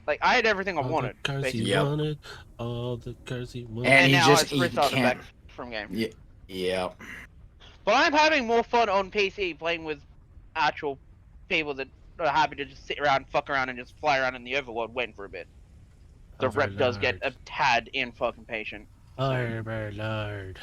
Like, I had everything I All the wanted, cars basically. he Yep. wanted. All the cars he wanted. And And he now just it's he free starter can't. packs from game. Yeah. But I'm having more fun on PC playing with actual people that are happy to just sit around, fuck around, and just fly around in the overworld waiting for a bit. The rep does get a tad in fucking patient. So. Overlord.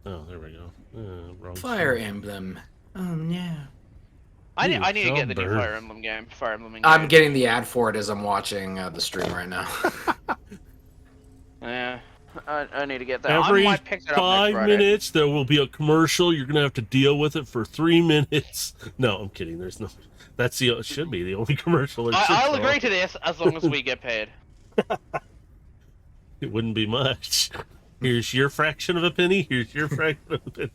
Oh, there we go. Wrong Fire screen. Emblem. Oh no. I need to Sean get the new Bird. Fire Emblem game. Fire Emblem Engage. I'm getting the ad for it as I'm watching the stream right now. Yeah, I need to get that. Every I might pick that up next 5 Friday. minutes, there will be a commercial. You're gonna have to deal with it for 3 minutes. No, I'm kidding. There's no. That's the. It should be the only commercial. I'll agree to this as long as we get paid. It wouldn't be much. Here's your fraction of a penny. Here's your fraction of a penny.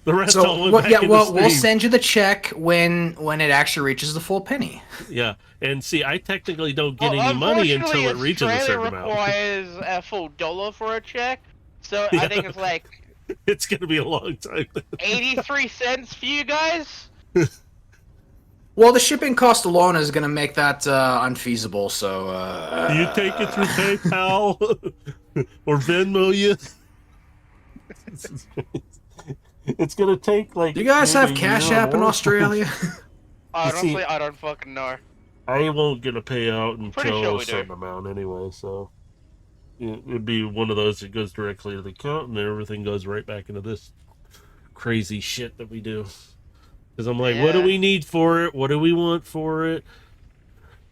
The rest all went back in the we'll stream. send you the check when it actually reaches the full penny. Yeah, and see, I technically don't get any money until it reaches a certain amount. Australia requires a full $1 for a check, so I think it's like It's gonna be a long time. 83 cents for you guys. Well, the shipping cost alone is going to make that unfeasible. So Do you take it through PayPal or Venmo you? It's gonna take like. Do you guys have maybe a Cash year or App in more. Australia? Honestly, I don't fucking know. I won't get a payout Pretty until sure we a certain amount anyway, so it'd be one of those that goes directly to the account, and then everything goes right back into this crazy shit that we do. Because I'm like, what do Yeah. we need for it? What do we want for it?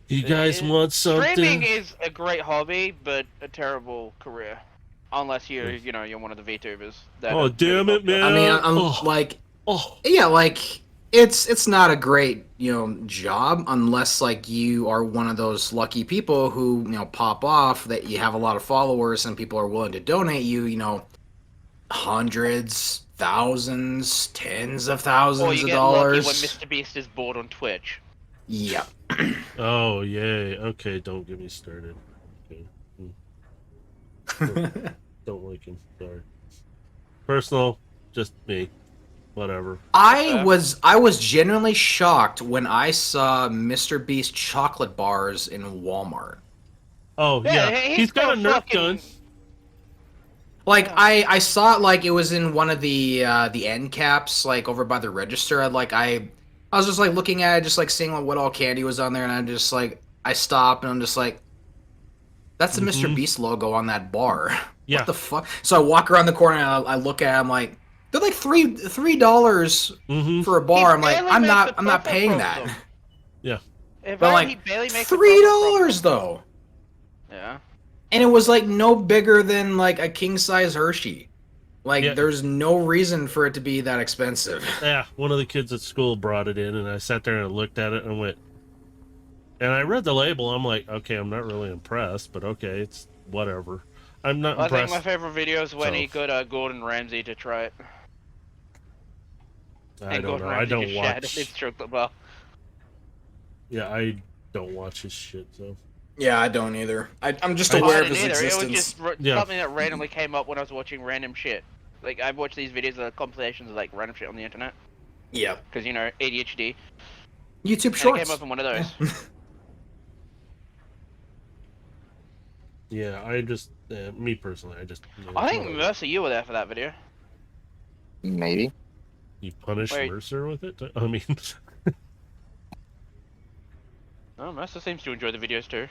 You guys want something? Streaming is a great hobby, but a terrible career. Unless you're one of the VTubers. That Oh, are damn really it, man. I mean, I'm Oh. like, Oh, yeah, like it's not a great job unless like you are one of those lucky people who pop off that you have a lot of followers and people are willing to donate you hundreds, thousands, tens of thousands Or you of get dollars. lucky when Mr. Beast is bored on Twitch. Yeah. oh, yay. Okay, don't get me started. Okay. Don't like him. Sorry. Personal, just me. Whatever. I was genuinely shocked when I saw Mr. Beast chocolate bars in Walmart. Oh, Yeah, yeah. he's He's got a got Nerf fucking- gun. Like I saw it like it was in one of the end caps like over by the register. I was just like looking at it, just like seeing what all candy was on there, and I'm just like I stop and I'm just like, that's the Mr. Beast logo on that bar. Yeah. What the fuck? So I walk around the corner and I look at it, I'm like, they're like $3 for a bar. I'm like, barely I'm makes not the profit paying from that. them. Yeah. If But I, like he barely makes the $3 though. profit. Yeah. And it was like no bigger than like a king size Hershey. Like Yeah. there's no reason for it to be that expensive. Yeah, one of the kids at school brought it in, and I sat there and I looked at it and went, and I read the label. I'm like, okay, I'm not really impressed, but okay, it's whatever. I'm not I think impressed. my favorite video is when So- he got Gordon Ramsay to try it. I And don't Gordon know. I Ramsay don't just shattered watch. his chocolate bar. Yeah, I don't watch his shit. So Yeah, I don't either. I'm just I aware I of his didn't either. It was existence. just Yeah. something that randomly came up when I was watching random shit. Like, I watch these videos of compilations of like random shit on the internet. Yeah. Because, ADHD. YouTube And it Shorts. came up in one of those. yeah, I just me personally, I just. I think whatever. Mercer, you were there for that video. Maybe. You punish Wait. Mercer with it. I mean, Oh, Mercer seems to enjoy the videos too.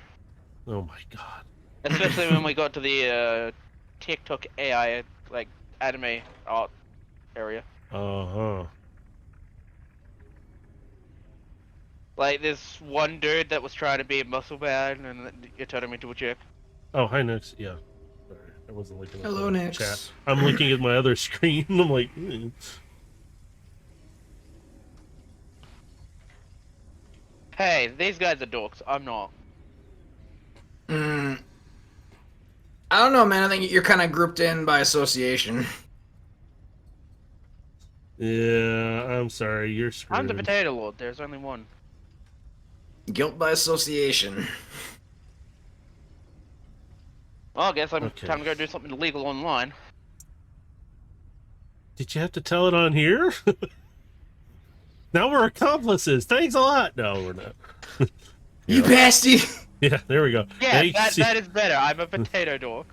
oh my god. Especially when we got to the TikTok AI, like, anime art area. Uh-huh. Like, this one dude that was trying to be a muscle man, and you turned him into a chick. Oh, hi, Nix. Yeah. Sorry, I wasn't looking at Hello, the Nix. chat. I'm looking at my other screen. I'm like, Hey, these guys are dorks. I'm not. I don't know, man. I think you're kind of grouped in by association. yeah, I'm sorry. You're screwed. I'm the potato lord. There's only one. Guilt by association. Well, I guess I'm Okay. time to go do something illegal online. Did you have to tell it on here? Now we're accomplices. Thanks a lot. No, we're not. You bastard! Yeah, there we go. Yeah, Now that is better. I'm a potato dork.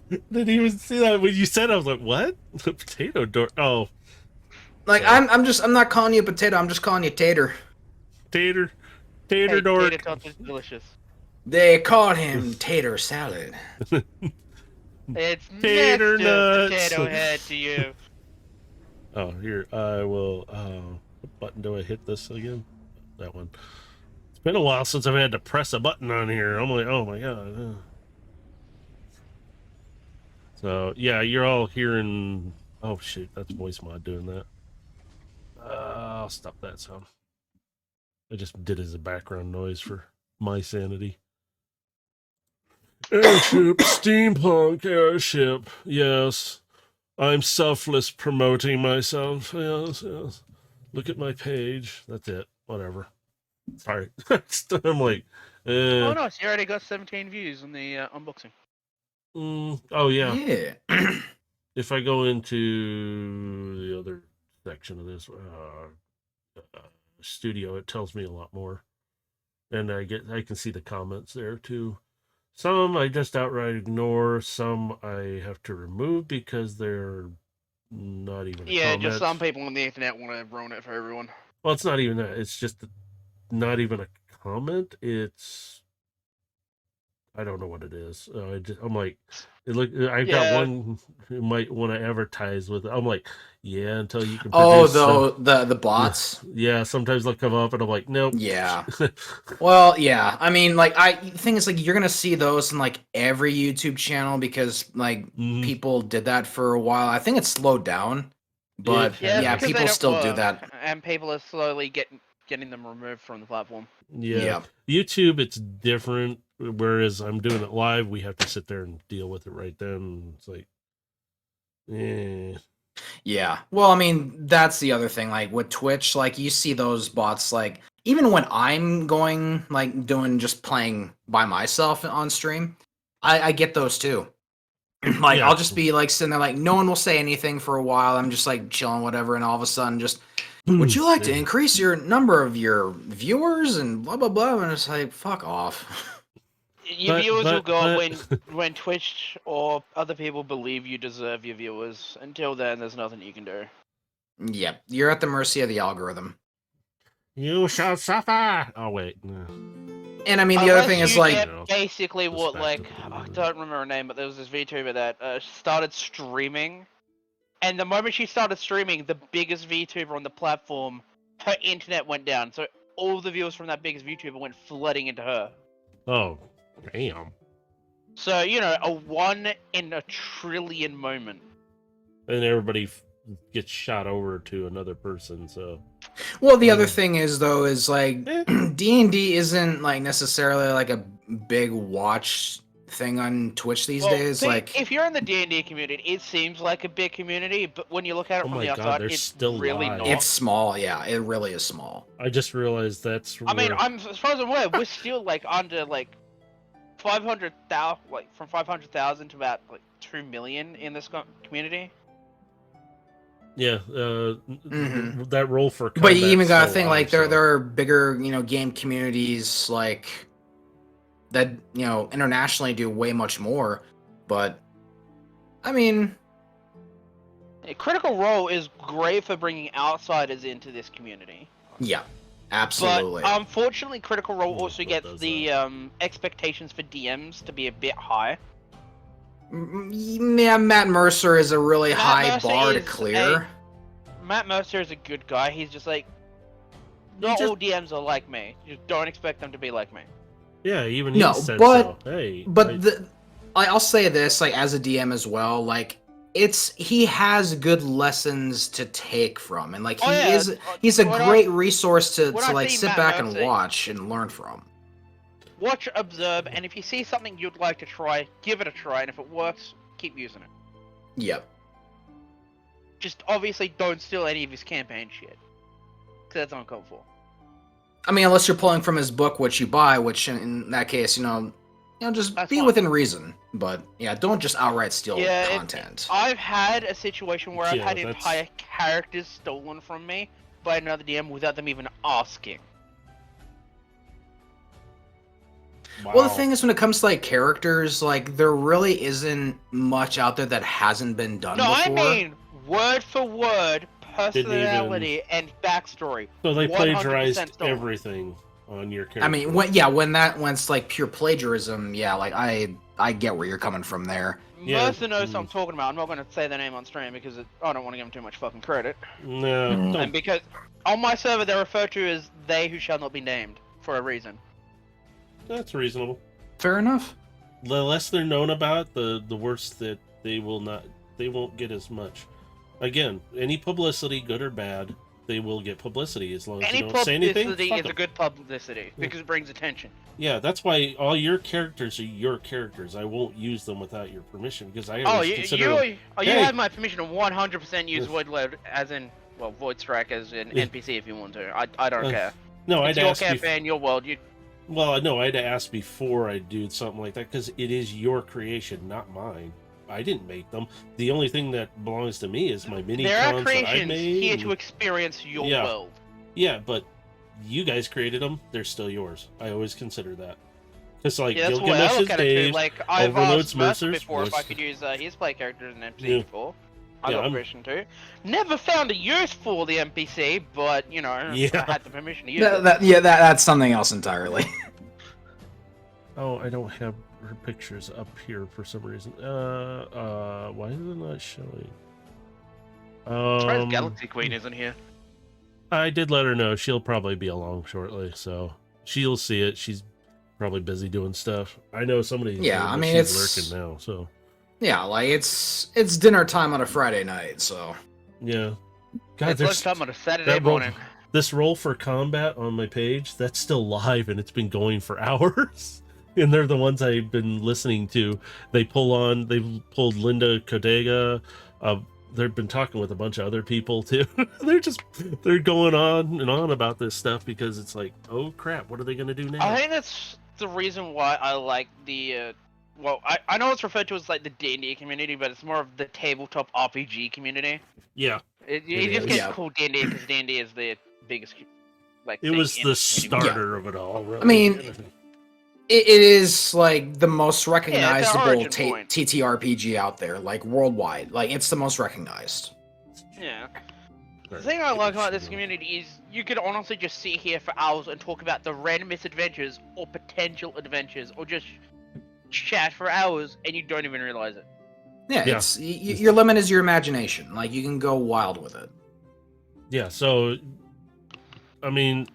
Didn't even see that when you said. I was like, "What? Potato door? Oh, Like I'm not calling you a potato. I'm just calling you tater. tater Hey, dork." tater tots is delicious. They called him tater salad. It's Tater Mr. nuts. Potato Head to you. Oh, here I will. What button do I hit this again? That one. It's been a while since I've had to press a button on here. I'm like, oh my god. So yeah, you're all hearing. Oh shit, that's voice mod doing that. I'll stop that sound. I just did it as a background noise for my sanity. Airship, steampunk airship. Yes, I'm selfless promoting myself. Yes, yes. Look at my page. That's it. Whatever. Sorry. I'm like, Oh no, you already got 17 views on the unboxing. oh yeah. Yeah. If I go into the other section of this studio, it tells me a lot more, and I can see the comments there too. Some I just outright ignore. Some I have to remove because they're not even. Yeah, just some people on the internet want to ruin it for everyone. Well, it's not even that. It's just not even a comment. It's I don't know what it is. I'm like, I've got one who might want to advertise with. I'm like, yeah, until you can. Oh, the bots. Yeah, sometimes they'll come up and I'm like, nope. Yeah. Well, yeah. I mean, like, the thing is, like, you're gonna see those in like every YouTube channel because like people did that for a while. I think it's slowed down, but yeah, people still do that, and people are slowly getting them removed from the platform. Yeah. YouTube, it's different. Whereas I'm doing it live, we have to sit there and deal with it right then. It's like, yeah. Well, I mean, that's the other thing. Like with Twitch, like you see those bots. Like even when I'm going, like doing just playing by myself on stream, I get those too. Like I'll just be like sitting there, like no one will say anything for a while. I'm just like chilling, whatever, and all of a sudden, just would you like to increase your number of your viewers and blah blah blah? And it's like fuck off. Your viewers will go up when Twitch or other people believe you deserve your viewers. Until then, there's nothing you can do. Yep, you're at the mercy of the algorithm. You shall suffer. Oh wait. No. And I mean, the other thing is like basically what I don't remember her name, but there was this VTuber that started streaming, and the moment she started streaming, the biggest VTuber on the platform, her internet went down, so all the viewers from that biggest VTuber went flooding into her. Oh. Damn. So, a 1 in a trillion moment. And everybody gets shot over to another person, so... Well, the other thing is, though, is, like, D&D isn't, like, necessarily, like, a big watch thing on Twitch these days. Like, if you're in the D&D community, it seems like a big community, but when you look at it from the outside, it's still really not. It's small, yeah. It really is small. I just realized that's I mean, as far as I'm aware, we're still, like, under, like, 500,000, like from 500,000 to about like 2 million in this community. Yeah, that role for but you even gotta think like there are bigger game communities like that internationally do way much more. But I mean, Critical Role is great for bringing outsiders into this community. Yeah. Absolutely. But unfortunately, Critical Role also gets the expectations for DMs to be a bit high. Yeah, Matt Mercer is a really high bar to clear. Matt Mercer is a good guy. He's just like, not all DMs are like me. You don't expect them to be like me. Yeah, even he said so. Hey, I'll say this, like as a DM as well, like. He has good lessons to take from, and like he's a great resource to like sit back and watch and learn from. Watch, observe, and if you see something you'd like to try, give it a try, and if it works, keep using it. Yep. Just obviously don't steal any of his campaign shit, because that's uncalled for. I mean, unless you're pulling from his book, which you buy, which in that case, just That's be fine. within reason. But yeah, don't just outright steal content. I've had a situation where I've Yeah, had that's- entire characters stolen from me by another DM without them even asking. Wow. Well, the thing is, when it comes to like characters, like there really isn't much out there that hasn't been done No, before. I mean word for word, personality and backstory. So they 100% plagiarized stolen. everything on your character. I mean, when it's like pure plagiarism, yeah, like I get where you're coming from there. Yeah. Mercer knows what I'm talking about. I'm not going to say their name on stream because I don't want to give them too much fucking credit. No, Mm. don't. And because on my server they're referred to as they who shall not be named for a reason. That's reasonable. Fair enough. The less they're known about, the worse that they won't get as much. Again, any publicity, good or bad, they will get publicity as long as Any you don't say anything. publicity Fuck is a 'em. good publicity because it brings attention. Yeah, that's why all your characters are your characters. I won't use them without your permission because I Oh, always you consider them. you Hey. have my permission to 100% use Void Load as in, well, Void Strike as an Yeah. NPC if you want to. I don't care. No, It's I'd your ask campaign, your world. Well, no, I'd ask before I do something like that because it is your creation, not mine. I didn't make them. The only thing that belongs to me is my mini There are cons that I creations made. here and- to experience your Yeah. world. Yeah, but you guys created them. They're still yours. I always consider that. Because like Yeah, that's the way I Gilgamesh is look at it too. Dave. Like, I've Overlord's asked Mercer Mercer's before if I voice. could use his play character as an NPC Yeah. before. I Yeah, got I'm- permission to. Never found a use for the NPC, but, you know, Yeah. I had the permission to use it. That's something else entirely. Oh, I don't have her pictures up here for some reason. Why is it not showing? Surprised Galaxy Queen isn't here. I did let her know she'll probably be along shortly, so she'll see it. She's probably busy doing stuff. I know somebody. Yeah, I mean, she's it's- lurking now. So Yeah, like it's dinner time on a Friday night, so yeah. God, It's there's lunchtime on a Saturday that roll, morning. this roll for combat on my page. That's still live, and it's been going for hours. And they're the ones I've been listening to. They've pulled Linda Codega. They've been talking with a bunch of other people too. they're going on and on about this stuff because it's like, oh crap, what are they gonna do now? I think that's the reason why I like the, well, I know it's referred to as like the D&D community, but it's more of the tabletop RPG community. Yeah, It It just is. gets Yeah. called D&D because D&D is the biggest, like, it thing was in the community. starter of it all. Really. I mean, it is like the most recognizable origin point. TTRPG out there, like worldwide. Like it's the most recognized. Yeah. The thing I like about this community is you could honestly just sit here for hours and talk about the random misadventures or potential adventures or just chat for hours and you don't even realize it. Yeah, Yeah. it's your limit is your imagination. Like you can go wild with it. Yeah, so I mean,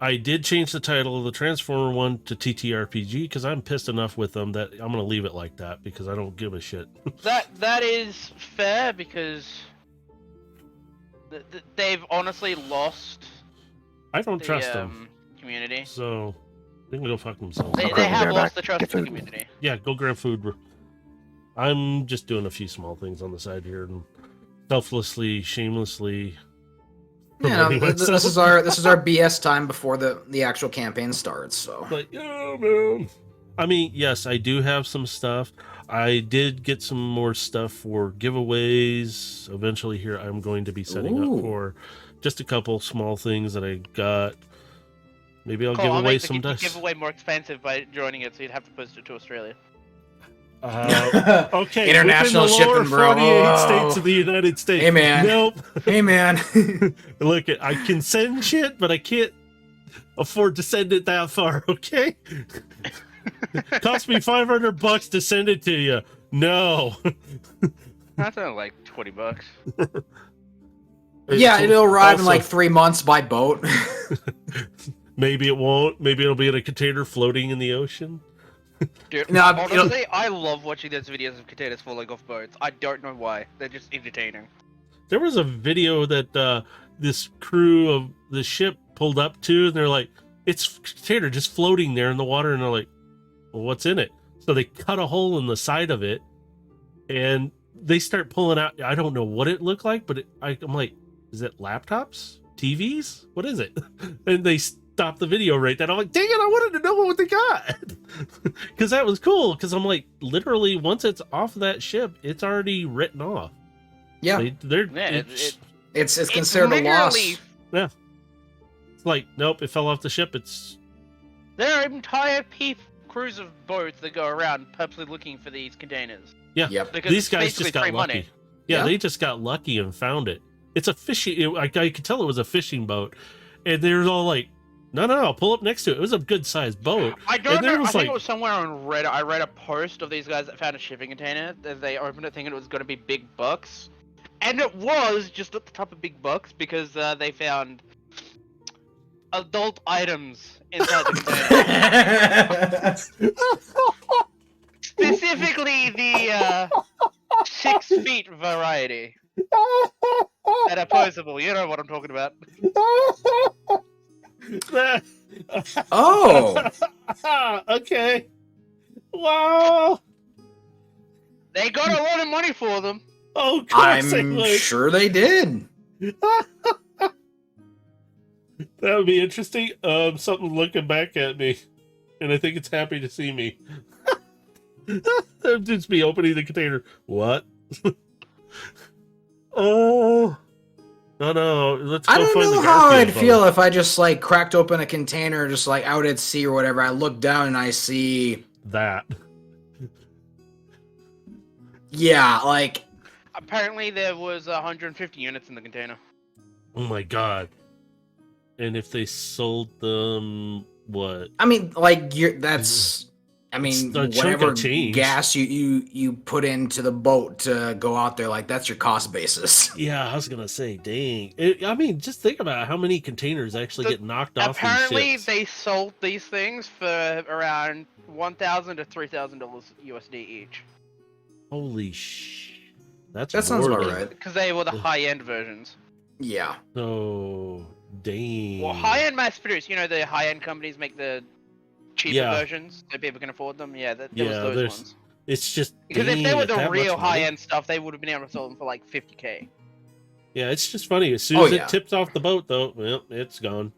I did change the title of the Transformer one to TTRPG because I'm pissed enough with them that I'm gonna leave it like that because I don't give a shit. That is fair because they've honestly lost I don't the trust them, community. so they can go fuck themselves. They Okay, have they're lost back. the trust Get of the food. community. Yeah, go grab food. I'm just doing a few small things on the side here and selflessly, shamelessly. Yeah, promoting this myself. is our BS time before the actual campaign starts. So Like, oh man. I mean, yes, I do have some stuff. I did get some more stuff for giveaways. Eventually here I'm going to be setting Ooh. up for just a couple small things that I got. Maybe I'll Cool, give I'll away make some the dice. giveaway more expensive by joining it, so you'd have to post it to Australia. Okay, International within the lower shipping, bro. 48 Whoa. states of the United States. Hey, man. Nope. hey man, Look, I can send shit, but I can't afford to send it that far. Okay. Cost me $500 to send it to you. No. That's only like $20. yeah, So, it'll arrive in also, like 3 months by boat. Maybe it won't. Maybe it'll be in a container floating in the ocean. Dude, No, honestly, I love watching those videos of containers falling off boats. I don't know why. They're just entertaining. There was a video that this crew of the ship pulled up to, and they're like, it's a container just floating there in the water, and they're like, well, what's in it? So they cut a hole in the side of it, and they start pulling out. I don't know what it looked like, but I'm like, is it laptops? TVs? What is it? And they stop the video right then. I'm like, dang it, I wanted to know what they got. Because that was cool. Because I'm like, literally, once it's off that ship, it's already written off. Yeah. It's considered a loss. Yeah. It's like, nope, it fell off the ship. It's... There are entire crews of boats that go around purposely looking for these containers. Yeah. Yep. Because These guys just got lucky. Money. Yeah, they just got lucky and found it. It's a fishing... I could tell it was a fishing boat. And they were all like, no, I'll pull up next to it. It was a good-sized boat. I don't know. I think it was somewhere on Reddit. I read a post of these guys that found a shipping container. They opened it thinking it was going to be big bucks. And it was just at the top of big bucks because they found adult items inside the container. Specifically the 6 feet variety. That are posable. You know what I'm talking about. Oh! Okay. Wow. They got a lot of money for them. Oh, God, I'm sure they did. That would be interesting. Something looking back at me, and I think it's happy to see me. It'd just be opening the container. What? Oh. No. Let's go I don't find know the how Garfield I'd boat. feel if I just like cracked open a container, just like out at sea or whatever. I look down and I see that. Yeah, like apparently there was 150 units in the container. Oh my God. And if they sold them, what? I mean, like that's. I mean, whatever gas you put into the boat to go out there, like that's your cost basis. Yeah, I was gonna say, dang. I mean, just think about how many containers actually get knocked off. Apparently, they sold these things for around $1,000 to $3,000 USD each. Holy sh! That sounds about right. Because they were the high-end versions. Yeah. So dang. Well, high-end mass-produced. You know, the high-end companies make the cheaper versions so people can afford them. Yeah, there was those ones. It's just because if they were the real high-end stuff, they would have been able to sell them for like $50K. Yeah, it's just funny. As soon as it tips off the boat, though, well, it's gone.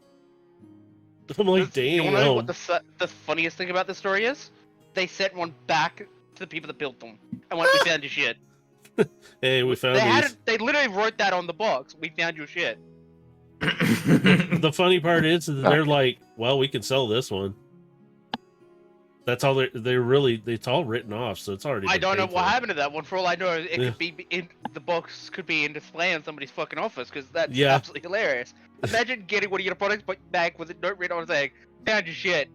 I'm like, damn. You want to know what the funniest thing about the story is? They sent one back to the people that built them, and went, "We found your shit." Hey, we found these. They literally wrote that on the box. "We found your shit." The funny part is that they're like, "Well, we can sell this one." That's all it's all written off, so it's already. I don't know what happened to that one. For all I know, it could be in the box, could be in display in somebody's fucking office, because that's absolutely hilarious. Imagine getting one of your products back with a note written on it saying, "Found your shit."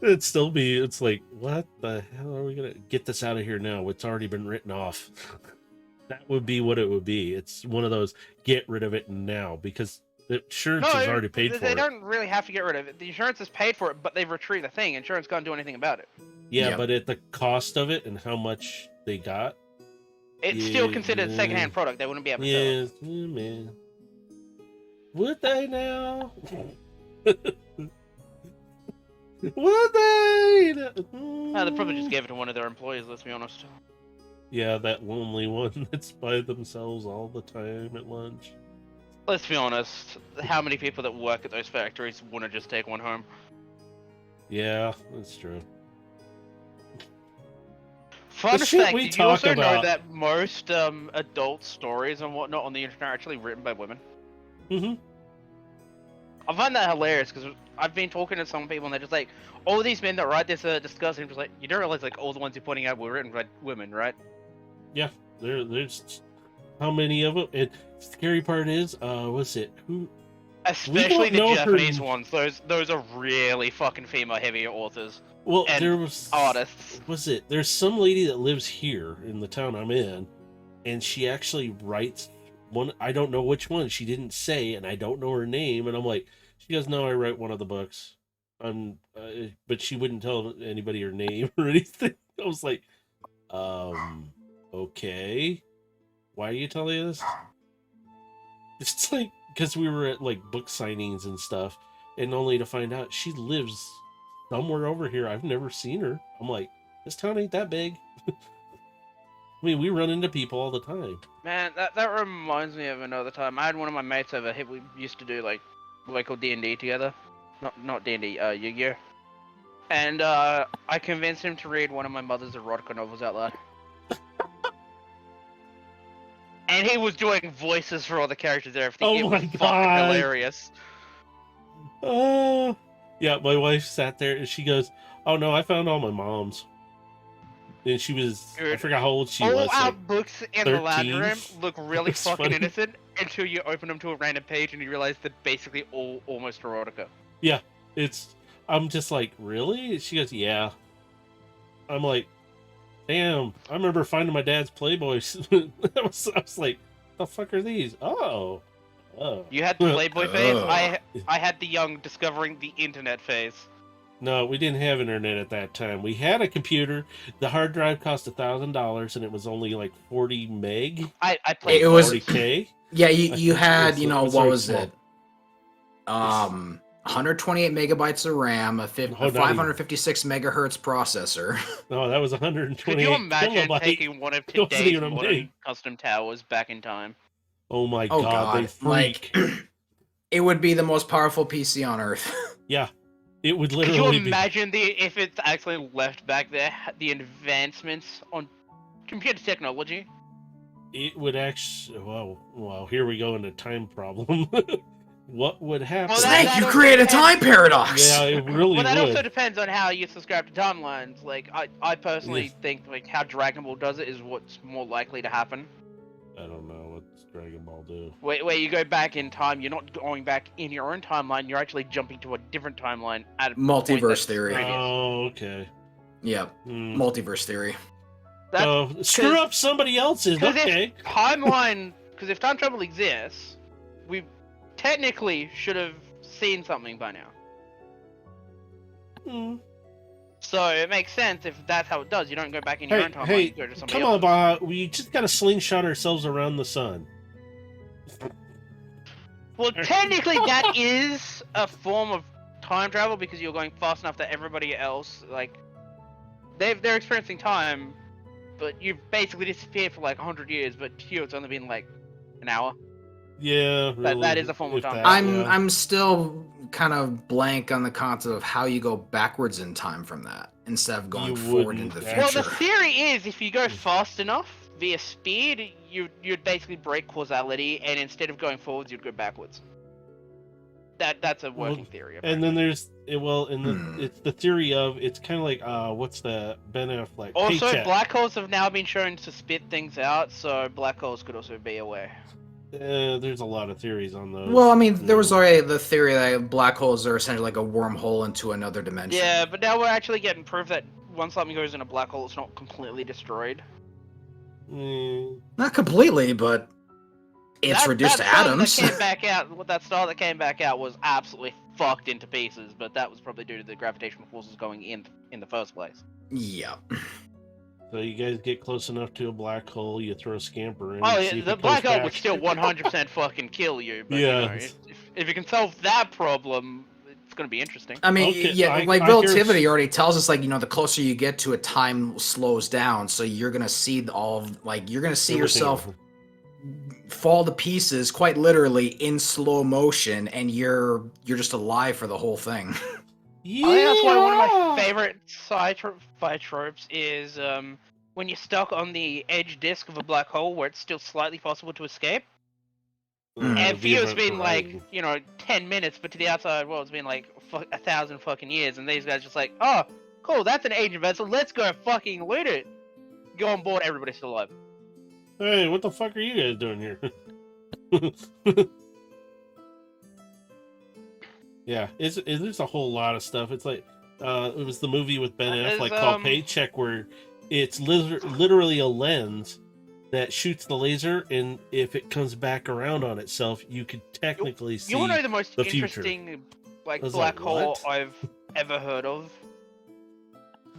It's like, what the hell are we gonna get this out of here now? It's already been written off. That would be what it would be. It's one of those get rid of it now because the insurance is already paid for it. They don't really have to get rid of it. The insurance is paid for it, but they've retrieved the thing. Insurance can't do anything about it. Yeah, but at the cost of it and how much they got, it's still considered a secondhand product. They wouldn't be able to sell it. Man. Would they now? Would they? They probably just gave it to one of their employees, let's be honest. Yeah, that lonely one that's by themselves all the time at lunch. Let's be honest, how many people that work at those factories want to just take one home? Yeah, that's true. Fun fact, did you also know that most adult stories and whatnot on the internet are actually written by women? Mm-hmm. I find that hilarious because I've been talking to some people and they're just like, all these men that write this are disgusting. Just like, you don't realize like all the ones you're pointing out were written by women, right? Yeah, there's how many of them? And the scary part is, what's it? Who? Especially the Japanese ones. Those are really fucking female-heavy authors. Well, there was artists. Was it? There's some lady that lives here in the town I'm in, and she actually writes one. I don't know which one. She didn't say, and I don't know her name. And I'm like, she goes, "No, I write one of the books." But she wouldn't tell anybody her name or anything. I was like, okay, why are you telling us? It's like because we were at like book signings and stuff, and only to find out she lives somewhere over here. I've never seen her. I'm like, this town ain't that big. I mean, we run into people all the time. Man, that reminds me of another time. I had one of my mates over here. We used to do like local D&D together. Not D&D, Yu-Gi-Oh! And I convinced him to read one of my mother's erotica novels out loud. And he was doing voices for all the characters and everything. Oh it my was fucking God. hilarious. Oh, yeah. My wife sat there and she goes, "Oh no, I found all my moms." And she was, I forgot how old she all was. our Like, books in the lounge 13? room look really It's fucking funny. innocent until you open them to a random page and you realize they're basically all almost erotica. Yeah, I'm just like, really? She goes, yeah. I'm like, damn. I remember finding my dad's Playboys. I was like, the fuck are these? Oh. You had the Playboy phase. Oh. I had the young discovering the internet phase. No, we didn't have internet at that time. We had a computer. The hard drive cost $1,000, and it was only like 40 meg. I played. It was 40K. yeah. You had it what very was small. it? 128 megabytes of RAM, a 556 megahertz processor. No, that was 128 Could you imagine kilobyte. taking one of It wasn't today's even a modern meg. custom towers back in time? Oh my Oh god, they god, freak. like it would be the most powerful PC on earth. Yeah, it would Could literally you imagine if it's actually left back there, the advancements on computer technology? be. It would actually. Well, here we go into time problem. What would happen? Well, Snake, that you also create a depends- time paradox. Yeah, it really Well, that would. also depends on how you subscribe to timelines. Like, I personally Yes. think like how Dragon Ball does it is what's more likely to happen. I don't know what's Dragon Ball do. Where you go back in time, you're not going back in your own timeline. You're actually jumping to a different timeline at a point Multiverse that's theory. previous. Oh, okay. Yeah, Hmm. multiverse theory. That's So screw up somebody else's. 'cause Okay. because if time travel exists, we technically should have seen something by now. Hmm. So it makes sense if that's how it does. You don't go back in your Hey, own timeline. hey, You go to somebody come on, else's. Bob. We just gotta slingshot ourselves around the sun. Well, technically that is a form of time travel because you're going fast enough that everybody else, like, they're experiencing time, but you've basically disappeared for like 100 years, but to you it's only been like an hour. Yeah, really, that is a form of if time. that, I'm yeah. I'm still kind of blank on the concept of how you go backwards in time from that instead of going You forward wouldn't, into the actually. Well, future. the theory is if you go fast enough via speed, you'd basically break causality, and instead of going forwards, you'd go backwards. That's a working theory. And then there's Hmm. it's the theory of it's kind of like what's the Ben Affleck also, paycheck. black holes have now been shown to spit things out, so black holes could also be a way. There's a lot of theories on those. Well, I mean, there was already the theory that black holes are essentially like a wormhole into another dimension. Yeah, but now we're actually getting proof that once something goes in a black hole, it's not completely destroyed. Mm, Not completely, but it's reduced to atoms. That came back out. That star that came back out was absolutely fucked into pieces, but that was probably due to the gravitational forces going in the first place. Yeah. so you guys get close enough to a black hole, you throw a scamper in. Oh, and see yeah, if the it black comes hole back. would still 100% fucking kill you. But, Yeah. you know, if you can solve that problem, it's gonna be interesting. I mean, Okay, yeah, I like hear- relativity already tells us, like, you know, the closer you get to it, time slows down. So you're gonna see all of, like, you're gonna see Everything. yourself fall to pieces, quite literally, in slow motion, and you're just alive for the whole thing. Yeah. I think that's why one of my favorite sci-fi tropes is when you're stuck on the edge disk of a black hole where it's still slightly possible to escape. Mm. And for the you, it's event been like, horizon. you know, 10 minutes, but to the outside world, it's been like 1,000 fucking years. And these guys just like, oh, cool, that's an ancient vessel. Let's go fucking loot it. Go on board, everybody's still alive. Hey, what the fuck are you guys doing here? Yeah, there's a whole lot of stuff. It's like it was the movie with Ben There's, Affleck called Paycheck, where it's literally a lens that shoots the laser, and if it comes back around on itself, you could technically see. You want to know the most the future. interesting like I was black like, hole what? I've ever heard of?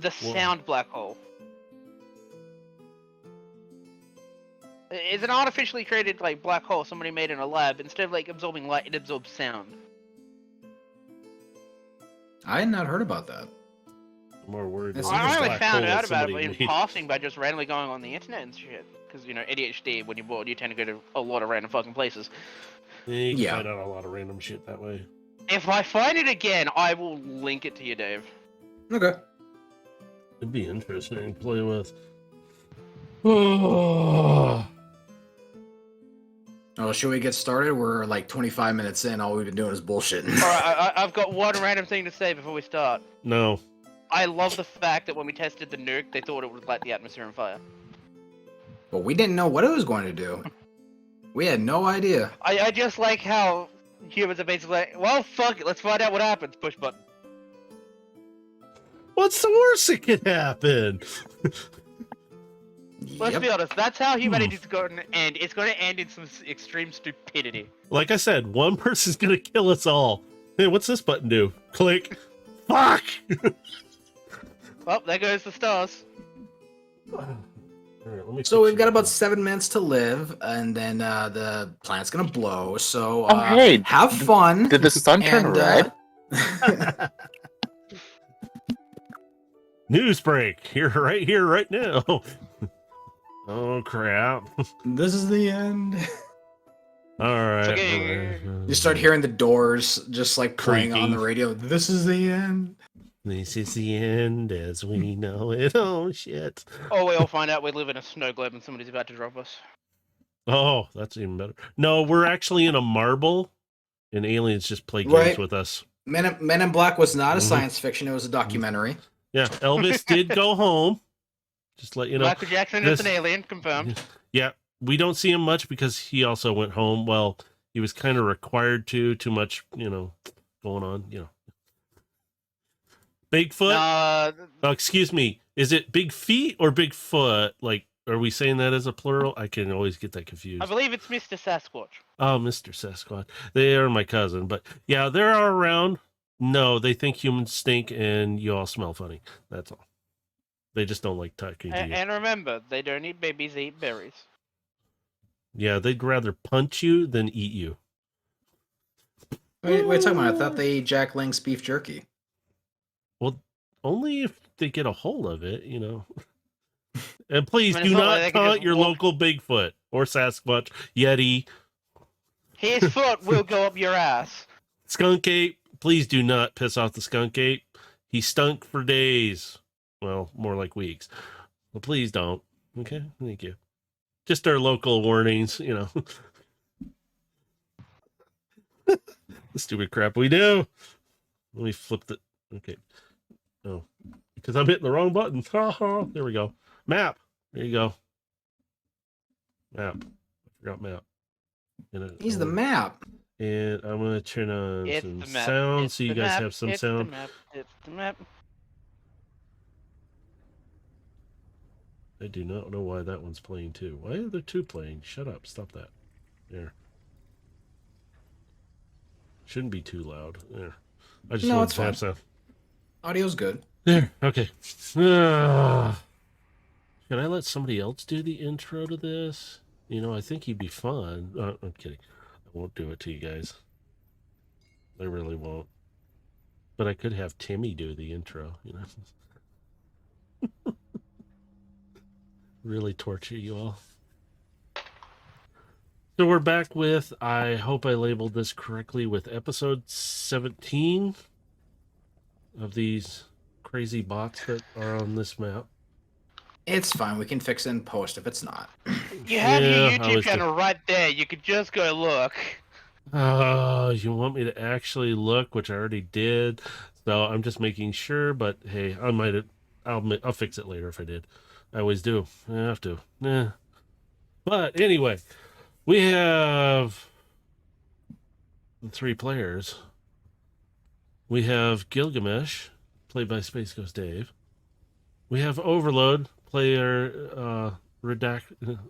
The What? sound black hole. It's an artificially created like black hole somebody made in a lab. Instead of like absorbing light, it absorbs sound. I had not heard about that. I'm more worried. That's about I this only black found hole out about it somebody in made. passing by just randomly going on the internet and shit. Because, you know, ADHD, when you're bored, you tend to go to a lot of random fucking places. You can Yeah. find out a lot of random shit that way. If I find it again, I will link it to you, Dave. Okay. It'd be interesting to play with. Oh. Oh, should we get started? We're like 25 minutes in. All we've been doing is bullshitting. Alright, I've got one random thing to say before we start. No. I love the fact that when we tested the nuke, they thought it would light the atmosphere on fire. But we didn't know what it was going to do. We had no idea. I just like how humans are basically like, well, fuck it, let's find out what happens. Push button. What's the worst that could happen? Let's Yep. be honest, that's how humanity's going to end. It's going to end in some extreme stupidity. Like I said, one person's gonna kill us all. Hey, what's this button do? Click. Fuck! Well, there goes the stars. Alright, let me So fix we've got it. about 7 minutes to live, and then the planet's gonna blow. So Oh, hey, have fun. Did the sun turn and, red? News break. Here, right now. Oh crap! This is the end. All right. Okay. You start hearing the Doors just like playing on the Creaking. radio. This is the end. This is the end as we know it. Oh shit! Or we all find out we live in a snow globe and somebody's about to drop us. Oh, that's even better. No, we're actually in a marble, and aliens just play games Right. with us. Men in Black was not a Mhm. science fiction. It was a documentary. Yeah, Elvis did go home. Just let you know. Michael Jackson this- is an alien, confirmed. Yeah, we don't see him much because he also went home. Well, he was kind of required to. Too much, going on. Bigfoot. Oh, excuse me. Is it big feet or Bigfoot? Like, are we saying that as a plural? I can always get that confused. I believe it's Mr. Sasquatch. Oh, Mr. Sasquatch. They are my cousin, but yeah, they are around. No, they think humans stink and you all smell funny. That's all. They just don't like talking to you. And remember, they don't eat babies, they eat berries. Yeah, they'd rather punch you than eat you. Wait, talking about? I thought they ate Jack Link's beef jerky. Well, only if they get a hold of it, And please I mean, do it's not not like they can taunt just your walk- local Bigfoot or Sasquatch, Yeti, His foot will go up your ass. skunk ape. Please do not piss off the skunk ape. He stunk for days. Well, more like weeks. Well, please don't. Okay, thank you. Just our local warnings, The stupid crap we do. Let me flip the. Okay. Oh, because I'm hitting the wrong button. There we go. Map. There you go. Map. I forgot map. He's the map. And I'm gonna turn on It's some the map. sound It's so you the guys map. have some It's sound. The map. It's the map. I do not know why that one's playing too. Why are there two playing? Shut up. Stop that. There. Shouldn't be too loud. There. I just No, want it's to have fine. sound. Audio's good. There. Okay. Can I let somebody else do the intro to this? I think he'd be fun. I'm kidding. I won't do it to you guys. I really won't. But I could have Timmy do the intro, Really torture you all. So we're back with, I hope I labeled this correctly, with episode 17 of these crazy bots that are on this map. It's fine. We can fix it in post if it's not. You have Yeah, your I YouTube was channel right there. You could just go look. You want me to actually look, which I already did. So I'm just making sure, but hey, I might have, I'll fix it later if I did. I always do. I have to. But anyway, we have the three players. We have Gilgamesh, played by Space Ghost Dave. We have Overload, player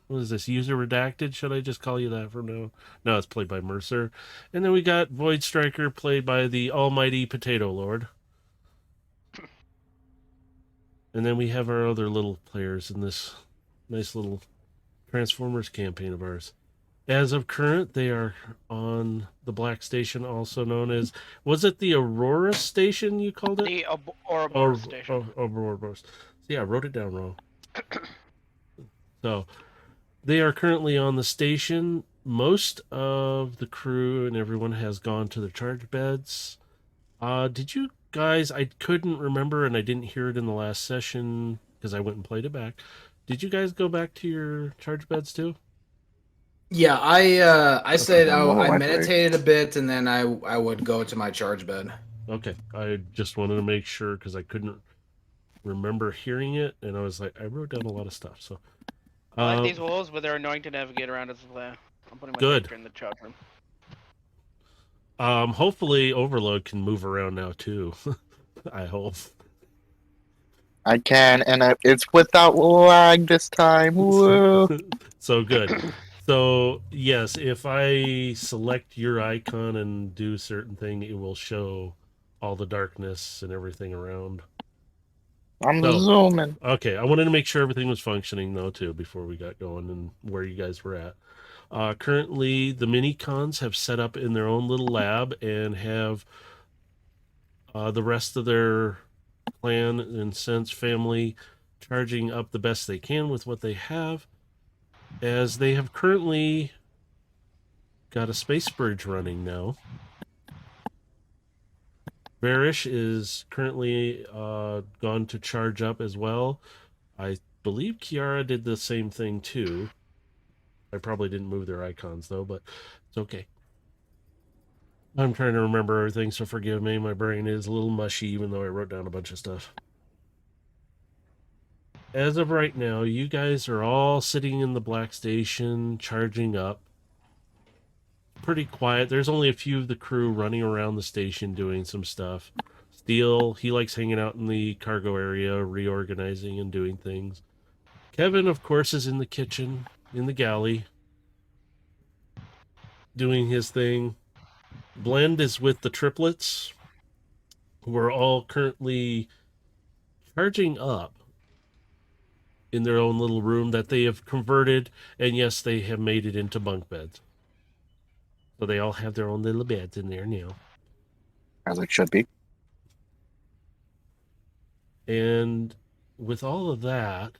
what is this, user redacted? Should I just call you that from now? No, it's played by Mercer. And then we got Void Striker, played by the almighty Potato Lord. And then we have our other little players in this nice little Transformers campaign of ours. As of current, they are on the Black Station, also known as, was it the Aurora Station you called it? The Ouroboros station. Ouroboros. Yeah, I wrote it down wrong. So, they are currently on the station, most of the crew and everyone has gone to their charge beds. Did you guys? I couldn't remember, and I didn't hear it in the last session because I went and played it back. Did you guys go back to your charge beds too? Yeah, I said I went meditated a bit and then I would go to my charge bed. Okay, I just wanted to make sure because I couldn't remember hearing it, and I was like, I wrote down a lot of stuff. So, I like these walls, but they're annoying to navigate around as well. I'm putting my Good. character in the charge room. Hopefully Overload can move around now too. I hope. I can, and it's without lag this time. Woo! So good. So yes, if I select your icon and do a certain thing, it will show all the darkness and everything around. I'm So- zooming. Okay, I wanted to make sure everything was functioning though too before we got going and where you guys were at. Currently, the mini cons have set up in their own little lab and have the rest of their clan and sense family charging up the best they can with what they have, as they have currently got a space bridge running now. Varish is currently gone to charge up as well. I believe Kiara did the same thing too. I probably didn't move their icons though, but it's okay. I'm trying to remember everything, so forgive me. My brain is a little mushy, even though I wrote down a bunch of stuff. As of right now, you guys are all sitting in the black station, charging up. Pretty quiet. There's only a few of the crew running around the station doing some stuff. Steele, he likes hanging out in the cargo area, reorganizing and doing things. Kevin, of course, is in the kitchen, in the galley, doing his thing. Blend is with the triplets. We're all currently charging up in their own little room that they have converted, and yes, they have made it into bunk beds. So they all have their own little beds in there now. As it should be. And with all of that,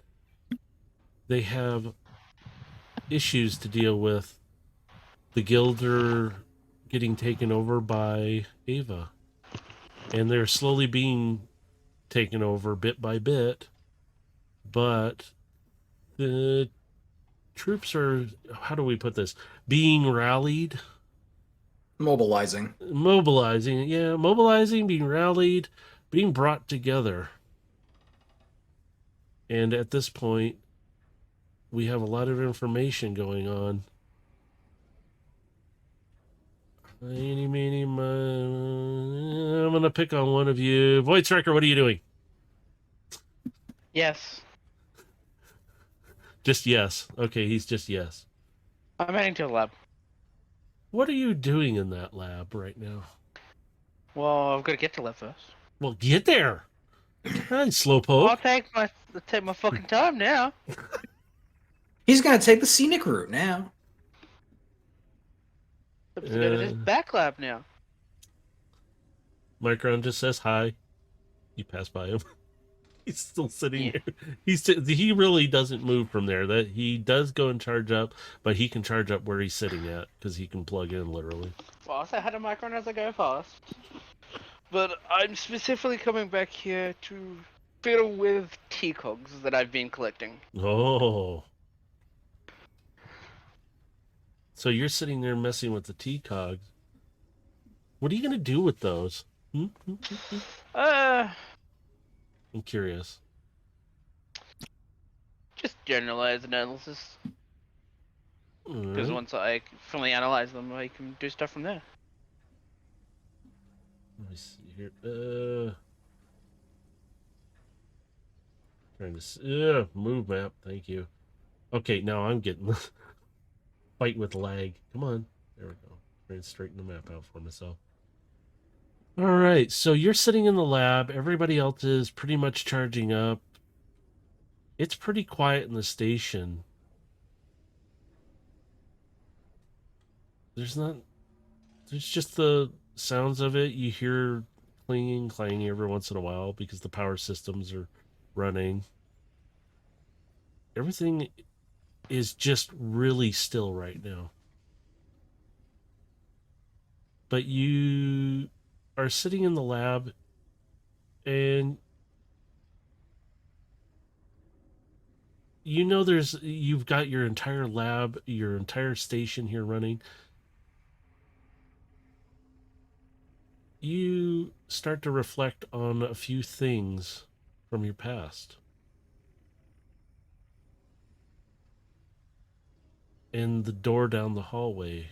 they have issues to deal with. The guilds are getting taken over by Ava. And they're slowly being taken over bit by bit. But the troops are, how do we put this? Being rallied. Mobilizing. Mobilizing, yeah. Mobilizing, being rallied, being brought together. And at this point, we have a lot of information going on. Eeny, meeny, miny. I'm going to pick on one of you. Void Striker, what are you doing? Yes. Just yes. Okay, he's just yes. I'm heading to the lab. What are you doing in that lab right now? Well, I've got to get to lab first. Well, get there. Come on, I'll slowpoke. take my fucking time now. He's gonna take the scenic route now. I'm just going to this back lab now. Micron just says hi. You pass by him. He's still sitting there. He really doesn't move from there. That he does go and charge up, but he can charge up where he's sitting at because he can plug in literally. Well, I'll say hi to Micron as I go past. But I'm specifically coming back here to fiddle with T-cogs that I've been collecting. Oh. So you're sitting there messing with the T-cogs. What are you going to do with those? I'm curious. Just generalized analysis. Because Alright. once I fully analyze them, I can do stuff from there. Let me see here. Trying to move map. Thank you. Okay, now I'm getting the fight with lag. Come on. There we go. Trying to straighten the map out for myself. All right, so you're sitting in the lab. Everybody else is pretty much charging up. It's pretty quiet in the station. There's just the sounds of it. You hear clanging every once in a while because the power systems are running. Everything is just really still right now. But you are sitting in the lab, and you know you've got your entire lab, your entire station here running. You start to reflect on a few things from your past. And the door down the hallway,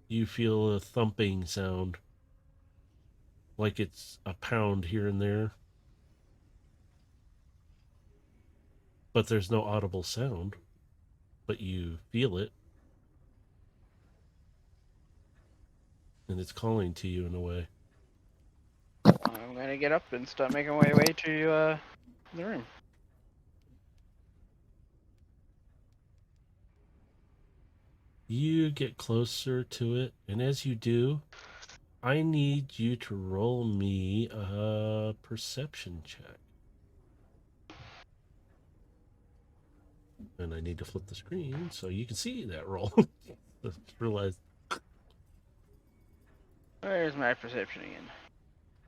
you feel a thumping sound, like it's a pound here and there. But there's no audible sound, but you feel it. And it's calling to you in a way. I'm gonna get up and start making my way to the room. You get closer to it, and as you do, I need you to roll me a perception check. And I need to flip the screen so you can see that roll. I just realized Where's my perception again?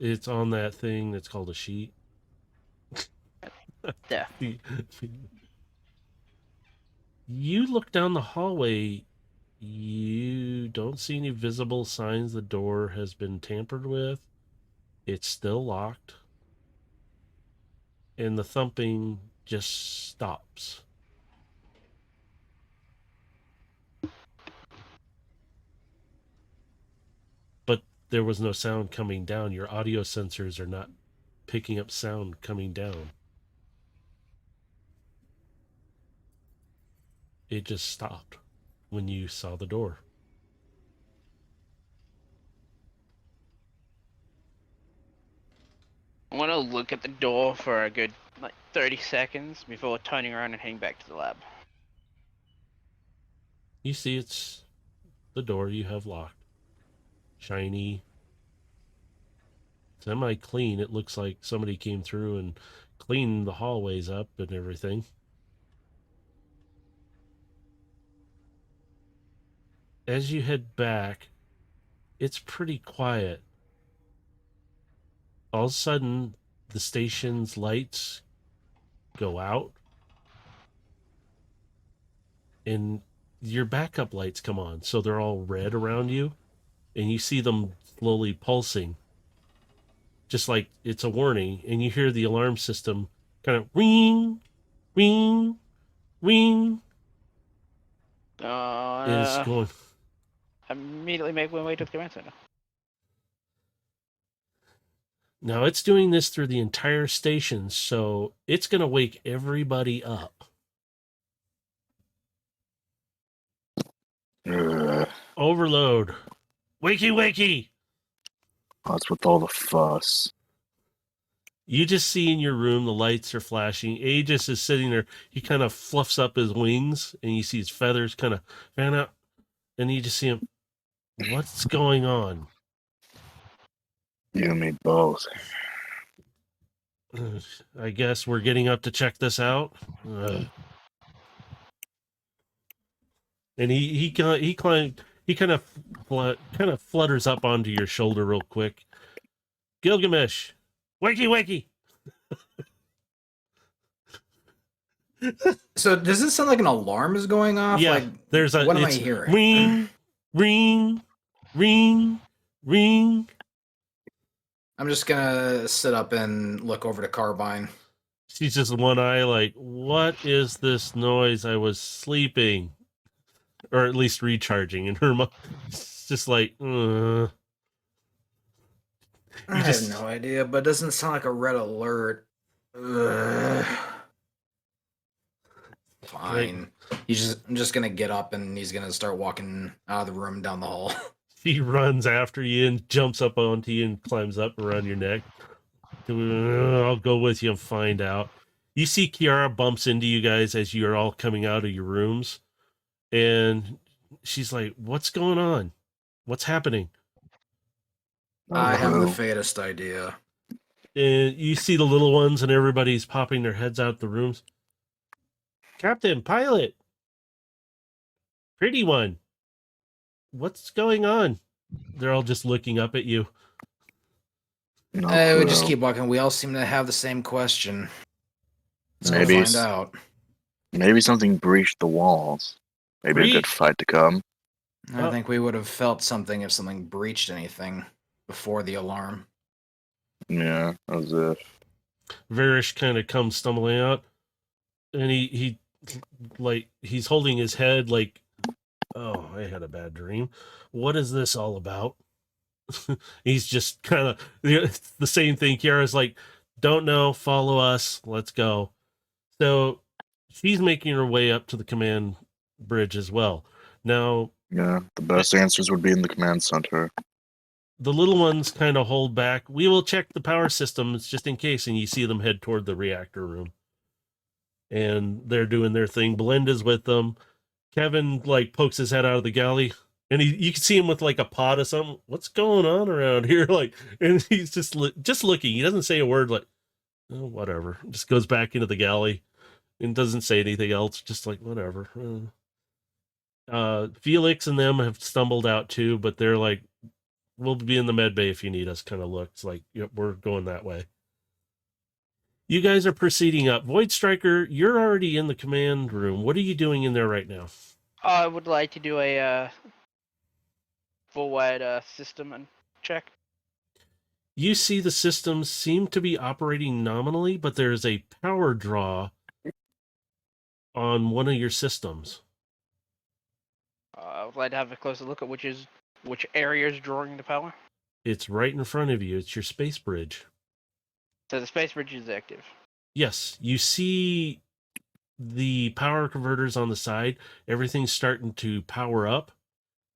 it's on that thing that's called a sheet. Yeah. You look down the hallway. You don't see any visible signs the door has been tampered with. It's still locked. And the thumping just stops. But there was no sound coming down. Your audio sensors are not picking up sound coming down. It just stopped when you saw the door. I want to look at the door for a good, 30 seconds before turning around and heading back to the lab. You see it's the door you have locked. Shiny. Semi-clean. It looks like somebody came through and cleaned the hallways up and everything. As you head back, it's pretty quiet. All of a sudden, the station's lights go out, and your backup lights come on, so they're all red around you, and you see them slowly pulsing, just like it's a warning, and you hear the alarm system kind of ring, ring, ring. Is going. Immediately make my way to the command center. Now it's doing this through the entire station, so it's going to wake everybody up. Overload. Wakey, wakey. What's with all the fuss? You just see in your room the lights are flashing. Aegis is sitting there. He kind of fluffs up his wings, and you see his feathers kind of fan out. And you just see him. What's going on? You and me both. I guess we're getting up to check this out. And he kind of flutters up onto your shoulder real quick. Gilgamesh, wakey, wakey. So does it sound like an alarm is going off? Yeah, like, there's a. What am I hearing? Ring, ring, ring, ring. I'm just gonna sit up and look over to Carbine. She's just one eye, like, what is this noise? I was sleeping, or at least recharging. In her mind, it's just like, I have no idea, but it doesn't sound like a red alert. Ugh. Fine. I'm just gonna get up and he's gonna start walking out of the room down the hall. She runs after you and jumps up onto you and climbs up around your neck. I'll go with you and find out. You see Kiara bumps into you guys as you're all coming out of your rooms. And she's like, what's going on? What's happening? I have the faintest idea. And you see the little ones and everybody's popping their heads out the rooms. Captain, pilot. Pretty one, what's going on? They're all just looking up at you. No We just clue. keep walking. We all seem to have the same question. Let's go Maybe find out. Maybe something breached the walls. Maybe a good fight to come. I think we would have felt something if something breached anything before the alarm. Yeah, as if. Varish kind of comes stumbling out, and he like he's holding his head like, oh, I had a bad dream. What is this all about? He's just kind of the same thing. Kiara's like, don't know, follow us, let's go. So she's making her way up to the command bridge as well. Now, Yeah, the best answers would be in the command center. the little ones kind of hold back. We will check the power systems just in case, and you see them head toward the reactor room. And they're doing their thing. Belinda's with them. Kevin like pokes his head out of the galley, and you can see him with like a pot or something. What's going on around here? Like, and he's just looking. He doesn't say a word. Like, oh, whatever. Just goes back into the galley and doesn't say anything else. Just like whatever. Felix and them have stumbled out too, but they're like, we'll be in the med bay if you need us. Kind of looks like, yep, we're going that way. You guys are proceeding up. Void Striker, you're already in the command room. What are you doing in there right now? I would like to do a full-wide system and check. You see the systems seem to be operating nominally, but there's a power draw on one of your systems. I would like to have a closer look at which area is drawing the power. It's right in front of you. It's your space bridge. So the space bridge is active. Yes, you see the power converters on the side. Everything's starting to power up,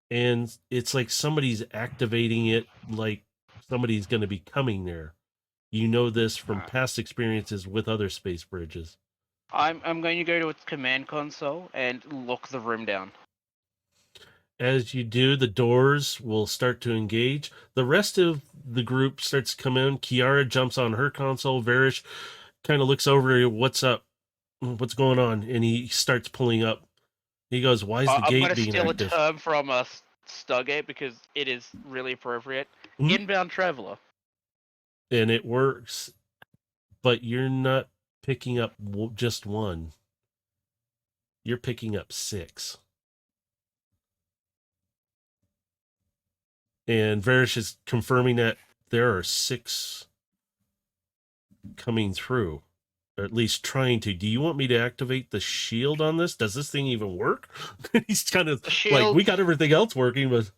and it's like somebody's activating it, like somebody's going to be coming there. You know this from past experiences with other space bridges. I'm going to go to its command console and lock the room down. As you do, the doors will start to engage. The rest of the group starts to come in. Kiara jumps on her console. Varish kind of looks over, what's up? What's going on? And he starts pulling up. He goes, why is the gate being active? I'm going to steal a term from Stargate because it is really appropriate. Mm-hmm. Inbound traveler. And it works, but you're not picking up just one. You're picking up 6. And Varish is confirming that there are 6 coming through, or at least trying to. Do you want me to activate the shield on this? Does this thing even work? He's kind of like, we got everything else working, but...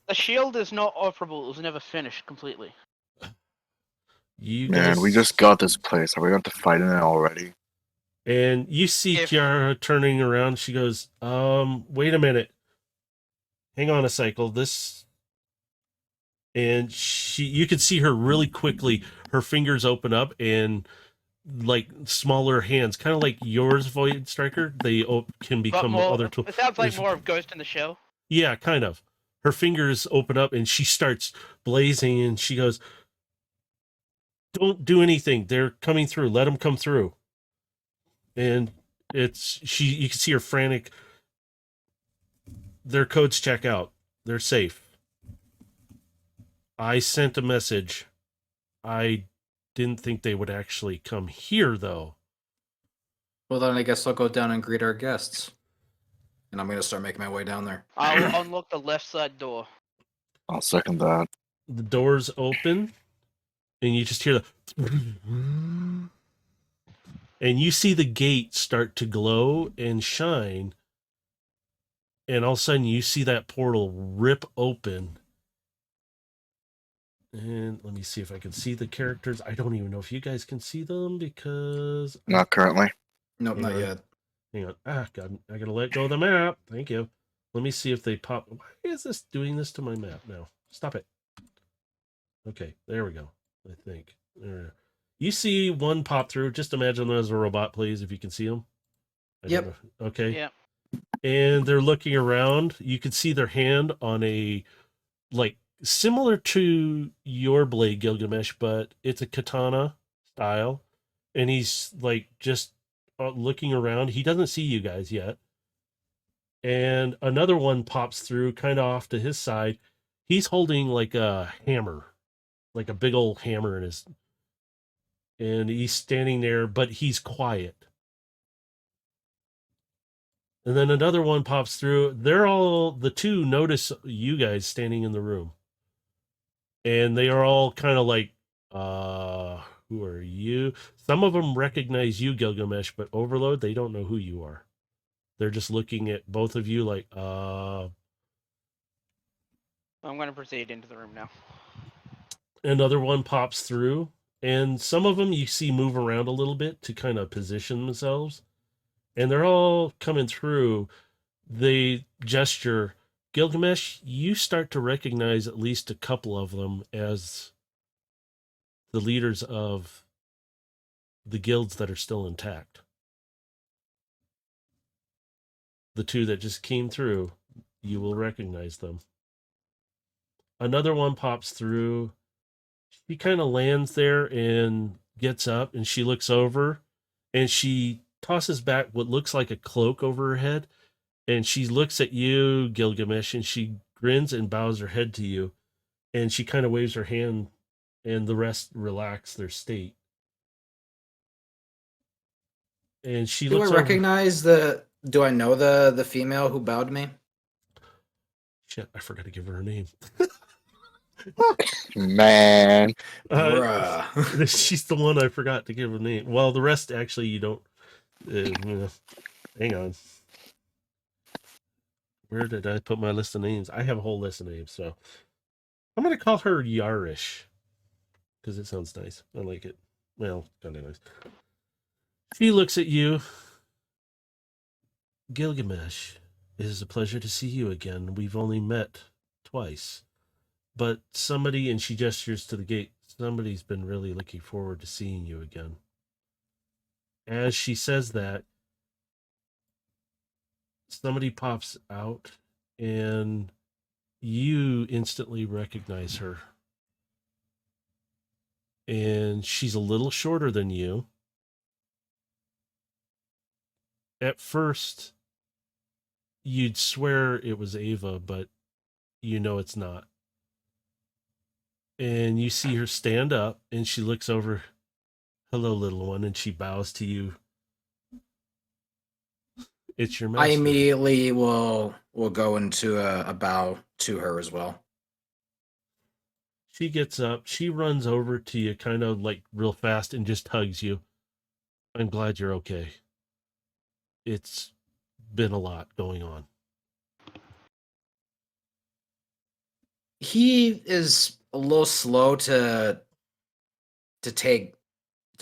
The shield is not operable. It was never finished completely. Man, we just got this place. Are we going to fight in it already? And you see Kiara turning around. She goes, wait a minute. Hang on a cycle. And you can see her really quickly. Her fingers open up and like smaller hands, kind of like yours, Void Striker. They can become other tools. It sounds like more of Ghost in the Shell. Yeah, kind of. Her fingers open up and she starts blazing and she goes, don't do anything. They're coming through. Let them come through. And you can see her frantic. Their codes check out. They're safe. I sent a message. I didn't think they would actually come here, though. Well, then I guess I'll go down and greet our guests. And I'm going to start making my way down there. I'll unlock the left side door. I'll second that. The doors open, and you just hear the... And you see the gate start to glow and shine. And all of a sudden, you see that portal rip open. And let me see if I can see the characters. I don't even know if you guys can see them because... Not currently. Nope, not yet. Hang on. God, I gotta let go of the map. Thank you. Let me see if they pop... Why is this doing this to my map now? Stop it. Okay, there we go. I think. You see one pop through. Just imagine them as a robot, please, if you can see them. Yep. Okay. Yep. And they're looking around. You can see their hand on a... like... similar to your blade, Gilgamesh, but it's a katana style, and he's like just looking around. He doesn't see you guys yet, And another one pops through kind of off to his side. He's holding like a hammer, like a big old hammer in his, and he's standing there, but he's quiet. And then another one pops through. The two notice you guys standing in the room. And they are all kind of like, who are you? Some of them recognize you, Gilgamesh, but Overload, they don't know who you are. They're just looking at both of you like, I'm going to proceed into the room now. Another one pops through, and some of them you see move around a little bit to kind of position themselves, and they're all coming through. They gesture. Gilgamesh, you start to recognize at least a couple of them as the leaders of the guilds that are still intact. The two that just came through, you will recognize them. Another one pops through. She kind of lands there and gets up, and she looks over and she tosses back what looks like a cloak over her head, and she looks at you, Gilgamesh, and she grins and bows her head to you, and she kind of waves her hand, and the rest relax their state. And she Do I looks over. recognize do I know the female who bowed to me? Shit, I forgot to give her name. Man. Bruh. She's the one I forgot to give a name. Well, the rest actually you don't. Hang on. Where did I put my list of names? I have a whole list of names, so I'm gonna call her Yarish because it sounds nice. I like it. Well, kind of nice. She looks at you, Gilgamesh. It is a pleasure to see you again. We've only met twice, but somebody, and she gestures to the gate. Somebody's been really looking forward to seeing you again. As she says that, somebody pops out and you instantly recognize her. And she's a little shorter than you. At first, you'd swear it was Ava, but you know it's not. And you see her stand up and she looks over. Hello, little one, and she bows to you. It's your master. I immediately will go into a bow to her as well. She gets up, she runs over to you kind of like real fast and just hugs you. I'm glad you're okay. It's been a lot going on. He is a little slow to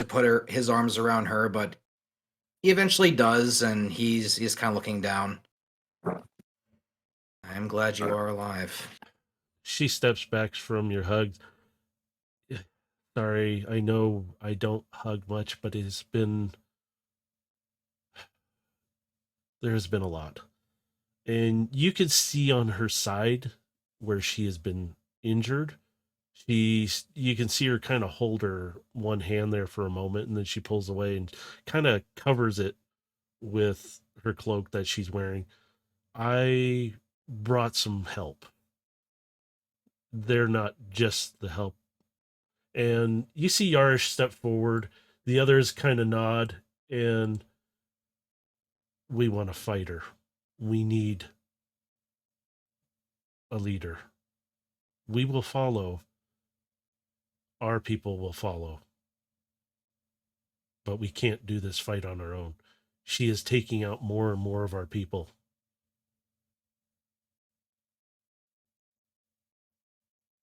put his arms around her, but he eventually does, and he's kind of looking down. I'm glad you are alive. She steps back from your hug. Sorry, I know I don't hug much, but there's been a lot. And you can see on her side where she has been injured. You can see her kind of hold her one hand there for a moment, and then she pulls away and kind of covers it with her cloak that she's wearing. I brought some help. They're not just the help. And you see Yarish step forward. The others kind of nod, and we want a fighter. We need a leader. We will follow. Our people will follow. But we can't do this fight on our own. She is taking out more and more of our people.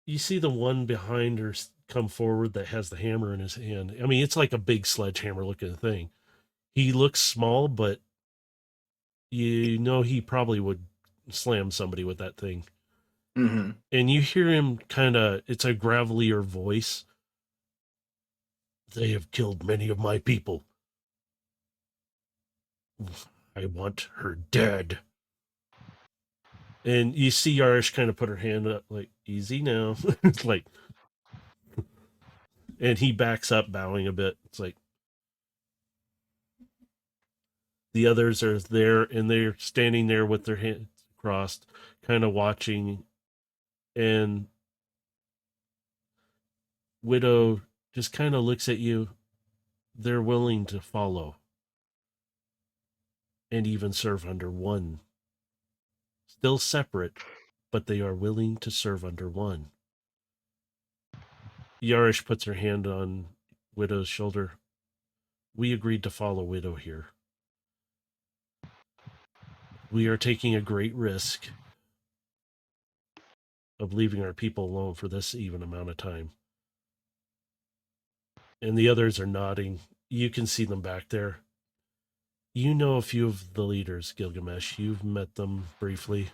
You see the one behind her come forward that has the hammer in his hand. I mean, it's like a big sledgehammer looking thing. He looks small, but you know he probably would slam somebody with that thing. Mm-hmm. And you hear him kind of, it's a gravelier voice. They have killed many of my people. I want her dead. And you see Yarish kind of put her hand up, like, easy now. It's like, and he backs up, bowing a bit. It's like, The others are there, and they're standing there with their hands crossed, kind of watching. And Widow just kind of looks at you. They're willing to follow and even serve under one. Still separate, but they are willing to serve under one. Yarish puts her hand on Widow's shoulder. We agreed to follow Widow here. We are taking a great risk of leaving our people alone for this even amount of time. And the others are nodding. You can see them back there. You know a few of the leaders, Gilgamesh. You've met them briefly.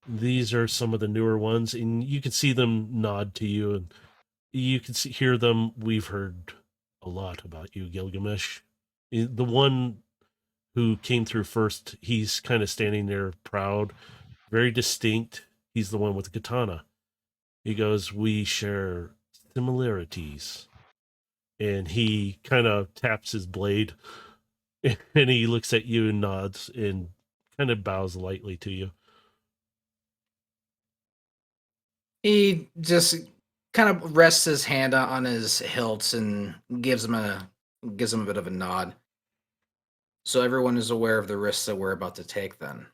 These are some of the newer ones, and you can see them nod to you, and you can hear them. We've heard a lot about you, Gilgamesh. The one who came through first, he's kind of standing there proud, very distinct. He's the one with the katana. He goes, we share similarities. And he kind of taps his blade, and he looks at you and nods and kind of bows lightly to you. He just kind of rests his hand on his hilt and gives him a bit of a nod. So everyone is aware of the risks that we're about to take then.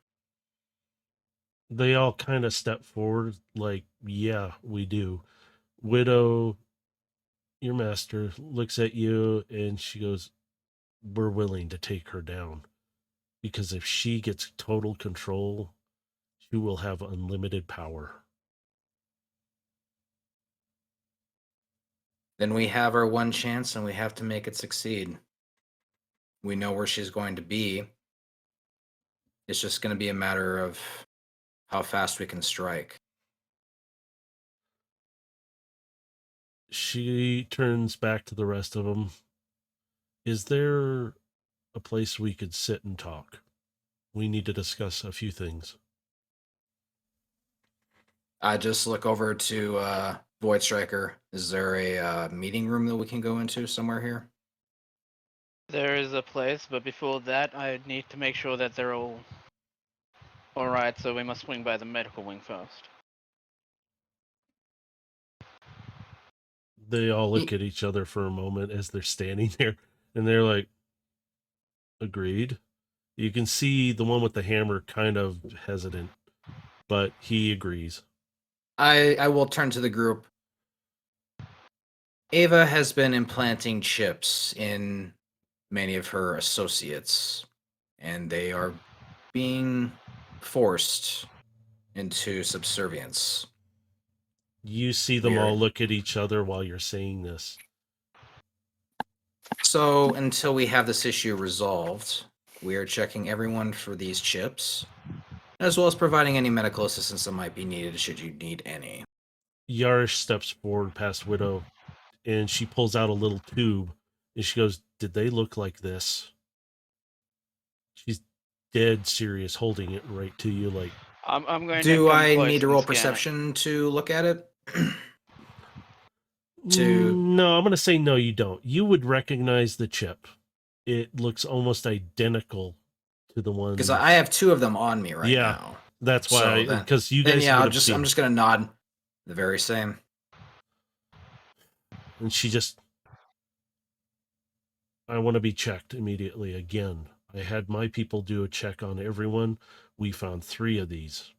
They all kind of step forward like, yeah, we do. Widow, your master, looks at you and she goes, we're willing to take her down. Because if she gets total control, she will have unlimited power. Then we have our one chance and we have to make it succeed. We know where she's going to be. It's just going to be a matter of how fast we can strike. She turns back to the rest of them. Is there a place we could sit and talk? We need to discuss a few things. I just look over to Void Striker. Is there a meeting room that we can go into somewhere here? There is a place, but before that, I need to make sure that they're all alright, so we must swing by the medical wing first. They all look at each other for a moment as they're standing there, and they're like, agreed. You can see the one with the hammer kind of hesitant, but he agrees. I will turn to the group. Ava has been implanting chips in many of her associates, and they are being forced into subservience. You see them all look at each other while you're saying this. So until we have this issue resolved, we are checking everyone for these chips, as well as providing any medical assistance that might be needed should you need any. Yarish steps forward past Widow, and she pulls out a little tube, and she goes, did they look like this? She's dead serious, holding it right to you like... I'm going Do to I need to roll perception to look at it? No, I'm going to say no, you don't. You would recognize the chip. It looks almost identical to the one... Because I have two of them on me right now. That's why, because you guys... I'm just going to nod. The very same. And she just... I want to be checked immediately again. I had my people do a check on everyone. We found 3 of these.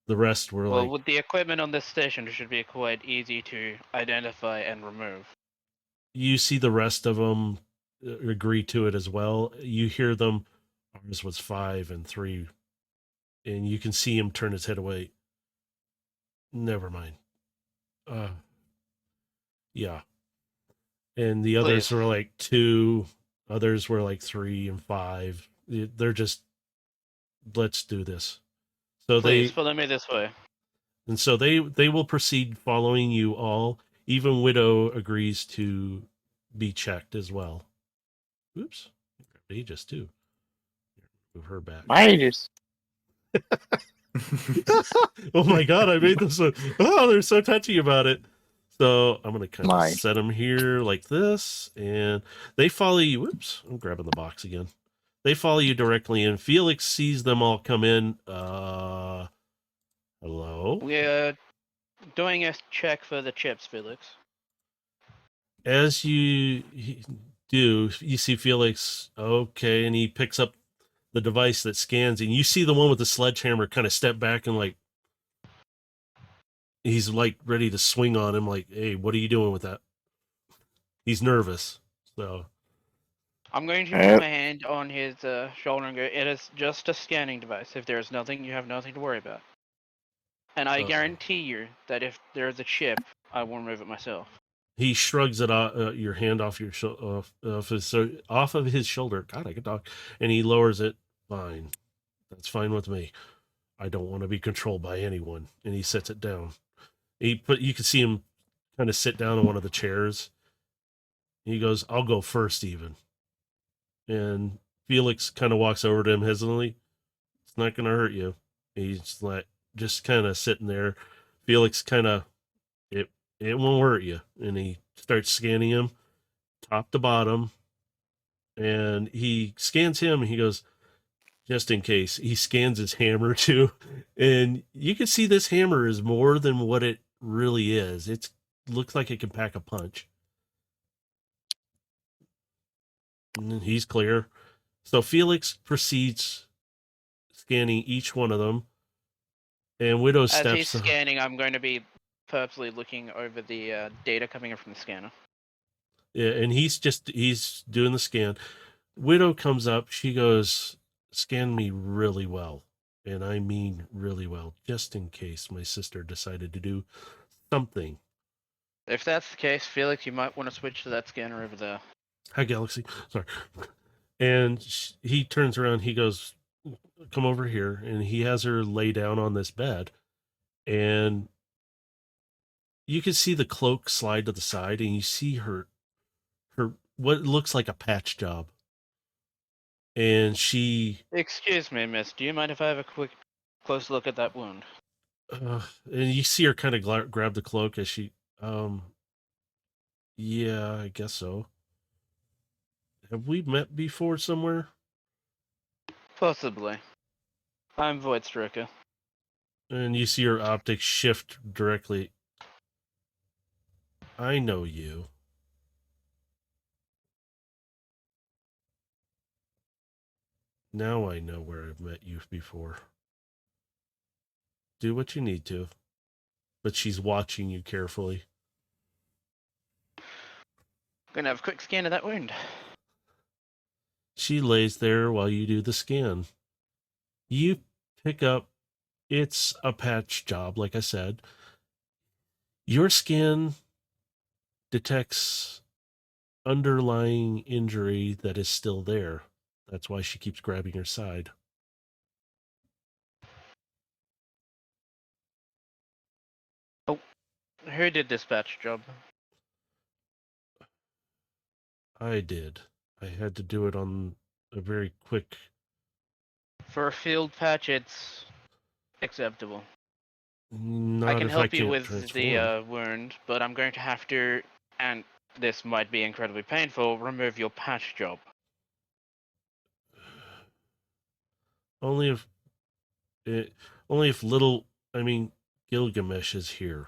The rest were well, with the equipment on this station, it should be quite easy to identify and remove. You see the rest of them agree to it as well. You hear them, ours was 5 and 3. And you can see him turn his head away. Never mind. Yeah. And the others were like 2. Others were like 3 and 5. They're just, let's do this. So Please follow me this way. And so they will proceed following you all. Even Widow agrees to be checked as well. Oops. Aegis too. Move her back. Aegis. Oh my god, I made this one. Oh, they're so touchy about it. So I'm going to kind of set them here like this. And they follow you. Whoops. I'm grabbing the box again. They follow you directly in. Felix sees them all come in. Hello? We're doing a check for the chips, Felix. As you do, you see Felix, okay, and he picks up the device that scans, and you see the one with the sledgehammer kind of step back and like, he's like ready to swing on him, like, hey, what are you doing with that? He's nervous, so. I'm going to put my hand on his shoulder and go, it is just a scanning device. If there's nothing, you have nothing to worry about. And I guarantee you that if there's a chip, I will remove it myself. He shrugs it your hand off your off of his shoulder. God, I could talk. And he lowers it. Fine, that's fine with me. I don't want to be controlled by anyone. And he sets it down. You can see him kind of sit down on one of the chairs. He goes, "I'll go first, even." And Felix kind of walks over to him hesitantly. It's not going to hurt you. He's like just kind of sitting there. Felix kind of it won't hurt you. And he starts scanning him top to bottom. And he scans him and he goes, just in case. He scans his hammer too. And you can see this hammer is more than what it really is. It looks like it can pack a punch. And he's clear. So Felix proceeds scanning each one of them. And Widow steps. As he's scanning, I'm going to be purposely looking over the data coming in from the scanner. Yeah, and he's doing the scan. Widow comes up. She goes, scan me really well. And I mean really well, just in case my sister decided to do something. If that's the case, Felix, you might want to switch to that scanner over there. Hi, Galaxy. Sorry. And he turns around. He goes, come over here. And he has her lay down on this bed. And you can see the cloak slide to the side. And you see her what looks like a patch job. And she... Excuse me, miss. Do you mind if I have a quick, close look at that wound? and you see her kind of grab the cloak as she... yeah, I guess so. Have we met before somewhere? Possibly. I'm Voidstriker. And you see her optics shift directly. I know you. Now I know where I've met you before. Do what you need to. But she's watching you carefully. Gonna have a quick scan of that wound. She lays there while you do the scan. You pick up, it's a patch job, like I said. Your scan detects underlying injury that is still there. That's why she keeps grabbing her side. Oh, who did this patch job? I did. I had to do it on a very quick... For a field patch, it's acceptable. Not I can if help I you can't with transform. the wound, but I'm going to have to, and this might be incredibly painful, remove your patch job. Only if Gilgamesh is here.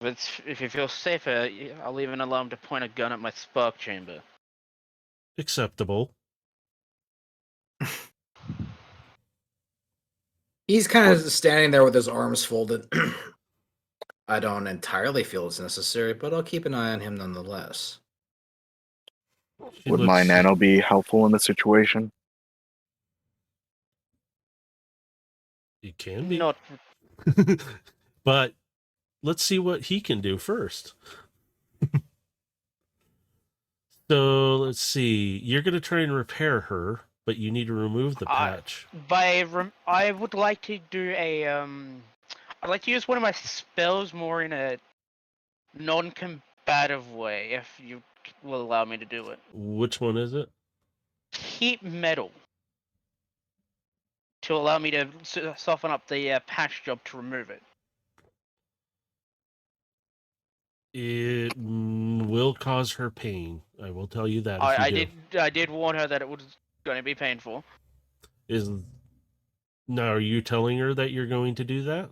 If you feel safer, I'll even allow him to point a gun at my spark chamber. Acceptable. He's kind of standing there with his arms folded. I don't entirely feel it's necessary, but I'll keep an eye on him nonetheless. Would my nano be helpful in the situation? It can be. Not. But let's see what he can do first. So let's see. You're going to try and repair her, but you need to remove the patch. I would like to do a I'd like to use one of my spells more in a non-combative way, if you will allow me to do it. Which one is it? Heat metal. To allow me to soften up the patch job to remove it. It will cause her pain. I will tell you that if I you do. I did warn her that it was going to be painful. Now, are you telling her that you're going to do that?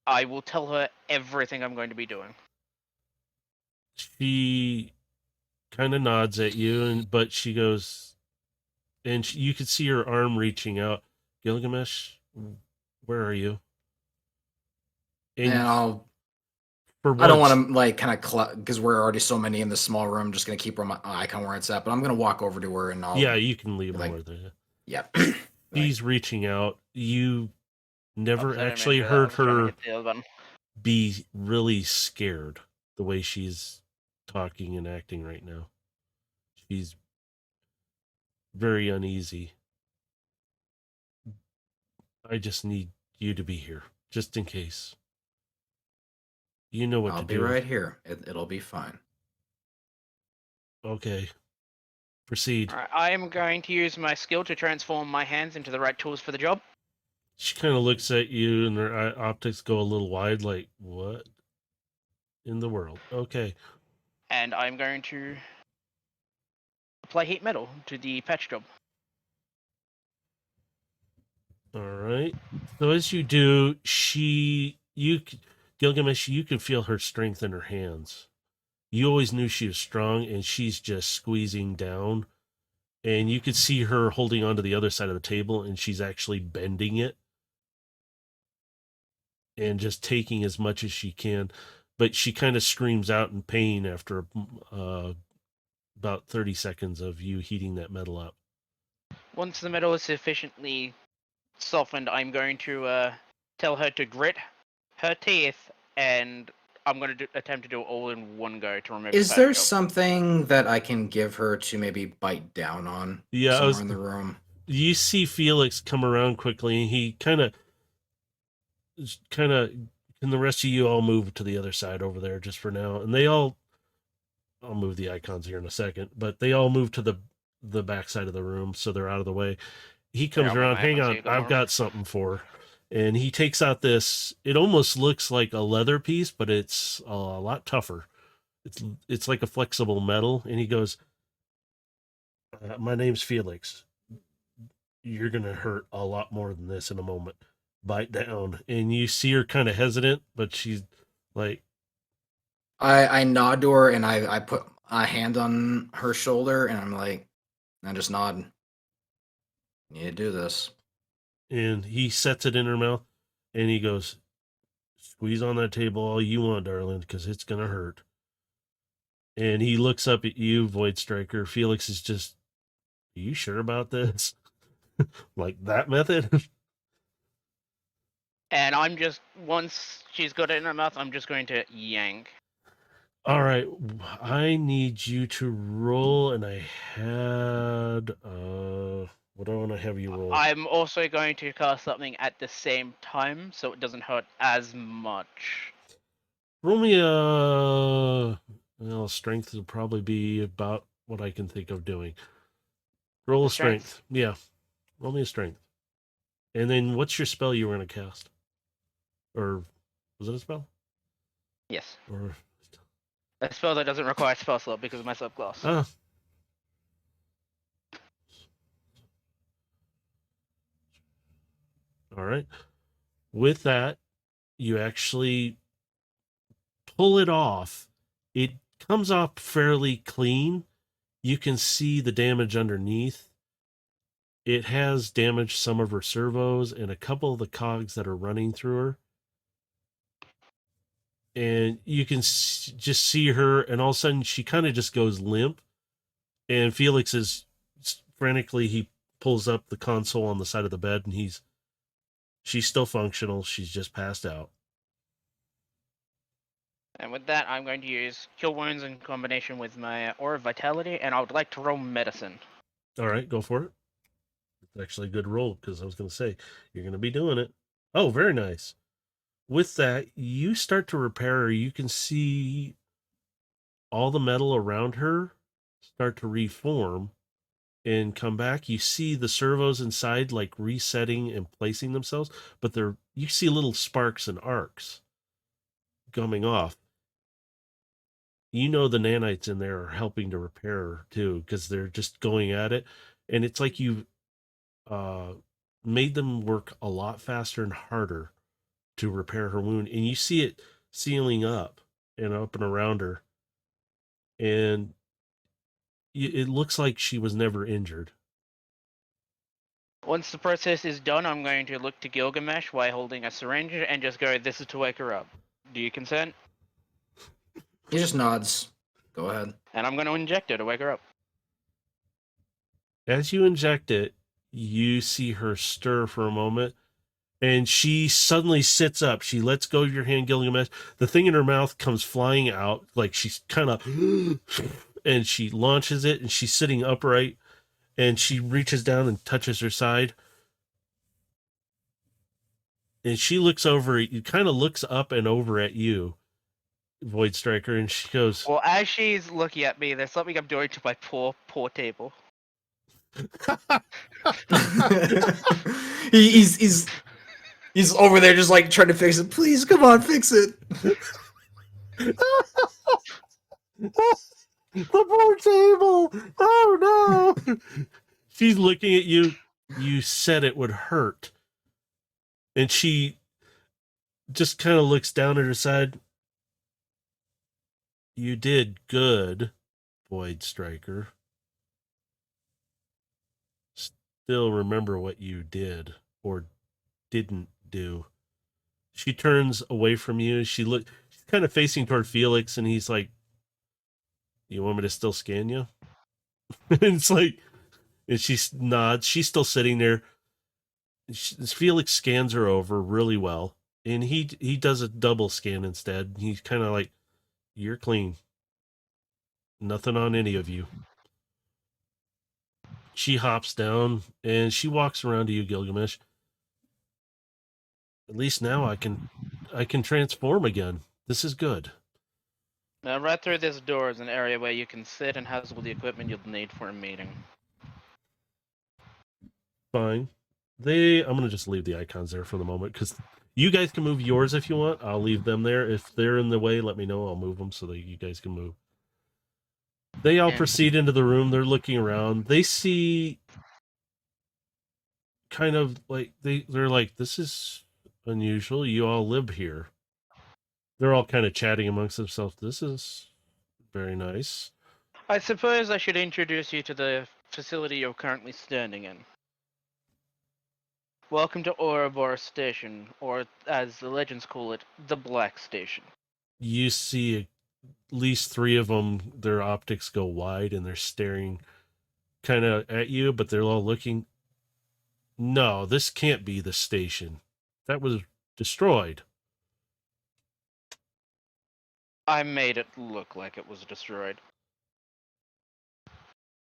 I will tell her everything I'm going to be doing. She kind of nods at you, but she goes, and you could see her arm reaching out. Gilgamesh, where are you? And for I don't once, want to like kind of because we're already so many in this small room. I'm just gonna keep my icon where it's at, but I'm gonna walk over to her and I'll. yeah, you can leave like, more there. Yeah. She's reaching out. You never Sorry, actually I heard was trying to her hit the other button. be really scared the way she's talking and acting right now. She's very uneasy. I just need you to be here, just in case. You know what I'll to be do. right here. It'll be fine. Okay. Proceed. Alright, I am going to use my skill to transform my hands into the right tools for the job. She kind of looks at you and her optics go a little wide, like, what in the world? Okay. And I'm going to apply heat metal to the patch job. All right. So as you do, Gilgamesh, you can feel her strength in her hands. You always knew she was strong, and she's just squeezing down. And you could see her holding onto the other side of the table, and she's actually bending it and just taking as much as she can. But she kind of screams out in pain after about 30 seconds of you heating that metal up. Once the metal is sufficiently softened, I'm going to tell her to grit her teeth, and I'm going to attempt to do it all in one go to remove Is the there patch job. something that I can give her to maybe bite down on somewhere in the room? You see Felix come around quickly, and he kind of, and the rest of you all move to the other side over there just for now. And I'll move the icons here in a second, but they all move to the back side of the room, so they're out of the way. He comes around, hang on, I've got something for her. And he takes out this, it almost looks like a leather piece, but it's a lot tougher. It's like a flexible metal. And he goes, my name's Felix. You're going to hurt a lot more than this in a moment. Bite down. And you see her kind of hesitant, but she's like, I nod to her and I put a hand on her shoulder and I'm like, I just nod. You need to do this. And he sets it in her mouth and he goes, squeeze on that table all you want, darling, because it's going to hurt. And he looks up at you, Void Striker. Felix is just, are you sure about this? Like that method? And I'm just, once she's got it in her mouth, I'm just going to yank. All right. I need you to roll, and I had, what do I want to have you roll? I'm also going to cast something at the same time, so it doesn't hurt as much. Roll me well, strength will probably be about what I can think of doing. Roll a strength. Yeah. Roll me a strength. And then what's your spell you were going to cast? Or was it a spell? Yes. Or A spell that doesn't require a spell slot because of my subclass. ah. All right. With that, you actually pull it off. It comes off fairly clean. You can see the damage underneath. It has damaged some of her servos and a couple of the cogs that are running through her. And you can just see her, and all of a sudden she kind of just goes limp. And Felix is frantically, he pulls up the console on the side of the bed, and she's still functional. She's just passed out. And with that, I'm going to use Kill Wounds in combination with my Aura of Vitality, and I would like to roll Medicine. All right, go for it. It's actually a good roll, because I was going to say, you're going to be doing it. Oh, very nice. With that, you start to repair her. You can see all the metal around her start to reform and come back. You see the servos inside like resetting and placing themselves, but you see little sparks and arcs coming off. you know the nanites in there are helping to repair her too, because they're just going at it, and it's like you've made them work a lot faster and harder to repair her wound, and you see it sealing up and around her, and it looks like she was never injured. Once the process is done, I'm going to look to Gilgamesh while holding a syringe and just go, "This is to wake her up. Do you consent?" He just nods. Go ahead. And I'm going to inject her to wake her up. As you inject it, you see her stir for a moment, and she suddenly sits up. She lets go of your hand, Gilgamesh. The thing in her mouth comes flying out, like she's kind of, and she launches it, and she's sitting upright, and she reaches down and touches her side. And she looks over, kind of looks up and over at you, Void Striker, and she goes, Well, as she's looking at me, there's something I'm doing to my poor table. he's over there just like trying to fix it. Please, come on, fix it. the poor table! Oh no! She's looking at you. You said it would hurt. And she just kind of looks down at her side. You did good, Void Striker. Still remember what you did or didn't do. She turns away from you. She's kind of facing toward Felix, and he's like, "You want me to still scan you?" And it's like, and she nods. She's still sitting there. Felix scans her over really well, and he does a double scan instead. He's kind of like, "You're clean. Nothing on any of you." She hops down and she walks around to you, Gilgamesh. At least now I can transform again. This is good. Now, right through this door is an area where you can sit and has all the equipment you'll need for a meeting. Fine. I'm gonna just leave the icons there for the moment because you guys can move yours if you want. I'll leave them there. If they're in the way, let me know. I'll move them so that you guys can move. They all proceed into the room. They're looking around. They see kind of like they're like, "This is unusual. You all live here." They're all kind of chatting amongst themselves. "This is very nice." I suppose I should introduce you to the facility you're currently standing in. Welcome to Ouroboros Station, or as the legends call it, the Black Station. You see at least 3 of them, their optics go wide and they're staring kind of at you, but they're all looking. "No, this can't be the station. That was destroyed." I made it look like it was destroyed.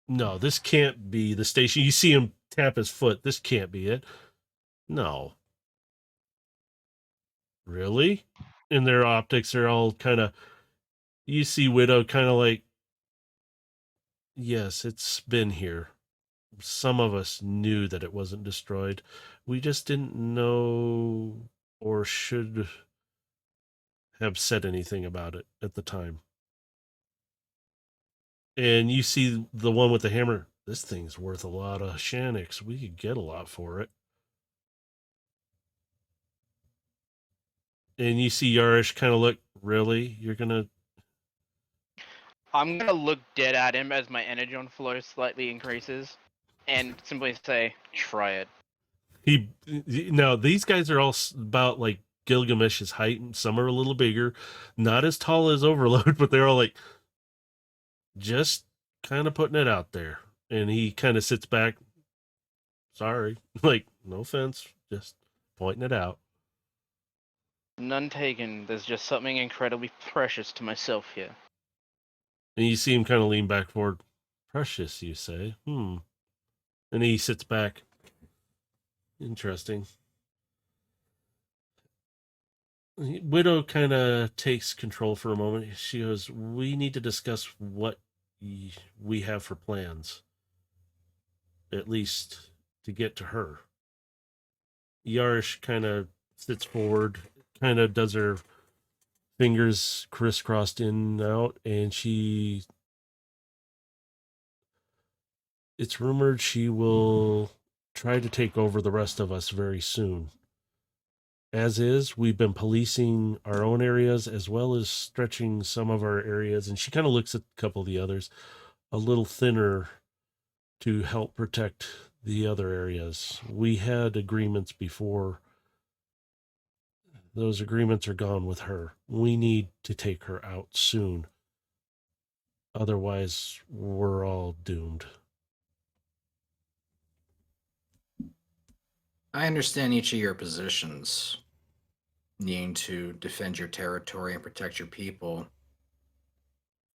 "No, this can't be the station." You see him tap his foot. "This can't be it." "No." "Really?" And their optics are all kind of, you see Widow kind of like, "Yes, it's been here. Some of us knew that it wasn't destroyed. We just didn't know or should have said anything about it at the time." And you see the one with the hammer. "This thing's worth a lot of Shanix. We could get a lot for it." And you see Yarish kind of look, "Really? You're going to..." I'm gonna look dead at him as my energy on flow slightly increases, and simply say, "Try it." Now, these guys are all about like Gilgamesh's height, and some are a little bigger. Not as tall as Overload, but they're all like, just kind of putting it out there. And he kind of sits back. "Sorry." Like, "No offense, just pointing it out." None taken. There's just something incredibly precious to myself here. And you see him kind of lean back forward. "Precious, you say? And he sits back. "Interesting." Widow kind of takes control for a moment. She goes, "We need to discuss what we have for plans, at least to get to her." Yarish kind of sits forward, kind of does her fingers crisscrossed in and out, and it's rumored she will try to take over the rest of us very soon. As is, we've been policing our own areas as well as stretching some of our areas, and she kind of looks at a couple of the others, a little thinner to help protect the other areas. We had agreements before. Those agreements are gone with her. We need to take her out soon. Otherwise, we're all doomed. I understand each of your positions, needing to defend your territory and protect your people.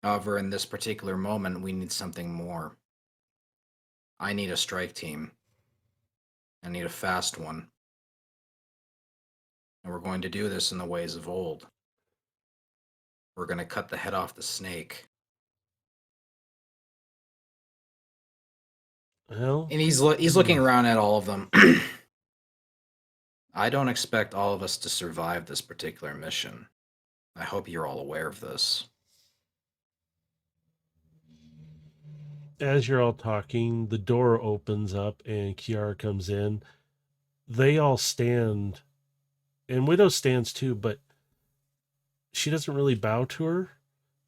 However, in this particular moment, we need something more. I need a strike team. I need a fast one. And we're going to do this in the ways of old. We're going to cut the head off the snake. Well, And he's looking around at all of them. I don't expect all of us to survive this particular mission. I hope you're all aware of this. as you're all talking, the door opens up and Kiara comes in. They all stand, and Widow stands too, but she doesn't really bow to her,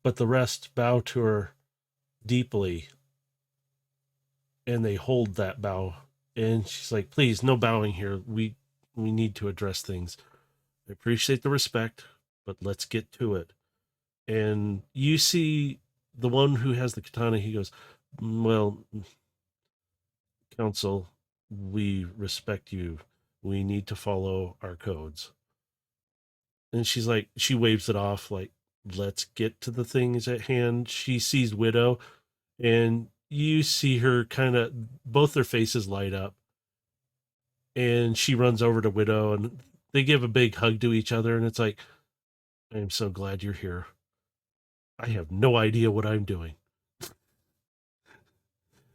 but the rest bow to her deeply, and they hold that bow. And she's like, please, no bowing here. We need to address things. I appreciate the respect, but let's get to it. And you see the one who has the katana, he goes, well, Council, we respect you. We need to follow our codes. And she's like, she waves it off, like, let's get to the things at hand. She sees Widow, and you see her kind of, both their faces light up. And she runs over to Widow, and they give a big hug to each other. And it's like, I am so glad you're here. I have no idea what I'm doing.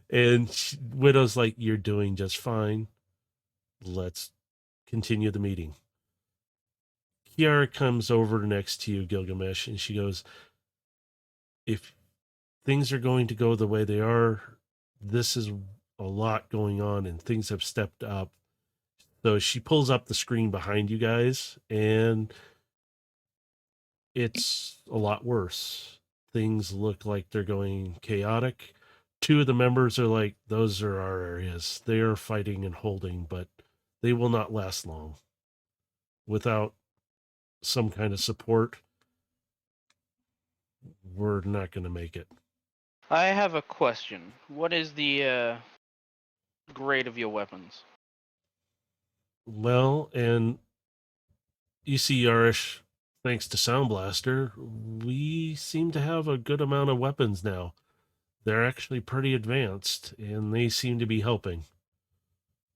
And Widow's like, you're doing just fine. Let's continue the meeting. Kiara comes over next to you, Gilgamesh, and she goes, if things are going to go the way they are, this is a lot going on and things have stepped up. So she pulls up the screen behind you guys, and it's a lot worse. Things look like they're going chaotic. Two of the members are like, those are our areas. They are fighting and holding, but they will not last long. Without some kind of support, we're not going to make it. I have a question. What is the grade of your weapons? Well, and you see Yarish, thanks to Sound Blaster, we seem to have a good amount of weapons now. They're actually pretty advanced, and they seem to be helping.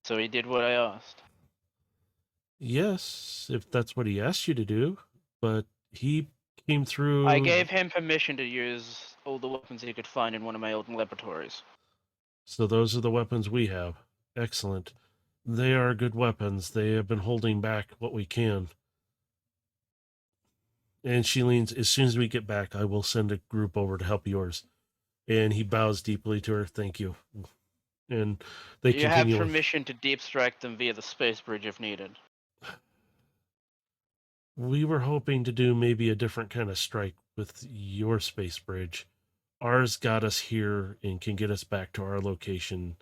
So he did what I asked. Yes, if that's what he asked you to do, but he came through. I gave him permission to use all the weapons he could find in one of my old laboratories. So those are the weapons we have. Excellent. They are good weapons. They have been holding back what we can. And she leans, as soon as we get back, I will send a group over to help yours. And he bows deeply to her. Thank you. And they You continue. have permission to deep strike them via the space bridge if needed. We were hoping to do maybe a different kind of strike with your space bridge. Ours got us here and can get us back to our location.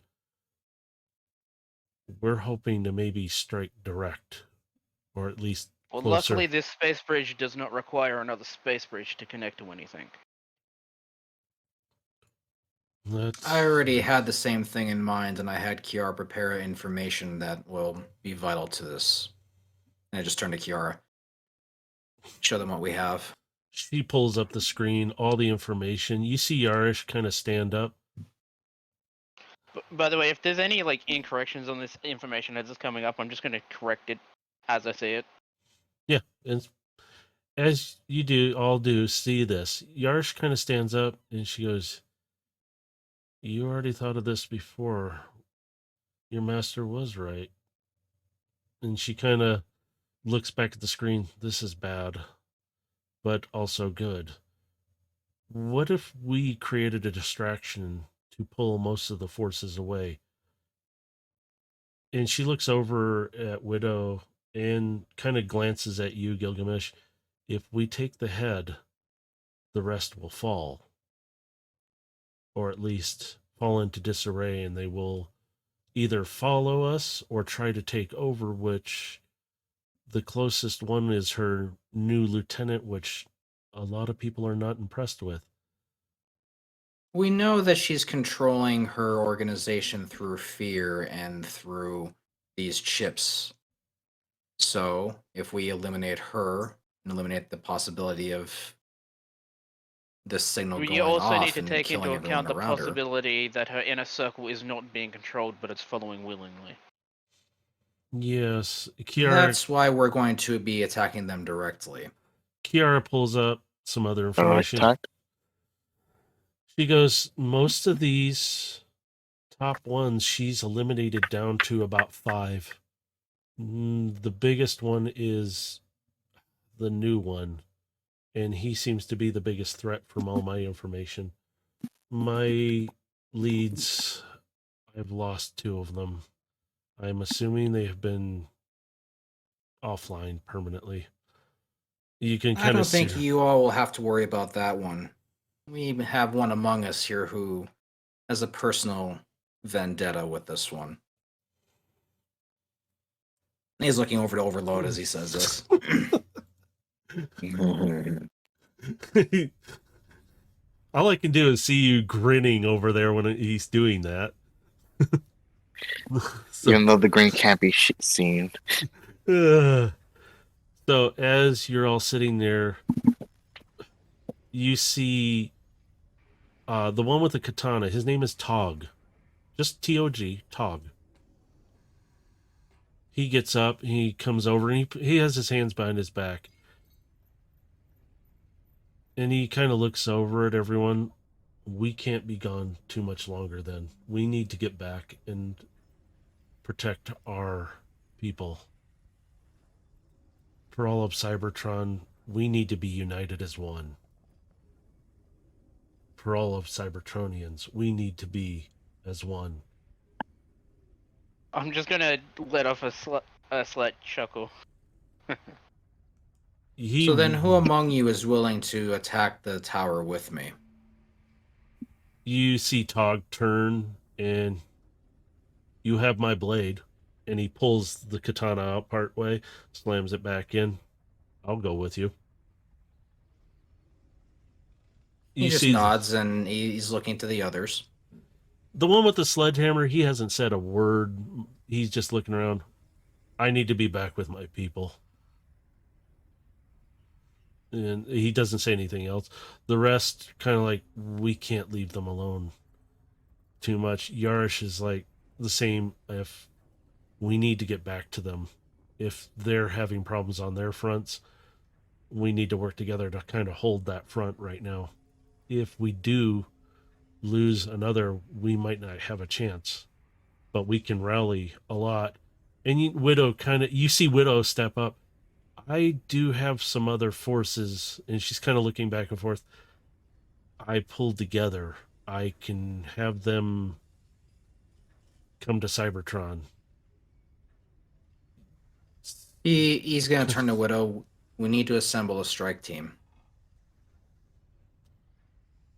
We're hoping to maybe strike direct, or at least Well, closer. luckily this space bridge does not require another space bridge to connect to anything. I already had the same thing in mind, and I had Kiara prepare information that will be vital to this. And I just turned to Kiara. Show them what we have. She pulls up the screen, all the information. You see Yarish kind of stand up. By the way, if there's any incorrections on this information as it's coming up, I'm just going to correct it as I say it. Yeah, and as you all do see this, Yarish kind of stands up and she goes, you already thought of this before. Your master was right. And she kind of looks back at the screen. This is bad. but also good. What if we created a distraction to pull most of the forces away? And she looks over at Widow and kind of glances at you, Gilgamesh. If we take the head, the rest will fall, or at least fall into disarray, and they will either follow us or try to take over, which the closest one is her new lieutenant, which a lot of people are not impressed with. We know that she's controlling her organization through fear and through these chips. So, if we eliminate her and eliminate the possibility of this signal You going also need off to and take killing into everyone account the around her. possibility that her inner circle is not being controlled, but it's following willingly. Yes, That's why we're going to be attacking them directly. Kiara pulls up some other information. Attack. She goes, most of these top ones she's eliminated down to about 5. The biggest one is the new one, and he seems to be the biggest threat from all my information. My leads, I've lost 2 of them. I'm assuming they have been offline permanently. You can I kind don't of see. think you all will have to worry about that one. We even have one among us here who has a personal vendetta with this one. He's looking over to Overload as he says this. All I can do is see you grinning over there when he's doing that. Even though the green can't be seen. So as you're all sitting there, you see the one with the katana. His name is Tog. Just T-O-G, Tog. He gets up, he comes over, and he has his hands behind his back. And he kind of looks over at everyone. We can't be gone too much longer then. We need to get back and protect our people. For all of Cybertron, we need to be united as one. For all of Cybertronians, we need to be as one. I'm just gonna let off a slight chuckle. So then who among you is willing to attack the tower with me? You see Tog turn, and you have my blade. And he pulls the katana out part way, slams it back in. I'll go with you. He just nods and he's looking to the others. The one with the sledgehammer, he hasn't said a word. He's just looking around. I need to be back with my people. And he doesn't say anything else. The rest kind of like, we can't leave them alone too much. Yarish is like the same. If we need to get back to them, if they're having problems on their fronts, we need to work together to kind of hold that front right now. If we do lose another, we might not have a chance, but we can rally a lot. And Widow you see Widow step up. I do have some other forces, and she's kind of looking back and forth. I pulled together. I can have them come to Cybertron. He's going to turn to Widow. We need to assemble a strike team.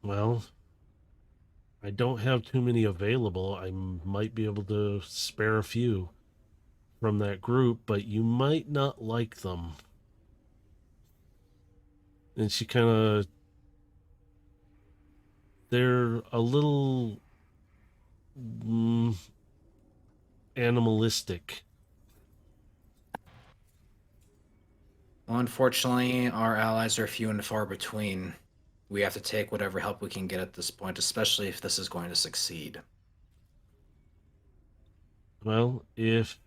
Well, I don't have too many available. I might be able to spare a few from that group, but you might not like them. And she kind of... They're a little... animalistic. Well, unfortunately, our allies are few and far between. We have to take whatever help we can get at this point, especially if this is going to succeed. Well, if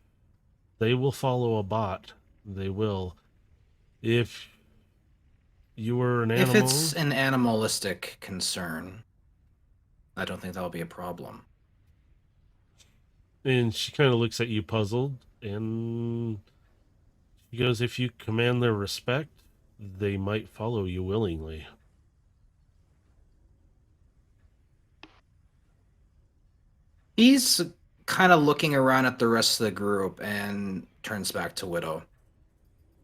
they will follow a bot, they will. If you were an animal... If it's an animalistic concern, I don't think that'll be a problem. And she kind of looks at you puzzled, and she goes, if you command their respect, they might follow you willingly. He's kind of looking around at the rest of the group and turns back to Widow.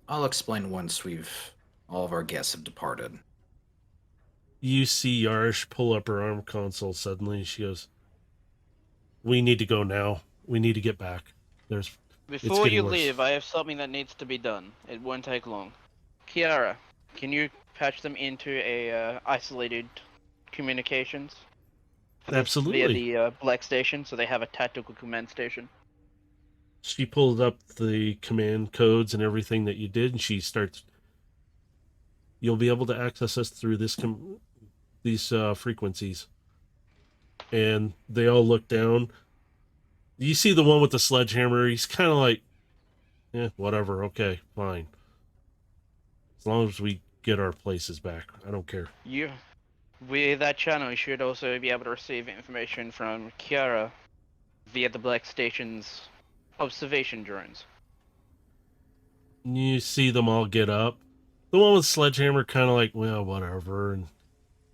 I'll explain once all of our guests have departed. You see Yarsh pull up her arm console suddenly. She goes, "We need to go now. We need to get back. Before you worse." leave, I have something that needs to be done. It won't take long. Kiara, can you patch them into a isolated communications? Absolutely. Via the Black Station, so they have a tactical command station. She pulled up the command codes and everything that you did, and she starts. You'll be able to access us through these frequencies. And they all look down. You see the one with the sledgehammer. He's kind of like, whatever. Okay, fine. As long as we get our places back, I don't care. With that channel, you should also be able to receive information from Kiara via the Black Station's observation drones. You see them all get up. The one with sledgehammer kind of like, well, whatever. And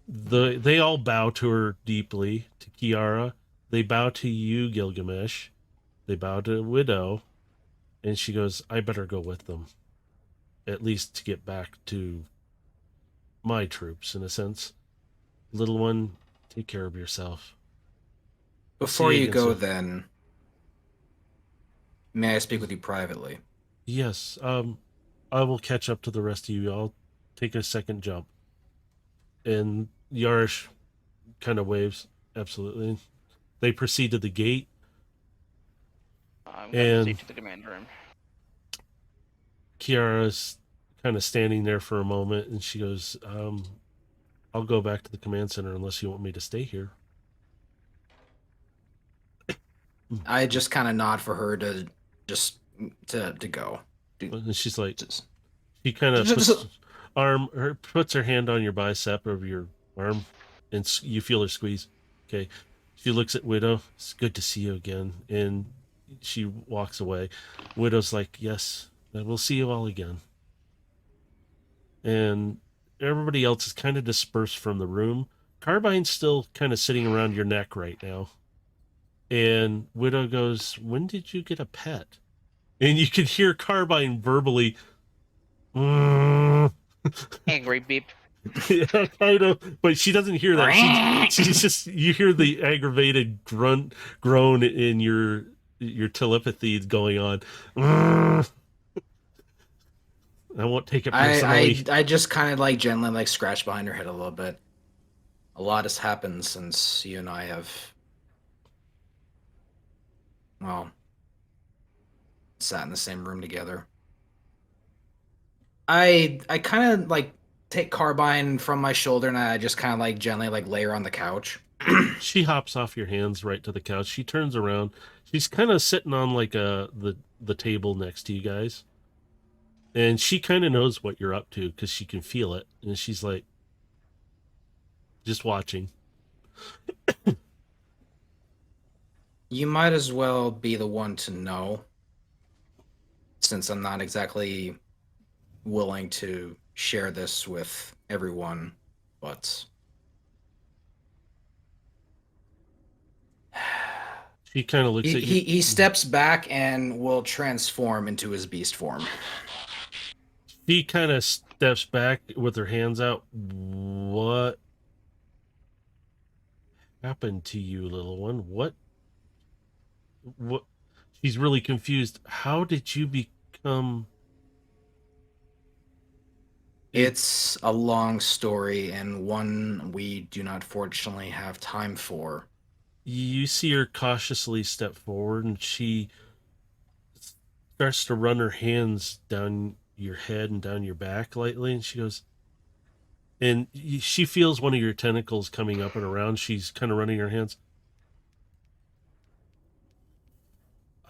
they all bow to her deeply, to Kiara. They bow to you, Gilgamesh. They bow to Widow. And she goes, I better go with them. At least to get back to my troops, in a sense. Little one, take care of yourself. Before you go, then, may I speak with you privately? Yes, I will catch up to the rest of you. I'll take a second jump. And Yarish kind of waves. Absolutely. They proceed to the gate. I'm going to proceed to the command room. Kiara's kind of standing there for a moment, and she goes, I'll go back to the command center unless you want me to stay here. I just kind of nod for her to go. And she's like, she kind of puts her hand on your bicep of your arm, and you feel her squeeze. Okay. She looks at Widow. It's good to see you again. And she walks away. Widow's like, yes, we'll see you all again. And everybody else is kind of dispersed from the room. Carbine's still kind of sitting around your neck right now. And Widow goes, when did you get a pet? And you can hear Carbine verbally, angry beep. Yeah, kind of, but she doesn't hear that. She's just, you hear the aggravated groan in your telepathy going on. I won't take it personally. I just kind of like gently like scratch behind her head a little bit. A lot has happened since you and I have, well, sat in the same room together. I kind of like take Carbine from my shoulder and I just kind of like gently like lay her on the couch. She hops off your hands right to the couch. She turns around. She's kind of sitting on like the table next to you guys. And she kind of knows what you're up to because she can feel it. And she's like, just watching. You might as well be the one to know, since I'm not exactly willing to share this with everyone, but she kind of looks at you. He steps back and will transform into his beast form. She kind of steps back with her hands out. What happened to you, little one? What? She's really confused. How did you become... It's a long story and one we do not fortunately have time for. You see her cautiously step forward and she starts to run her hands down your head and down your back lightly, and she goes, and she feels one of your tentacles coming up and around. She's kind of running her hands.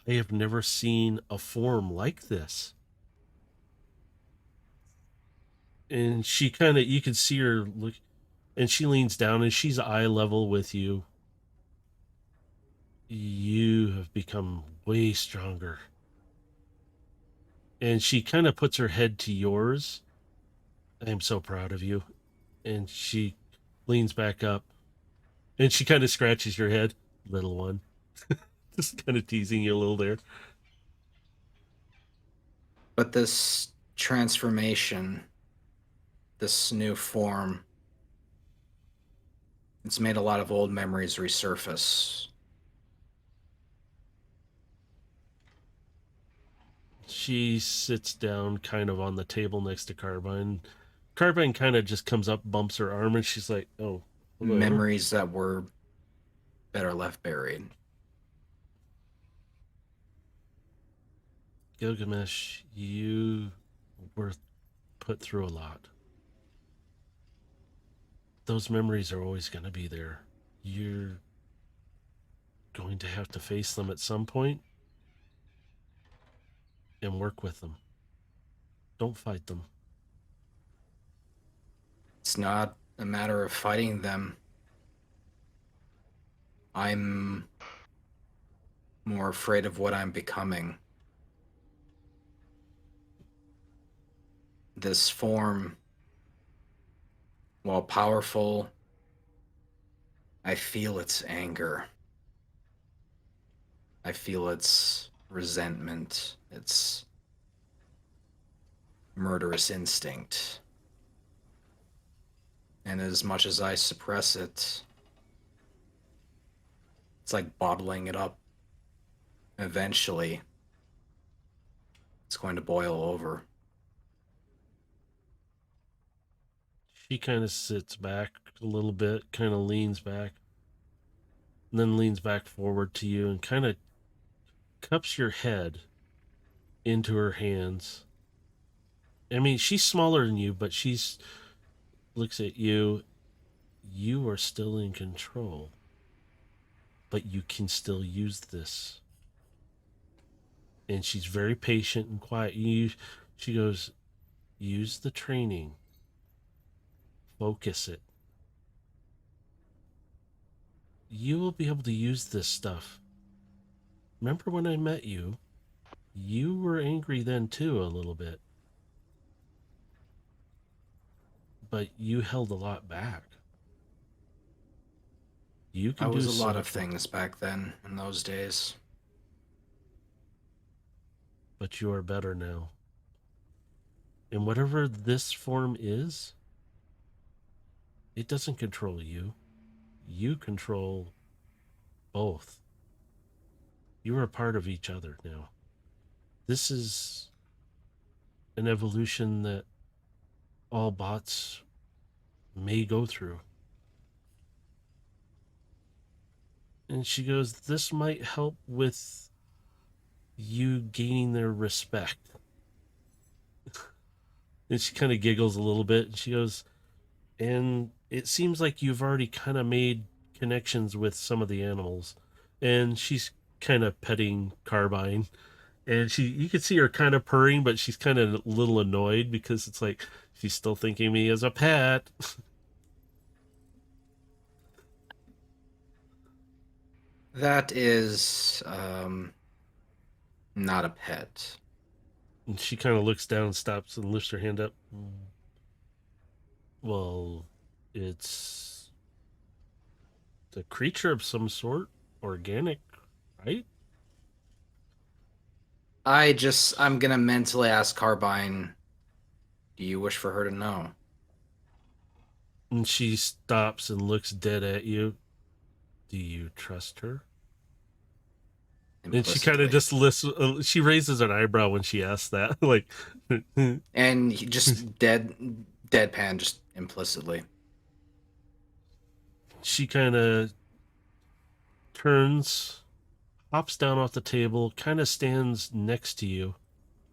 I have never seen a form like this. And she kind of, you can see her look, and she leans down and she's eye level with you. You have become way stronger. And she kind of puts her head to yours. I am so proud of you. And she leans back up and she kind of scratches your head, little one. Just kind of teasing you a little there. But this transformation, this new form, it's made a lot of old memories resurface. She sits down kind of on the table next to Carbine. Carbine kind of just comes up, bumps her arm, and she's like, oh, hello. Memories that were better left buried. Gilgamesh, you were put through a lot. Those memories are always going to be there. You're going to have to face them at some point and work with them. Don't fight them. It's not a matter of fighting them. I'm more afraid of what I'm becoming. This form, while powerful, I feel its anger. I feel its resentment, its murderous instinct. And as much as I suppress it, it's like bottling it up. Eventually, it's going to boil over. She kind of sits back a little bit, kind of leans back, and then leans back forward to you and kind of cups your head into her hands. I mean, she's smaller than you, but she's looks at you. You are still in control, but you can still use this. And she's very patient and quiet. She goes, use the training. Focus it. You will be able to use this stuff. Remember when I met you? You were angry then too, a little bit. But you held a lot back. You can I do was a lot of something, things back then, in those days. but you are better now. And whatever this form is, it doesn't control you. You control both. You are a part of each other now. This is an evolution that all bots may go through. And she goes, this might help with you gaining their respect. And she kind of giggles a little bit. And she goes, and it seems like you've already kind of made connections with some of the animals. And she's kind of petting Carbine. And you can see her kind of purring, but she's kind of a little annoyed because it's like she's still thinking of me as a pet. That is, not a pet. And she kind of looks down, stops, and lifts her hand up. Well, it's a creature of some sort, organic, right? I'm gonna mentally ask Carbine, do you wish for her to know? And she stops and looks dead at you. Do you trust her? And she kind of just listens. She raises an eyebrow when she asks that, like, and he just deadpan, just implicitly. She kind of turns, hops down off the table, kind of stands next to you.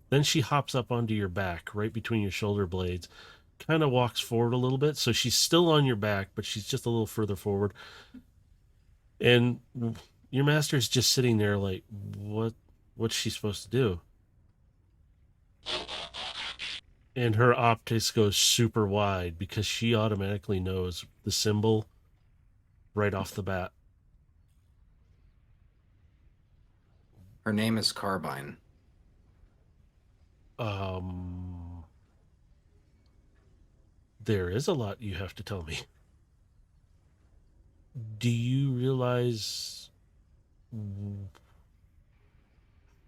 Then she hops up onto your back, right between your shoulder blades, kind of walks forward a little bit. So she's still on your back, but she's just a little further forward. And your master's just sitting there like, what's she supposed to do? And her optics goes super wide because she automatically knows the symbol right off the bat. Her name is Carbine. There is a lot you have to tell me. Do you realize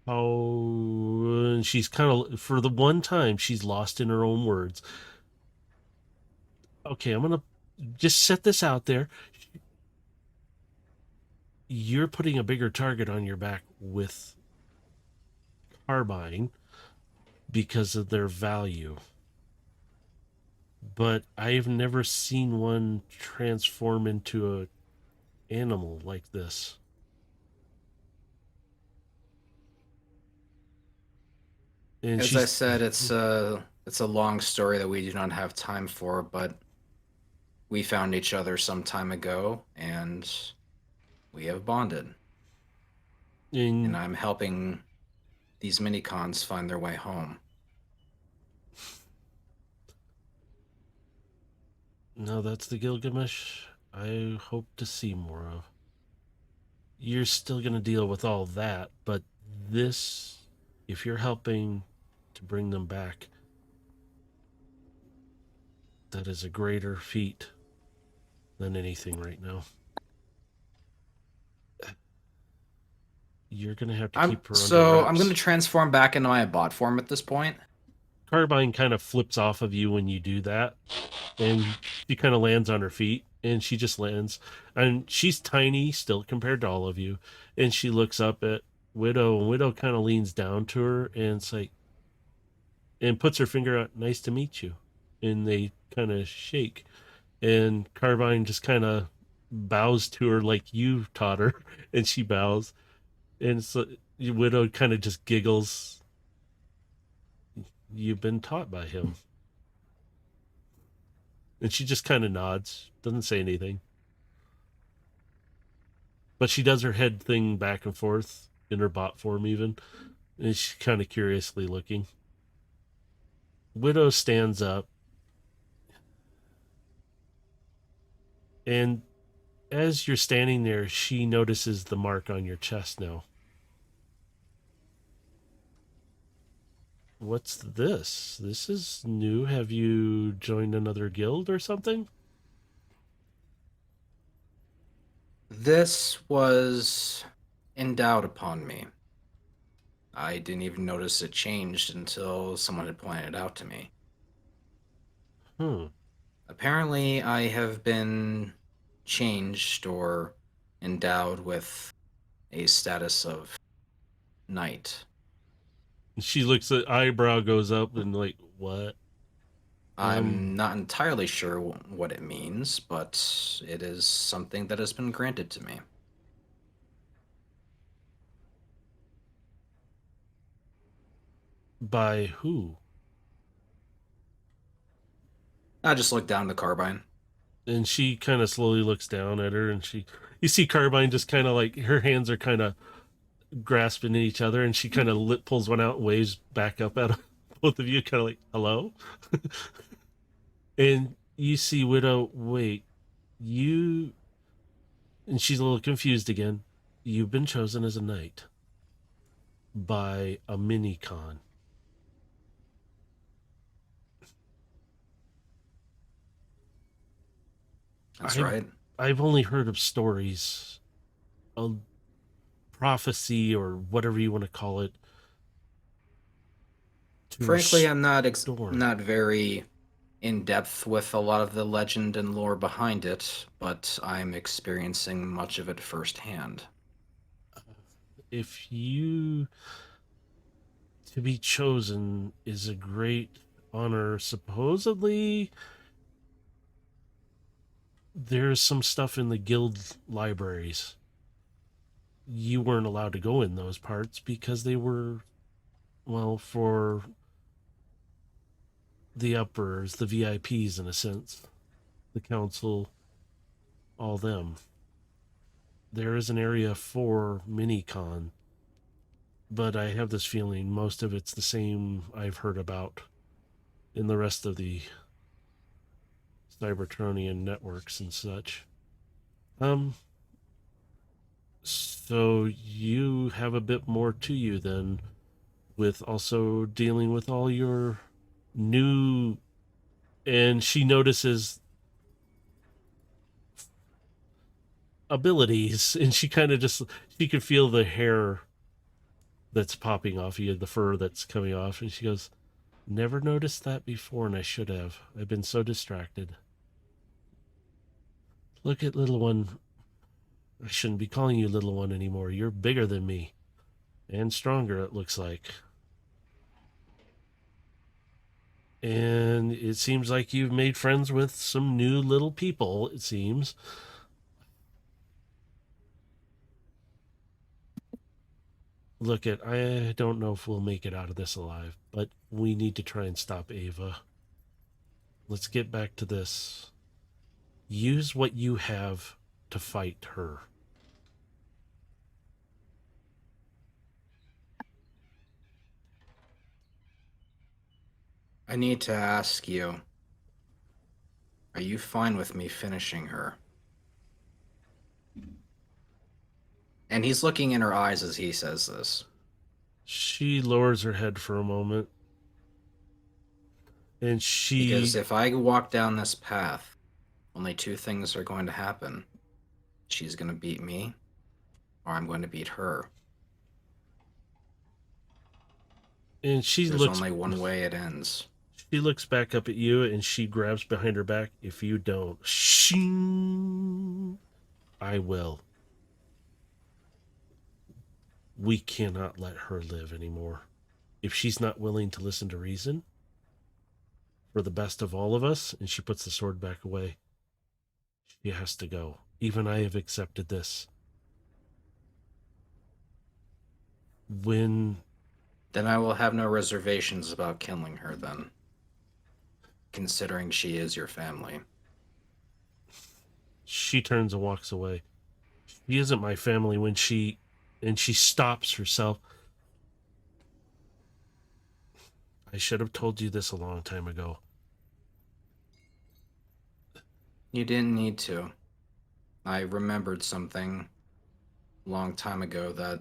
how she's kind of, for the one time, she's lost in her own words? Okay, I'm going to just set this out there. You're putting a bigger target on your back with Carbine because of their value. But I've never seen one transform into a animal like this. And As I said, it's a long story that we do not have time for, but we found each other some time ago, and we have bonded. And I'm helping these mini-cons find their way home. No, that's the Gilgamesh I hope to see more of. You're still going to deal with all that, but this, if you're helping to bring them back, that is a greater feat than anything right now. You're going to have to keep her under wraps. I'm going to transform back into my bot form at this point. Carbine kind of flips off of you when you do that, and she kind of lands on her feet, and she just lands. And she's tiny still compared to all of you, and she looks up at Widow, and Widow kind of leans down to her, and it's like, and puts her finger out, nice to meet you. And they kind of shake, and Carbine just kind of bows to her like you taught her, and she bows, and so Widow kind of just giggles. You've been taught by him. And she just kind of nods, doesn't say anything. But she does her head thing back and forth in her bot form even, and she's kind of curiously looking. Widow stands up, and as you're standing there, she notices the mark on your chest now. What's this? This is new. Have you joined another guild or something? This was endowed upon me. I didn't even notice it changed until someone had pointed it out to me. Apparently, I have been changed or endowed with a status of knight. She looks at, eyebrow goes up and like, what? I'm not entirely sure what it means, but it is something that has been granted to me. By who? I just looked down the Carbine. And she kind of slowly looks down at her, and you see Carbine just kind of like, her hands are kind of grasping each other, and she kind of pulls one out and waves back up at both of you, kind of like, hello? And you see Widow, wait, you... And she's a little confused again. You've been chosen as a knight by a mini-con. That's right. I've only heard of stories, a prophecy or whatever you want to call it. Frankly, I'm not very in depth with a lot of the legend and lore behind it, but I'm experiencing much of it firsthand. If you to be chosen is a great honor, supposedly there's some stuff in the guild libraries. You weren't allowed to go in those parts because they were, well, for the uppers, the VIPs in a sense, the council, all them. There is an area for mini-con, but I have this feeling most of it's the same I've heard about in the rest of the Cybertronian networks and such. So you have a bit more to you then, with also dealing with all your new and she notices abilities, and she kind of just, she could feel the hair that's popping off you, the fur that's coming off, and she goes, never noticed that before, and I should have. I've been so distracted. Look at little one. I shouldn't be calling you little one anymore. You're bigger than me. And stronger, it looks like. And it seems like you've made friends with some new little people, it seems. Look, I don't know if we'll make it out of this alive, but we need to try and stop Ava. Let's get back to this. Use what you have to fight her. I need to ask you, are you fine with me finishing her? And he's looking in her eyes as he says this. She lowers her head for a moment. And Because if I walk down this path, only two things are going to happen. She's going to beat me, or I'm going to beat her. And There's only one way it ends. She looks back up at you, and she grabs behind her back. If you don't, shing, I will. We cannot let her live anymore. If she's not willing to listen to reason, for the best of all of us, and she puts the sword back away, she has to go. Even I have accepted this. Then I will have no reservations about killing her then. Considering she is your family. She turns and walks away. She isn't my family when she stops herself. I should have told you this a long time ago. You didn't need to. I remembered something a long time ago that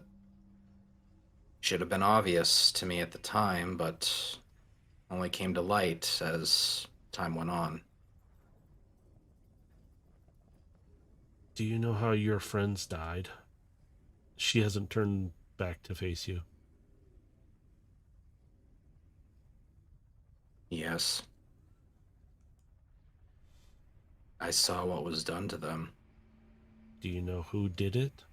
should have been obvious to me at the time, but only came to light as time went on. Do you know how your friends died? She hasn't turned back to face you. Yes. I saw what was done to them. Do you know who did it?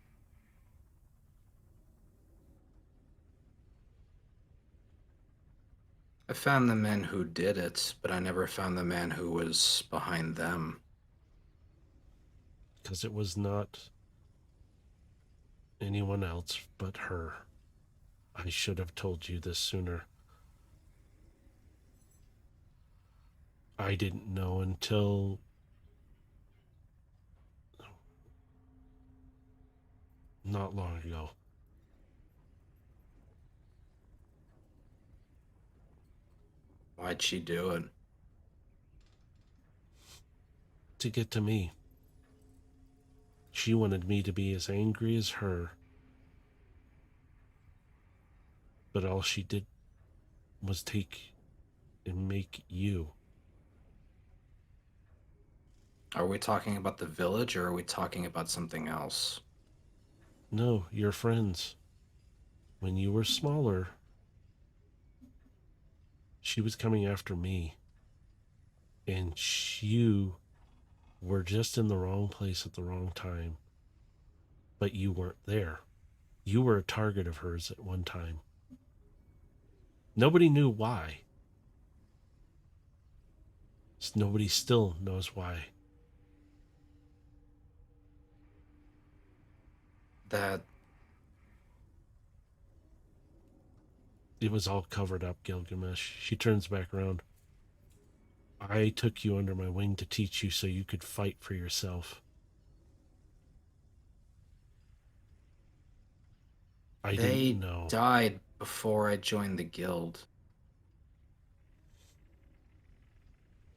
I found the men who did it, but I never found the man who was behind them. Because it was not anyone else but her. I should have told you this sooner. I didn't know until not long ago. Why'd she do it? To get to me. She wanted me to be as angry as her. But all she did was take and make you. Are we talking about the village, or are we talking about something else? No, your friends. When you were smaller, she was coming after me. And you were just in the wrong place at the wrong time. But you weren't there. You were a target of hers at one time. Nobody knew why. Nobody still knows why. That... It was all covered up, Gilgamesh. She turns back around. I took you under my wing to teach you so you could fight for yourself. I didn't know. They died before I joined the guild.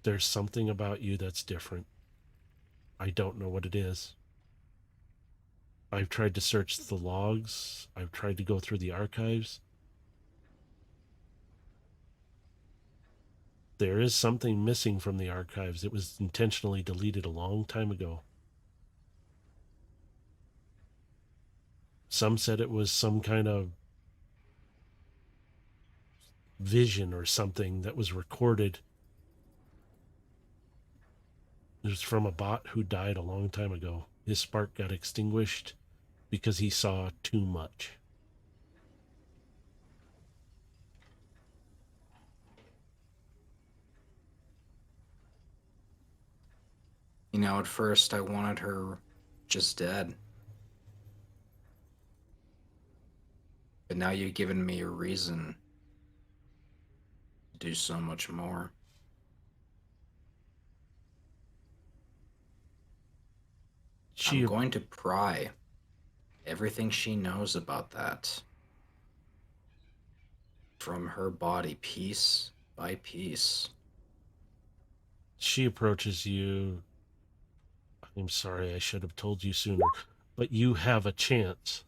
There's something about you that's different. I don't know what it is. I've tried to search the logs. I've tried to go through the archives. There is something missing from the archives. It was intentionally deleted a long time ago. Some said it was some kind of vision or something that was recorded. It was from a bot who died a long time ago. His spark got extinguished because he saw too much. You know, at first I wanted her just dead. But now you've given me a reason to do so much more. I'm going to pry everything she knows about that from her body, piece by piece. She approaches you. I'm sorry, I should have told you sooner, but you have a chance.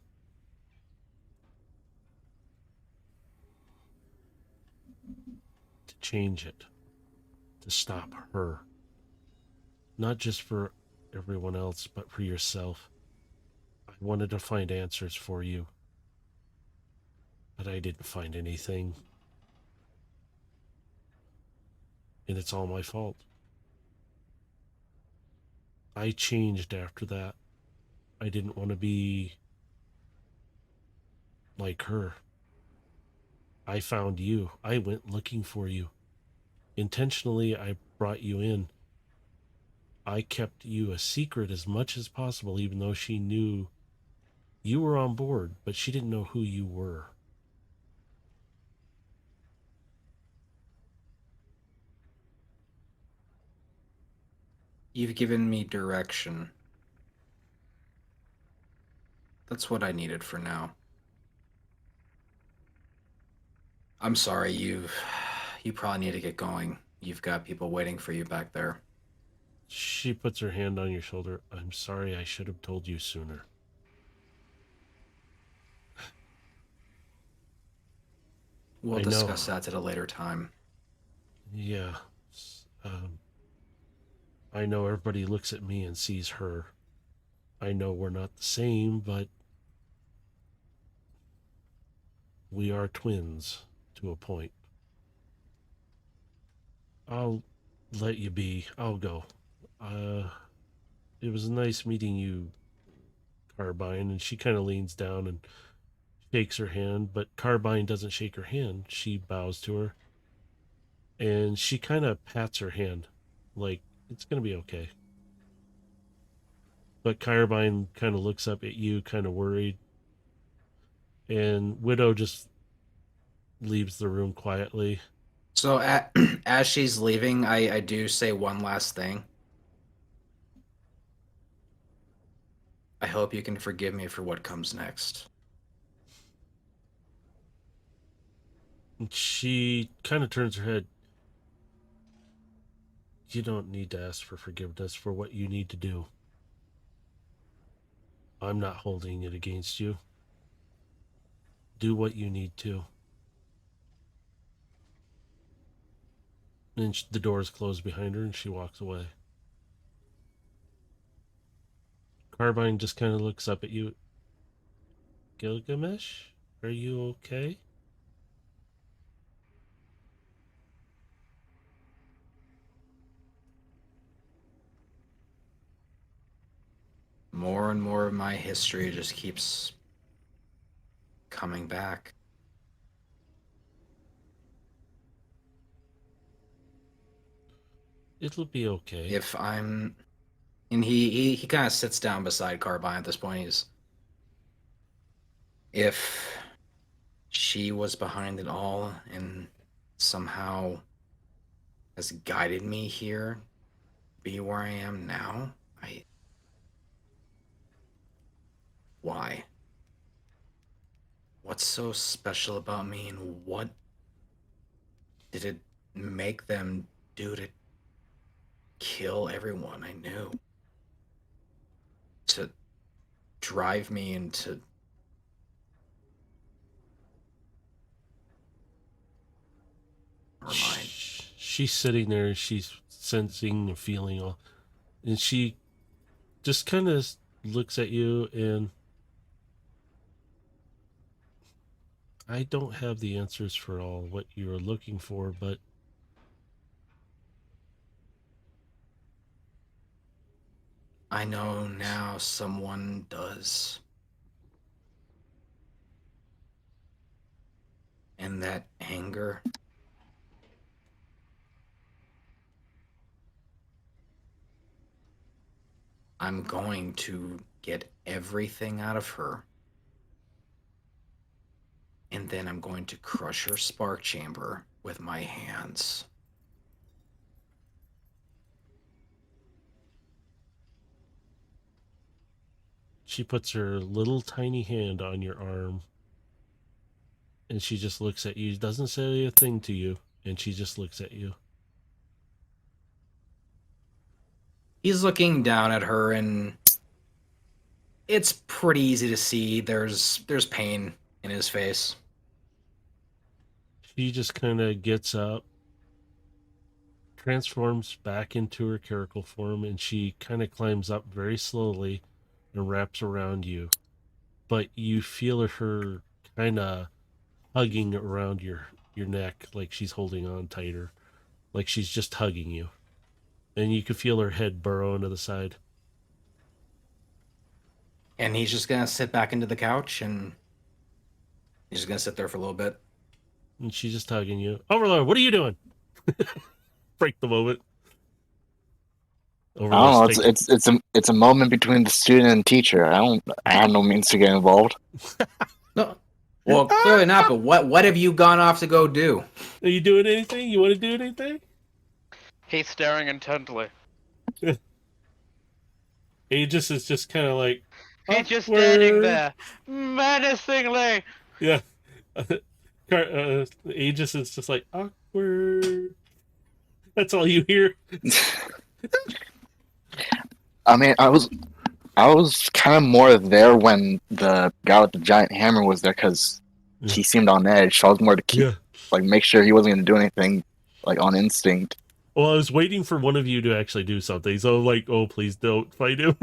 To change it. To stop her. Not just for everyone else, but for yourself. I wanted to find answers for you, but I didn't find anything. And it's all my fault. I changed after that. I didn't want to be like her. I found you. I went looking for you. Intentionally, I brought you in. I kept you a secret as much as possible, even though she knew you were on board, but she didn't know who you were. You've given me direction. That's what I needed for now. I'm sorry, you probably need to get going. You've got people waiting for you back there. She puts her hand on your shoulder. I'm sorry, I should have told you sooner. We'll discuss that at a later time. Yeah. I know everybody looks at me and sees her. I know we're not the same, but we are twins to a point. I'll let you be. I'll go. It was nice meeting you, Carbine. And she kind of leans down and shakes her hand, but Carbine doesn't shake her hand. She bows to her. And she kind of pats her hand like, it's going to be okay. But Carbine kind of looks up at you, kind of worried. And Widow just leaves the room quietly. So as she's leaving, I do say one last thing. I hope you can forgive me for what comes next. She kind of turns her head. You don't need to ask for forgiveness for what you need to do. I'm not holding it against you. Do what you need to. And the doors close behind her and she walks away. Carbine just kind of looks up at you. Gilgamesh, are you okay? More and more of my history just keeps coming back. It'll be okay. If I'm... And he kind of sits down beside Carbine at this point. He's... If she was behind it all and somehow has guided me here, be where I am now, why? What's so special about me, and what did it make them do to kill everyone I knew? To drive me into... Never mind. she's sitting there and she's sensing and feeling all, and she just kind of looks at you, and I don't have the answers for all what you're looking for, but I know now someone does. And that anger. I'm going to get everything out of her. And then I'm going to crush her spark chamber with my hands. she puts her little tiny hand on your arm, and she just looks at you, doesn't say a thing to you, and she just looks at you. He's looking down at her, and it's pretty easy to see there's pain in his face. She just kind of gets up, transforms back into her caracal form, and she kind of climbs up very slowly and wraps around you. But you feel her kind of hugging around your neck, like she's holding on tighter, like she's just hugging you. And you can feel her head burrow into the side. And he's just gonna sit back into the couch, and he's just gonna sit there for a little bit. And she's just hugging you. Overlord, what are you doing? Break the moment. I don't know. Overlord's It's a moment between the student and teacher. I have no means to get involved. No, well, clearly not. But what have you gone off to go do? Are you doing anything? You want to do anything? He's staring intently. Aegis is just kind of like... He's just awkward. standing there, menacingly. Yeah. Aegis is just like, awkward. That's all you hear. I mean, I was kind of more there when the guy with the giant hammer was there because he seemed on edge. So I was more to keep make sure he wasn't going to do anything like on instinct. Well, I was waiting for one of you to actually do something. So like, oh, please don't fight him.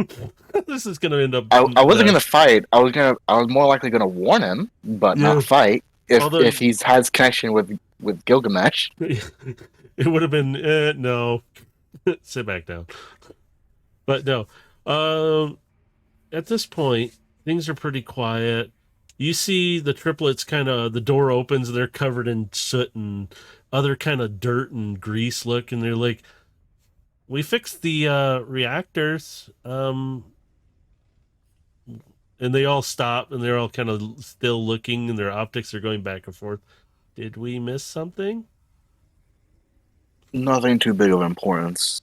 This is going to end up... I wasn't going to fight. I was more likely going to warn him, but not fight if he has connection with Gilgamesh. It would have been, no. Sit back down. But no. At this point, things are pretty quiet. You see the triplets the door opens and they're covered in soot and other kind of dirt and grease look, and they're like, we fixed the reactors. And they all stop and they're all kind of still looking and their optics are going back and forth. Did we miss something? Nothing too big of importance.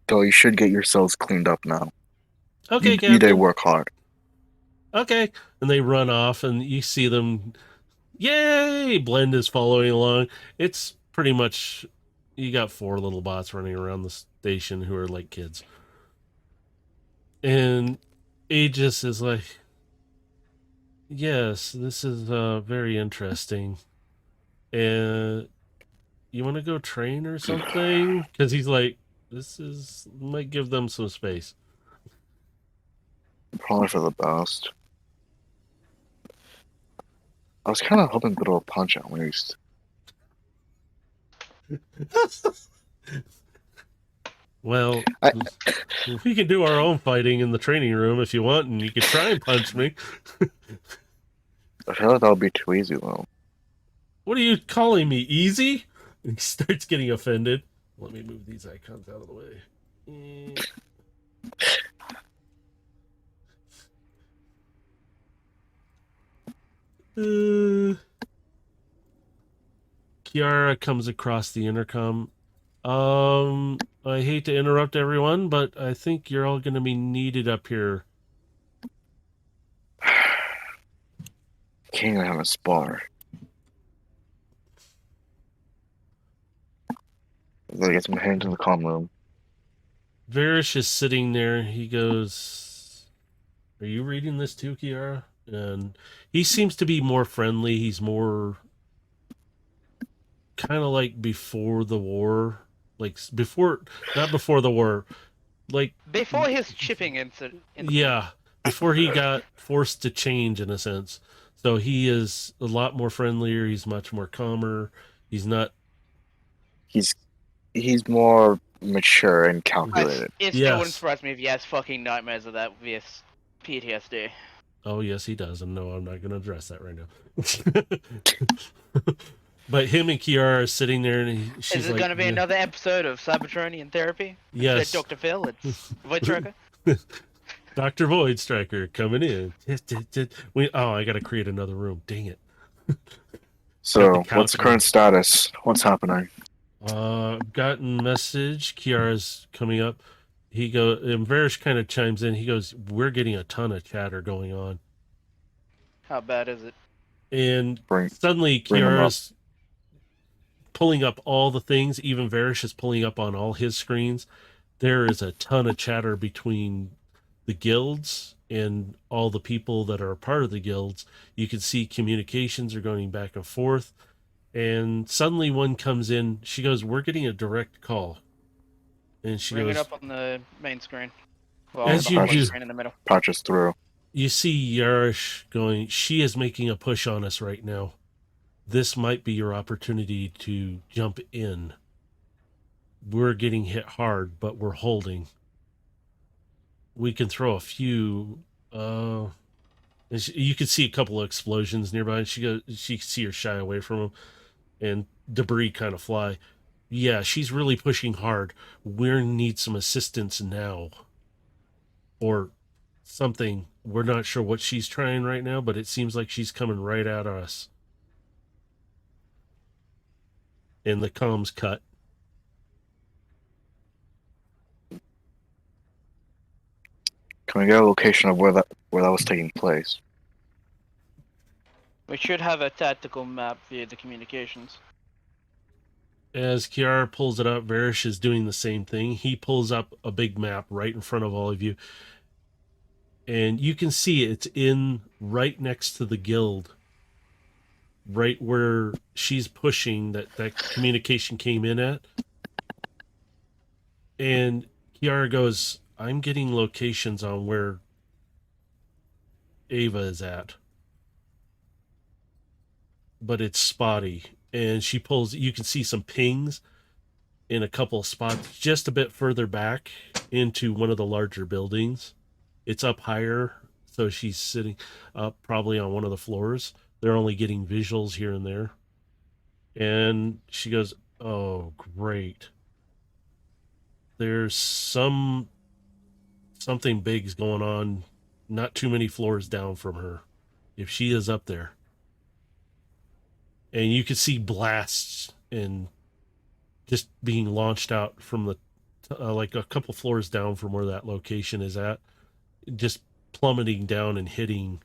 So you should get yourselves cleaned up now. Okay, you did work hard. Okay. And they run off and you see them. Yay! Blend is following along. It's pretty much, you got 4 little bots running around the station who are like kids. And Aegis is like, yes, this is very interesting. And you want to go train or something? Because he's like, might give them some space. Probably for the best. I was kind of hoping to throw a punch at least. Well, we can do our own fighting in the training room if you want, and you can try and punch me. I feel like that would be too easy, though. What are you calling me, easy? And he starts getting offended. Let me move these icons out of the way. Kiara comes across the intercom. I hate to interrupt everyone, but I think you're all going to be needed up here. Can't even have a spar. I get some hands in the comm room. Varish is sitting there. He goes, are you reading this too, Kiara? And he seems to be more friendly. He's more... kind of like before the war, like not before the war, like Before his chipping incident. yeah, before he got forced to change in a sense. So he is a lot more friendlier. He's much more calmer. He's not. He's more mature and calculated. It still wouldn't surprise me if he has fucking nightmares of that vs PTSD. Oh yes, he does. And no, I'm not going to address that right now. But him and Kiara are sitting there, and she's like, "Is it going to be another episode of Cybertronian Therapy?" Yes. Dr. Phil, it's Void Striker. Dr. Void Striker coming in. I got to create another room. Dang it. So, what's the current status? What's happening? Gotten message. Kiara's coming up. He goes, and Varish kind of chimes in. He goes, "We're getting a ton of chatter going on." How bad is it? And suddenly Kiara's pulling up all the things. Even Varish is pulling up on all his screens. There is a ton of chatter between the guilds and all the people that are a part of the guilds. You can see communications are going back and forth. And suddenly one comes in. She goes, "We're getting a direct call." And she Bring goes, it up on the main screen. Well, as the you do, screen in the middle. Patches through. You see Yarish going, "She is making a push on us right now. This might be your opportunity to jump in. We're getting hit hard, but we're holding. We can throw a few, and you can see a couple of explosions nearby, and she can see her shy away from them, and debris kind of fly. Yeah, she's really pushing hard. We need some assistance now. Or something. We're not sure what she's trying right now, but it seems like she's coming right at us." And the comms cut. Can we get a location of where that was taking place? We should have a tactical map via the communications. As Kiara pulls it up, Varish is doing the same thing. He pulls up a big map right in front of all of you. And you can see it's in right next to the guild. Right where she's pushing that communication came in at. And Kiara goes, "I'm getting locations on where Ava is at. But it's spotty." And she pulls, you can see some pings in a couple of spots just a bit further back into one of the larger buildings. It's up higher, so she's sitting up probably on one of the floors. They're only getting visuals here and there. And she goes, "Oh, great. There's something big's going on not too many floors down from her. If she is up there." And you can see blasts and just being launched out from the like a couple floors down from where that location is at, just plummeting down and hitting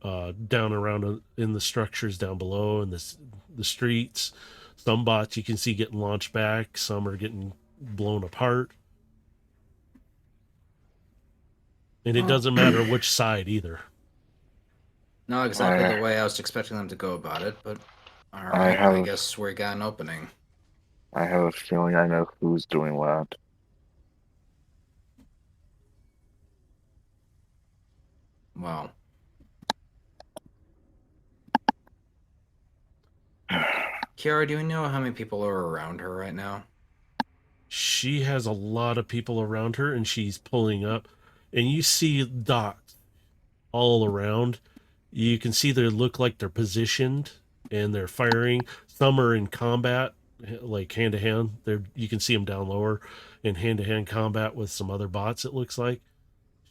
down around in the structures down below and the streets. Some bots you can see getting launched back, some are getting blown apart. And it doesn't matter which side either. Not exactly the way I was expecting them to go about it, but alright, I guess we got an opening. I have a feeling I know who's doing what. Well. Kiara, do you know how many people are around her right now? She has a lot of people around her, and she's pulling up. And you see dots all around. You can see they look like they're positioned, and they're firing. Some are in combat, like hand-to-hand. You can see them down lower in hand-to-hand combat with some other bots, it looks like.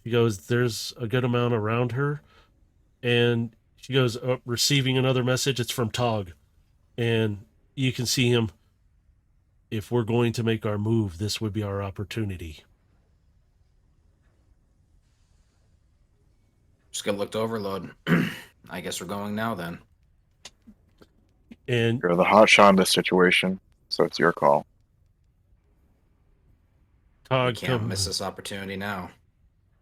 She goes, "There's a good amount around her." And she goes, receiving another message. It's from Tog. And you can see him. "If we're going to make our move, this would be our opportunity." Just get looked overload. I guess we're going now then. And you're the hot shot in this situation, so it's your call. Tog, can't miss this opportunity now.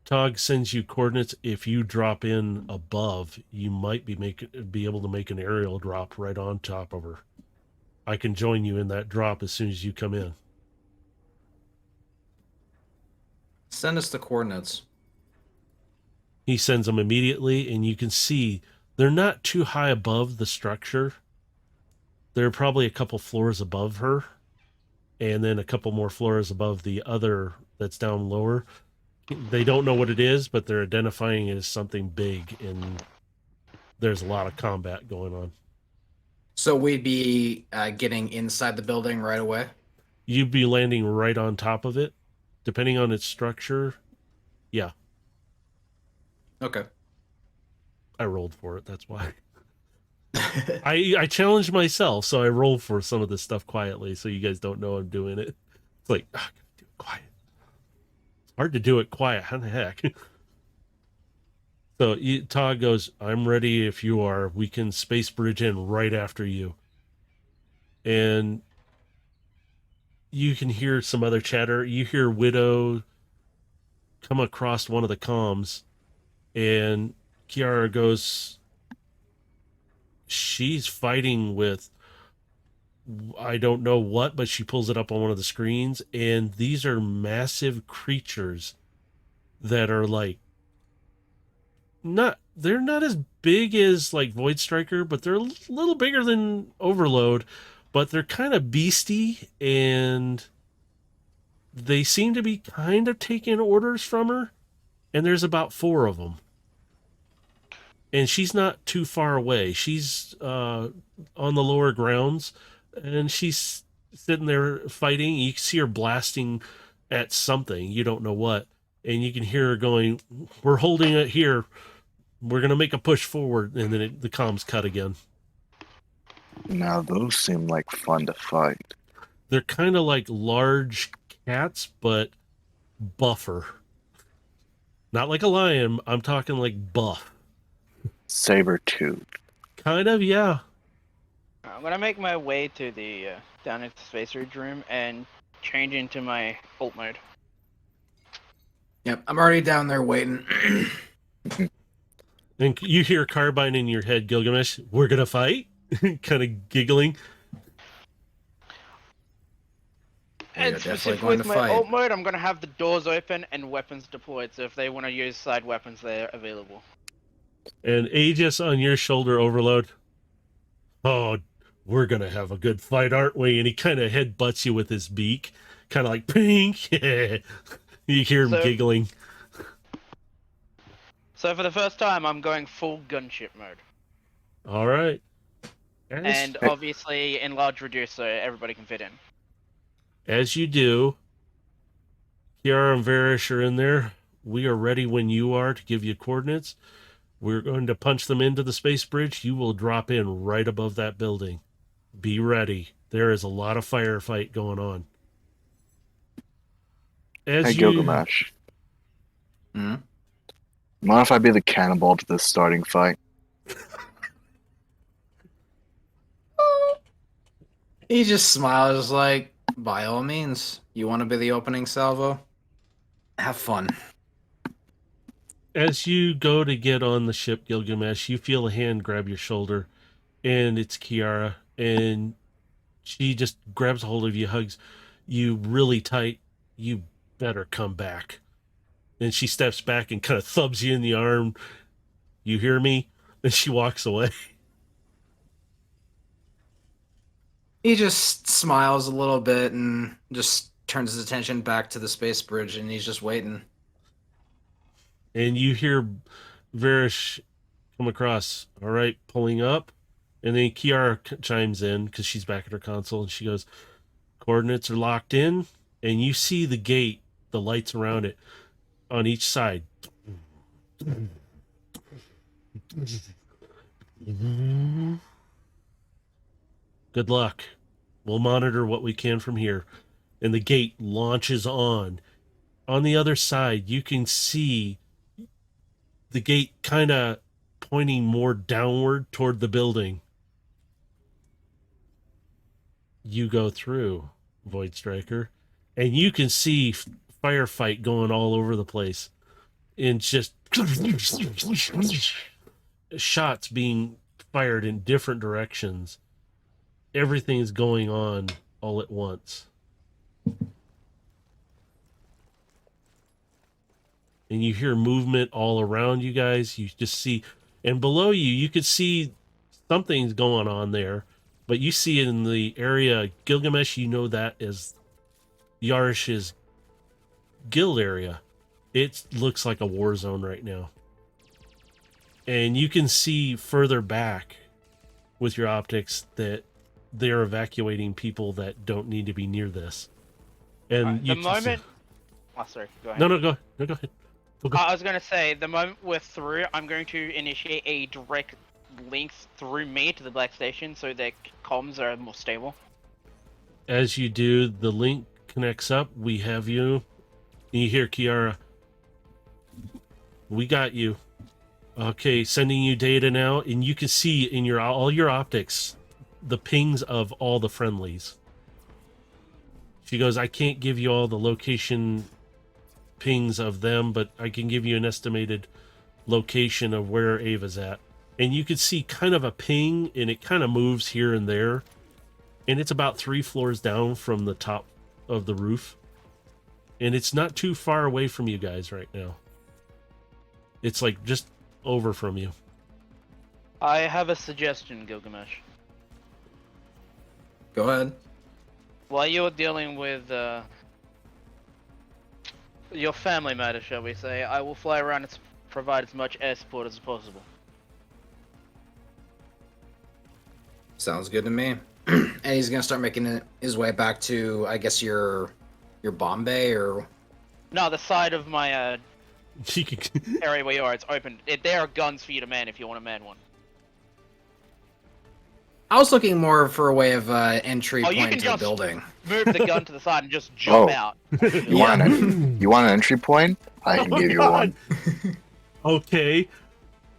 Tog sends you coordinates. If you drop in above, you might be able to make an aerial drop right on top of her. I can join you in that drop as soon as you come in. Send us the coordinates. He sends them immediately, and you can see they're not too high above the structure. They're probably a couple floors above her, and then a couple more floors above the other that's down lower. They don't know what it is, but they're identifying it as something big, and there's a lot of combat going on. So we'd be getting inside the building right away? You'd be landing right on top of it, depending on its structure. Yeah. Okay. I rolled for it, that's why. I challenged myself, so I rolled for some of this stuff quietly, so you guys don't know I'm doing it. It's like, I gotta do it quiet. It's hard to do it quiet. How the heck? So Todd goes, I'm ready if you are. We can space bridge in right after you. And you can hear some other chatter. You hear Widow come across one of the comms, and Kiara goes, she's fighting with I don't know what, but she pulls it up on one of the screens, and these are massive creatures that are like they're not as big as like Void Striker, but they're a little bigger than Overload, but they're kind of beasty, and they seem to be kind of taking orders from her, and there's about 4 of them. And she's not too far away. She's on the lower grounds, and she's sitting there fighting. You can see her blasting at something. You don't know what. And you can hear her going, we're holding it here. We're going to make a push forward. And then the comms cut again. Now, those seem like fun to fight. They're kind of like large cats, but buffer. Not like a lion. I'm talking like buff. Saber-tooth. Kind of, yeah. I'm gonna make my way to the down into the space ridge room and change into my ult mode. Yep, I'm already down there waiting. And you hear Carbine in your head, Gilgamesh, we're gonna fight? Kind of giggling. And specifically with my ult mode, I'm gonna have the doors open and weapons deployed, so if they want to use side weapons, they're available. And Aegis on your shoulder, Overload. Oh, we're going to have a good fight, aren't we? And he kind of headbutts you with his beak. Kind of like, pink. You hear him giggling. So for the first time, I'm going full gunship mode. All right. And obviously enlarge reduce so everybody can fit in. As you do, Kiara and Varish are in there. We are ready when you are to give you coordinates. We're going to punch them into the space bridge. You will drop in right above that building. Be ready. There is a lot of firefight going on. Hey, Gilgamesh. Hmm? Mind if I be the cannonball to this starting fight? He just smiles like, by all means. You want to be the opening salvo? Have fun. As you go to get on the ship, Gilgamesh, you feel a hand grab your shoulder, and it's Kiara, and she just grabs a hold of you, hugs you really tight. You better come back. And she steps back and kind of thubs you in the arm. You hear me? And she walks away. He just smiles a little bit and just turns his attention back to the space bridge, and he's just waiting. And you hear Varish come across, all right, pulling up. And then Kiara chimes in because she's back at her console, and she goes, coordinates are locked in. And you see the gate, the lights around it on each side. Good luck. We'll monitor what we can from here. And the gate launches on. On the other side, you can see the gate kind of pointing more downward toward the building. You go through, Void Striker, and you can see firefight going all over the place. And just shots being fired in different directions. everything's going on all at once. And you hear movement all around you guys. You just see, and below you, you could see something's going on there. But you see it in the area, Gilgamesh, you know that is Yarish's guild area. It looks like a war zone right now. And you can see further back with your optics that they're evacuating people that don't need to be near this. And Right, you the moment... Oh, sorry, go ahead. No, go ahead. Go. I was going to say, the moment we're through, I'm going to initiate a direct link through me to the Black Station so that comms are more stable. As you do, the link connects up. We have you. And you hear Kiara. We got you. Okay, sending you data now, and you can see in all your optics the pings of all the friendlies. She goes, I can't give you all the location pings of them, but I can give you an estimated location of where Ava's at. And you can see kind of a ping, and it kind of moves here and there. And it's about 3 floors down from the top of the roof. And it's not too far away from you guys right now. It's like just over from you. I have a suggestion, Gilgamesh. Go ahead. While you're dealing with your family matter, shall we say, I will fly around and provide as much air support as possible. Sounds good to me. And he's gonna start making his way back to, I guess, your Bombay or... No, the side of my She could... area where you are, it's open. There are guns for you to man if you want to man one. I was looking more for a way of entry Oh, you point can to the just building. move the gun to the side and just jump out. You want an entry point? I can give you one. Okay.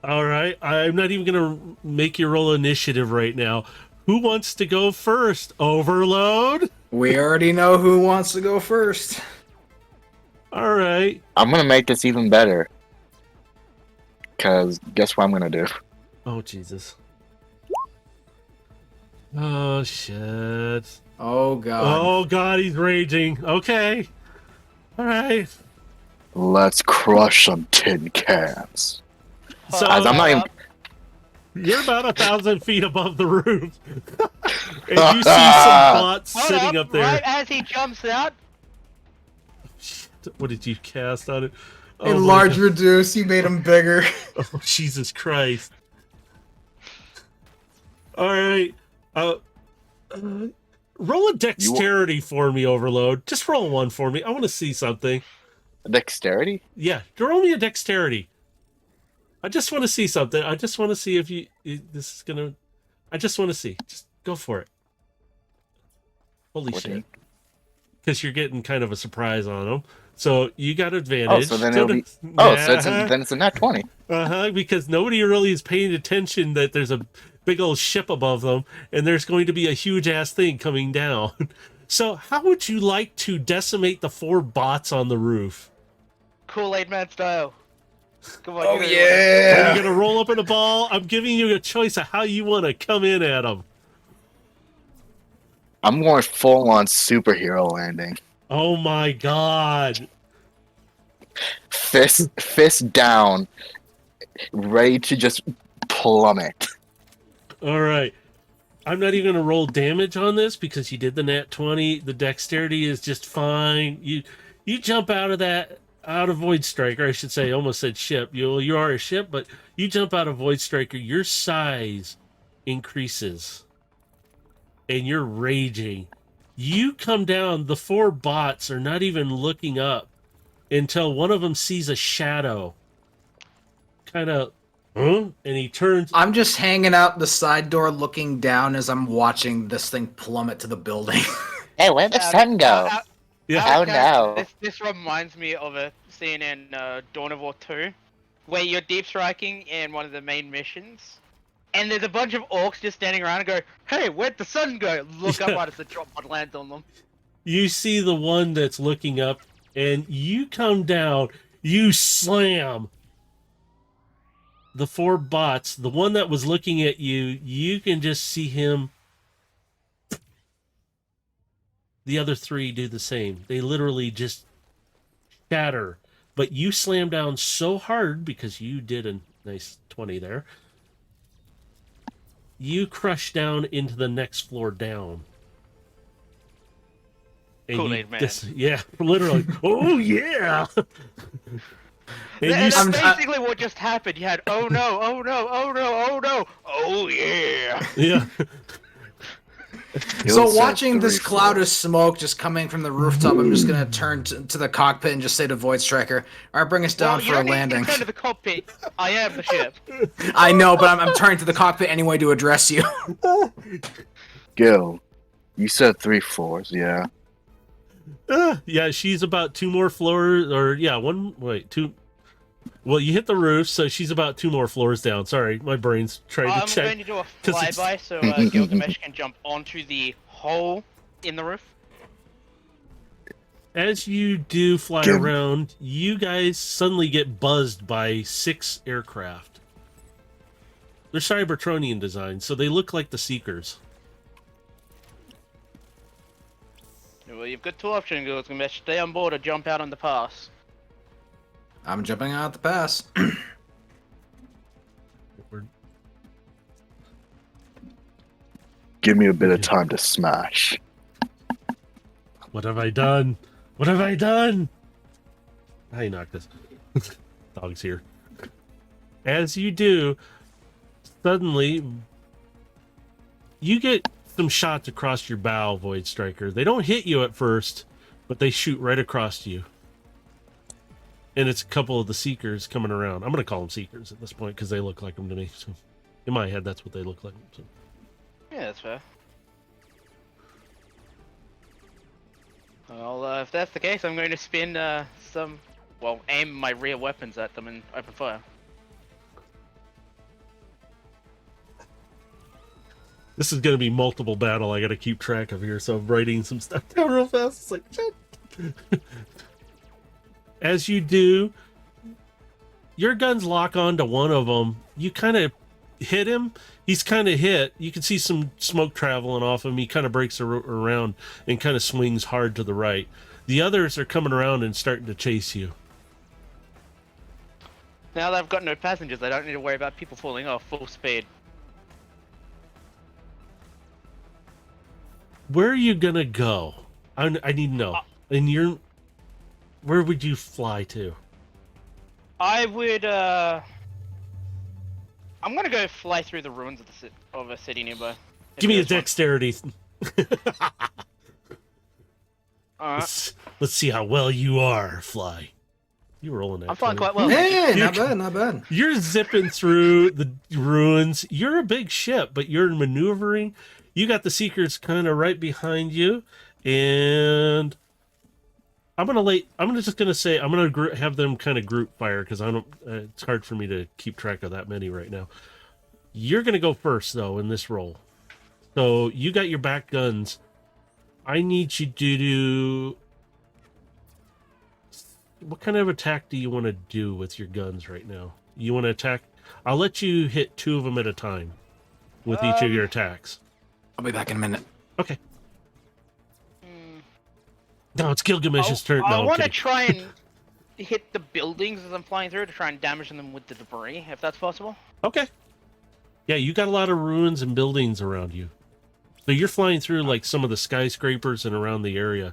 All right. I'm not even going to make you roll initiative right now. Who wants to go first? Overload? We already know who wants to go first. All right. I'm gonna make this even better. Cause guess what I'm gonna do? Oh, Jesus. Oh, shit. Oh, God. Oh, God, he's raging. Okay. All right. Let's crush some tin cans. So, Guys, I'm not even. you're about 1,000 feet above the roof. And you see some bots Hold sitting up there. Right as he jumps out, What did you cast on it? Oh, Enlarge, my reduce, you made him bigger. God. Oh, Jesus Christ. All right. Roll a dexterity for me, Overload. Just roll one for me. I want to see something. Dexterity? Yeah, roll me a dexterity. I just want to see something. I just want to see if this is gonna. I just want to see. Just go for it. Holy shit! Because you're getting kind of a surprise on them. So you got advantage. Oh, so then it'll be. Oh, so then it's a nat 20. Because nobody really is paying attention that there's a big old ship above them, and there's going to be a huge ass thing coming down. So how would you like to decimate the 4 bots on the roof? Kool-Aid Man style. Come on. Oh, Are yeah. you gonna roll up in a ball? I'm giving you a choice of how you want to come in at them. I'm going full on superhero landing. Oh my God! Fist down, ready to just plummet. All right, I'm not even gonna roll damage on this because you did the nat 20. The dexterity is just fine. You jump out of Void Striker, I should say. I almost said ship. You are a ship, but you jump out of Void Striker. Your size increases, and you're raging. You come down. The 4 bots are not even looking up until one of them sees a shadow. Kind of, and he turns. I'm just hanging out the side door looking down as I'm watching this thing plummet to the building. Hey, where'd the sun go? Yeah. Oh no. This reminds me of a scene in Dawn of War 2, where you're deep striking in one of the main missions, and there's a bunch of orcs just standing around and go, "Hey, where'd the sun go?" Look up right as the drop pod lands on them. You see the one that's looking up, and you come down. You slam the 4 bots. The one that was looking at you, you can just see him The other 3 do the same. They literally just shatter. But you slam down so hard because you did a nice 20 there. You crush down into the next floor down. And Kool-Aid Man. Yeah, literally. Oh, yeah! That's basically what just happened. You had, oh no, oh no, oh no, oh no, oh yeah. Yeah. So watching this cloud of smoke just coming from the rooftop, I'm just gonna turn to the cockpit and just say to Void Striker, "All right, bring us down for a landing." You don't need to turn to the cockpit. I am the ship. I know, but I'm turning to the cockpit anyway to address you. Gil, you said 3 floors, yeah. Yeah, she's about 2 more floors, or yeah, 2. Well, you hit the roof, so she's about 2 more floors down. Sorry, my brain's trying to check. I'm going to do a flyby so Gilgamesh can jump onto the hole in the roof. As you do fly around, you guys suddenly get buzzed by 6 aircraft. They're Cybertronian design, so they look like the Seekers. Well, you've got 2 options, Gilgamesh. Stay on board or jump out on the pass. I'm jumping out the pass. Give me a bit of time to smash. What have I done? What have I done? Hey, Noctis. Dog's here. As you do, suddenly, you get some shots across your bow, Void Striker. They don't hit you at first, but they shoot right across you. And it's a couple of the Seekers coming around. I'm going to call them Seekers at this point because they look like them to me. So in my head, that's what they look like. So. Yeah, that's fair. Well, if that's the case, I'm going to spin aim my rear weapons at them and open fire. This is going to be multiple battle I got to keep track of here, so I'm writing some stuff down real fast. It's like, shit. As you do, your guns lock onto one of them. You kind of hit him. He's kind of hit. You can see some smoke traveling off him. He kind of breaks around and kind of swings hard to the right. The others are coming around and starting to chase you. Now that I've got no passengers, I don't need to worry about people falling off full speed. Where are you going to go? I need to know. And where would you fly to? I would, I'm gonna go fly through the ruins of a city nearby. Give me a dexterity. Alright. Let's see how well you are, fly. You rolling that. I'm flying quite well. Hey, not bad, not bad. You're zipping through the ruins. You're a big ship, but you're maneuvering. You got the Seekers kind of right behind you, and I'm gonna have them kind of group fire because I don't. It's hard for me to keep track of that many right now. You're gonna go first though in this roll, so you got your back guns. I need you to do. What kind of attack do you want to do with your guns right now? You want to attack? I'll let you hit 2 of them at a time with each of your attacks. I'll be back in a minute. Okay. No, it's Gilgamesh's turn. No, I want to try and hit the buildings as I'm flying through to try and damage them with the debris, if that's possible. Okay. Yeah, you got a lot of ruins and buildings around you. So you're flying through like some of the skyscrapers and around the area.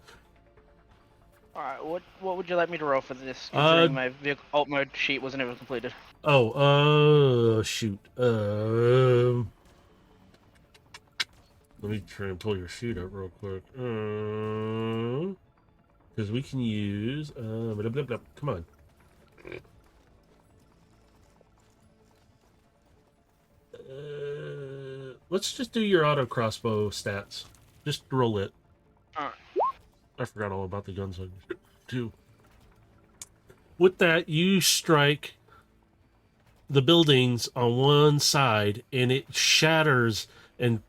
Alright, what would you like me to roll for this? Considering my vehicle alt mode sheet wasn't ever completed. Oh, shoot. Let me try and pull your sheet up real quick. Because we can use... blah, blah, blah. Come on. Let's just do your auto crossbow stats. Just roll it. Alright. I forgot all about the guns too. With that, you strike the buildings on one side, and it shatters and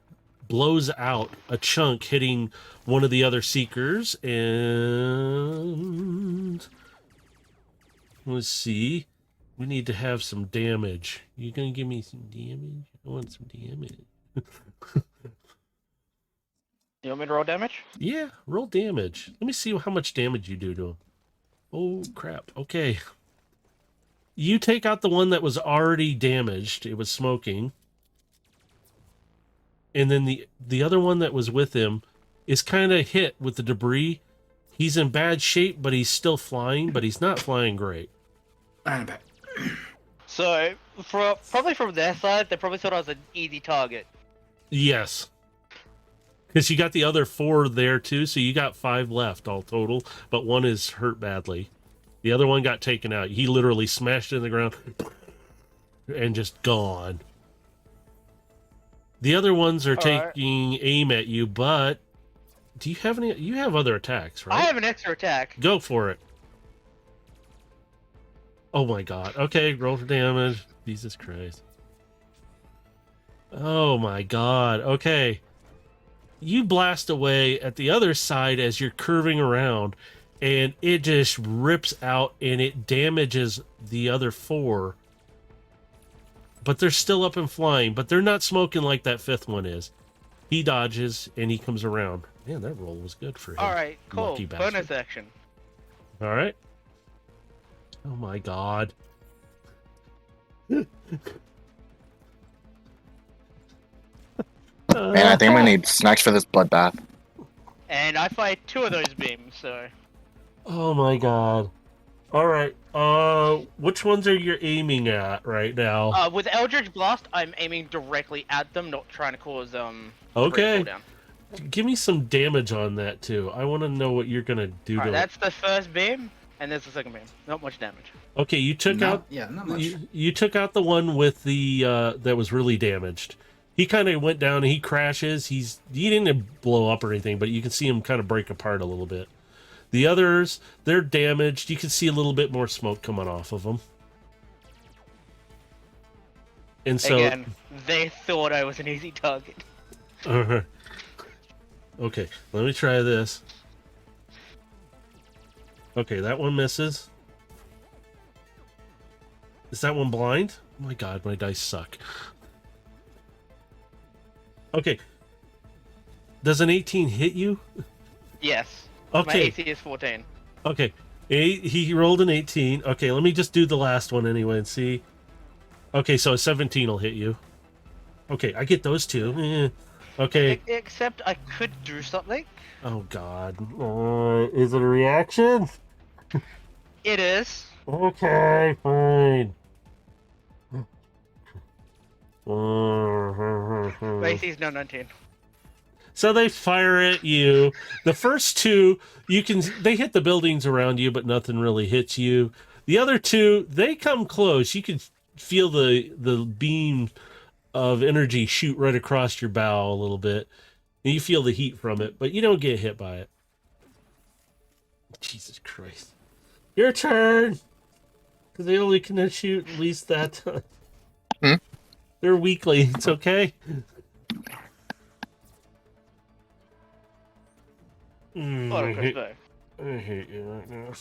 blows out a chunk, hitting one of the other Seekers. And let's see, we need to have some damage. You gonna give me some damage? I want some damage. You want me to roll damage? Yeah, roll damage. Let me see how much damage you do to him. Oh, crap. Okay. You take out the one that was already damaged. It was smoking. And then the other one that was with him is kind of hit with the debris. He's in bad shape, but he's still flying, but he's not flying great. So, probably from their side, they probably thought I was an easy target. Yes. Because you got the other 4 there, too, so you got 5 left all total, but one is hurt badly. The other one got taken out. He literally smashed in the ground and just gone. The other ones are taking aim at you, but do you have any? You have other attacks, right? I have an extra attack. Go for it. Oh my god. Okay, roll for damage. Jesus Christ. Oh my god. Okay. You blast away at the other side as you're curving around, and it just rips out and it damages the other 4. But they're still up and flying, but they're not smoking like that 5th one is. He dodges and he comes around. Man, that roll was good for him. Alright, cool. Lucky bastard. Bonus action. Alright. Oh my god. Man, I think I'm gonna need snacks for this bloodbath. And I fired 2 of those beams, so... Oh my god. Alright, which ones are you aiming at right now? With Eldritch Blast, I'm aiming directly at them, not trying to cause, okay. down. Give me some damage on that, too. I want to know what you're gonna do to it. That's the first beam, and there's the second beam. Not much damage. Okay, you took out... Yeah, not much. You took out the one with the, that was really damaged. He kind of went down and he crashes. He didn't blow up or anything, but you can see him kind of break apart a little bit. The others, they're damaged. You can see a little bit more smoke coming off of them. And so... Again, they thought I was an easy target. Okay, let me try this. Okay, that one misses. Is that one blind? Oh my god, my dice suck. Okay. Does an 18 hit you? Yes. Okay. My AC is 14. Okay. He rolled an 18. Okay, let me just do the last one anyway and see. Okay, so a 17 will hit you. Okay, I get those 2. Okay. Except I could do something. Oh god. Is it a reaction? It is. Okay, fine. My AC is now 19. So they fire at you. The first 2, they hit the buildings around you, but nothing really hits you. The other 2, they come close. You can feel the beam of energy shoot right across your bow a little bit. And you feel the heat from it, but you don't get hit by it. Jesus Christ. Your turn! Because they only can shoot at least that time. They're weakly. It's okay. I hate you right now.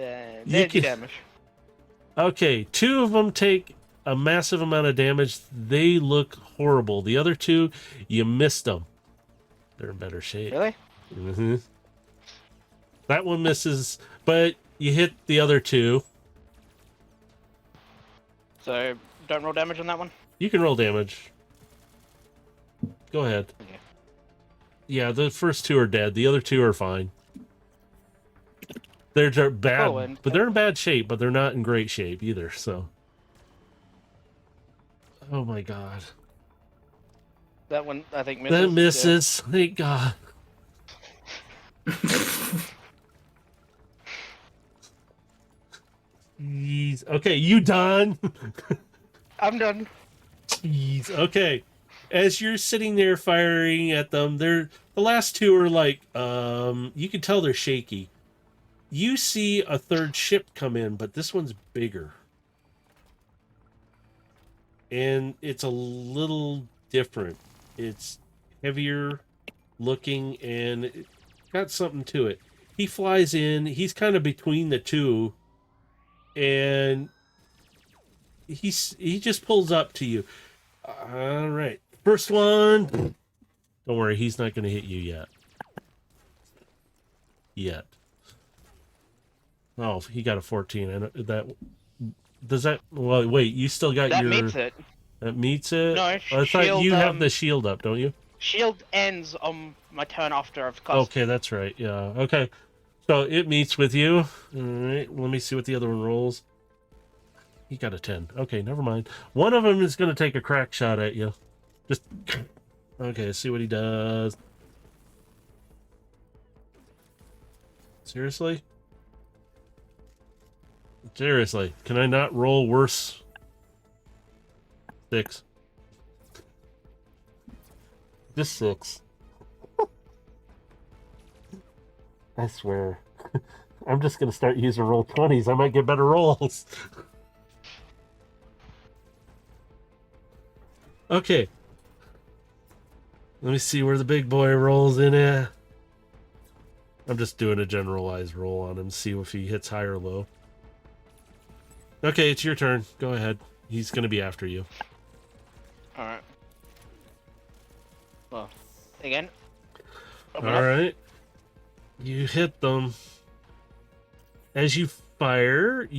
Damage. Okay, 2 of them take a massive amount of damage. They look horrible. The other 2, you missed them. They're in better shape. Really? Mm-hmm. That one misses, but you hit the other 2. So, don't roll damage on that one? You can roll damage. Go ahead. Okay. Yeah, the first 2 are dead. The other 2 are fine. They're bad, but they're in bad shape, but they're not in great shape either, so. Oh my god. That one, I think, misses. That misses. Yeah. Thank god. Jeez. Okay, you done? I'm done. Jeez. Okay. As you're sitting there firing at them, the last 2 are like, you can tell they're shaky. You see a 3rd ship come in, but this one's bigger. And it's a little different. It's heavier looking and it got something to it. He flies in, he's kind of between the 2, and he just pulls up to you. All right. First one. Don't worry, he's not going to hit you yet. Oh, he got a 14. And that does that. Well, wait. You still got That your. meets it. That meets it. No, I thought shield, you have the shield up, don't you? Shield ends on my turn after I've cast. Okay, that's right. Yeah. Okay. So it meets with you. All right. Let me see what the other one rolls. He got a 10. Okay, never mind. One of them is going to take a crack shot at you. Just. Okay, see what he does. Seriously? Seriously. Can I not roll worse? 6. Just 6. I swear. I'm just going to start using roll 20s. I might get better rolls. Okay. Let me see where the big boy rolls in it. I'm just doing a generalized roll on him, see if he hits high or low. Okay, it's your turn. Go ahead. He's going to be after you. Alright. Well, again. Alright. You hit them. As you fire,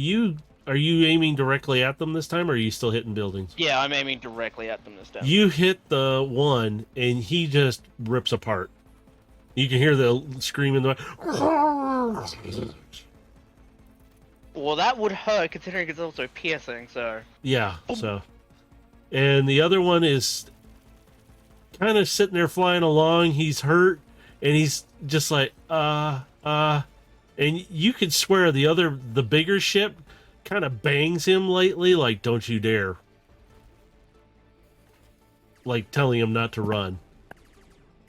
are you aiming directly at them this time, or are you still hitting buildings? Yeah, I'm aiming directly at them this time. You hit the one, and he just rips apart. You can hear the scream in the... Well, that would hurt, considering it's also piercing, so... Yeah, so... And the other one is kind of sitting there flying along. He's hurt, and he's just like, And you could swear the bigger ship kind of bangs him lately, like, don't you dare. Like, telling him not to run.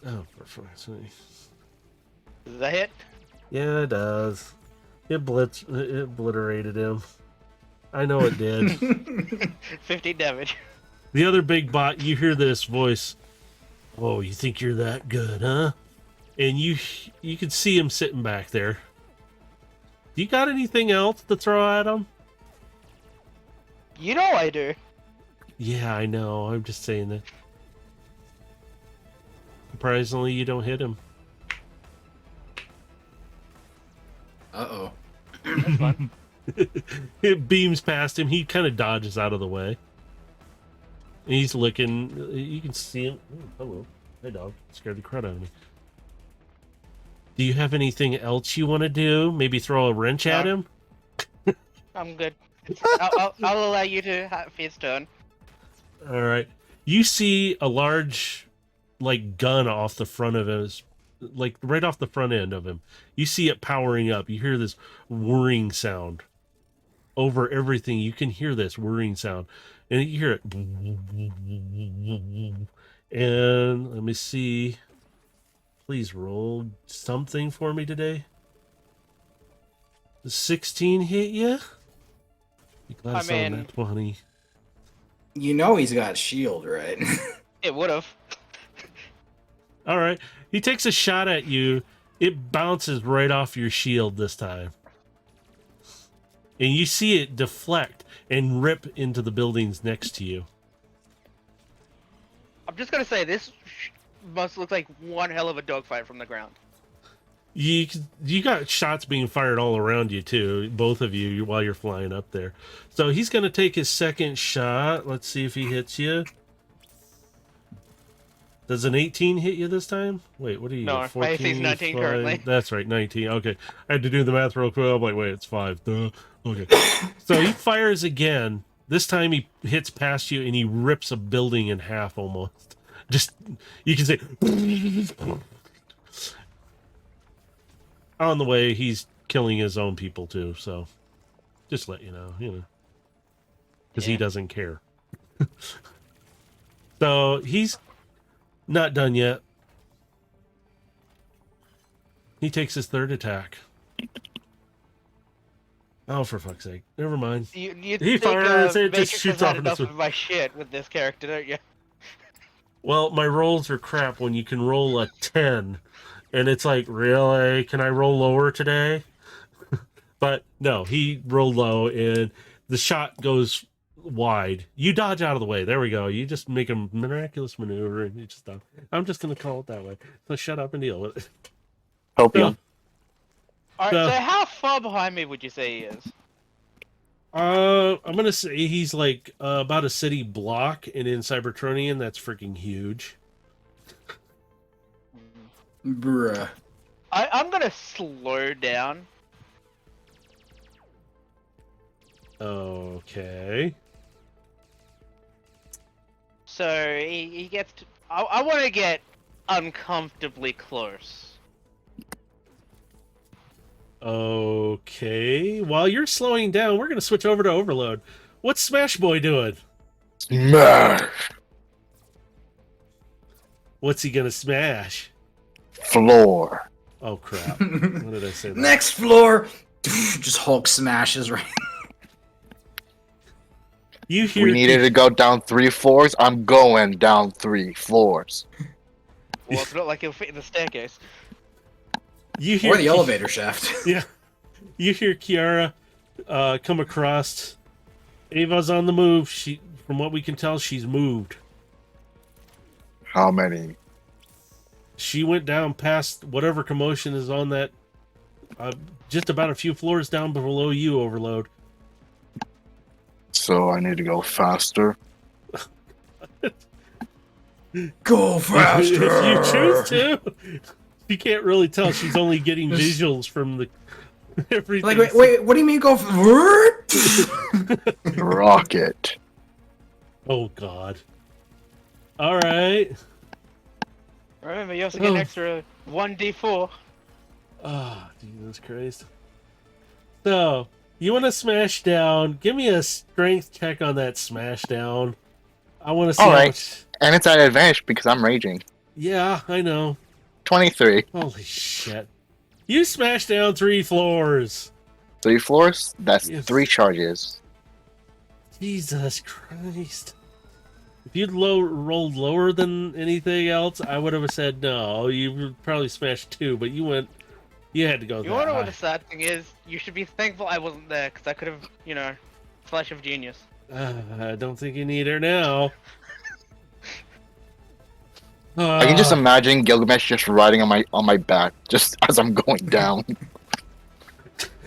Oh, for fuck's sake. Does that hit? Yeah, it does. It obliterated him. I know it did. 15 damage. The other big bot, you hear this voice. Oh, you think you're that good, huh? And you can see him sitting back there. You got anything else to throw at him? You know I do. Yeah, I know. I'm just saying that. Surprisingly, you don't hit him. Uh-oh. That's fine. It beams past him. He kind of dodges out of the way. And he's looking. You can see him. Oh, hello. Hey, dog. Scared the crud out of me. Do you have anything else you want to do? Maybe throw a wrench at him? I'm good. I'll allow you to have his turn. All right. You see a large, like, gun off the front of his, like, right off the front end of him. You see it powering up. You hear this whirring sound. Over everything, you can hear this whirring sound. And you hear it. And let me see. Please roll something for me today. The 16 hit you? Be glad I saw that 20. You know he's got shield, right? It would have. All right. He takes a shot at you. It bounces right off your shield this time. And you see it deflect and rip into the buildings next to you. I'm just gonna say, this must look like one hell of a dogfight from the ground. You got shots being fired all around you, too. Both of you, while you're flying up there. So he's going to take his second shot. Let's see if he hits you. Does an 18 hit you this time? Wait, what are you? No, 14, my AC's 19 5? currently. That's right, 19. Okay. I had to do the math real quick. I'm like, wait, it's 5. Duh. Okay. So he fires again. This time he hits past you and he rips a building in half almost. Just, you can say... On the way, he's killing his own people, too, so... Just let you know, Because he doesn't care. So, he's not done yet. He takes his third attack. Oh, for fuck's sake. Never mind. You He think, fires, it Matrix just shoots has off had in this enough one. of my shit with this character, don't you? Well, my rolls are crap when you can roll a 10. And it's like, really? Can I roll lower today? But no, he rolled low, and the shot goes wide. You dodge out of the way. There we go. You just make a miraculous maneuver, and you just done. I'm just gonna call it that way. So shut up and deal with it. Hopium. Alright, So- so how far behind me would you say he is? I'm gonna say he's like about a city block, and in Cybertronian, that's freaking huge. Bruh. I'm gonna slow down. Okay. So he gets to, I want to get uncomfortably close. Okay. While you're slowing down, we're gonna switch over to Overload. What's Smash Boy doing? Smash. What's he gonna smash? Floor. Oh crap! What did I say? That? Next floor. Just Hulk smashes right. You hear? We needed to go down 3 floors. I'm going down 3 floors. Well, it's not like he'll fit in the staircase. You hear Or the elevator shaft. Yeah. You hear Kiara come across. Ava's on the move. From what we can tell, she's moved. How many? She went down past whatever commotion is on that. Just about a few floors down below you, Overload. So I need to go faster. Go faster. If you choose to. You can't really tell. She's only getting visuals from the everything. Like, wait, what do you mean go Rocket. Oh God. All right. Remember, you also get an extra 1d4. Oh, Jesus Christ. So, you want to smash down? Give me a strength check on that smash down. I want to see. All how right. much... And it's at advantage because I'm raging. Yeah, I know. 23. Holy shit. You smashed down 3 floors. 3 floors? That's Yes. 3 charges. Jesus Christ. If you'd rolled lower than anything else, I would have said no. You would probably smashed 2, but you had to go You that wanna know what high. the sad thing is? You should be thankful I wasn't there, because I could have, flash of genius. I don't think you need her now. I can just imagine Gilgamesh just riding on my back just as I'm going down.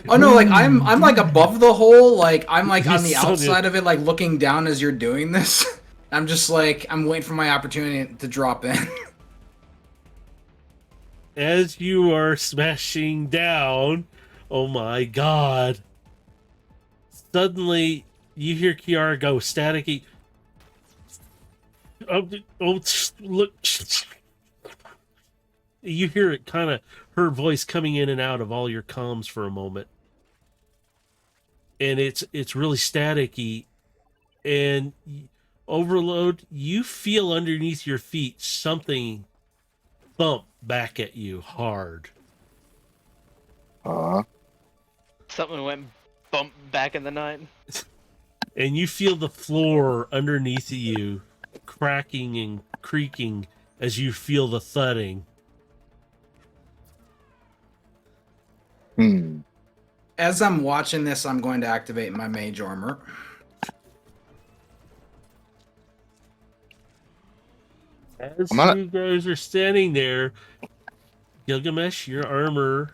Oh no, like I'm like above the hole, like I'm like on the You're so outside of it, like looking down as you're doing this. I'm just like I'm waiting for my opportunity to drop in. As you are smashing down, oh my God. Suddenly, you hear Kiara go staticky. Look. You hear it kind of, her voice coming in and out of all your comms for a moment. And it's really staticky. And Overload, you feel underneath your feet something thump back at you hard. Something went bump back in the night. And you feel the floor underneath you cracking and creaking as you feel the thudding. As I'm watching this, I'm going to activate my mage armor. As you guys are standing there, Gilgamesh, your armor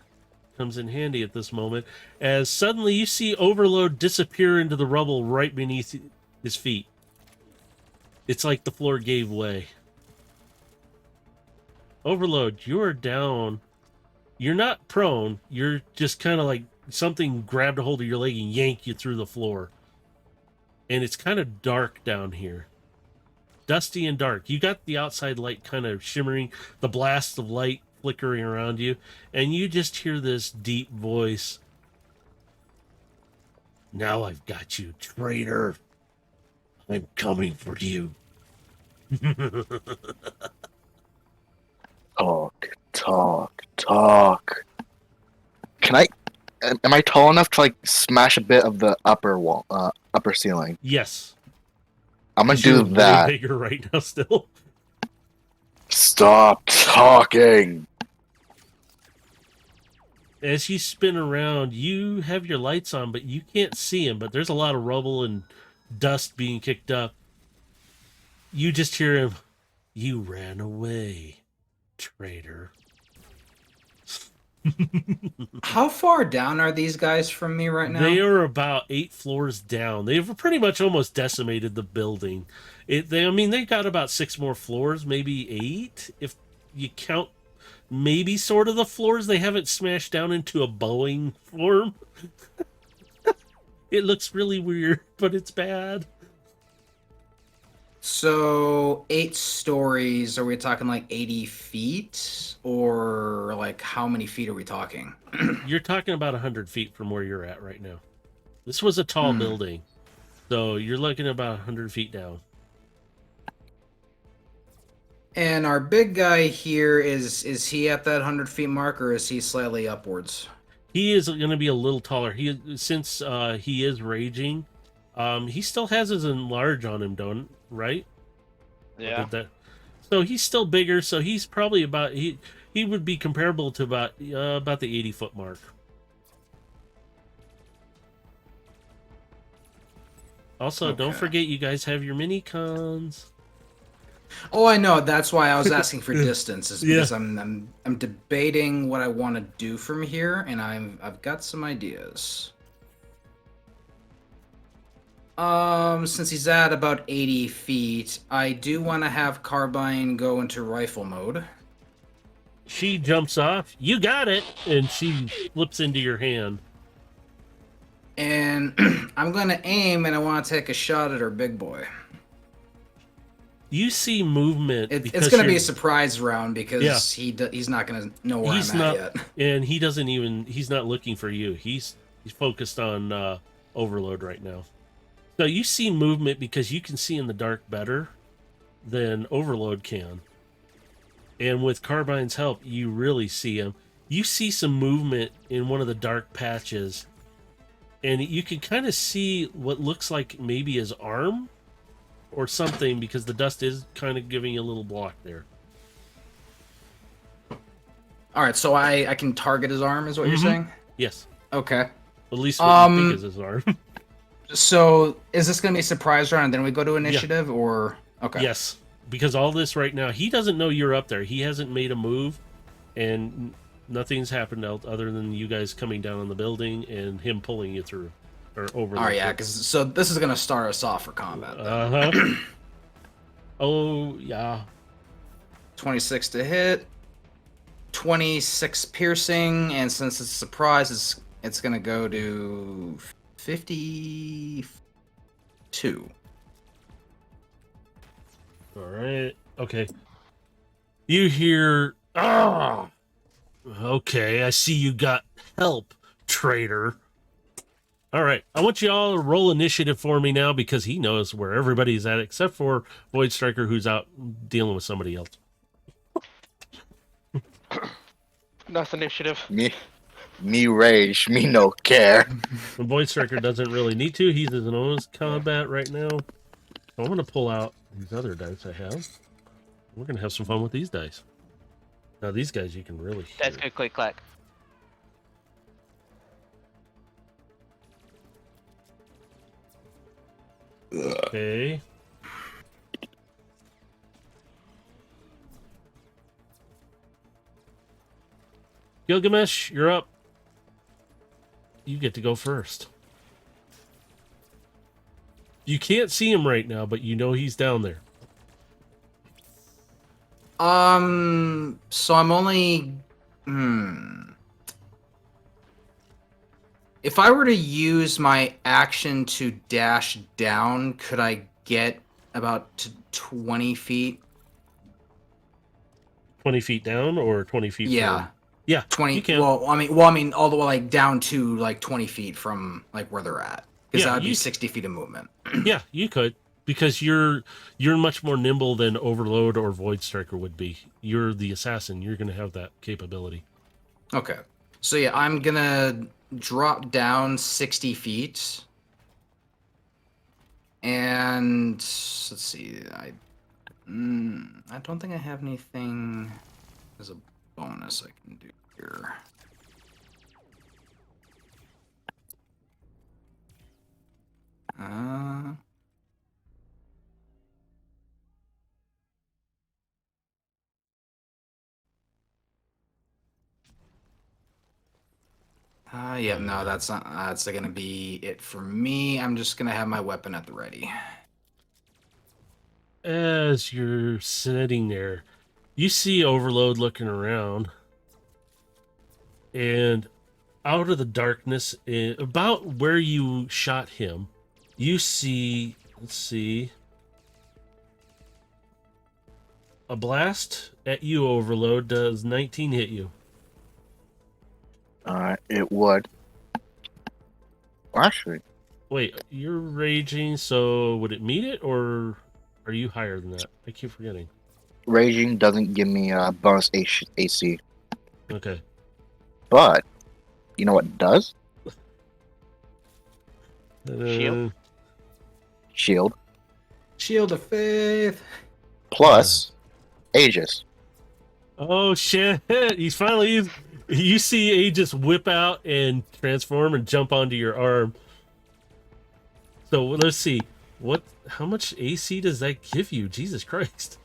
comes in handy at this moment, as suddenly you see Overload disappear into the rubble right beneath his feet. It's like the floor gave way. Overload, you are down. You're not prone. You're just kind of like something grabbed a hold of your leg and yanked you through the floor. And it's kind of dark down here. Dusty and dark. You got the outside light kind of shimmering, the blast of light flickering around you, and you just hear this deep voice. Now I've got you, traitor. I'm coming for you. Talk. Can I? Am I tall enough to like smash a bit of the upper wall, upper ceiling? Yes. I'm gonna You're do that. way bigger right now still. Stop talking. As you spin around, you have your lights on, but you can't see him. But there's a lot of rubble and dust being kicked up. You just hear him, "You ran away, traitor." How far down are these guys from me right now? They are about 8 floors down. They've pretty much almost decimated the building. They got about 6 more floors, maybe 8, if you count maybe sort of the floors. They haven't smashed down into a Boeing form. It looks really weird, but it's bad. So 8 stories, are we talking like 80 feet? Or like how many feet are we talking? You're talking about 100 feet from where you're at right now. This was a tall building. So you're looking about 100 feet down. And our big guy here, is he at that 100 feet mark, or is he slightly upwards? He is going to be a little taller. Since he is raging, he still has his enlarge on him, right? Yeah. So he's still bigger. So he's probably about he would be comparable to about the 80-foot mark. Also, don't forget you guys have your mini cons. Oh, I know. That's why I was asking for distance, is because I'm debating what I want to do from here, and I've got some ideas. Since he's at about 80 feet, I do want to have Carbine go into rifle mode. She jumps off. You got it, and she flips into your hand. And I'm gonna aim, and I want to take a shot at her big boy. You see movement. It's gonna be a surprise round because he's not gonna know where I'm at yet. And he's not looking for you. He's focused on Overload right now. So you see movement because you can see in the dark better than Overload can. And with Carbine's help, you really see him. You see some movement in one of the dark patches. And you can kind of see what looks like maybe his arm or something, because the dust is kind of giving you a little block there. All right, so I can target his arm, is what you're saying? Yes. Okay. At least what you think is his arm. So is this going to be a surprise round, and then we go to initiative, or... Okay. Yes, because all this right now, he doesn't know you're up there. He hasn't made a move, and nothing's happened other than you guys coming down on the building and him pulling you through. Or over. Oh, yeah, so this is going to start us off for combat. Oh, yeah. 26 to hit. 26 piercing, and since it's a surprise, it's going to go to 52. All right. Okay. You hear... Ah! Okay, I see you got help, traitor. All right, I want you all to roll initiative for me now, because he knows where everybody's at, except for Void Striker, who's out dealing with somebody else. That's initiative. Me rage, me no care. The Void Striker doesn't really need to. He's in his own combat right now. I'm going to pull out these other dice I have. We're going to have some fun with these dice. Now, these guys you can really hear. That's good, click, clack. Okay. Gilgamesh, you're up. You get to go first. You can't see him right now, but you know he's down there. So I'm only... If I were to use my action to dash down, could I get about 20 feet? 20 feet down or 20 feet Yeah. from... Yeah, 20. you can. Well, I mean, all the way like down to like 20 feet from like where they're at, because that would be 60 feet of movement. Yeah, you could, because you're much more nimble than Overload or Void Striker would be. You're the assassin. You're gonna have that capability. Okay, so yeah, I'm gonna drop down 60 feet, and let's see. I don't think I have anything as a bonus I can do here. Yeah, no, that's not. That's gonna be it for me. I'm just gonna have my weapon at the ready. As you're sitting there, you see Overload looking around, and out of the darkness, about where you shot him, you see, let's see, a blast at you, Overload. Does 19 hit you? It would. Well, actually, Wait, you're raging, so would it meet it, or are you higher than that? I keep forgetting. raging doesn't give me a bonus AC, Okay. but you know what it does? Shield? Shield Shield of Faith. plus Aegis. Oh shit! He's finally used. You see Aegis whip out and transform and jump onto your arm. So let's see. How much AC does that give you? Jesus Christ.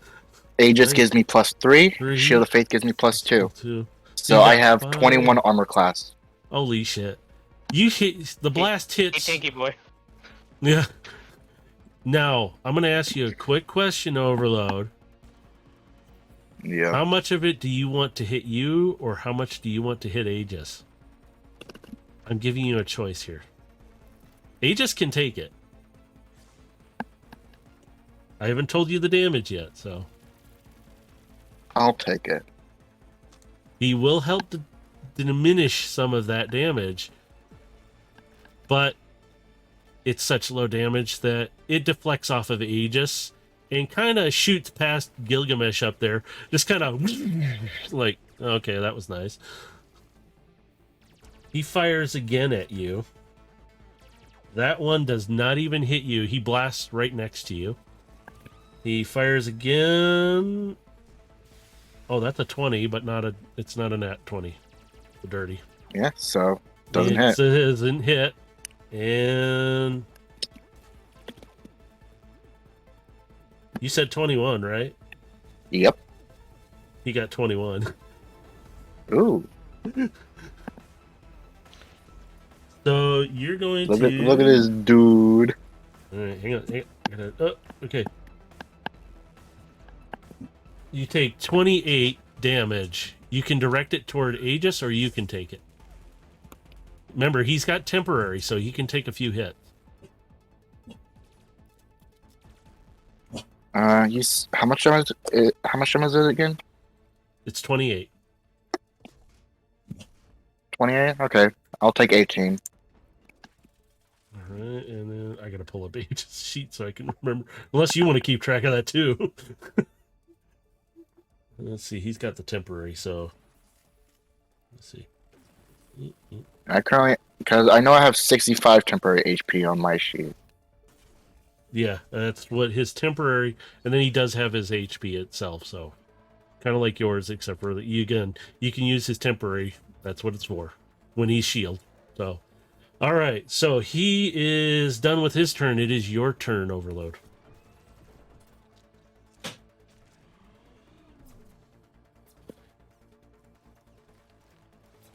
Aegis Nice. gives me +3. 3. Shield of Faith gives me +2. 2. So You I got have 5. 21 armor class. Holy shit. You hit the blast Hey, hits. Tinky boy. Yeah. Now, I'm going to ask you a quick question, Overload. Yeah. How much of it do you want to hit you, or how much do you want to hit Aegis? I'm giving you a choice here. Aegis can take it. I haven't told you the damage yet, so. I'll take it. He will help to diminish some of that damage, but it's such low damage that it deflects off of Aegis and kind of shoots past Gilgamesh up there. Just kind of like, okay, that was nice. He fires again at you. That one does not even hit you. He blasts right next to you. He fires again. Oh, that's a 20, but it's not a nat 20. The dirty. Yeah, so doesn't hit. It doesn't hit. And you said 21, right? Yep. He got 21. Ooh. So you're going Look to at this dude. All right, hang on. Oh, okay. You take 28 damage. You can direct it toward Aegis, or you can take it. Remember, he's got temporary, so he can take a few hits. How much damage? How much damage is it again? It's 28. 28. Okay, I'll take 18. All right, and then I gotta pull up Aegis sheet so I can remember. Unless you want to keep track of that too. Let's see. He's got the temporary, so let's see. I currently, because I know I have 65 temporary HP on my sheet. Yeah, that's what his temporary, and then he does have his HP itself, so kind of like yours, except for that you can use his temporary. That's what it's for when he's shield. So, all right, so he is done with his turn. It is your turn, Overload.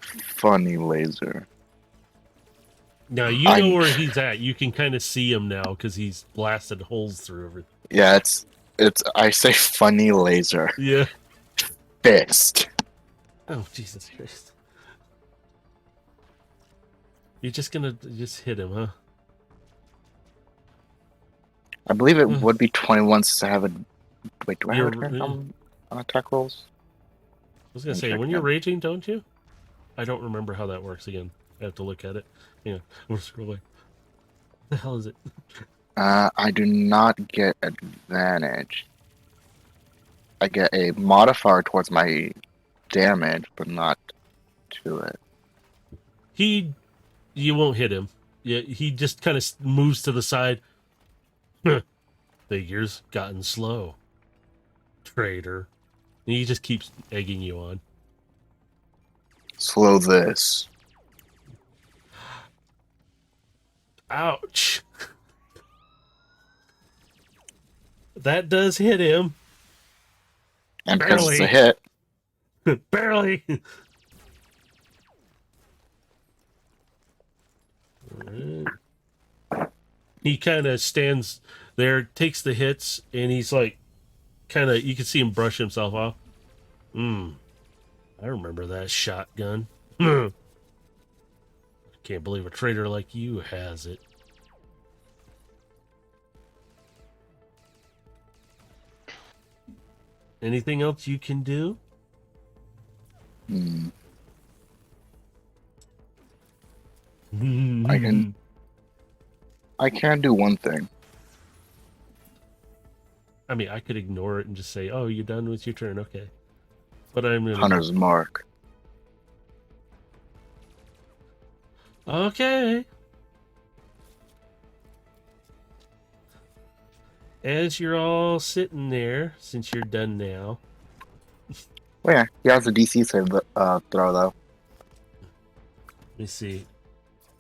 Funny laser. Now you know where he's at. You can kind of see him now because he's blasted holes through everything. Yeah, it's. I say funny laser. Yeah. Fist. Oh, Jesus Christ. You're just gonna just hit him, huh? I believe it would be 21 since I have a. Wait, do I have a You're- turn on attack rolls? I was gonna say, Check when you're that. raging, don't you? I don't remember how that works again. I have to look at it. Yeah, I'm scrolling. What the hell is it? I do not get advantage. I get a modifier towards my damage, but not to it. You won't hit him. Yeah, he just kind of moves to the side. Figures gotten slow. Traitor. And he just keeps egging you on. Slow this. Ouch. That does hit him. And because it's a Barely. hit, Barely. He kind of stands there, takes the hits, and he's like, kind of, you can see him brush himself off. I remember that shotgun. Can't believe a traitor like you has it. Anything else you can do? I can do one thing. I mean, I could ignore it and just say, "Oh, you're done with your turn." Okay, but I'm gonna... Hunter's Mark. Okay. As you're all sitting there, since you're done now. Oh yeah, he has a DC save throw though. Let me see.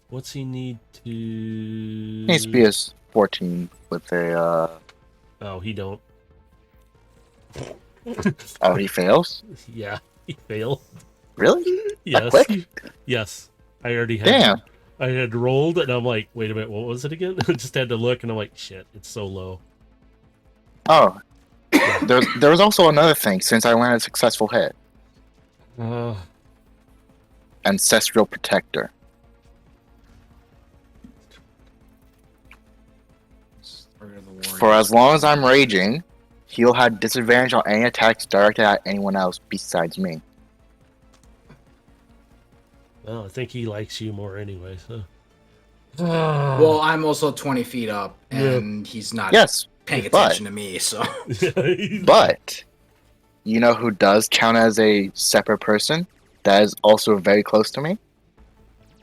What's he need to... He needs to be a 14 with a Oh, he don't. Oh, he fails? Yeah, he failed. Really? Yes. That quick? Yes. I already had... Damn. I had rolled, and I'm like, wait a minute, what was it again? I just had to look, and I'm like, shit, it's so low. Oh. There was also another thing, since I landed a successful hit. Ancestral Protector. For as long as I'm raging, he'll have disadvantage on any attacks directed at anyone else besides me. Well, I think he likes you more anyway, so... Well, I'm also 20 feet up, and he's not paying attention to me, so... But, you know who does count as a separate person that is also very close to me?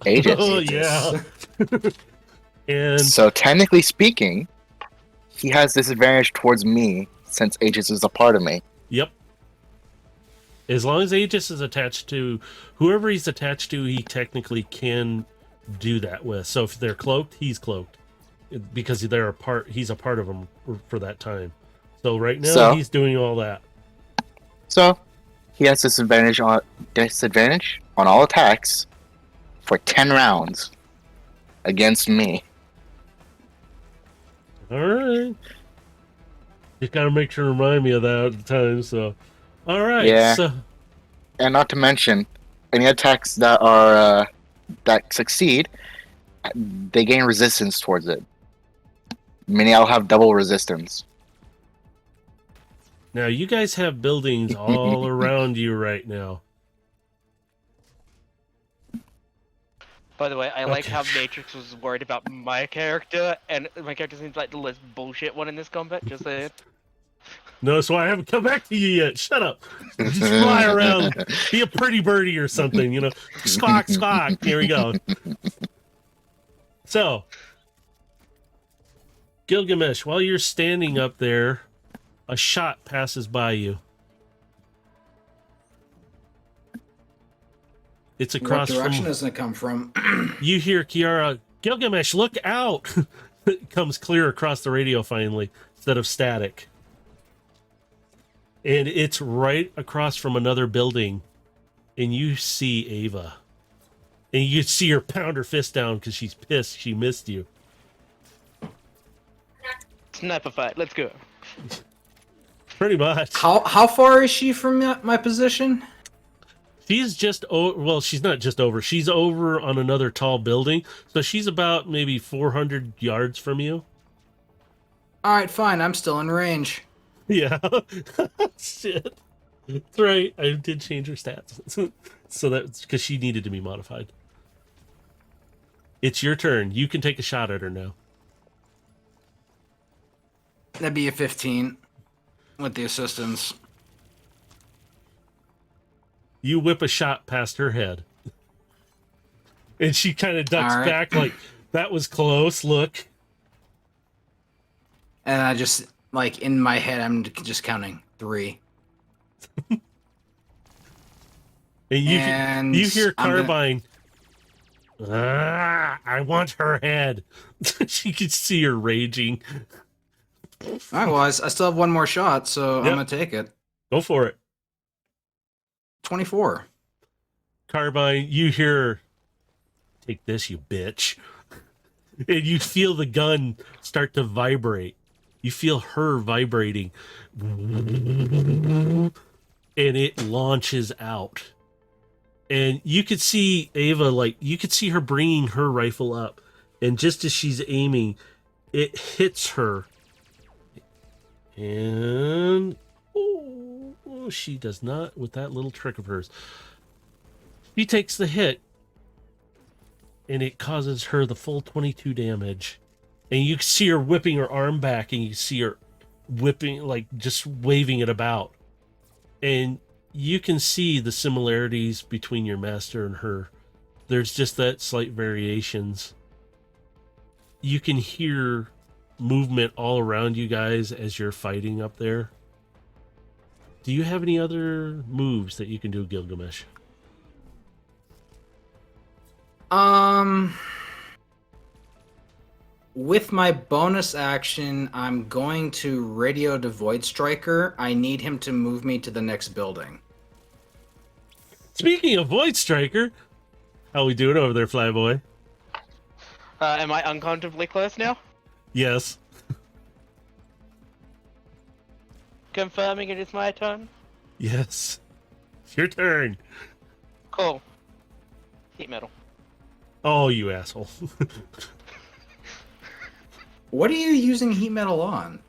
Aegis. Oh, yeah. And... So, technically speaking, he has disadvantage towards me since Aegis is a part of me. Yep. As long as Aegis is attached to... Whoever he's attached to, he technically can do that with. So if they're cloaked, he's cloaked. Because they're a part, he's a part of them for that time. So right now, he's doing all that. So, he has disadvantage on all attacks for 10 rounds against me. Alright. Just gotta make sure to remind me of that at the time, so... Alright, yeah. So... And not to mention, any attacks that are that succeed, they gain resistance towards it. Meaning I'll have double resistance. Now, you guys have buildings all around you right now. By the way, I like how Matrix was worried about my character, and my character seems like the less bullshit one in this combat, just saying. No, so I haven't come back to you yet. Shut up. Just fly around. Be a pretty birdie or something, you know. Squawk, squawk. Here we go. So, Gilgamesh, while you're standing up there, a shot passes by you. It's across What direction from... does it come from? You hear Kiara, Gilgamesh, look out! It comes clear across the radio finally, instead of static. And it's right across from another building. And you see Ava. And you see her pound her fist down because she's pissed she missed you. Sniper fight, let's go. Pretty much. How far is she from my position? She's just well, she's not just over. She's over on another tall building. So she's about maybe 400 yards from you. Alright, fine. I'm still in range. Yeah. Shit. That's right. I did change her stats. So that's because she needed to be modified. It's your turn. You can take a shot at her now. That'd be a 15 with the assistance. You whip a shot past her head. And she kind of ducks back like, that was close, look. And I just, like, in my head, I'm just counting 3. And you hear Carbine. I want her head. She could see her raging. Alright, well, I still have one more shot, so I'm gonna take it. Go for it. 24. Carbine, you hear, take this, you bitch. And you feel the gun start to vibrate. You feel her vibrating. And it launches out. And you could see Ava, like, you could see her bringing her rifle up. And just as she's aiming, it hits her. And oh, she does not, with that little trick of hers. She takes the hit, and it causes her the full 22 damage. And you see her whipping her arm back, and you see her whipping, like, just waving it about. And you can see the similarities between your master and her. There's just that slight variations. You can hear movement all around you guys as you're fighting up there. Do you have any other moves that you can do, Gilgamesh? With my bonus action, I'm going to radio to Void Striker. I need him to move me to the next building. Speaking of Void Striker, how we doing over there, Flyboy? Am I uncomfortably close now? Yes. Confirming it is my turn. Yes. It's your turn. Cool. Heat metal. Oh, you asshole. What are you using heat metal on?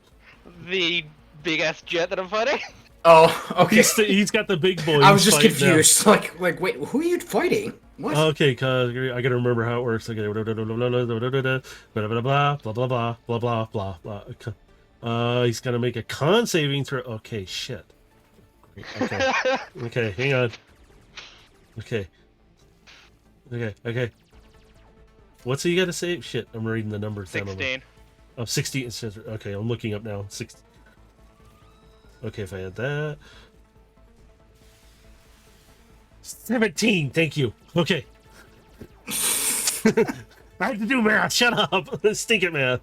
The big ass jet that I'm fighting. Oh, okay. He's got the big boy. I was just fighting now. confused. Like, wait, who are you fighting? What? Okay, cause I gotta remember how it works. Okay, blah blah blah blah blah blah blah. He's gonna make a con saving throw. Okay, shit. Okay, okay, hang on. Okay. What's he gotta save? Shit, I'm reading the numbers down. 16. Oh, 16. It says, okay, I'm looking up now. 16. Okay, if I had that. 17, thank you. Okay. I have to do math. Shut up. Stink it, man.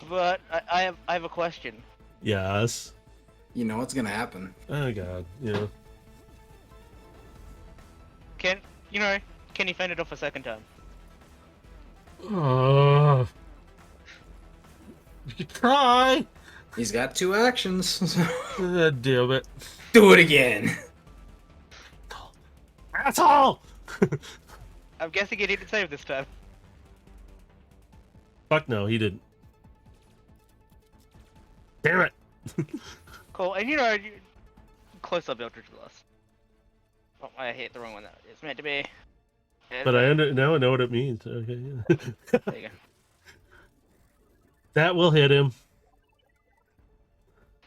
But I have a question. Yes. You know what's gonna happen. Oh, God. Yeah. Can you fend it off a second time? You could try. He's got 2 actions. Damn it. Do it again. Asshole! I'm guessing he didn't save this time. Fuck no, he didn't. Damn it. Cool, and close up Eldritch Blast. Oh, I hit the wrong one. That it's meant to be. But now I know what it means. Okay. Yeah. There you go. That will hit him.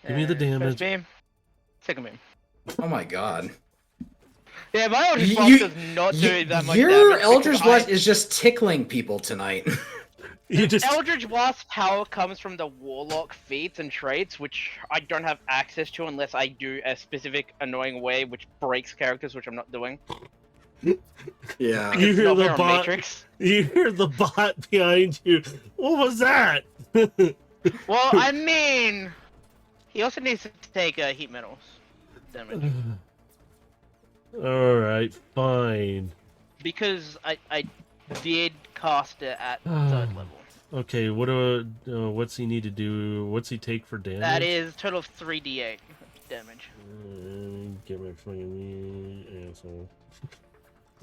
Give me the First damage. beam. Second beam. Oh my god. Yeah, my Eldritch Blast does not do that much damage. Your Eldritch Blast is just tickling people tonight. Eldritch Blast power comes from the Warlock feats and traits, which I don't have access to unless I do a specific annoying way which breaks characters, which I'm not doing. Yeah. You hear the bot. bot. You hear the bot behind you. What was that? Well, I mean, he also needs to take heat metals damage Alright, fine. because I did cast it at 3rd level. Okay, what's he need to do? What's he take for damage? That is total of 3d8 damage. Get my fucking asshole.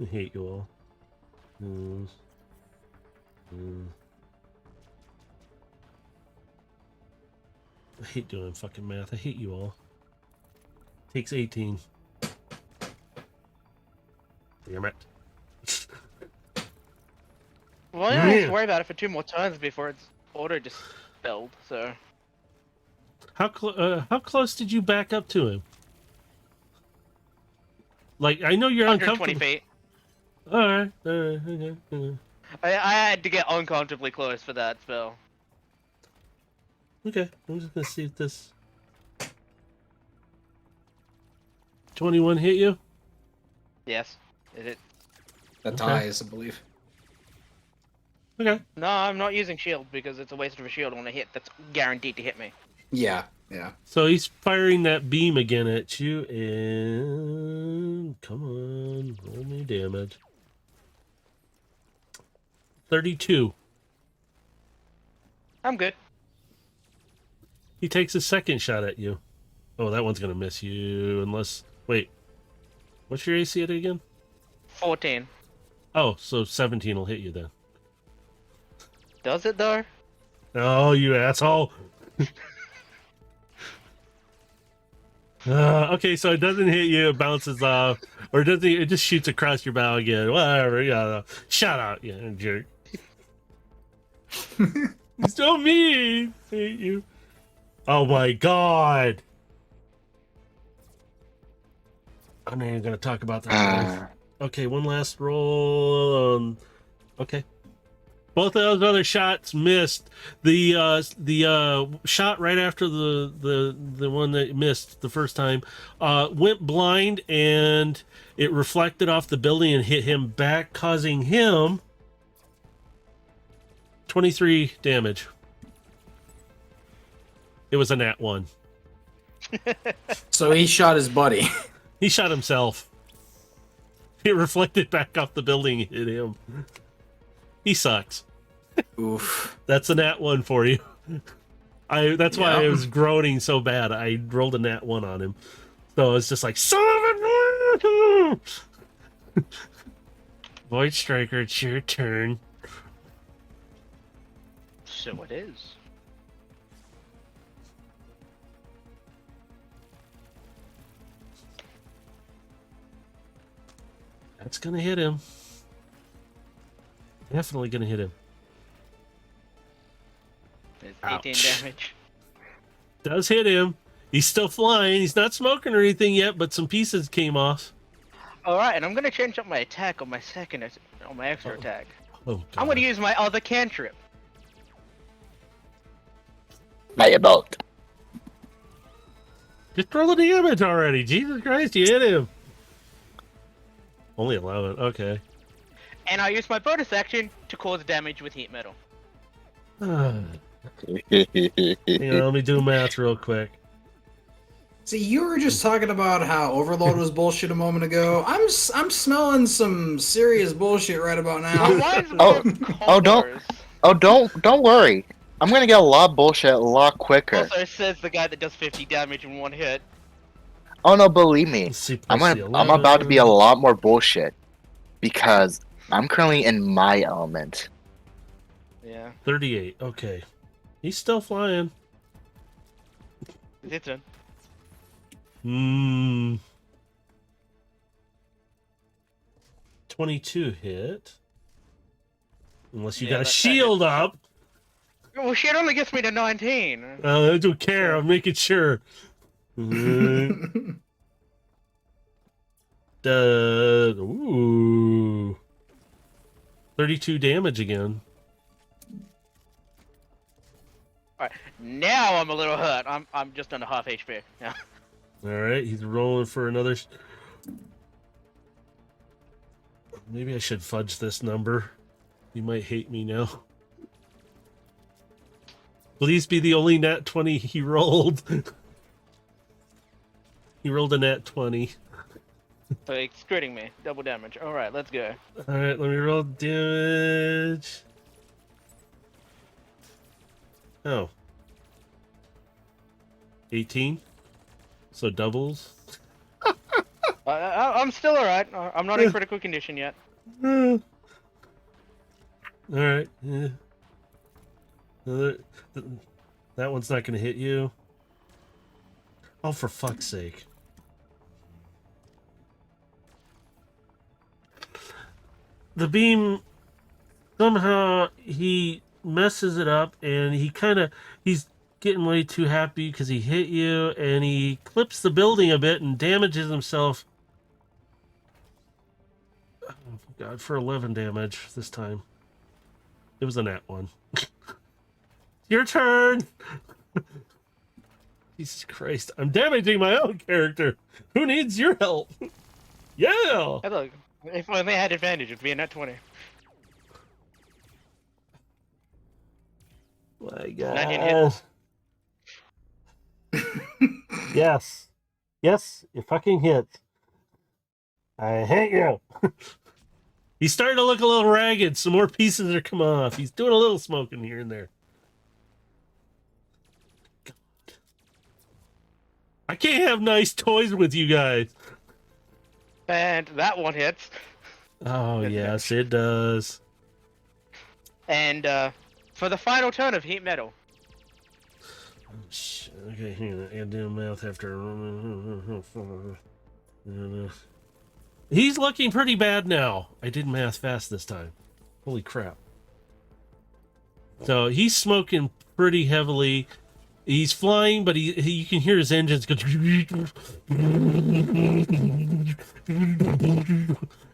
I hate you all. I hate doing fucking math. I hate you all. Takes 18. Damn it. Well, you don't have to worry about it for 2 more turns before it's auto-dispelled, so... How close did you back up to him? Like, I know you're 120 uncomfortable. feet. Alright, okay. I had to get uncomfortably close for that spell. Okay, I'm just gonna see if this 21 hit you. Yes. Is it? That Okay. ties, I believe. Okay. No, I'm not using shield because it's a waste of a shield on a hit that's guaranteed to hit me. Yeah. So he's firing that beam again at you, and come on, roll me damage. 32. I'm good. He takes a second shot at you. Oh, that one's gonna miss you unless... Wait. What's your AC at again? 14. Oh, so 17 will hit you then. Does it though? Oh, you asshole. Okay, so it doesn't hit you, it bounces off. Or it just shoots across your bow again. Whatever, yeah. Shut up, you jerk. You're so mean. I hate you. Oh my god. I'm not even gonna talk about that. Okay, one last roll. Okay. Both of those other shots missed. The shot right after the one that missed the first time went blind, and it reflected off the building and hit him back, causing him 23 damage. It was a nat 1. So he shot his buddy. He shot himself. It reflected back off the building and hit him. He sucks. Oof. That's a nat 1 for you. That's why I was groaning so bad. I rolled a nat 1 on him. So it's just like, son of a... Void Striker, it's your turn. So it is. That's gonna hit him. Definitely gonna hit him. It's 18 Ouch. damage. Does hit him. He's still flying. He's not smoking or anything yet, but some pieces came off. Alright, and I'm gonna change up my attack on my on my extra attack. Oh, God. I'm gonna use my other cantrip. My about. Just roll the damage already. Jesus Christ, you hit him. Only 11. Okay. And I use my bonus action to cause damage with heat metal. Hang on, let me do math real quick. See, you were just talking about how Overload was bullshit a moment ago. I'm smelling some serious bullshit right about now. Don't worry. I'm gonna get a lot of bullshit a lot quicker. Also, it says the guy that does 50 damage in one hit. Oh no, believe me. I'm about to be a lot more bullshit because I'm currently in my element. Yeah. 38. Okay. He's still flying. It's your turn. 22 hit. Unless you Yeah, got a that shield up. Well, shit only gets me to 19. I don't care. I'm making sure. Ooh. 32 damage again. Alright, now I'm a little hurt. I'm just under half HP. Yeah. Alright, he's rolling for another... Maybe I should fudge this number. You might hate me now. Please be the only nat 20 he rolled. He rolled a nat 20. So it's critting me. Double damage. Alright, let's go. Alright, let me roll damage. Oh. 18? So doubles? I'm still alright. I'm not in critical condition yet. Alright. Yeah. That one's not going to hit you. Oh, for fuck's sake. The beam, somehow he messes it up, and he's getting way too happy because he hit you, and he clips the building a bit and damages himself. Oh, God, for 11 damage this time. It was a nat 1. Your turn! Jesus Christ, I'm damaging my own character. Who needs your help? Yeah! Hey, look, if only I had advantage, it'd be a nat 20. My 19 God. Yes. Yes, it fucking hits. I hate you. He's starting to look a little ragged. Some more pieces are coming off. He's doing a little smoking here and there. God. I can't have nice toys with you guys. And that one hits. Oh, yes, it does. And for the final turn of heat metal. Okay, hang on. Add down mouth after. He's looking pretty bad now. I did math fast this time. Holy crap. So he's smoking pretty heavily. He's flying, but you can hear his engines go.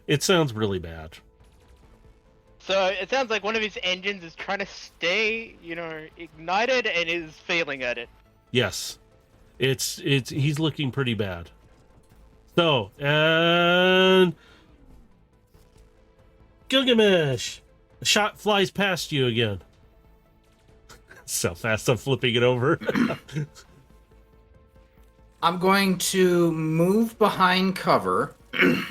It sounds really bad. So it sounds like one of his engines is trying to stay, ignited and is failing at it. Yes. He's looking pretty bad. So, and Gilgamesh, a shot flies past you again. So fast I'm flipping it over. I'm going to move behind cover. I'm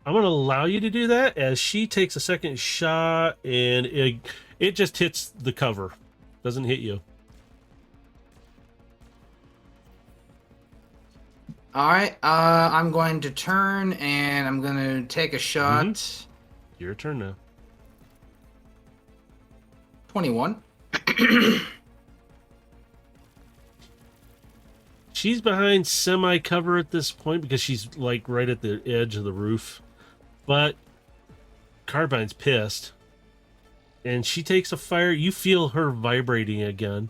going to allow you to do that as she takes a second shot and it just hits the cover. Doesn't hit you. Alright, I'm going to turn and I'm going to take a shot. Mm-hmm. Your turn now. 21. She's behind semi-cover at this point because she's like right at the edge of the roof. But Carbine's pissed. And she takes a fire. You feel her vibrating again.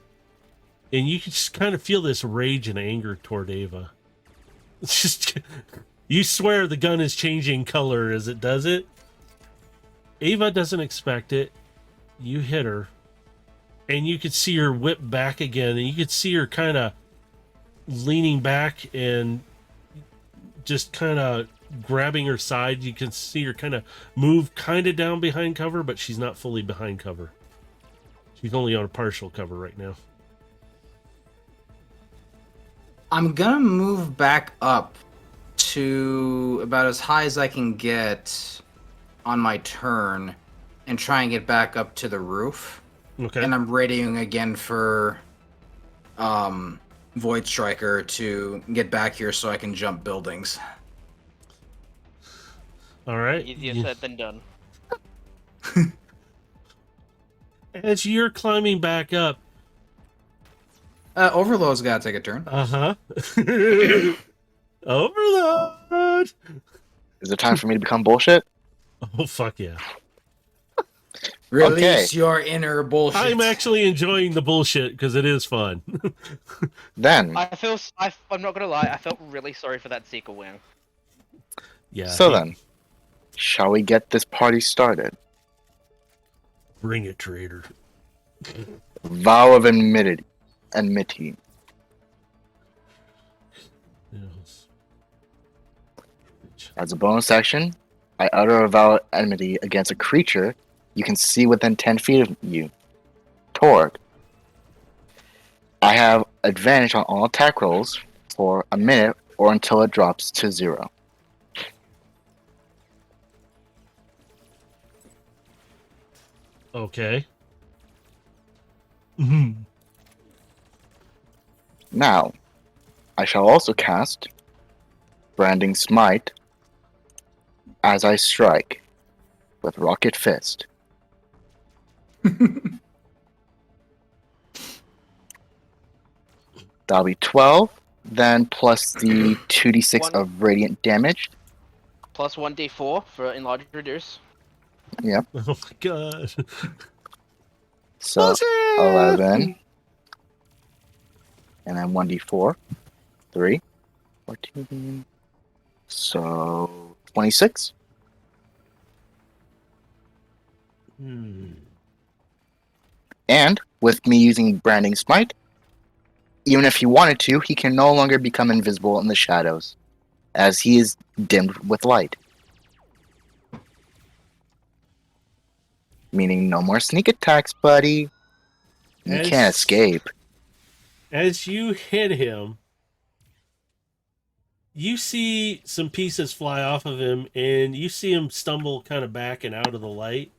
And you can just kind of feel this rage and anger toward Ava. It's just, you swear the gun is changing color as it does it. Ava doesn't expect it. You hit her. And you could see her whip back again. And you could see her kind of leaning back and just kind of grabbing her side. You can see her kind of move kind of down behind cover, but she's not fully behind cover. She's only on a partial cover right now. I'm gonna move back up to about as high as I can get on my turn and try and get back up to the roof. Okay. And I'm radioing again for Void Striker to get back here so I can jump buildings. All right. Easier said than done. As you're climbing back up. Overload's gotta take a turn. Uh-huh. Overload! Is it time for me to become bullshit? Oh, fuck yeah. Release your inner bullshit. I'm actually enjoying the bullshit because it is fun. Then. I'm not gonna lie, I felt really sorry for that Seeker wing. Yeah. So then, shall we get this party started? Bring it, traitor. Vow of enmity. Yes. As a bonus action, I utter a vow of enmity against a creature you can see within 10 feet of you. Torg. I have advantage on all attack rolls for a minute or until it drops to 0. Okay. Mm-hmm. Now, I shall also cast Branding Smite as I strike with Rocket Fist. That'll be 12, then plus the 2d6 of radiant damage. Plus 1d4 for enlarge reduce. Yep. Oh my god. So, Bullshit! 11. And then 1d4. 3. 14. So, 26. And, with me using Branding Smite, even if he wanted to, he can no longer become invisible in the shadows, as he is dimmed with light. Meaning no more sneak attacks, buddy. You can't escape. As you hit him, you see some pieces fly off of him, and you see him stumble kind of back and out of the light,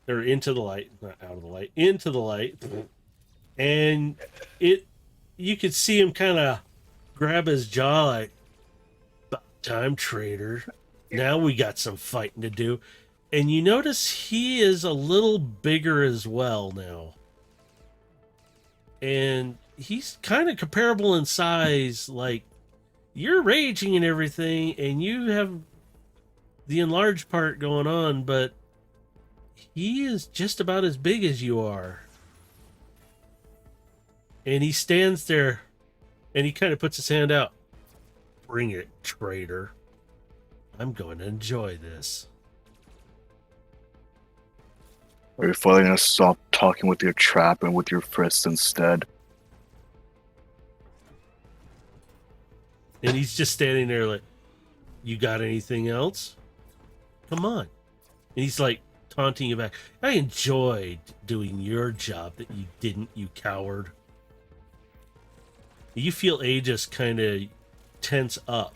or into the light, not out of the light, into the light, and you could see him kind of grab his jaw like, "About time, traitor. Now we got some fighting to do." And you notice he is a little bigger as well now. And he's kind of comparable in size. Like, you're raging and everything, and you have the enlarged part going on, but he is just about as big as you are. And he stands there, and he kind of puts his hand out. "Bring it, traitor. I'm going to enjoy this." Are you finally gonna stop talking with your trap and with your fists instead? And he's just standing there like, "You got anything else? Come on." And he's like taunting you back. "I enjoyed doing your job that you didn't, you coward." You feel Aegis kind of tense up,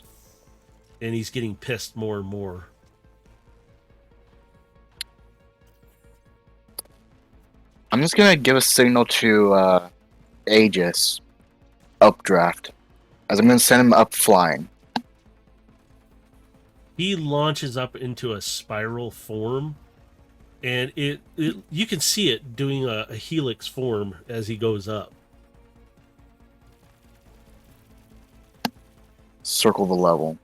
and he's getting pissed more and more. I'm just gonna give a signal to Aegis, updraft, as I'm gonna send him up flying. He launches up into a spiral form, and it you can see it doing a helix form as he goes up. Circle the level.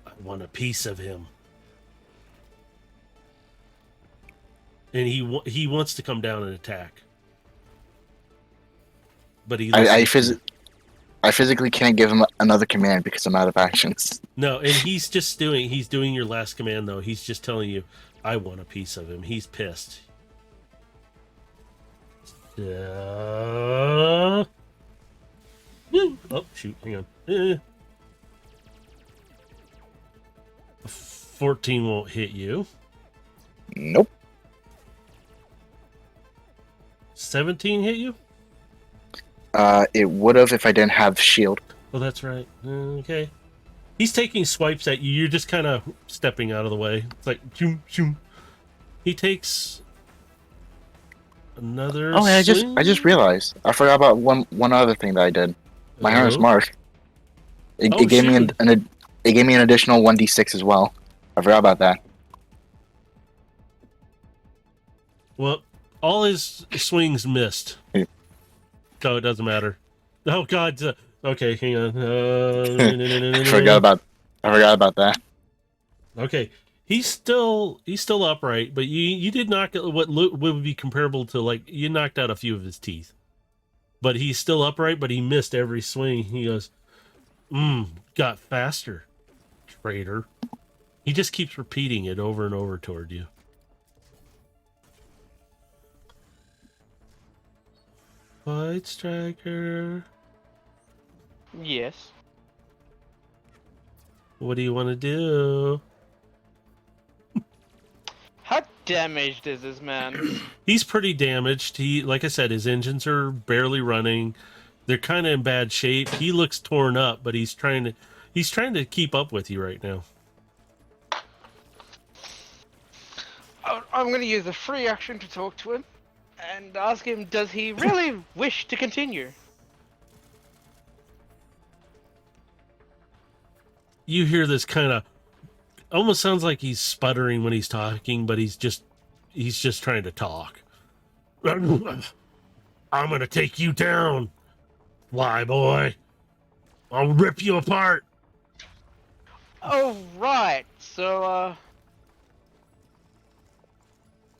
"I want a piece of him." And he wants to come down and attack, but he I physically can't give him another command because I'm out of actions. no, and he's doing your last command though. He's just telling you, "I want a piece of him." He's pissed. Oh shoot! Hang on. 14 won't hit you. Nope. 17 hit you? It would have if I didn't have shield. Oh, that's right. Okay. He's taking swipes at you. You're just kind of stepping out of the way. It's like, shoom, shoom. He takes another. Oh, I swing? just realized. I forgot about one other thing that I did. My Hunter's Mark. It gave me it gave me an additional 1d6 as well. I forgot about that. Well, all his swings missed. So it doesn't matter. Oh God. Okay, hang on. I forgot about that. Okay, he's still upright, but you did knock what would be comparable to, like, you knocked out a few of his teeth, but he's still upright. But he missed every swing. He goes, got faster, traitor." He just keeps repeating it over and over toward you. Fight Striker. Yes. What do you want to do? How damaged is this man? He's pretty damaged. He, like I said, his engines are barely running. They're kind of in bad shape. He looks torn up, but he's trying to keep up with you right now. I'm going to use a free action to talk to him and ask him, does he really wish to continue? You hear this kind of, almost sounds like he's sputtering when he's talking, but he's just trying to talk. "I'm gonna take you down, fly boy. I'll rip you apart." Oh, right. So,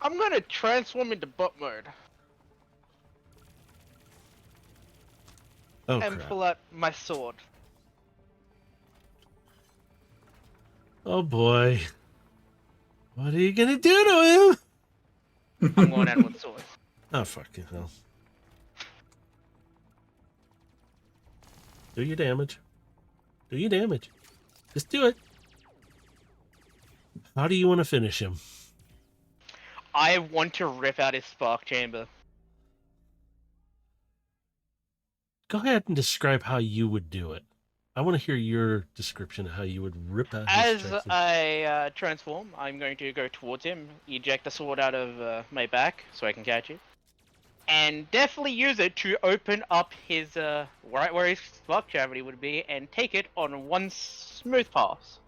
I'm gonna transform into butt mode. Oh, and crap. pull out my sword. Oh boy. What are you gonna do to him? I'm going in with sword. Oh, fucking hell. Do your damage. Do your damage. Just do it. How do you want to finish him? I want to rip out his spark chamber. Go ahead and describe how you would do it. I want to hear your description of how you would rip out his As chest. I transform, I'm going to go towards him, eject the sword out of my back so I can catch it, and definitely use it to open up his right where his spark cavity would be, and take it on one smooth pass.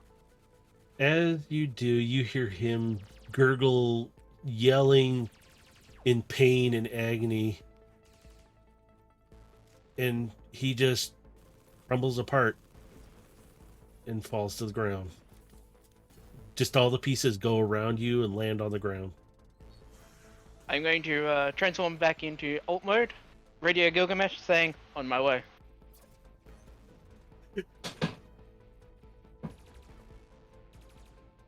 As you do, you hear him gurgle, yelling in pain and agony, and he just crumbles apart and falls to the ground. Just all the pieces go around you and land on the ground. I'm going to transform back into alt mode, radio Gilgamesh saying, on my way.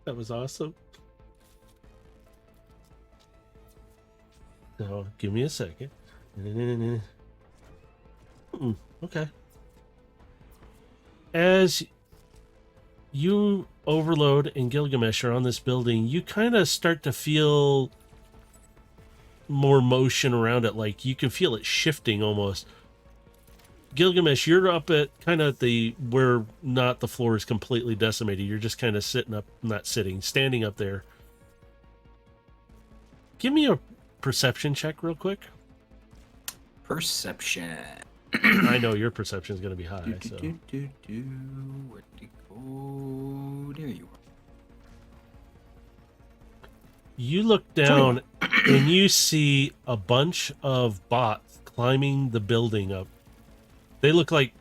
That was awesome. So, give me a second. Okay. As you, Overload, and Gilgamesh are on this building, you kind of start to feel more motion around it. Like, you can feel it shifting almost. Gilgamesh, you're up at kind of the where not the floor is completely decimated. You're just kind of sitting up, not sitting, standing up there. Give me a perception check real quick. Perception. I know your perception is going to be high. So. Where'd it go? There you are. You look down and you see a bunch of bots climbing the building up. They look like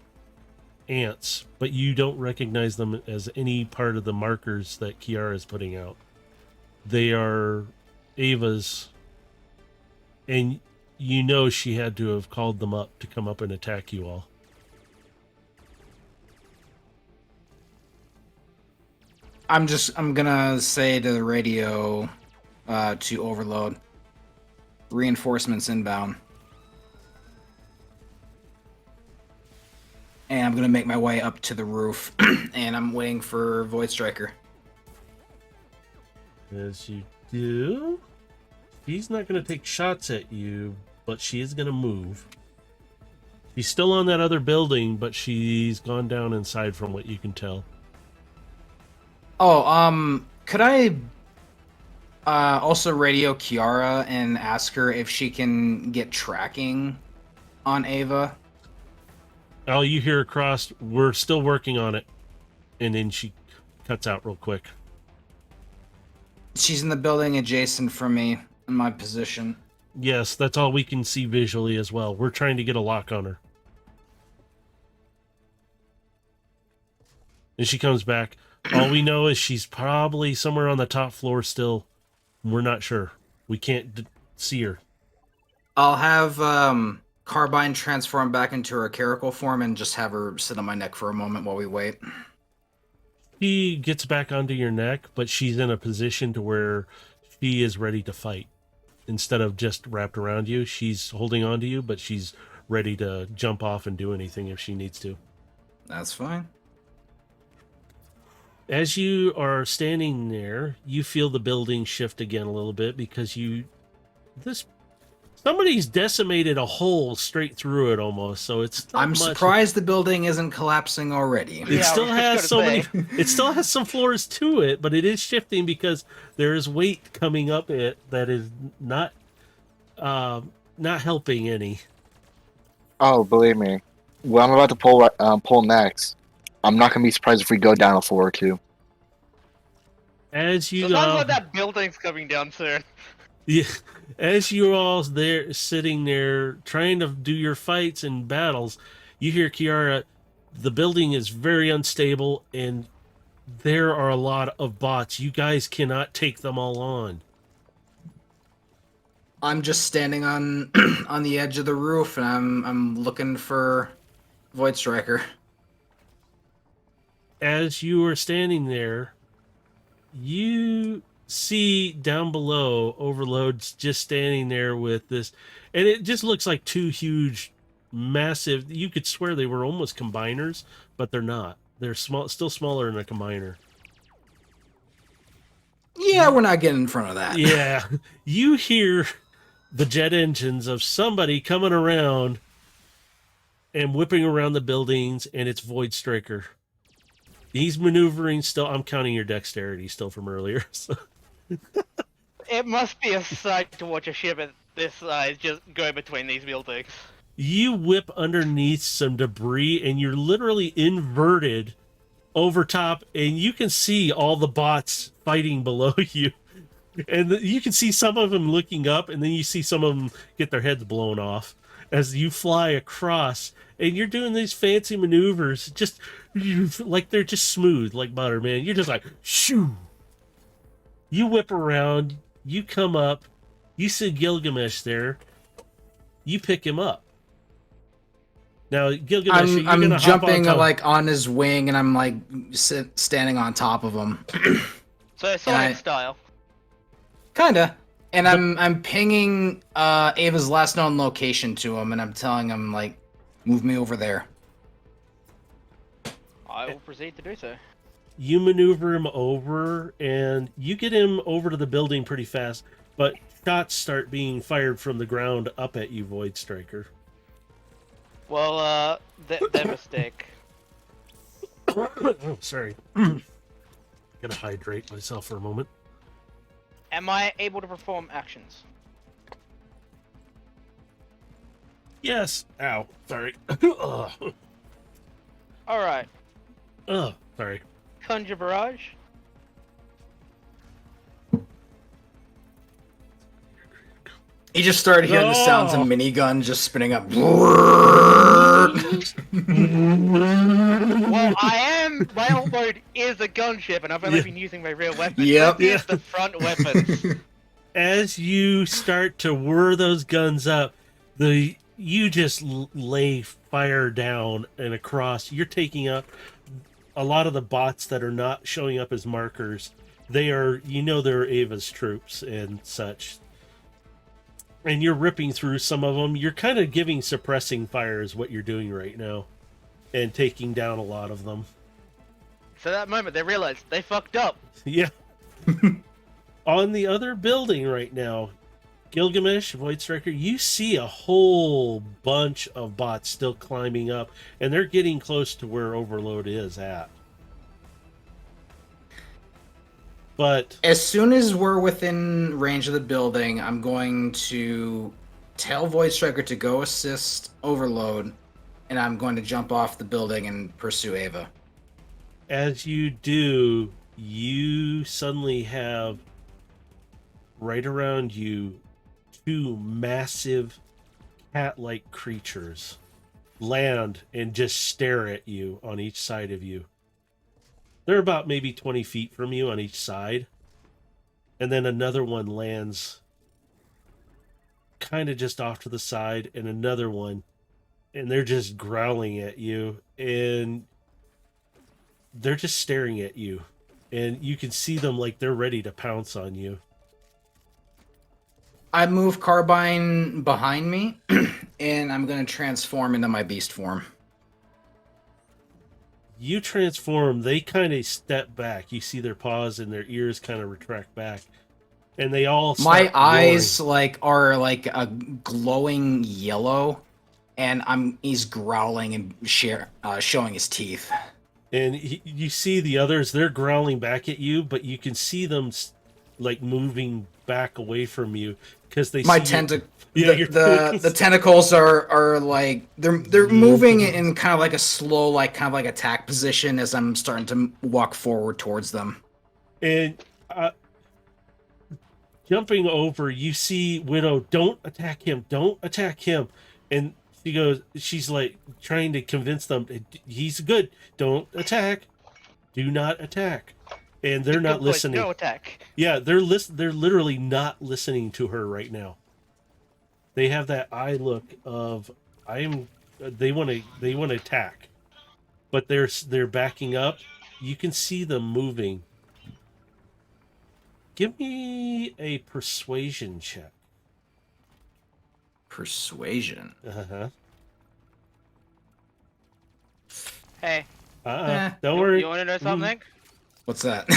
ants, but you don't recognize them as any part of the markers that Kiara is putting out. They are Ava's, and you know she had to have called them up to come up and attack you all. I'm gonna say to the radio, to Overload, reinforcements inbound. And I'm gonna make my way up to the roof, and I'm waiting for Void Striker. As you do, she's not going to take shots at you, but she is going to move. She's still on that other building, but she's gone down inside from what you can tell. Oh, could I also radio Kiara and ask her if she can get tracking on Ava? All you hear across, we're still working on it. And then she cuts out real quick. She's in the building adjacent from me, in my position. Yes, that's all we can see visually as well. We're trying to get a lock on her. And she comes back. All we know is she's probably somewhere on the top floor still. We're not sure. We can't see her. I'll have Carbine transform back into her caracal form and just have her sit on my neck for a moment while we wait. She gets back onto your neck, but she's in a position to where she is ready to fight. Instead of just wrapped around you, she's holding on to you, but she's ready to jump off and do anything if she needs to. That's fine. As you are standing there, you feel the building shift again a little bit because somebody's decimated a hole straight through it almost. So it's not I'm much. surprised the building isn't collapsing already. It still has it still has some floors to it, but it is shifting because there is weight coming up it that is not helping any. Oh, believe me, what I'm about to pull next, I'm not gonna be surprised if we go down a floor or two. As you So sounds like that building's coming down soon. Yeah, as you're all there, sitting there, trying to do your fights and battles, you hear Kiara, the building is very unstable, and there are a lot of bots. You guys cannot take them all on. I'm just standing on on the edge of the roof, and I'm looking for Void Striker. As you are standing there, you see down below Overload's just standing there with this, and it just looks like two huge, massive, you could swear they were almost combiners, but they're not. They're small, still smaller than a combiner. Yeah, we're not getting in front of that. Yeah, you hear the jet engines of somebody coming around, and whipping around the buildings, and it's Void Striker. He's maneuvering still. I'm counting your dexterity still from earlier. So. It must be a sight to watch a ship at this size just go between these buildings. You whip underneath some debris, and you're literally inverted over top, and you can see all the bots fighting below you. And you can see some of them looking up, and then you see some of them get their heads blown off as you fly across, and you're doing these fancy maneuvers, just like they're just smooth like butter, man. You're just like, shoo. You whip around, you come up, you see Gilgamesh there, you pick him up. Now, Gilgamesh, I'm jumping like on his wing, and I'm like standing on top of him. So Sonic style. Kinda. And I'm pinging Ava's last known location to him, and I'm telling him, like, move me over there. I will proceed to do so. You maneuver him over, and you get him over to the building pretty fast, but shots start being fired from the ground up at you, Void Striker. Well, their mistake. Oh, sorry. Gonna hydrate myself for a moment. Am I able to perform actions? Yes. Ow. Sorry. Alright. Oh, sorry. Conjure Barrage. He just started hearing the sounds of minigun just spinning up. Well, my old mode is a gunship, and I've only been using my real weapon. Yep. This is the front weapons. As you start to whir those guns up, you just lay fire down and across. You're taking up a lot of the bots that are not showing up as markers. They're Ava's troops and such. And you're ripping through some of them. You're kind of giving suppressing fire is what you're doing right now. And taking down a lot of them. So that moment, they realized they fucked up. Yeah. On the other building right now, Gilgamesh, Void Striker, you see a whole bunch of bots still climbing up. And they're getting close to where Overload is at. But as soon as we're within range of the building, I'm going to tell Void Striker to go assist Overload, and I'm going to jump off the building and pursue Ava. As you do, you suddenly have right around you two massive cat-like creatures land and just stare at you on each side of you. They're about maybe 20 feet from you on each side. And then another one lands kind of just off to the side, and another one. And they're just growling at you. And they're just staring at you. And you can see them like they're ready to pounce on you. I move Carbine behind me, and I'm going to transform into my beast form. You transform, they kind of step back. You see their paws and their ears kind of retract back. And they all start my eyes roaring. are like a glowing yellow, and he's growling and showing his teeth. And you see the others, they're growling back at you, but you can see them like moving back away from you because they my see the tentacles are like they're moving in kind of like a slow, like kind of like attack position as I'm starting to walk forward towards them. And jumping over, you see Widow, don't attack him, and she's like trying to convince them he's good, don't attack, do not attack. And they're not listening. No attack. Yeah, they're literally not listening to her right now. They have that eye look of they want to attack. But they're backing up. You can see them moving. Give me a persuasion check. Persuasion. Uh-huh. Hey. Don't worry. You want to know something? What's that?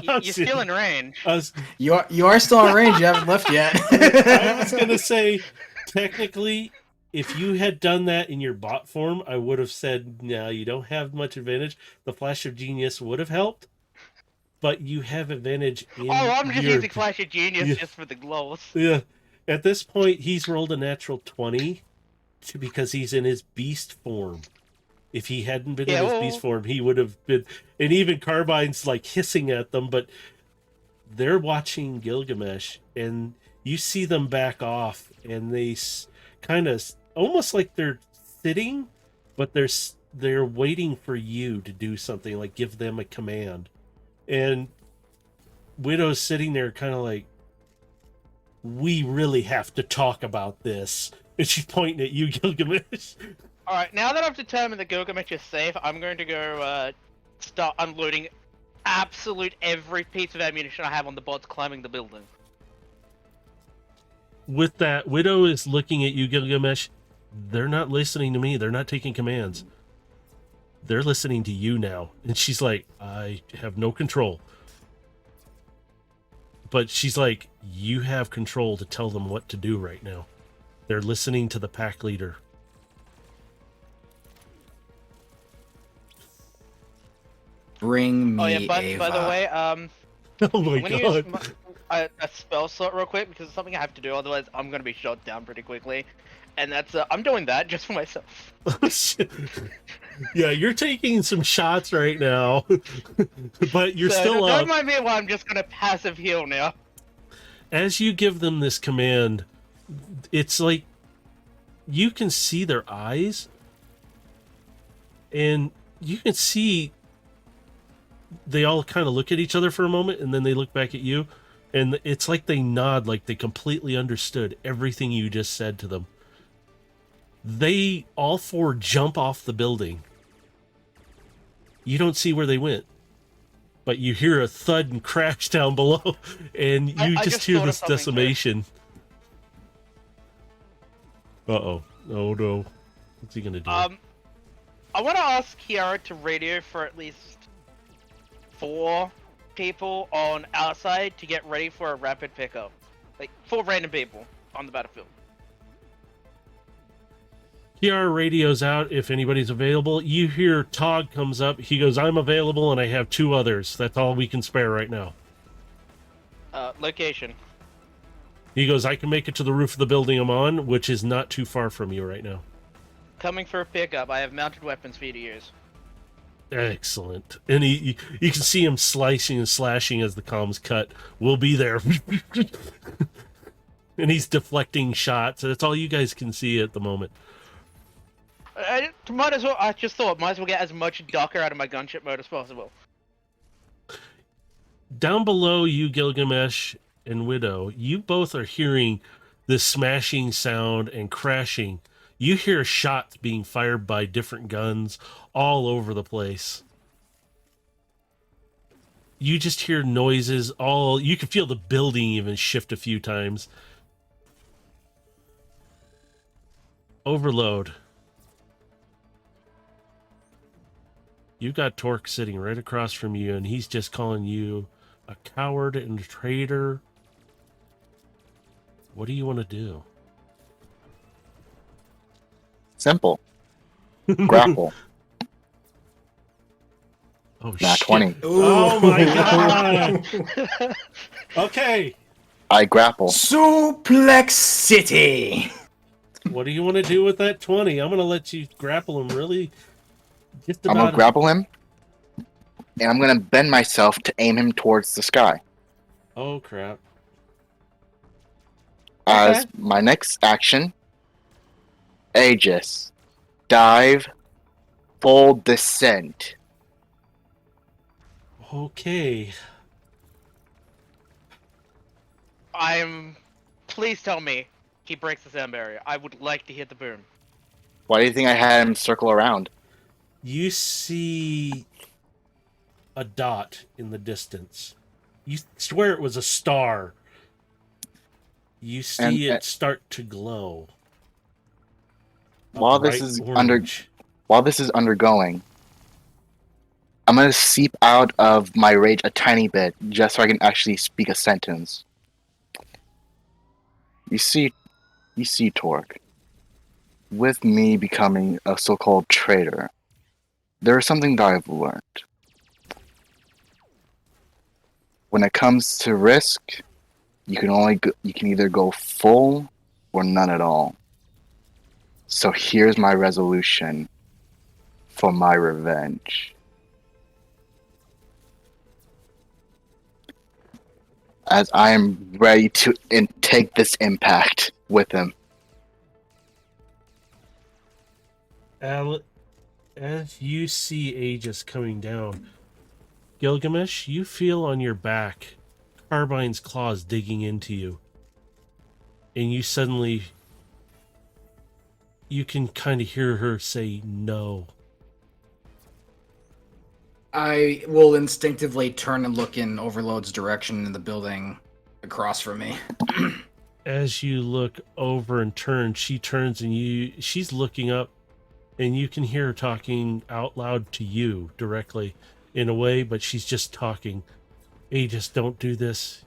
You're still in range. You are still in range. You haven't left yet. I was gonna say, technically, if you had done that in your bot form, I would have said, no, you don't have much advantage. The Flash of Genius would have helped, but you have advantage in I'm just your... using Flash of Genius just for the glows. Yeah. At this point, he's rolled a natural 20 because he's in his beast form. If he hadn't been in his beast form, he would have been... And even Carbine's like hissing at them, but they're watching Gilgamesh, and you see them back off, and they kind of... almost like they're sitting, but they're waiting for you to do something, like give them a command. And Widow's sitting there kind of like, we really have to talk about this. And she's pointing at you, Gilgamesh. Alright, now that I've determined that Gilgamesh is safe, I'm going to go start unloading absolute every piece of ammunition I have on the bots climbing the building. With that, Widow is looking at you, Gilgamesh. They're not listening to me. They're not taking commands. They're listening to you now. And she's like, I have no control. But she's like, you have control to tell them what to do right now. They're listening to the pack leader. Bring me by the way, oh my I'm gonna god. use a spell slot real quick because it's something I have to do, otherwise I'm gonna be shot down pretty quickly. And that's, I'm doing that just for myself. Yeah, you're taking some shots right now. But you're so, still up. Don't mind me while I'm just gonna passive heal now. As you give them this command, it's like you can see their eyes, and you can see they all kind of look at each other for a moment, and then they look back at you, and it's like they nod, like they completely understood everything you just said to them. They all four jump off the building. You don't see where they went, but you hear a thud and crash down below, and you just hear this decimation. Uh-oh. Oh no. What's he gonna do? I want to ask Kiara to radio for at least 4 people on outside to get ready for a rapid pickup. Like, 4 random people on the battlefield. PR radios out if anybody's available. You hear Tog comes up. He goes, I'm available and I have 2 others. That's all we can spare right now. Location. He goes, I can make it to the roof of the building I'm on, which is not too far from you right now. Coming for a pickup. I have mounted weapons for you to use. Excellent. And you can see him slicing and slashing as the comms cut. We'll be there. And he's deflecting shots. That's all you guys can see at the moment. Might as well, I just thought, might as well get as much Docker out of my gunship mode as possible. Down below you, Gilgamesh and Widow, you both are hearing this smashing sound and crashing. You hear shots being fired by different guns all over the place. You just hear noises you can feel the building even shift a few times. Overload. You got Torque sitting right across from you, and he's just calling you a coward and a traitor. What do you want to do? Simple. Grapple. Oh, Nah, shit. 20. Ooh. Oh, my God. Okay. I grapple. Suplex City. What do you want to do with that 20? I'm going to let you grapple him really. Just I'm about gonna grapple him, and I'm gonna bend myself to aim him towards the sky. Oh, crap. As my next action, Aegis, dive, full descent. Okay. Please tell me he breaks the sound barrier. I would like to hit the boom. Why do you think I had him circle around? You see a dot in the distance. You swear it was a star. You see it start to glow. While this is undergoing, I'm gonna seep out of my rage a tiny bit, just so I can actually speak a sentence. You see, Torque. with me becoming a so-called trader, there is something that I've learned. When it comes to risk, you can either go full or none at all. So here's my resolution for my revenge. As I am ready to take this impact with him. As you see Aegis coming down, Gilgamesh, you feel on your back Carbine's claws digging into you. And you suddenly... You can kind of hear her say no. I will instinctively turn and look in Overload's direction in the building across from me. As you look over and turn, she turns and she's looking up, and you can hear her talking out loud to you directly in a way, but she's just talking. Hey, just don't do this.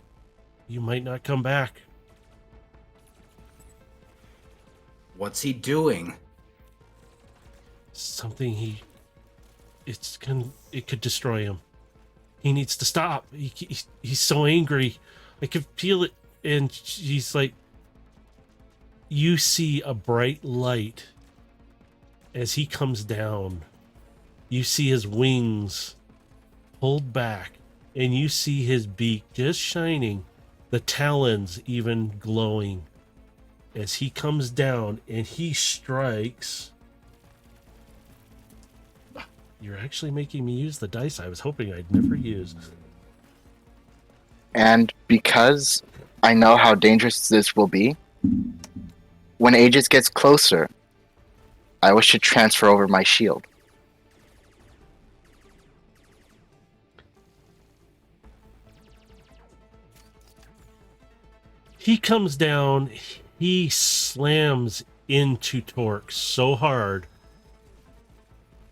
You might not come back. What's he doing? Something it could destroy him. He needs to stop. He's so angry. I could feel it. And she's like, you see a bright light as he comes down. You see his wings pulled back, and you see his beak just shining, the talons even glowing as he comes down and he strikes. You're actually making me use the dice I was hoping I'd never use. And because I know how dangerous this will be, when Aegis gets closer, I wish to transfer over my shield. He comes down, he slams into Torque so hard,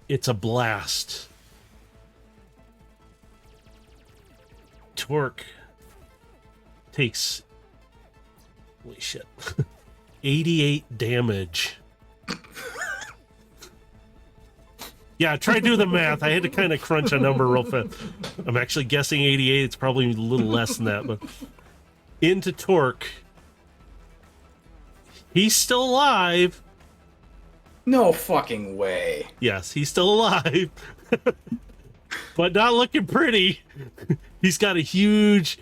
it's a blast. Torque takes, holy shit, 88 damage. Yeah, try to do the math. I had to kind of crunch a number real fast. I'm actually guessing 88. It's probably a little less than that, but into Torque. He's still alive. No fucking way. Yes, he's still alive. But not looking pretty. He's got a huge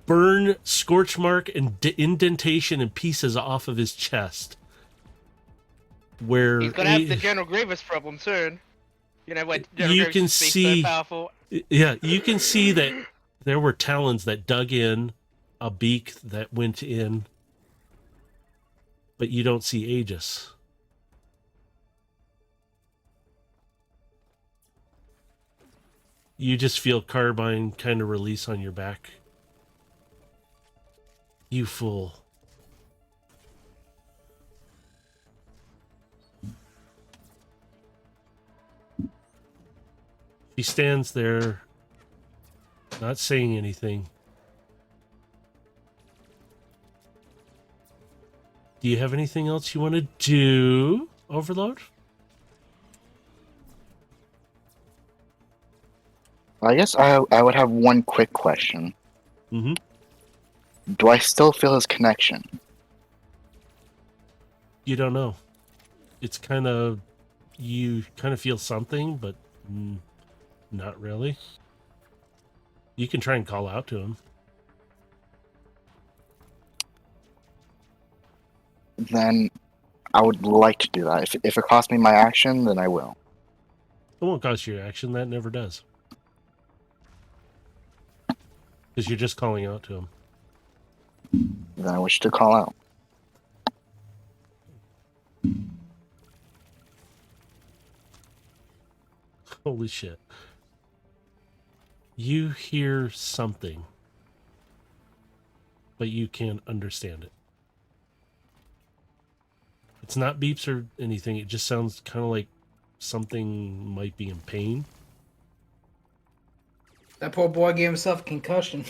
burn, scorch mark, and indentation and pieces off of his chest. Where he's gonna have the General Grievous problem soon. You know when General you Grievous can is see, so powerful. Yeah, you can see that there were talons that dug in, a beak that went in, but you don't see Aegis. You just feel Carbine kind of release on your back. You fool. She stands there, not saying anything. Do you have anything else you want to do, Overload? I guess I would have one quick question. Mm-hmm. Do I still feel his connection? You don't know. It's kind of... You kind of feel something, but not really. You can try and call out to him. Then I would like to do that. If it costs me my action, then I will. It won't cost you action. That never does. Because you're just calling out to him. Then I wish to call out. Holy shit. You hear something, but you can't understand it. It's not beeps or anything. It just sounds kind of like something might be in pain. That poor boy gave himself a concussion.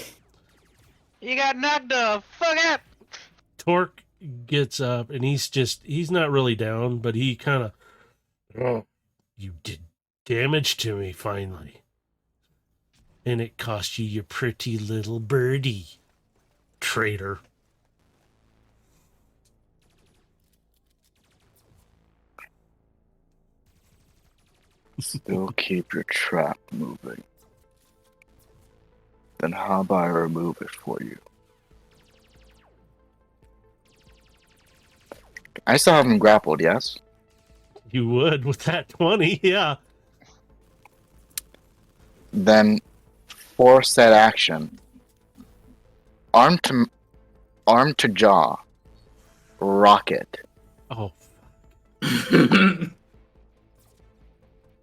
You got knocked the fuck out. Torque, gets up and he's not really down, but he kind of, oh, you did damage to me finally. And it cost you your pretty little birdie, traitor. Still keep your trap moving. Then how about I remove it for you? I still have him grappled, yes? You would with that 20, yeah. Then, for said action, arm to jaw, rocket. Oh,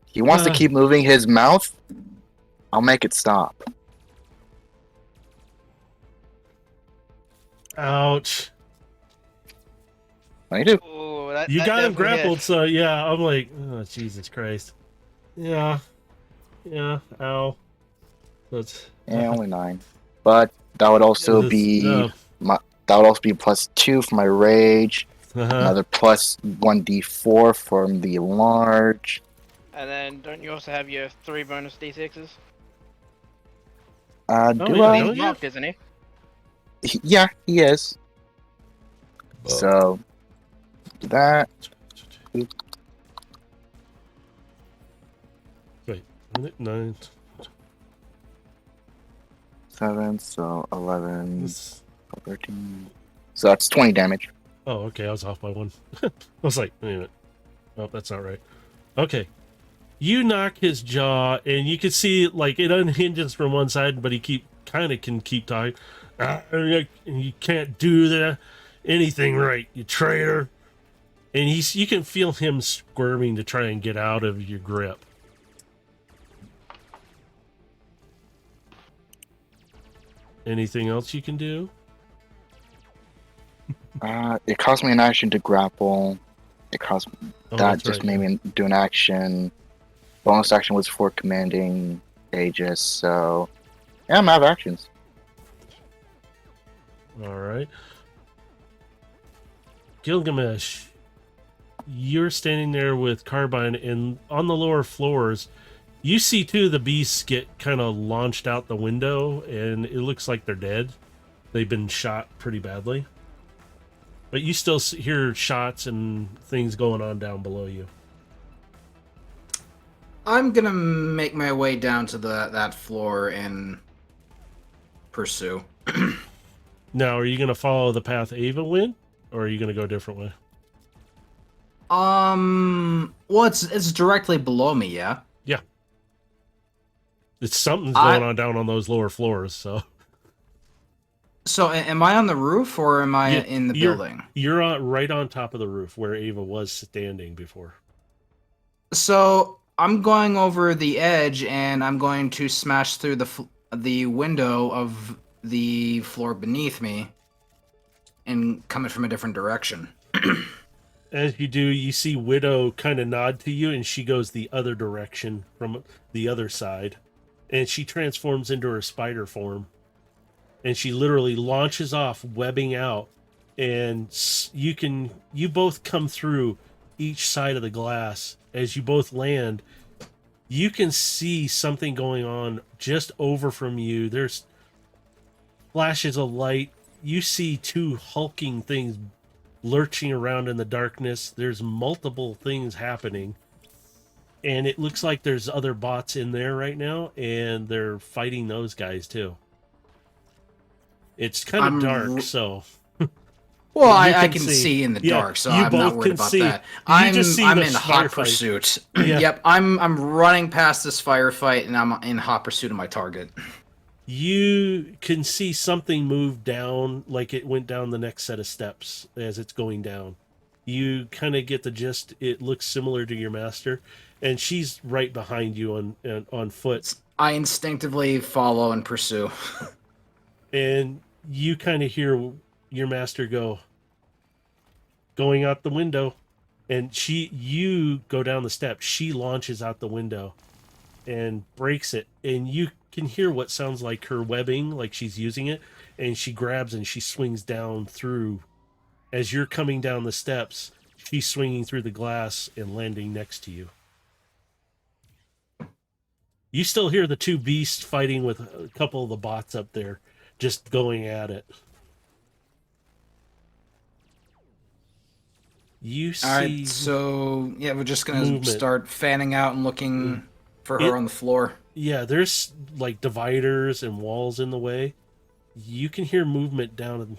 He wants to keep moving his mouth. I'll make it stop. ouch. I do. Ooh, You that got him definitely grappled, hit. so yeah, I'm like, oh, Jesus Christ. Yeah. Ow. That's Yeah, only 9. But that would also be that would also be +2 for my rage. Another plus 1d4 from the large. And then don't you also have your 3 bonus d6s? Do yeah, I? don't He's you? marked, isn't he? Yeah, he is. So that. Wait, 9. 7, so 11, This- 13. So that's 20 damage. Oh, okay, I was off by 1. I was like, wait a minute. Oh, that's not right. Okay. You knock his jaw, and you can see, like, it unhinges from one side, but he can keep talking. And you can't do anything right, you traitor. And you can feel him squirming to try and get out of your grip. Anything else you can do? It cost me an action to grapple. It cost Oh, that that's just right, made me do an action. Bonus action was for commanding Aegis, so yeah, I'm out of actions. All right. Gilgamesh, you're standing there with Carbine, and on the lower floors, you see two of the beasts get kind of launched out the window, and it looks like they're dead. They've been shot pretty badly. But you still hear shots and things going on down below you. I'm gonna make my way down to that floor and pursue. Now, are you going to follow the path Ava went, or are you going to go a different way? Well, it's directly below me, yeah. Yeah. Something's going on down on those lower floors, so. So, am I on the roof or am I in the building? You're right on top of the roof where Ava was standing before. So, I'm going over the edge and I'm going to smash through the window of the floor beneath me and coming from a different direction. As you do, you see Widow kind of nod to you, and she goes the other direction from the other side. And she transforms into her spider form. And she literally launches off, webbing out. And you both come through each side of the glass. As you both land, you can see something going on just over from you. There's flashes of light. You see two hulking things lurching around in the darkness. There's multiple things happening. And it looks like there's other bots in there right now, and they're fighting those guys too. It's kind of dark, so... Well, I can see in the dark, so I'm not worried about that. I'm in hot pursuit. Yeah. Yep, I'm running past this firefight, and I'm in hot pursuit of my target. You can see something move down, like it went down the next set of steps as it's going down. You kind of get the gist. It looks similar to your master, and she's right behind you on foot. I instinctively follow and pursue. And you kind of hear your master going out the window, and you go down the steps. She launches out the window and breaks it, and you can hear what sounds like her webbing, like she's using it, and she grabs and she swings down through As you're coming down the steps, she's swinging through the glass and landing next to you. You still hear the two beasts fighting with a couple of the bots up there, just going at it. You see... Alright, so, yeah, we're just gonna movement. start fanning out and looking for her on the floor. Yeah, there's, like, dividers and walls in the way. You can hear movement down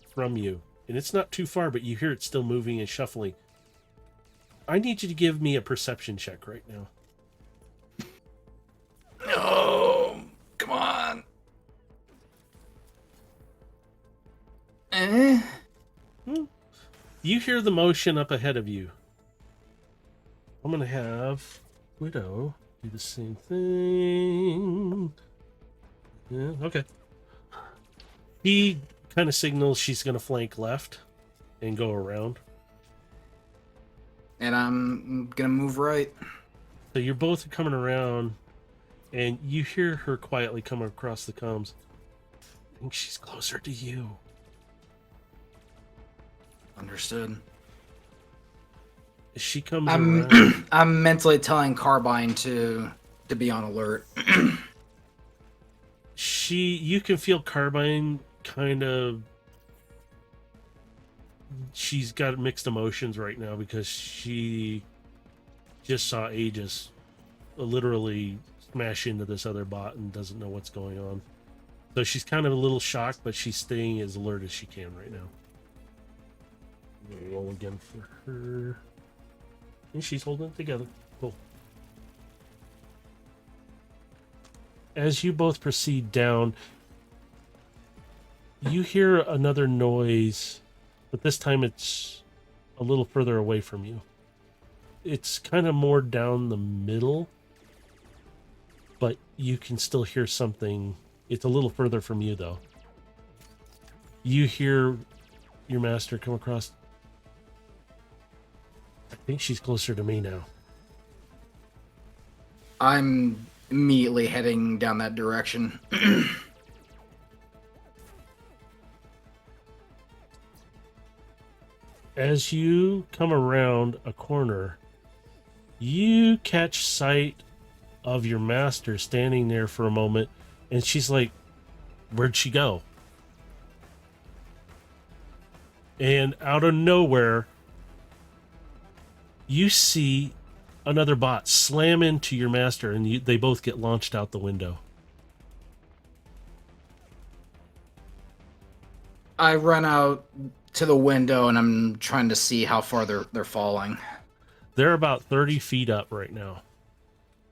from you. And it's not too far, but you hear it still moving and shuffling. I need you to give me a perception check right now. No, come on. You hear the motion up ahead of you. I'm going to have Widow do the same thing. Yeah, okay. He kind of signals she's going to flank left and go around. And I'm gonna move right. So you're both coming around, and you hear her quietly come across the comms. I think she's closer to you. Understood. She comes around. I'm mentally telling Carbine to be on alert. You can feel Carbine kind of... She's got mixed emotions right now because she just saw Aegis literally smash into this other bot and doesn't know what's going on. So she's kind of a little shocked, but she's staying as alert as she can right now. I'm gonna roll again for her. And she's holding it together. Cool. As you both proceed down, you hear another noise, but this time it's a little further away from you. It's kind of more down the middle, but you can still hear something. It's a little further from you, though. You hear your master come across. I think she's closer to me now. I'm immediately heading down that direction. As you come around a corner, you catch sight of your master standing there for a moment, and she's like, where'd she go? And out of nowhere, you see another bot slam into your master, and they both get launched out the window. I run out to the window, and I'm trying to see how far they're falling. They're about 30 feet up right now.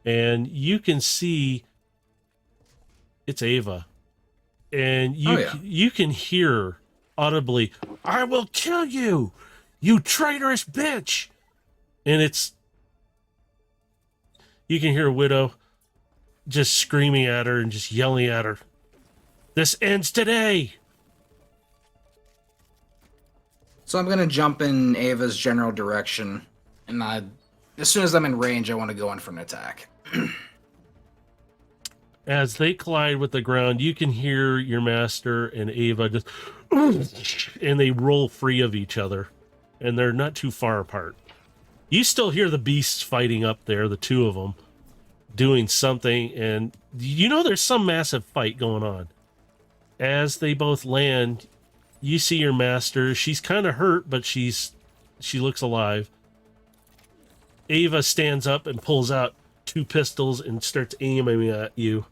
And you can see it's Ava. And you can hear audibly, "I will kill you, you traitorous bitch!" And you can hear Widow just screaming at her and just yelling at her. "This ends today!" So I'm going to jump in Ava's general direction, and as soon as I'm in range, I want to go in for an attack. As they collide with the ground, you can hear your master and Ava just... and they roll free of each other, and they're not too far apart. You still hear the beasts fighting up there, the two of them, doing something, and you know there's some massive fight going on. As they both land... You see your master. She's kind of hurt, but she looks alive. Ava stands up and pulls out 2 pistols and starts aiming at you.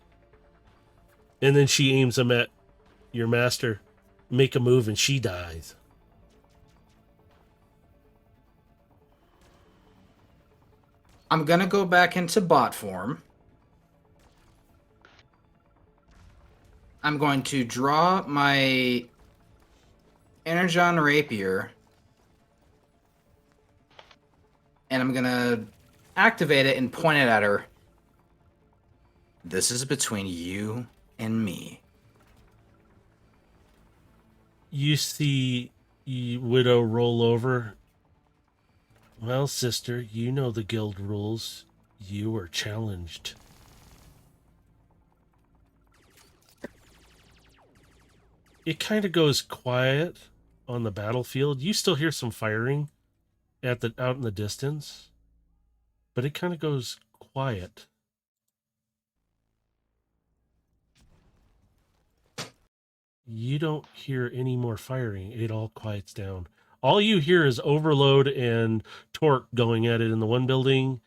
And then she aims them at your master. Make a move, and she dies. I'm going to go back into bot form. I'm going to draw my Energon Rapier, and I'm gonna activate it and point it at her. This is between you and me. You see Widow roll over. Well, sister, you know the guild rules. You were challenged. It kind of goes quiet, on the battlefield. You still hear some firing out in the distance, but it kind of goes quiet. You don't hear any more firing. It all quiets down. All you hear is overload and torque going at it in the one building,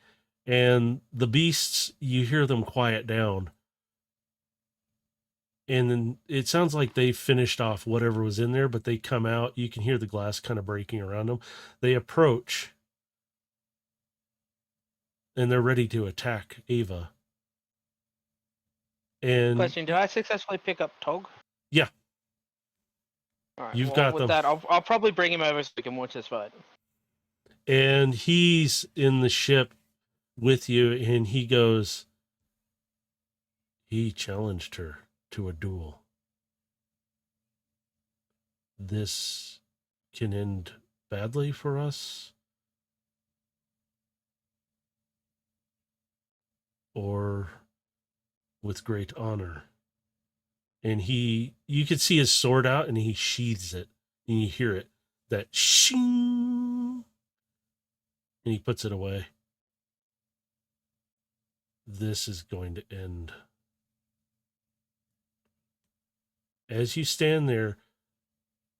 and the beasts, you hear them quiet down. And then it sounds like they finished off whatever was in there, but they come out. You can hear the glass kind of breaking around them. They approach, and they're ready to attack Ava. And Question: did I successfully pick up Tog? yeah. All right, You've got with them. that, I'll probably bring him over so we can watch this fight. And he's in the ship with you, and he goes, he challenged her to a duel. This can end badly for us, or with great honor. And you could see his sword out, and he sheathes it, and you hear it, that shing, and he puts it away. This is going to end. As you stand there,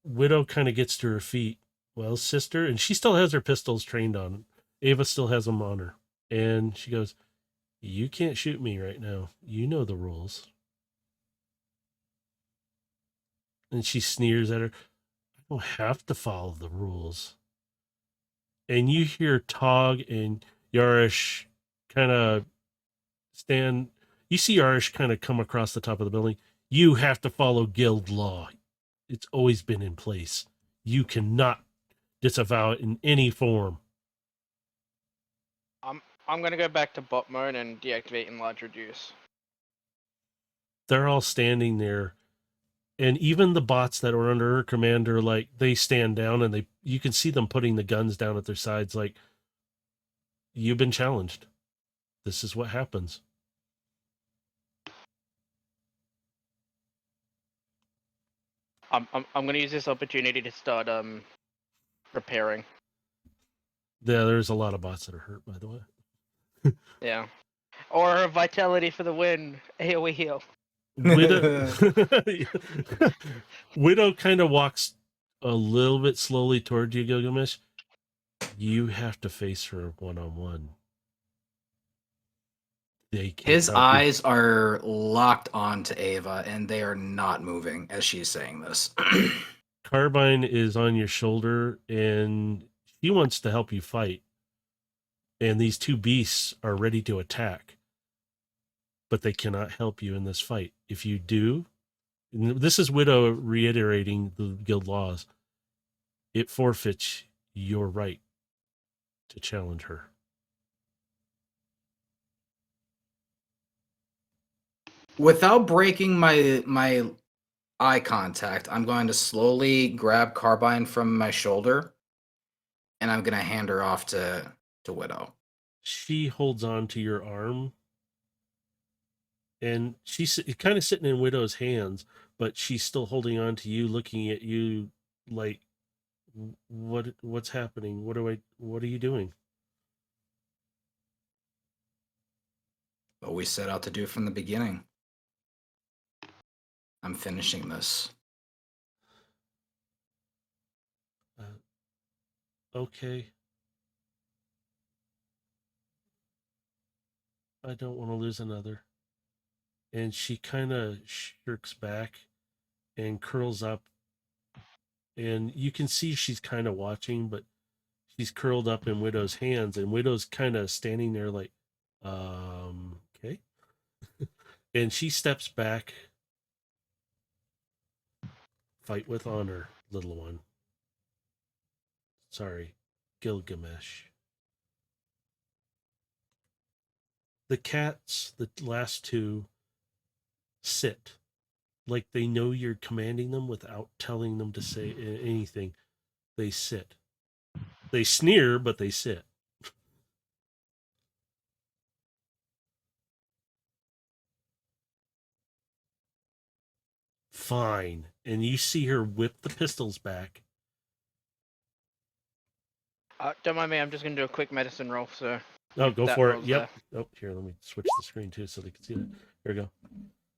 Widow kind of gets to her feet. Well, sister, and she still has her pistols trained on. Ava still has them on her. And she goes, you can't shoot me right now. You know the rules. And she sneers at her. I don't have to follow the rules. And you hear Tog and Yarish kind of stand. You see Yarish kind of come across the top of the building. You have to follow guild law. It's always been in place. You cannot disavow it in any form. I'm gonna go back to bot mode and deactivate enlarge reduce. They're all standing there, and even the bots that were under her command are like, they stand down, and you can see them putting the guns down at their sides, like, you've been challenged. This is what happens. I'm gonna use this opportunity to start repairing. Yeah, there's a lot of bots that are hurt, by the way. Yeah. Or vitality for the win. AoE heal. Widow kind of walks a little bit slowly toward you, Gilgamesh. You have to face her one-on-one. His eyes are locked onto Ava, and they are not moving as she's saying this. Carbine is on your shoulder, and she wants to help you fight. And these two beasts are ready to attack. But they cannot help you in this fight. If you do, this is Widow reiterating the guild laws, it forfeits your right to challenge her. Without breaking my eye contact, I'm going to slowly grab Carbine from my shoulder, and I'm going to hand her off to Widow. She holds on to your arm, and she's kind of sitting in Widow's hands, but she's still holding on to you, looking at you like, what's happening? What are you doing? What we set out to do from the beginning. I'm finishing this. Okay. I don't want to lose another. And she kind of shirks back and curls up. And you can see she's kind of watching, but she's curled up in Widow's hands, and Widow's kind of standing there like, okay. And she steps back. Fight with honor, little one. Sorry, Gilgamesh. The cats, the last two, sit like they know you're commanding them without telling them to say anything. They sit. They sneer, but they sit. Fine. And you see her whip the pistols back, Don't mind me, I'm just gonna do a quick medicine roll, so... Oh, go that for it. rolls Yep. Oh, here, let me switch the screen too so they can see that. There we go.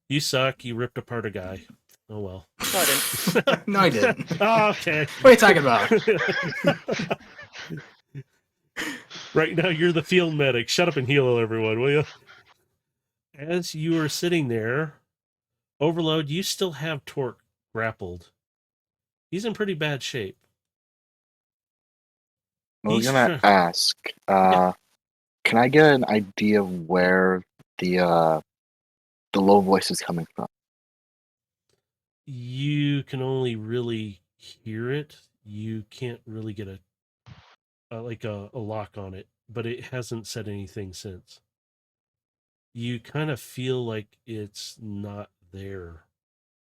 You suck. You ripped apart a guy. Oh, well. No, I didn't. No, I didn't. Oh, okay. What are you talking about? Right now, you're the field medic. Shut up and heal everyone, will you? As you are sitting there, Overload, you still have Torque grappled. He's in pretty bad shape. I was He's gonna ask, Yeah. can I get an idea of where the low voice is coming from? You can only really hear it. You can't really get a lock on it, but it hasn't said anything since. You kind of feel like it's not there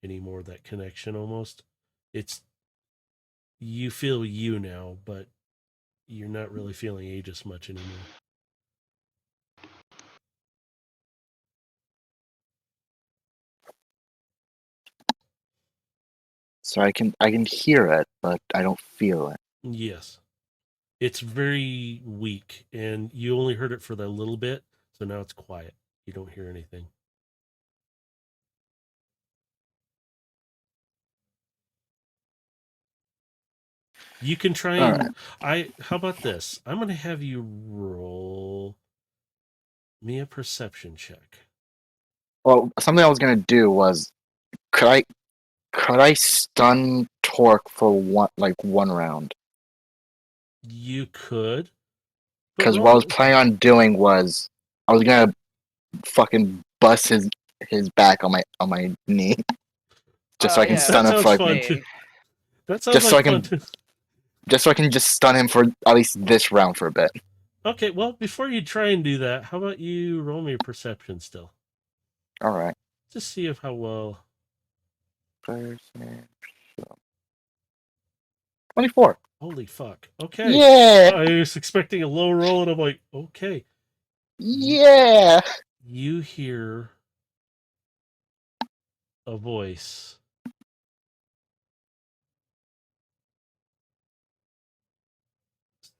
anymore, that connection almost. You feel you now, but you're not really feeling Aegis much anymore. So I can hear it, but I don't feel it. Yes. It's very weak, and you only heard it for that little bit, so now it's quiet. You don't hear anything. You can try and how about this? I'm gonna have you roll me a perception check. Well, something I was gonna do was, could I stun Torque for one round? You could. but Because what I was roll- planning on doing was I was gonna fucking bust his back on my knee, just so I can Yeah, stun that him sounds for fun Hey, too. That sounds just so like I fun can too. just so I can just stun him for at least this round for a bit. Okay, well, before you try and do that, how about you roll me a perception still? All right. Just see if how well. 24. Holy fuck. Okay. Yeah. I was expecting a low roll, and I'm like, okay. Yeah. You hear a voice.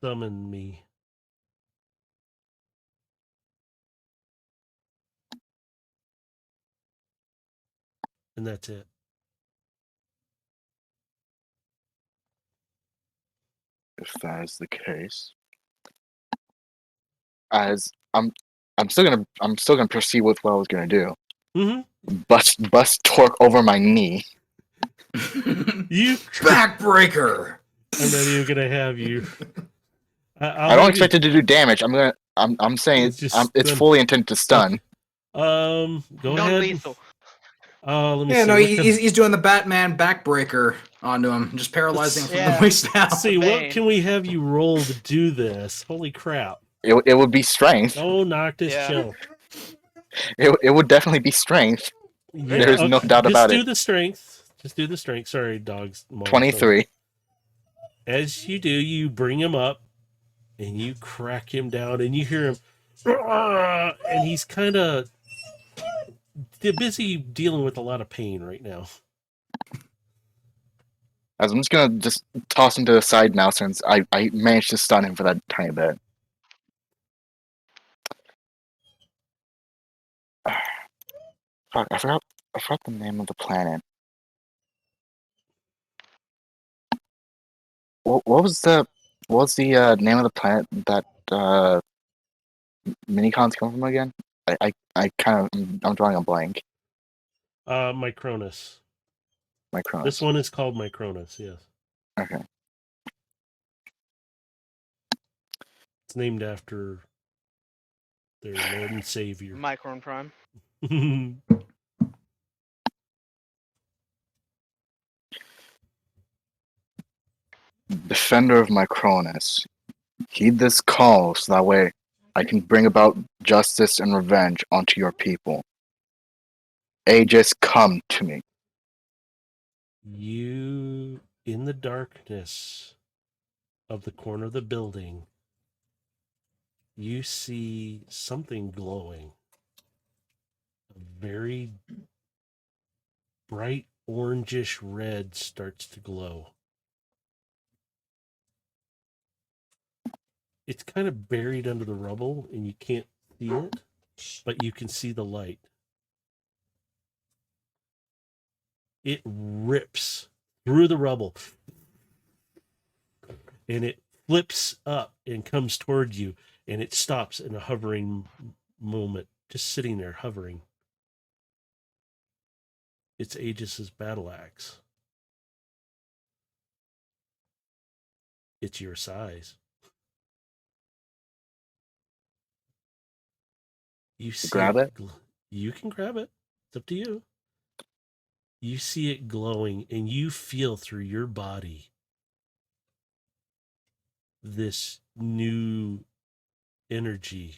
Summon me. And that's it. If that is the case, as I'm still gonna proceed with what I was gonna do. Mm-hmm. Bust Torque over my knee. You Backbreaker. I'm not even gonna have you. I don't expect it to do damage. I'm saying It's just it's stun. fully intended to stun. Go ahead. non-lethal. Let me Yeah, see. no, What can, he's doing the Batman backbreaker onto him, just paralyzing from Yeah. the waist down. let's see. What Bane. can we have you roll to do this? Holy crap! It would be strength. Oh, Noctis, Yeah. chill. It would definitely be strength. Yeah, There's no doubt just about do it. the strength. Just do the strength. Sorry, dogs. Mom, 23. As you do, you bring him up and you crack him down, and you hear him, and he's kind of busy dealing with a lot of pain right now. As I'm just gonna just toss him to the side now since I managed to stun him for that tiny bit. Fuck, I forgot the name of the planet. What was the name of the planet that minicons come from again? I kind of I'm drawing a blank. Micronus. Micronus. This one is called Micronus, yes. Okay. It's named after their Lord and Savior. Micron Prime. Defender of Micronus. Heed this call so that way I can bring about justice and revenge onto your people. Aegis, come to me. You, in the darkness of the corner of the building, you see something glowing. A very bright orangish red starts to glow. it's kind of buried under the rubble and you can't see it, but you can see the light. It rips through the rubble and it flips up and comes toward you, and it stops in a hovering moment, just sitting there hovering. It's Aegis's battle axe. It's your size. You see grab it? You can grab it. It's up to you. You see it glowing, and you feel through your body this new energy,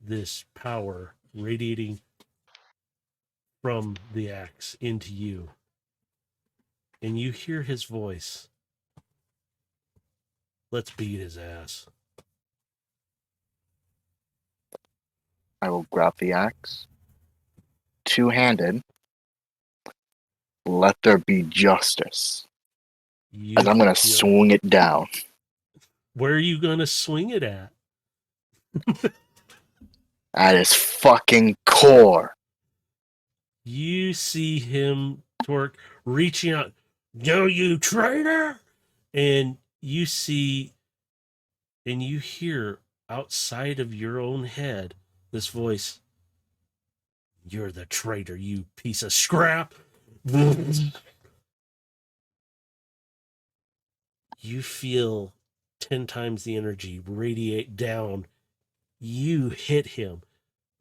this power radiating from the axe into you. And you hear his voice. Let's beat his ass. I will grab the axe. Two-handed. Let there be justice. As I'm going to swing it down. Where are you going to swing it at? At his fucking core. You see him, Torque, reaching out. Yo, you traitor! And you see, and you hear outside of your own head this voice. You're the traitor, you piece of scrap. You feel 10 times the energy radiate down. You hit him.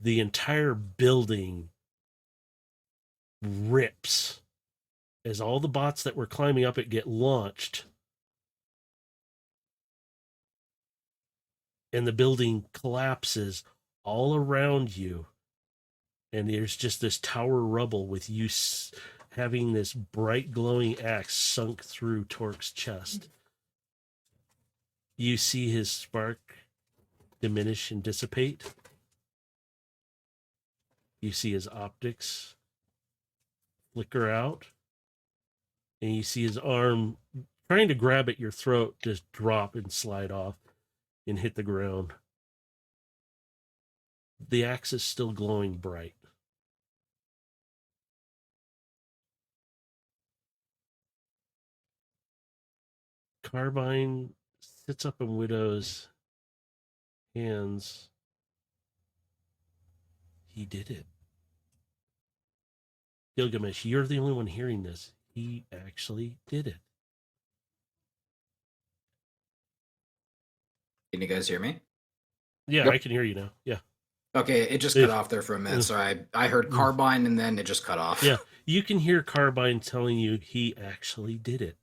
The entire building rips as all the bots that were climbing up it get launched. And the building collapses all around you. And there's just this tower rubble with you having this bright glowing axe sunk through Torque's chest. You see his spark diminish and dissipate. You see his optics flicker out. And you see his arm trying to grab at your throat just drop and slide off and hit the ground. The axe is still glowing bright. Carbine sits up in Widow's hands. He did it. Gilgamesh, you're the only one hearing this. He actually did it. Can you guys hear me? Yeah, Yep. I can hear you now. Yeah. Okay, it just cut off there for a minute. So I heard Carbine and then it just cut off. Yeah, you can hear Carbine telling you he actually did it.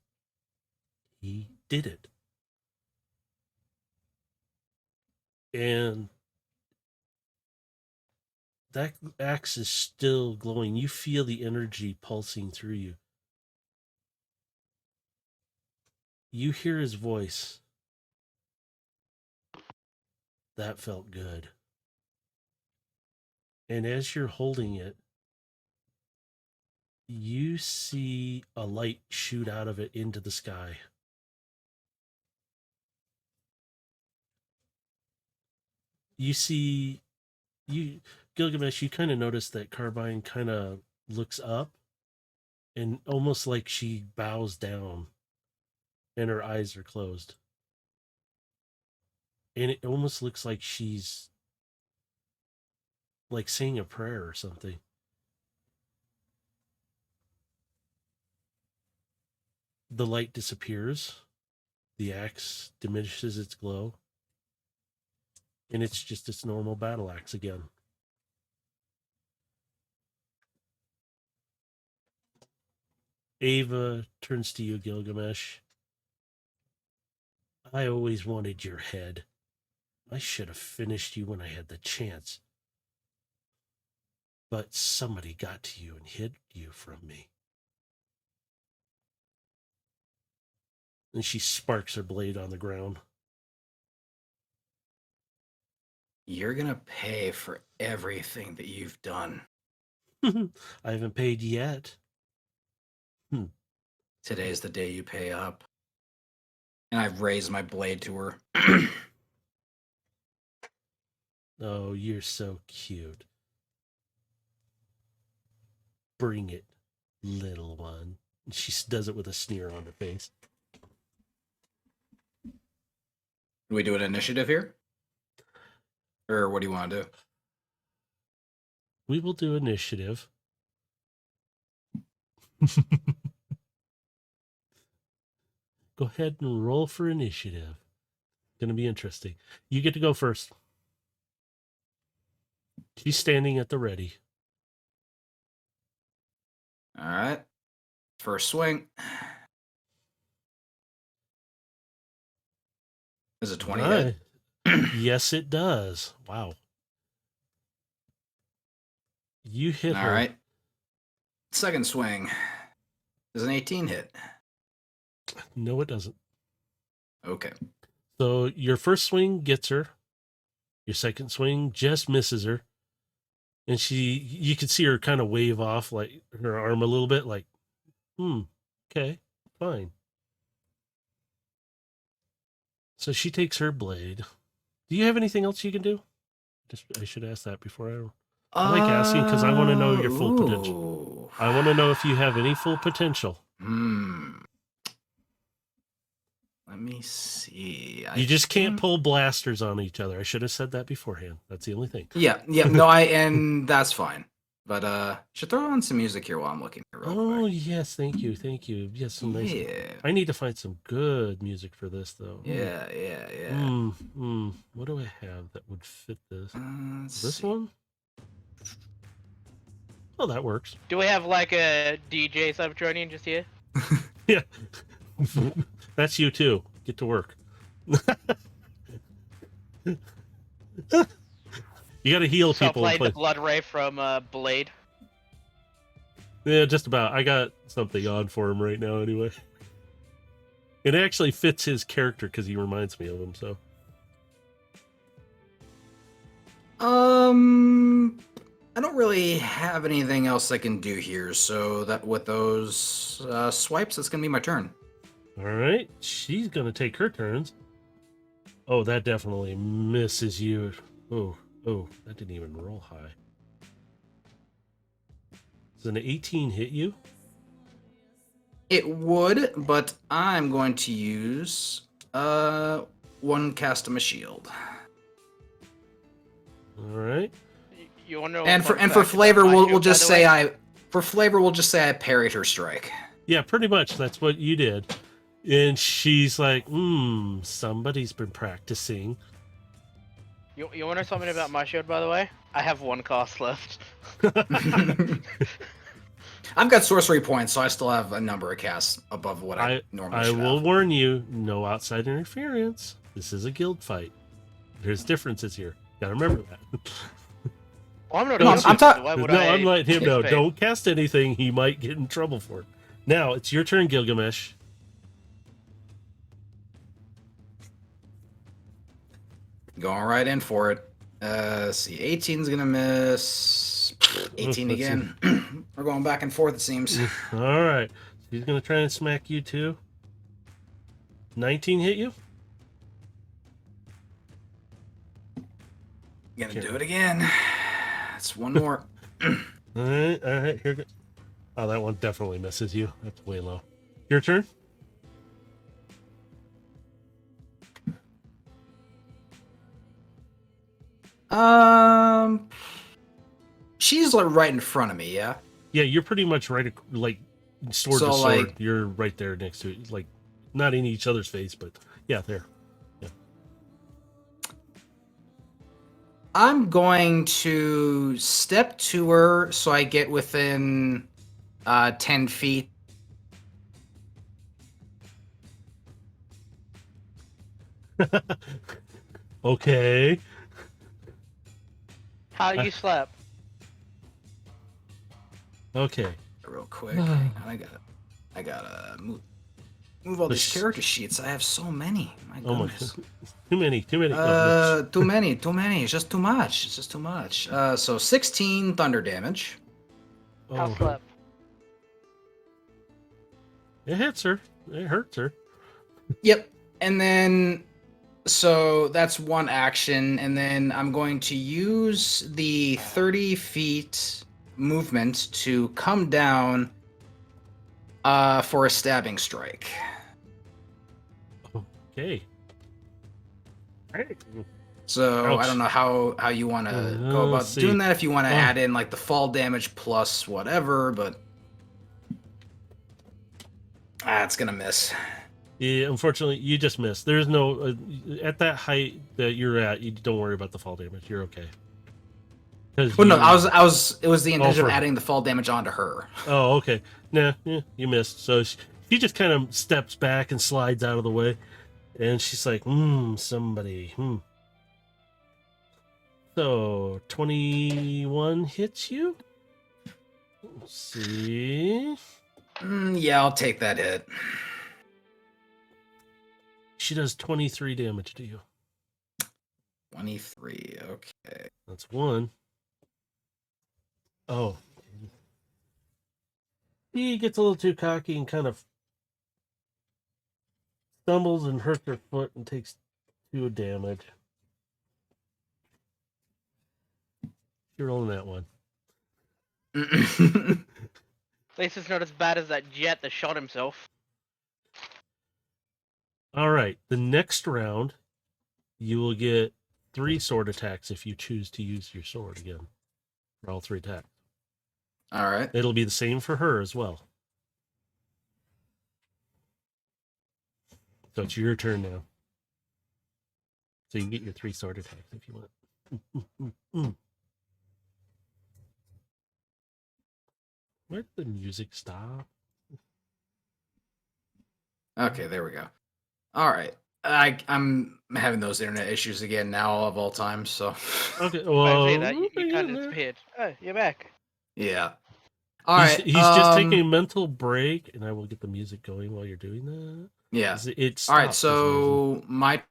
He did it. And that axe is still glowing. You feel the energy pulsing through you. You hear his voice. That felt good. And as you're holding it, you see a light shoot out of it into the sky. You see, Gilgamesh, you kind of notice that Carbine kind of looks up and almost like she bows down and her eyes are closed. And it almost looks like she's like saying a prayer or something. The light disappears. The axe diminishes its glow. And it's just its normal battle axe again. Ava turns to you, Gilgamesh. I always wanted your head. I should have finished you when I had the chance. But somebody got to you and hid you from me. And she sparks her blade on the ground. You're going to pay for everything that you've done. I haven't paid yet. Today's the day you pay up. And I've raised my blade to her. Oh, you're so cute. Bring it, little one. She does it with a sneer on her face. Do we do an initiative here? Or what do you want to do? We will do initiative. Go ahead and roll for initiative. Gonna be interesting. You get to go first. She's standing at the ready. All right. First swing. Is it 20 hit? Yes, it does. Wow. You hit her. All right. Second swing. Is an 18 hit? No, it doesn't. Okay. So your first swing gets her. Your second swing just misses her. And you can see her kind of wave off like her arm a little bit like, okay, fine. So she takes her blade. Do you have anything else you can do? I should ask that before I like asking because I want to know your full potential. I want to know if you have any full potential. Let me see. You just can't pull blasters on each other. I should have said that beforehand. That's the only thing. Yeah. No, and that's fine. But should throw on some music here while I'm looking. Oh yes, thank you. Yes, some nice. Yeah. I need to find some good music for this though. Yeah. What do I have that would fit this? This See. one? Oh, that works. Do we have like a DJ subterranean just here? Yeah. That's you too. Get to work. You got to heal So people. played the Blood Ray from Blade. Yeah, just about. I got something on for him right now anyway. It actually fits his character because he reminds me of him, so. I don't really have anything else I can do here, so that with those swipes, it's gonna be my turn. All right, she's gonna take her turns. Oh, that definitely misses you. Oh, that didn't even roll high. Does an 18 hit you? It would, but I'm going to use one cast of my shield. All right. You wonder And for flavor, we'll just say I parried her strike. Yeah, pretty much. That's what you did. And she's like, somebody's been practicing. You wonder something about my shield, by the way? I have one cost left. I've got sorcery points, so I still have a number of casts above what I normally should will have. warn you, no outside interference. This is a guild fight. There's differences here. Gotta remember that. Well, I'm I'm letting him know. Don't cast anything he might get in trouble for. Now, it's your turn, Gilgamesh. Going right in for it. Let's see, 18's gonna miss. 18 again. We're going back and forth, it seems. All right. She's gonna try and smack you too. 19 hit you? Gonna do it again. It's one more. All right. Here goes. Oh, that one definitely misses you. That's way low. Your turn. She's like right in front of me, yeah? Yeah, you're pretty much right, like sword to sword. You're right there next to it, like not in each other's face, but yeah, there. Yeah. I'm going to step to her so I get within 10 feet. Okay. How you slap? Okay. Real quick. I gotta move all these character sheets. I have so many. My goodness. Too many. Too many. It's just too much. So 16 thunder damage. How slap? It hits her. It hurts her. Yep. And then So that's one action, and then I'm going to use the 30 feet movement to come down for a stabbing strike. Okay. So I Ouch. don't know how you want to go Let's about see. doing that. If you want to Oh. add in like the fall damage plus whatever, but it's gonna miss. Yeah, unfortunately, you just missed. There's no at that height that you're at. You don't worry about the fall damage. You're okay. Well, no, I was. It was the intention for- of adding the fall damage onto her. Oh, okay. Nah, yeah, you missed. So she just kind of steps back and slides out of the way, and she's like, somebody. So 21 hits you. Let's see. Yeah, I'll take that hit. She does 23 damage to you. 23. Okay. That's one. Oh. He gets a little too cocky and kind of stumbles and hurts her foot and takes 2 damage. You're rolling that one. At least it's not as bad as that jet that shot himself. All right. The next round, you will get 3 sword attacks if you choose to use your sword again. For all 3 attacks. All right. It'll be the same for her as well. So it's your turn now. So you can get your 3 sword attacks if you want. Where did the music stop? Okay, there we go. All right. I'm having those internet issues again now of all times. So. Okay. I Well, say that you kind of disappeared. Oh, you're back. Yeah. All right. He's just taking a mental break, and I will get the music going while you're doing that. Yeah. It's all right. So my.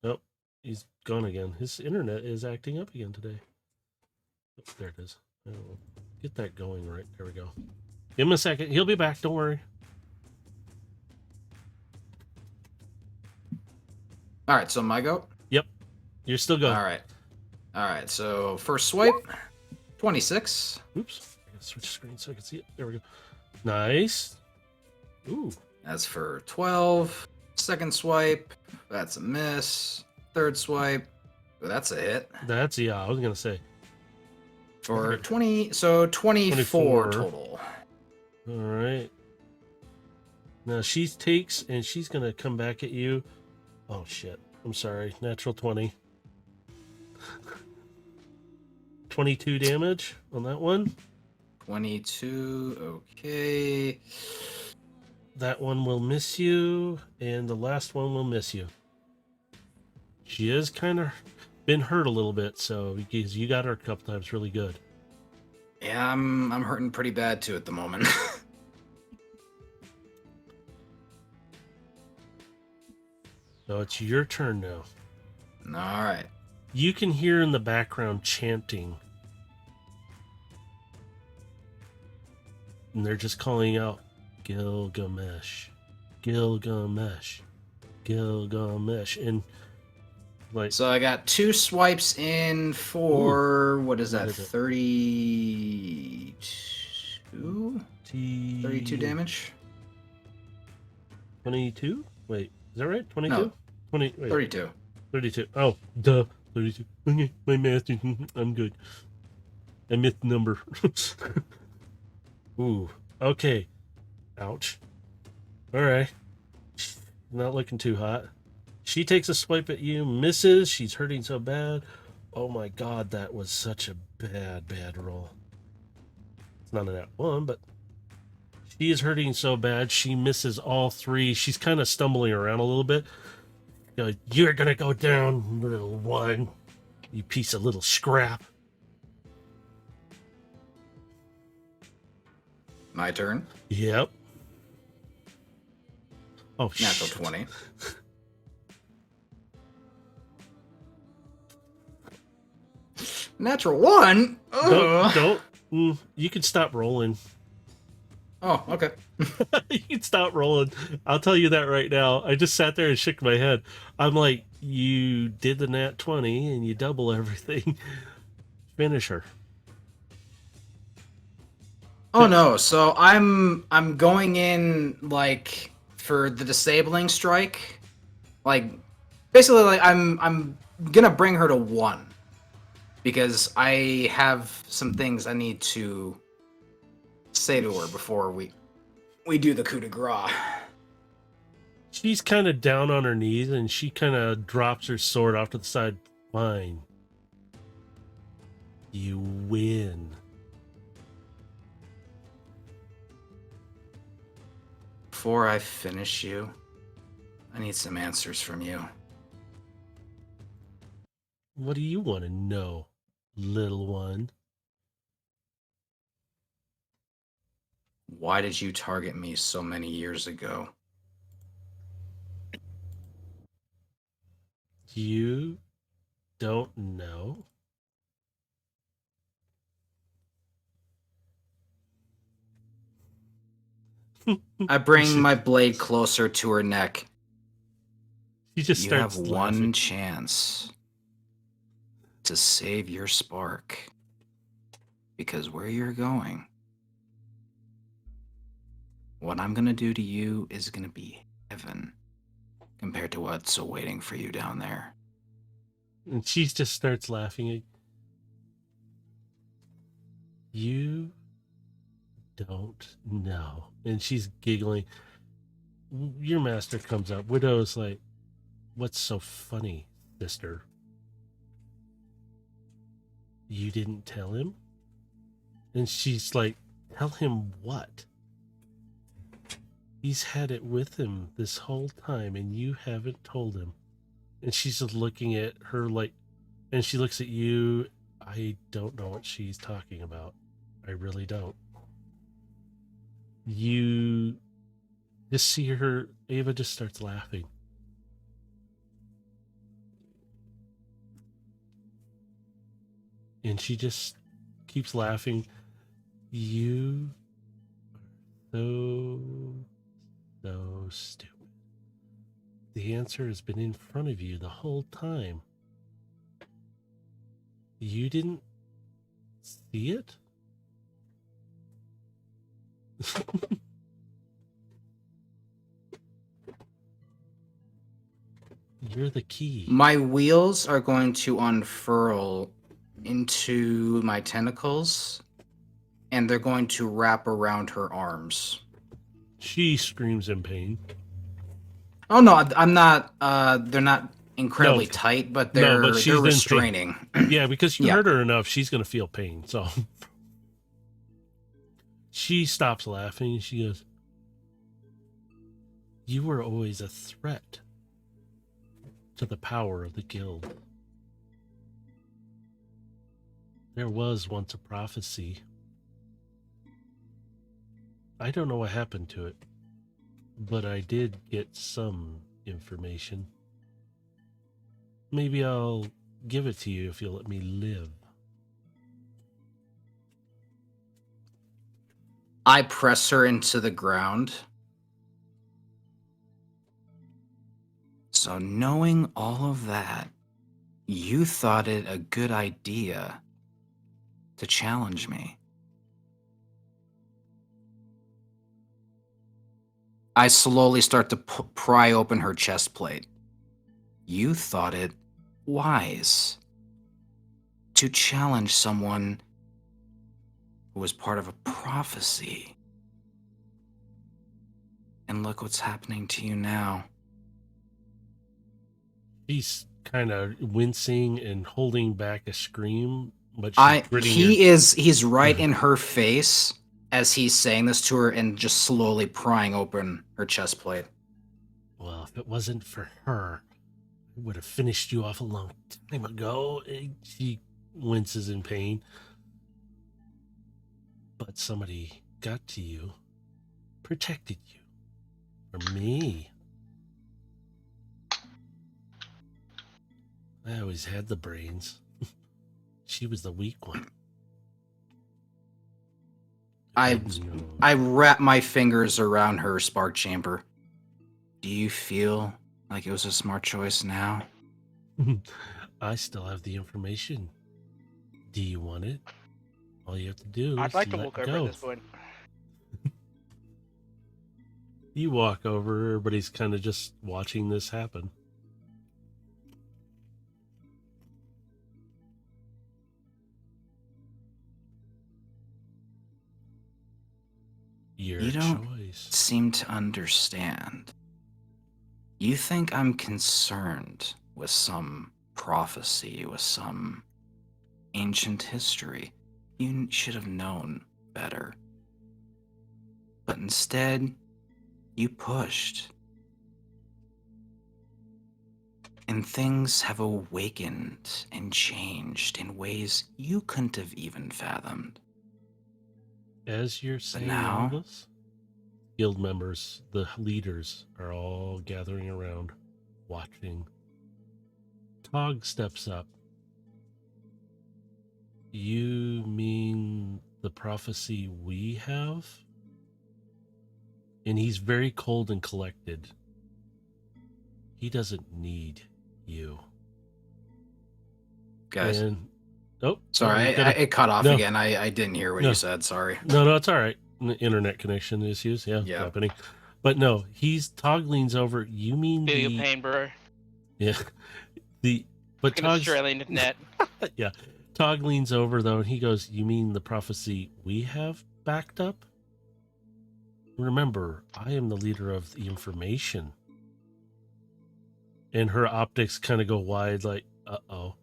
Oh, he's gone again. His internet is acting up again today. Oh, there it is. Oh, get that going right. There we go. Give him a second. He'll be back. Don't worry. All right. So my go. Yep. You're still going. All right. All right. So first swipe, 26. Oops. I gotta switch screen so I can see it. There we go. Nice. Ooh. That's for 12. Second swipe. That's a miss. Third swipe. Oh, that's a hit. That's, yeah, I was going to say. For 20. So 24 total. All right. Now she takes and she's going to come back at you. Oh, shit. I'm sorry. Natural 20. 22 damage on that one. 22. Okay. That one will miss you, and the last one will miss you. She has kind of been hurt a little bit, so because you got her a couple times really good. Yeah, I'm hurting pretty bad too at the moment. So it's your turn now. All right. You can hear in the background chanting. And they're just calling out Gilgamesh, Gilgamesh, Gilgamesh, and like. So I got 2 swipes in for what is that? What is it? 32. 32 damage. 22? Wait, is that right? 22? No. 20. Wait, 32. 32. Oh, duh. 32. Okay, my math. I'm good. I missed the number. Ooh. Okay. Ouch. All right. Not looking too hot. She takes a swipe at you, misses. She's hurting so bad. Oh my god, that was such a bad roll. It's not a nat 1, but she is hurting so bad. She misses all 3. She's kind of stumbling around a little bit. You're gonna go down, little one. You piece of little scrap. My turn. Yep. Oh, Natural shit. 20. Natural 1? Don't. You can stop rolling. Oh, okay. You can stop rolling. I'll tell you that right now. I just sat there and shook my head. I'm like, you did the nat 20 and you double everything. Finish her. Oh no, so I'm going in like for the disabling strike. Like basically like I'm gonna bring her to 1 because I have some things I need to say to her before we do the coup de grace. She's kind of down on her knees and she kind of drops her sword off to the side. Fine. You win. Before I finish you, I need some answers from you. What do you want to know, little one? Why did you target me so many years ago? You don't know? I bring my blade closer to her neck. She just You starts have laughing. one chance to save your spark. Because where you're going, what I'm gonna do to you is gonna be heaven compared to what's awaiting for you down there. And she just starts laughing. You don't know. And she's giggling. Your master comes up. Widow's like, what's so funny, sister? You didn't tell him? And she's like, tell him what? He's had it with him this whole time and you haven't told him. And she's just looking at her like, and she looks at you. I don't know what she's talking about. I really don't. You just see her, Ava just starts laughing. And she just keeps laughing. You are so stupid. The answer has been in front of you the whole time. You didn't see it? You're the key. My wheels are going to unfurl into my tentacles, and they're going to wrap around her arms. She screams in pain. Oh no, I'm not. They're not incredibly No. tight, but No, but they're she's in pain. restraining. Yeah, because you Yeah. hurt her enough, she's going to feel pain. So she stops laughing. She goes, you were always a threat to the power of the guild. There was once a prophecy. I don't know what happened to it, but I did get some information. Maybe I'll give it to you if you'll let me live. I press her into the ground. So knowing all of that, you thought it a good idea to challenge me. I slowly start to pry open her chest plate. You thought it wise to challenge someone who was part of a prophecy. And look what's happening to you now. She's kind of wincing and holding back a scream, but she's gritting he's right in her face as he's saying this to her and just slowly prying open her chest plate. Well, if it wasn't for her, I would have finished you off a long time ago. She winces in pain. But somebody got to you, protected you from me. I always had the brains. She was the weak one. I wrap my fingers around her spark chamber. Do you feel like it was a smart choice now? I still have the information. Do you want it? All you have to do I'd is like to let walk over go. at this point. You walk over, everybody's kind of just watching this happen. Your You don't choice. seem to understand. You think I'm concerned with some prophecy, with some ancient history. You should have known better. But instead, you pushed. And things have awakened and changed in ways you couldn't have even fathomed. As you're saying now- all this, guild members, the leaders, are all gathering around, watching. Tog steps up. You mean the prophecy we have? And he's very cold and collected. He doesn't need you. Guys, And oh, sorry, it cut off again. I didn't hear what No. you said, sorry. No, it's all right. Internet connection issues, yeah. Happening. But no, Tog leans over. You mean Feel the your pain, bro. yeah, but Fucking Tog's Australian net. yeah. Tog leans over though, and he goes, "You mean the prophecy we have backed up? Remember, I am the leader of the information." And her optics kind of go wide, like, "Uh-oh.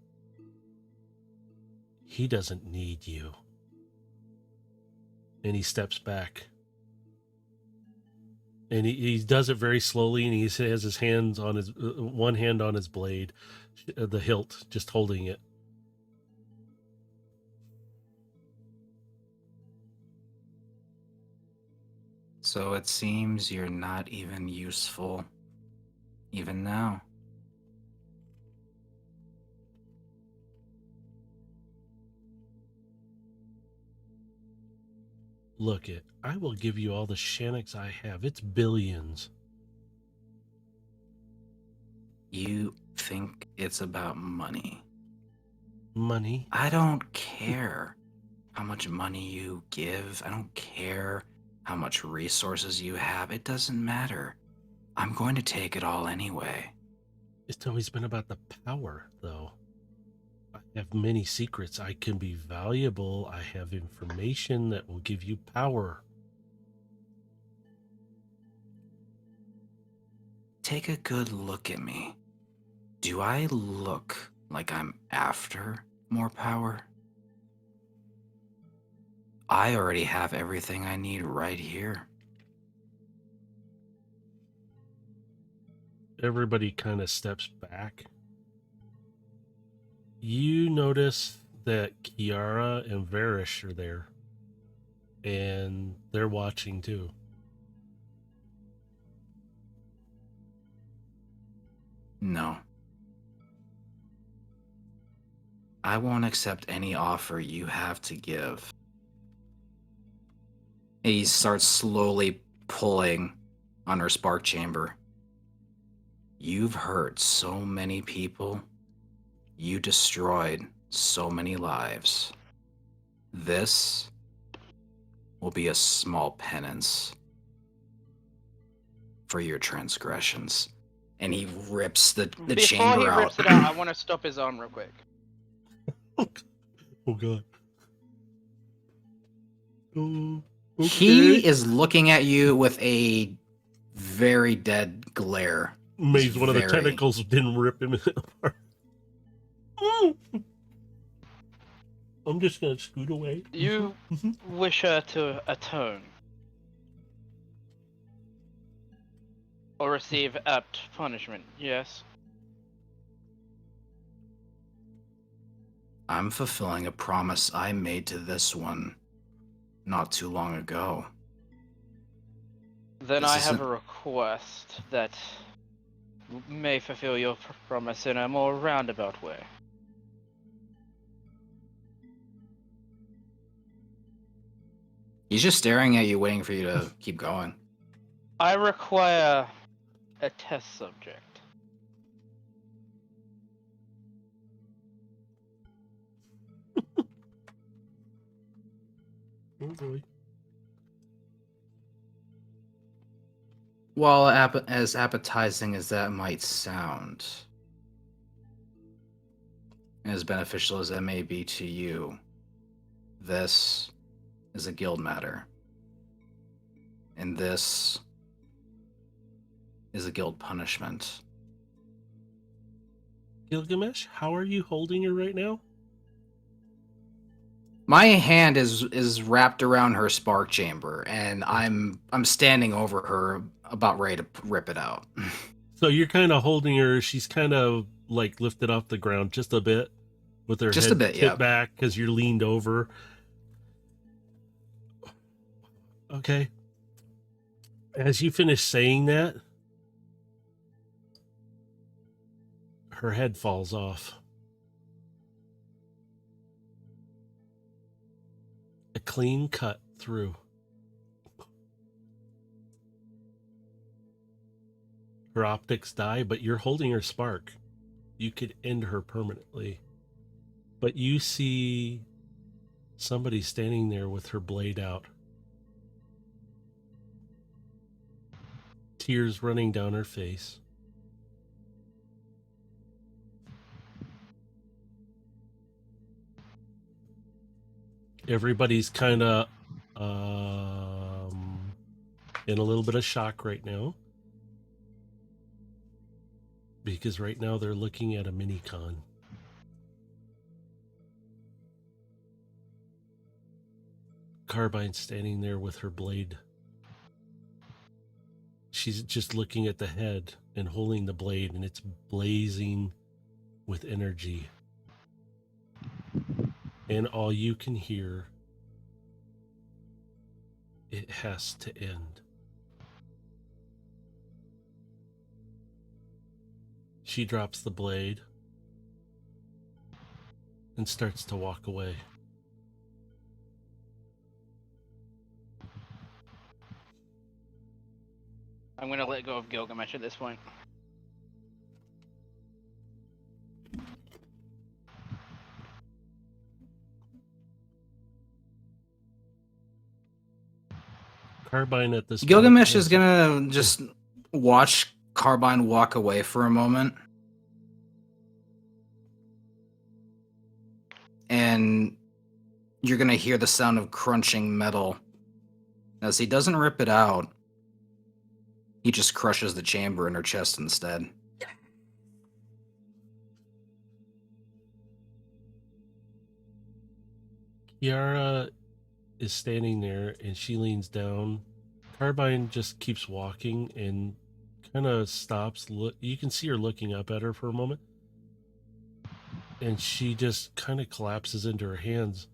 He doesn't need you." And he steps back. And he does it very slowly, and he has his hands on his one hand on his blade, the hilt, just holding it. So it seems you're not even useful, even now. Look it, I will give you all the Shannocks I have. It's billions. You think it's about money. Money? I don't care how much money you give. I don't care how much resources you have. It doesn't matter. I'm going to take it all anyway. It's always been about the power, though. I have many secrets. I can be valuable. I have information that will give you power. Take a good look at me. Do I look like I'm after more power? I already have everything I need right here. Everybody kind of steps back. You notice that Kiara and Varish are there. And they're watching too. No. I won't accept any offer you have to give. He starts slowly pulling on her spark chamber. You've hurt so many people. You destroyed so many lives. This will be a small penance for your transgressions. And he rips the Before chamber he out. rips it out, I want to stop his arm real quick. Oh god. Oh, okay. He is looking at you with a very dead glare. Amazed one of the tentacles didn't rip him apart. I'm just gonna scoot away. You wish her to atone. Or receive apt punishment, yes? I'm fulfilling a promise I made to this one not too long ago. Then This I have isn't- a request that may fulfill your promise in a more roundabout way. He's just staring at you, waiting for you to keep going. I require a test subject. Oh boy. While as appetizing as that might sound, as beneficial as that may be to you, this is a guild matter. And this is a guild punishment. Gilgamesh, how are you holding her right now? My hand is wrapped around her spark chamber, and I'm standing over her, about ready to rip it out. So you're kind of holding her. She's kind of like lifted off the ground just a bit, with her Just head a bit, tipped yeah. back because you're leaned over. Okay. As you finish saying that, her head falls off. A clean cut through. Her optics die, but you're holding her spark. You could end her permanently. But you see somebody standing there with her blade out. Tears running down her face. Everybody's kind of in a little bit of shock right now. Because right now they're looking at a mini-con. Carbine standing there with her blade. She's just looking at the head and holding the blade, and it's blazing with energy. And all you can hear, it has to end. She drops the blade and starts to walk away. I'm gonna let go of Gilgamesh at this point. Carbine at this Gilgamesh point is gonna just watch Carbine walk away for a moment. And you're gonna hear the sound of crunching metal. As he doesn't rip it out, he just crushes the chamber in her chest instead. Kiara is standing there and she leans down. Carbine just keeps walking and kind of stops. You can see her looking up at her for a moment. And she just kind of collapses into her hands.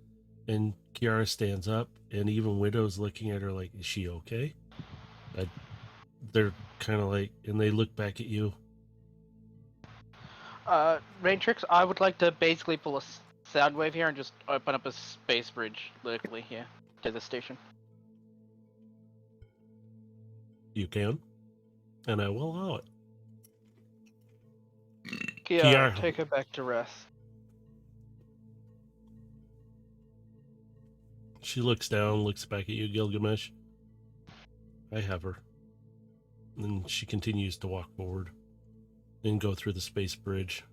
And Kiara stands up, and even Widow's looking at her like, is she okay? They're kind of like, and they look back at you. Raintrix, I would like to basically pull a sound wave here and just open up a space bridge locally here to the station. You can, and I will allow it. Kiara, Kiara. take her back to rest. She looks down, looks back at you, Gilgamesh. I have her. And she continues to walk forward and go through the space bridge.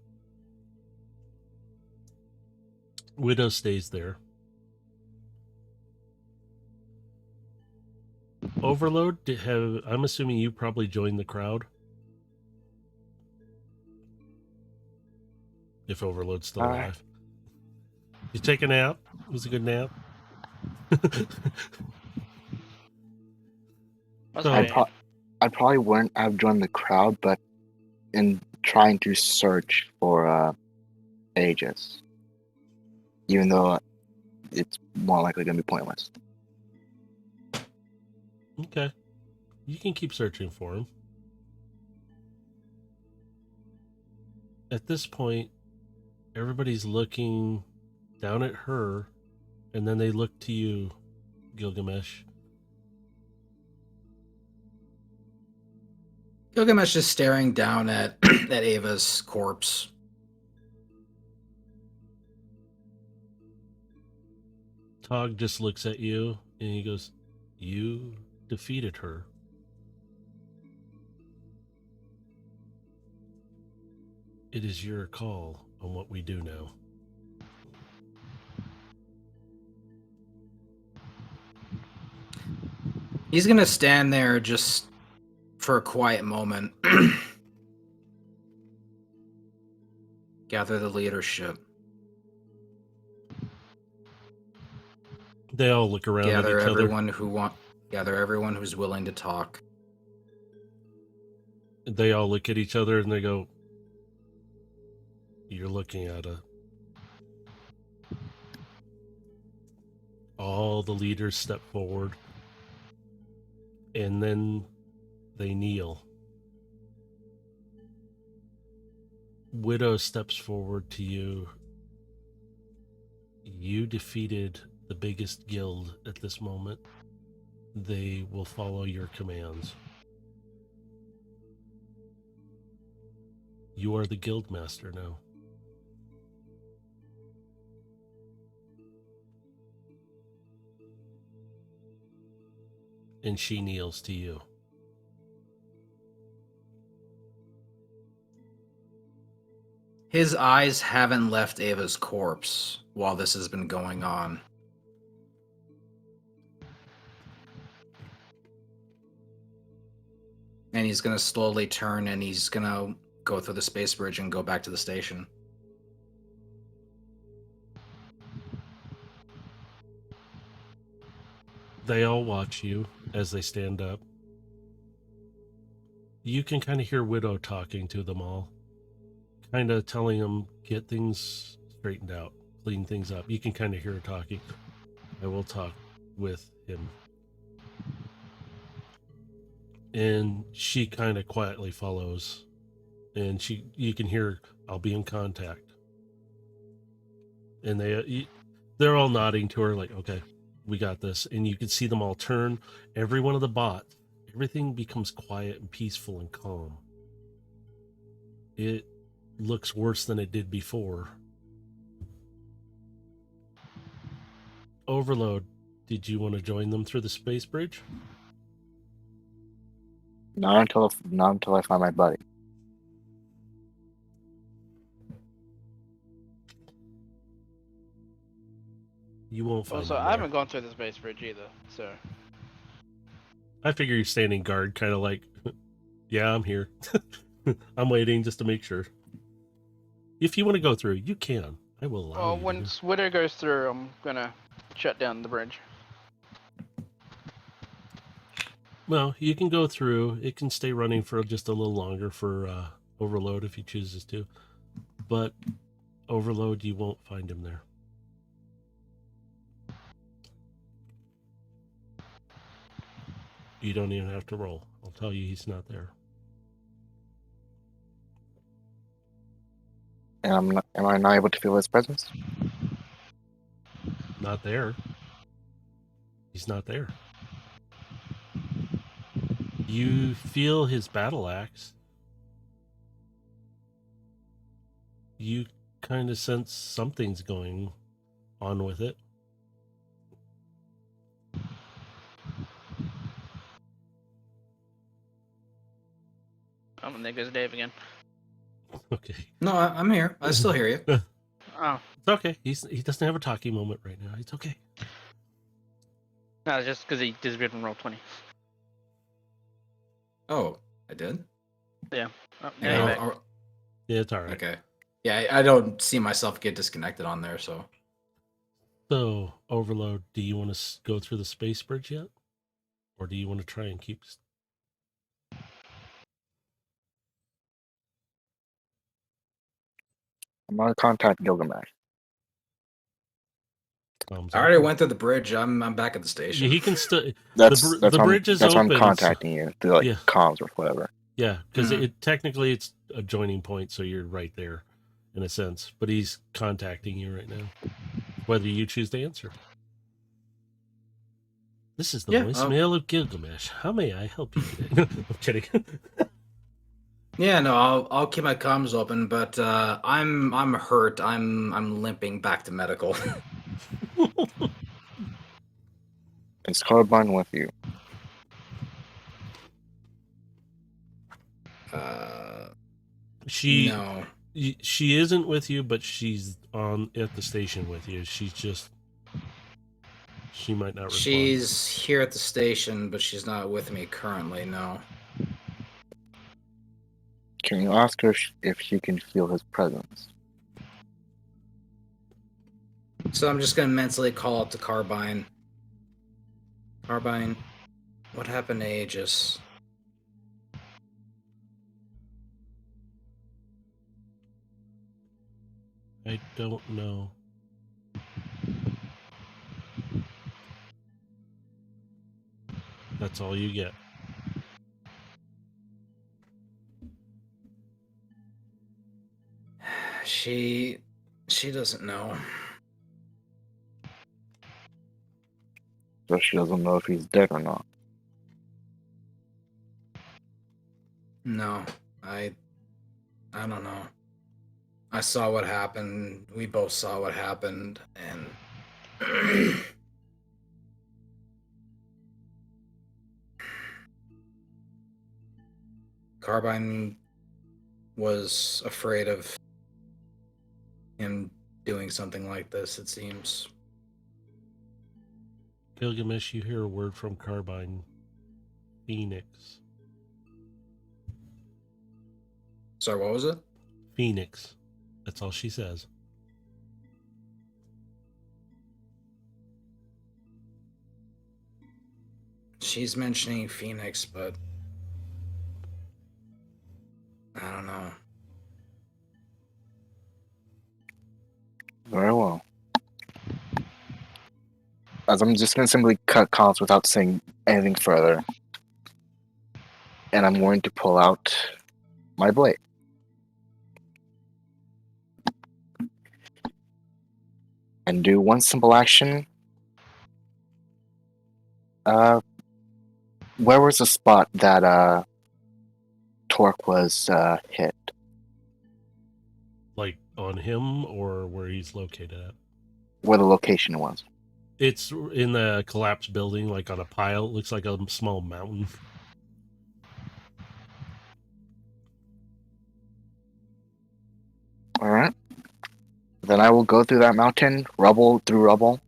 Widow stays there. Overload, I'm assuming you probably joined the crowd. If Overload's still alive. You take a nap? It was a good nap. I probably wouldn't have joined the crowd, but in trying to search for Aegis, even though it's more likely going to be pointless. Okay. You can keep searching for him. At this point, everybody's looking down at her, and then they look to you, Gilgamesh? Gilgamesh is staring down at at Ava's corpse. Tog just looks at you and he goes, "You defeated her." It is your call on what we do now. He's gonna stand there just for a quiet moment. Gather the leadership. They all look around Gather at each everyone gather everyone who's willing to talk. other. They all look at each other and they go, "You're looking at a..." All the leaders step forward and then they kneel. Widow steps forward to you. You defeated the biggest guild at this moment. They will follow your commands. You are the guild master now. And she kneels to you. His eyes haven't left Ava's corpse while this has been going on. And he's gonna slowly turn and he's gonna go through the space bridge and go back to the station. They all watch you as they stand up. You can kind of hear Widow talking to them all, kind of telling them, get things straightened out, clean things up. You can kind of hear her talking. I will talk with him. And she kind of quietly follows. And you can hear, I'll be in contact. And they're all nodding to her like, okay, we got this. And you can see them all turn. Every one of the bots, everything becomes quiet and peaceful and calm. It looks worse than it did before. Overload, did you want to join them through the space bridge? Not until I find my buddy. You won't find Also, him I there. haven't gone through the space bridge either, so. I figure you're standing guard, kind of like, yeah, I'm here. I'm waiting just to make sure. If you want to go through, you can. I will allow Well, you. once Widow goes through, I'm gonna shut down the bridge. Well, you can go through. It can stay running for just a little longer for Overload if he chooses to. But Overload, you won't find him there. You don't even have to roll. I'll tell you he's not there. And am I not able to feel his presence? Not there. He's not there. You feel his battle axe. You kind of sense something's going on with it. Oh, and there goes Dave again. Okay. No, I'm here. I still hear you. Oh, It's okay. He doesn't have a talking moment right now. It's okay. no, it's just because he disappeared from Roll20. Oh, I did? Oh, Yeah, anyway. Yeah, it's all right. Okay. Yeah, I don't see myself get disconnected on there, so. So, Overload, do you want to go through the space bridge yet? Or do you want to try and keep... I'm gonna contact Gilgamesh. thumbs I up? already went through the bridge. I'm back at the station. Yeah, he can still... That's the why bridge is that's why open. I'm contacting you through like Yeah. comms or whatever. Yeah, because Mhm. technically it's a joining point, so you're right there, in a sense. But he's contacting you right now, whether you choose to answer. This is the Yeah, voicemail of Gilgamesh. How may I help you today? I'm kidding. Yeah, no, I'll keep my comms open, but I'm hurt. I'm limping back to medical. Is Carbine with you? She No. she isn't with you, but she's on at the station with you. She's just she might not respond. She's here at the station, but she's not with me currently, no. Can you ask her if she can feel his presence? So I'm just gonna mentally call up to Carbine. Carbine, what happened to Aegis? I don't know. That's all you get. She doesn't know. So she doesn't know if he's dead or not. No, I don't know. I saw what happened. We both saw what happened, and Carbine was afraid of him doing something like this, it seems. Gilgamesh, you hear a word from Carbine. Phoenix. Sorry, what was it? Phoenix. That's all she says. She's mentioning Phoenix, but I don't know. Very well. As I'm just going to simply cut calls without saying anything further. And I'm going to pull out my blade. And do one simple action. Where was the spot that Torque was hit? Like on him or where he's located at? Where the location was. It's in the collapsed building, like on a pile. It looks like a small mountain. Alright. Then I will go through that mountain, rubble through rubble.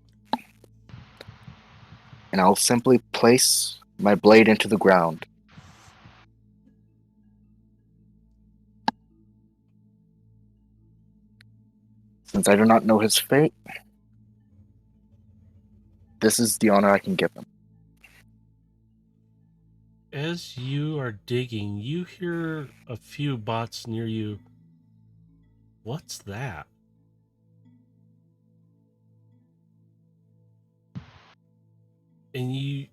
And I'll simply place my blade into the ground. Since I do not know his fate, this is the honor I can give him. As you are digging, you hear a few bots near you. What's that? And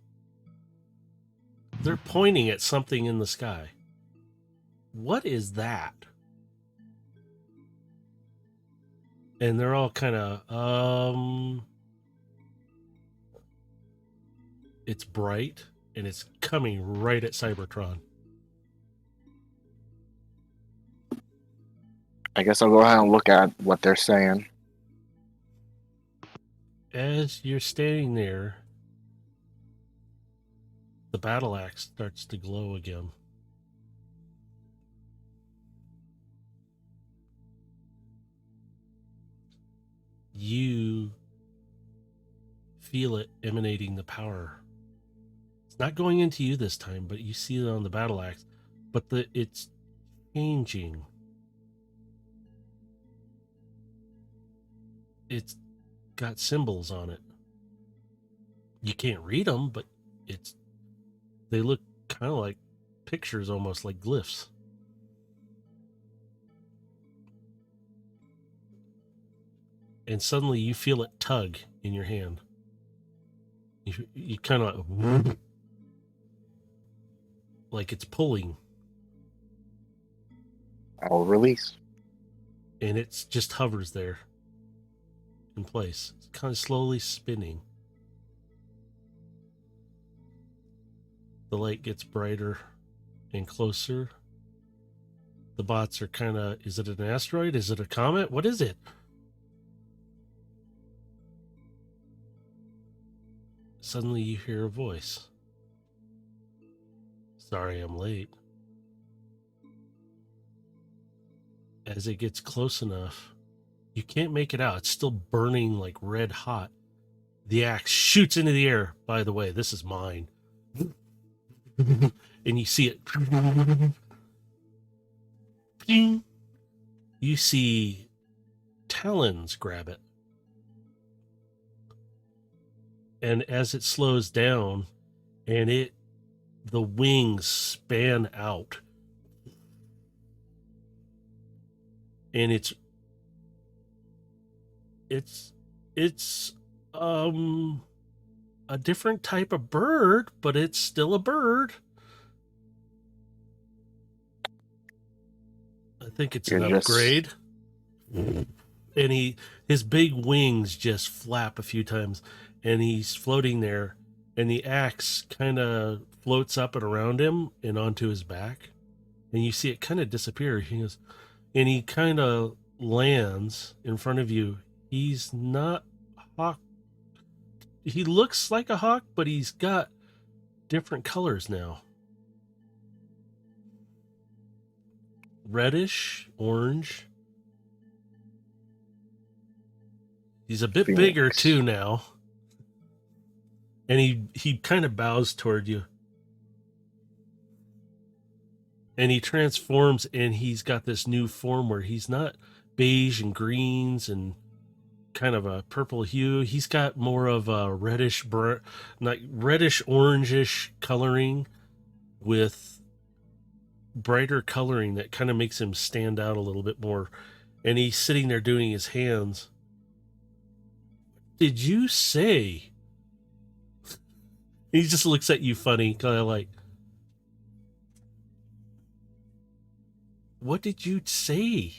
they're pointing at something in the sky. What is that? And they're all kind of, it's bright and it's coming right at Cybertron. I guess I'll go ahead and look at what they're saying. As you're standing there, the battle axe starts to glow again. You feel it emanating the power. It's not going into you this time, but you see it on the battle axe. But it's changing. It's got symbols on it. You can't read them, but they look kind of like pictures, almost like glyphs. And suddenly you feel it tug in your hand. You kind of like it's pulling. I'll release. And it just hovers there in place. It's kind of slowly spinning. The light gets brighter and closer. The bots are kind of, is it an asteroid? Is it a comet? What is it? Suddenly you hear a voice. Sorry I'm late. As it gets close enough, you can't make it out. It's still burning like red hot. The axe shoots into the air. By the way, this is mine. And you see it. You see talons grab it. And as it slows down and the wings span out. And it's a different type of bird, but it's still a bird. I think it's an upgrade. And his big wings just flap a few times, and he's floating there, and the axe kind of floats up and around him and onto his back, and you see it kind of disappear. He goes, and he kind of lands in front of you. He's not hawk. He looks like a hawk, but he's got different colors now. Reddish, orange. He's a bit bigger too now. And he kind of bows toward you. And he transforms, and he's got this new form where he's not beige and greens and kind of a purple hue. He's got more of a reddish orangish coloring with brighter coloring that kind of makes him stand out a little bit more. And he's sitting there doing his hands. Did you say? He just looks at you funny, kind of like, what did you say?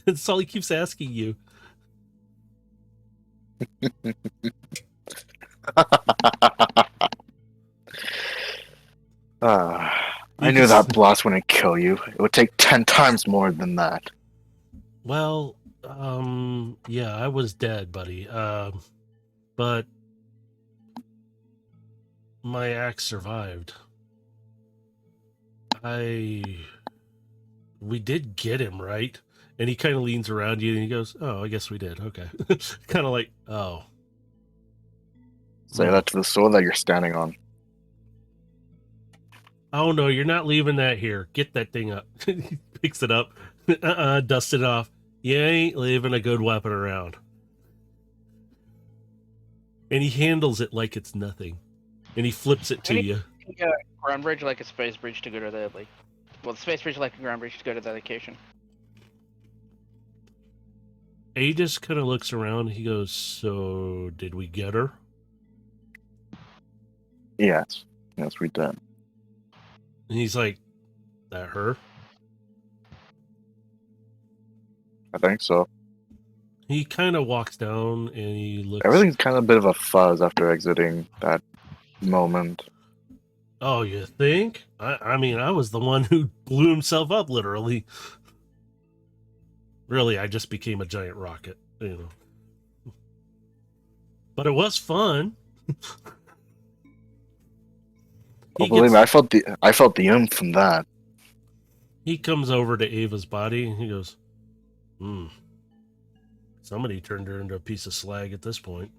That's all he keeps asking you. I knew that blast wouldn't kill you. It would take 10 times more than that. Well, yeah, I was dead, buddy. But my axe survived. We did get him, right? And he kind of leans around you and he goes, oh, I guess we did. Okay. Kind of like, oh. Say that to the sword that you're standing on. Oh, no, you're not leaving that here. Get that thing up. He picks it up. Dust it off. You ain't leaving a good weapon around. And he handles it like it's nothing. And he flips it to you. Ground bridge like a space bridge to go to the, like... Well, the space bridge like a ground bridge to go to the location. He just kind of looks around. He goes, so did we get her? Yes. Yes, we did. And he's like, that her? I think so. He kind of walks down and he looks... Everything's kind of a bit of a fuzz after exiting that moment. Oh, you think? I mean, I was the one who blew himself up, literally. Really, I just became a giant rocket, you know. But it was fun. Well, believe me, I felt the oomph from that. He comes over to Ava's body and he goes, somebody turned her into a piece of slag at this point.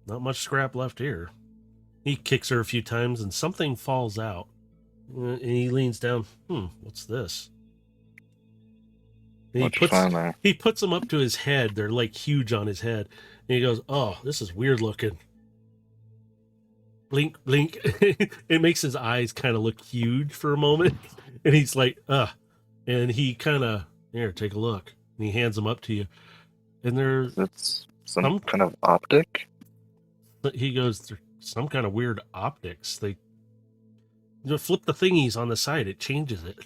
Not much scrap left here. He kicks her a few times and something falls out. And he leans down. What's this? And he puts them up to his head. They're like huge on his head. And he goes, oh, this is weird looking. Blink, blink. It makes his eyes kind of look huge for a moment. And he's like, and he kind of, here, take a look. And he hands them up to you. And there's... It's some kind of optic? He goes, some kind of weird optics. They flip the thingies on the side. It changes it.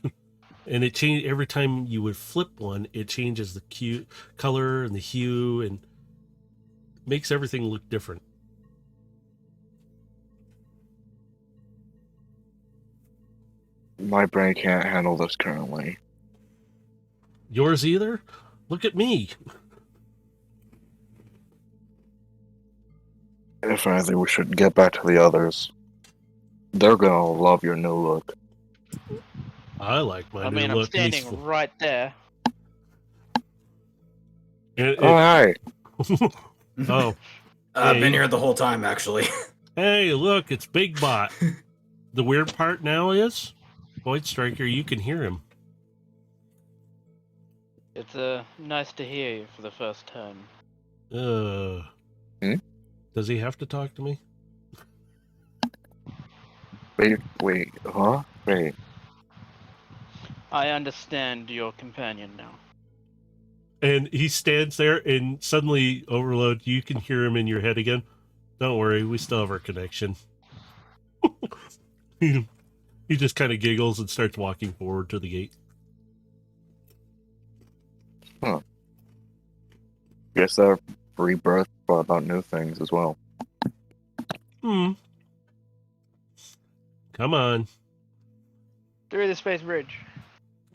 And it change every time you would flip one, it changes the color and the hue and makes everything look different. My brain can't handle this currently. Yours either? Look at me. If anything, we should get back to the others. They're gonna love your new look. I like my new I'm look. standing right there. Alright. Oh. I've Hey. been here the whole time, actually. Hey, look, it's Big Bot. The weird part now is, Void Striker, you can hear him. It's nice to hear you for the first time. Does he have to talk to me? Wait, huh? Wait. I understand your companion now. And he stands there, and suddenly, Overload, you can hear him in your head again. Don't worry, we still have our connection. He just kind of giggles and starts walking forward to the gate. Huh. Guess that rebirth brought about new things as well. Come on. Through the space bridge.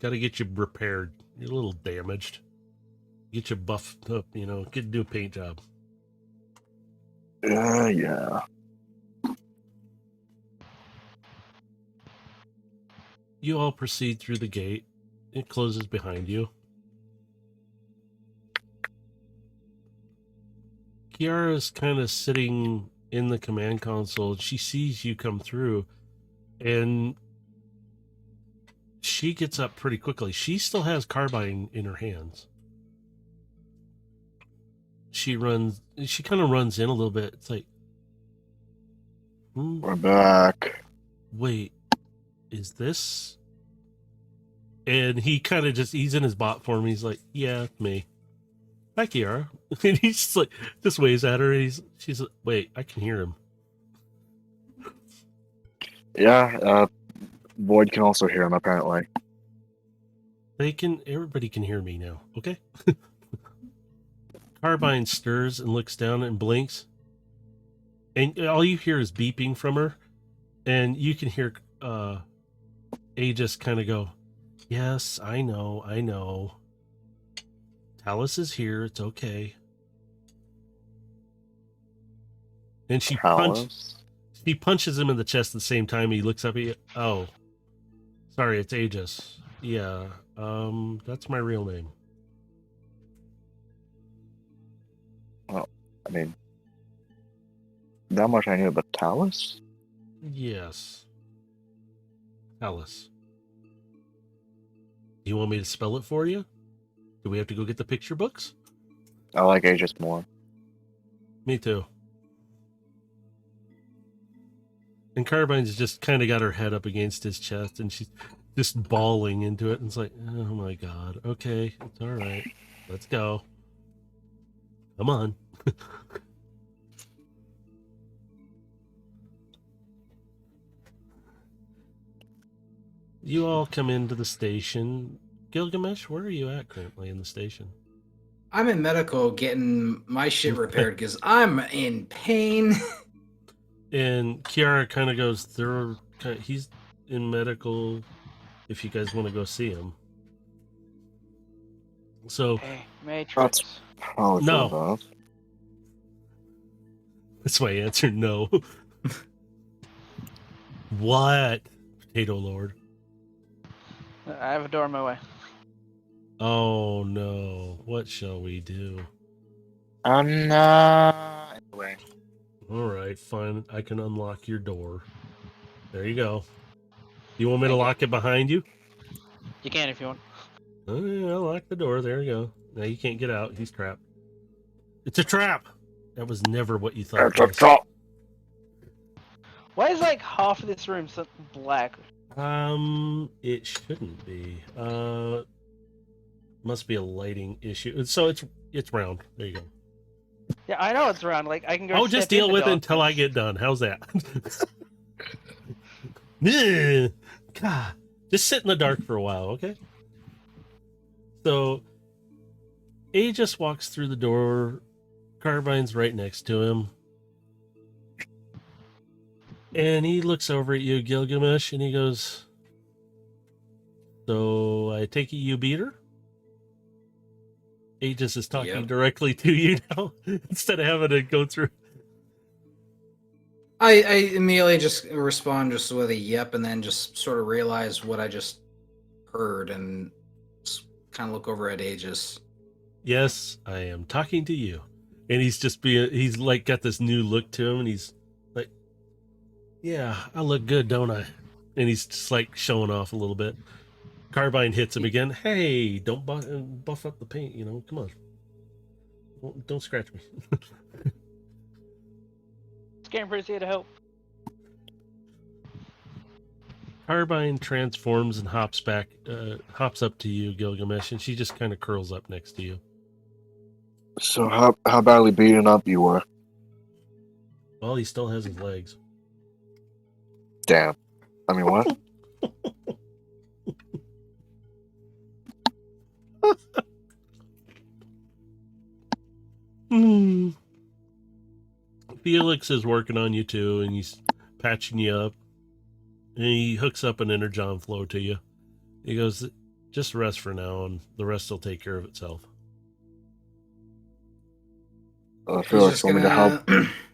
Gotta get you repaired. You're a little damaged. Get you buffed up, get a new paint job. Yeah. You all proceed through the gate. It closes behind you. Kiara's kind of sitting in the command console. She sees you come through, and she gets up pretty quickly. She still has carbine in her hands. She kind of runs in a little bit. It's like, We're back. wait, is this? And he kind of he's in his bot form. He's like, yeah, me. Hi, Kiara. And he's just like, just waves at her. And she's like, wait, I can hear him. Yeah, Void can also hear him, apparently. Everybody can hear me now, okay? Carbine stirs and looks down and blinks. And all you hear is beeping from her. And you can hear Aegis kind of go, yes, I know. Talus is here, it's okay. And she punches him in the chest at the same time. He looks up at you. Oh, sorry, it's Aegis. Yeah, that's my real name. Well, I mean, that much I knew about Talus? Yes. Talus. You want me to spell it for you? Do we have to go get the picture books? I like Aegis more. Me too. And Carbine's just kind of got her head up against his chest, and she's just bawling into it. And it's like, oh my god. Okay, it's all right. Let's go. Come on. You all come into the station. Gilgamesh, where are you at currently in the station? I'm in medical getting my shit repaired because I'm in pain. And Kiara kind of goes through. He's in medical. If you guys want to go see him. So. Hey, Matrix. Oh, no. That's my answer. No. What? Potato Lord. I have a door in my way. Oh no. What shall we do? No. Anyway. Alright, fine. I can unlock your door. There you go. You want me to lock it behind you? You can if you want. Oh yeah, I'll lock the door. There you go. Now you can't get out. He's trapped. It's a trap! That was never what you thought. It's a trap! Why is like half of this room so black? It shouldn't be. Must be a lighting issue. So it's round. There you go. Yeah, I know it's around. Like I can go. Oh, just deal with it until I get done. How's that? God, just sit in the dark for a while, okay? So, Aegis walks through the door. Carbine's right next to him. And he looks over at you, Gilgamesh, and he goes, So I take it you beat her? Aegis is talking Yep. directly to you now instead of having to go through. I immediately just respond just with a yep, and then just sort of realize what I just heard and kind of look over at Aegis. Yes, I am talking to you. And he's like got this new look to him, and he's like, yeah, I look good, don't I? And he's just like showing off a little bit. Carbine hits him again. Hey, don't buff up the paint, you know, come on. Don't scratch me. Scamper's here to help. Carbine transforms and hops up to you, Gilgamesh, and she just kind of curls up next to you. So how badly beaten up you were? Well, he still has his legs. Damn. I mean, what? Felix is working on you too, and he's patching you up. And he hooks up an energon flow to you. He goes, just rest for now, and the rest will take care of itself. Felix, want me to help?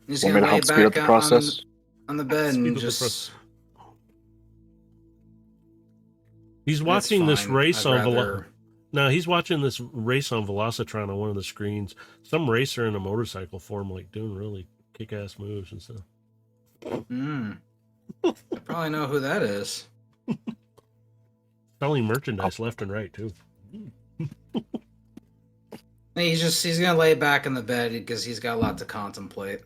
He's Want me gonna to lay help speed up back the process? on the bed Speed and up the just. He's That's watching this fine. race I'd on rather- No, he's watching this race on Velocitron on one of the screens. Some racer in a motorcycle form, like doing really kick-ass moves and stuff. I probably know who that is. Selling merchandise left and right too. He's gonna lay back in the bed because he's got a lot to contemplate.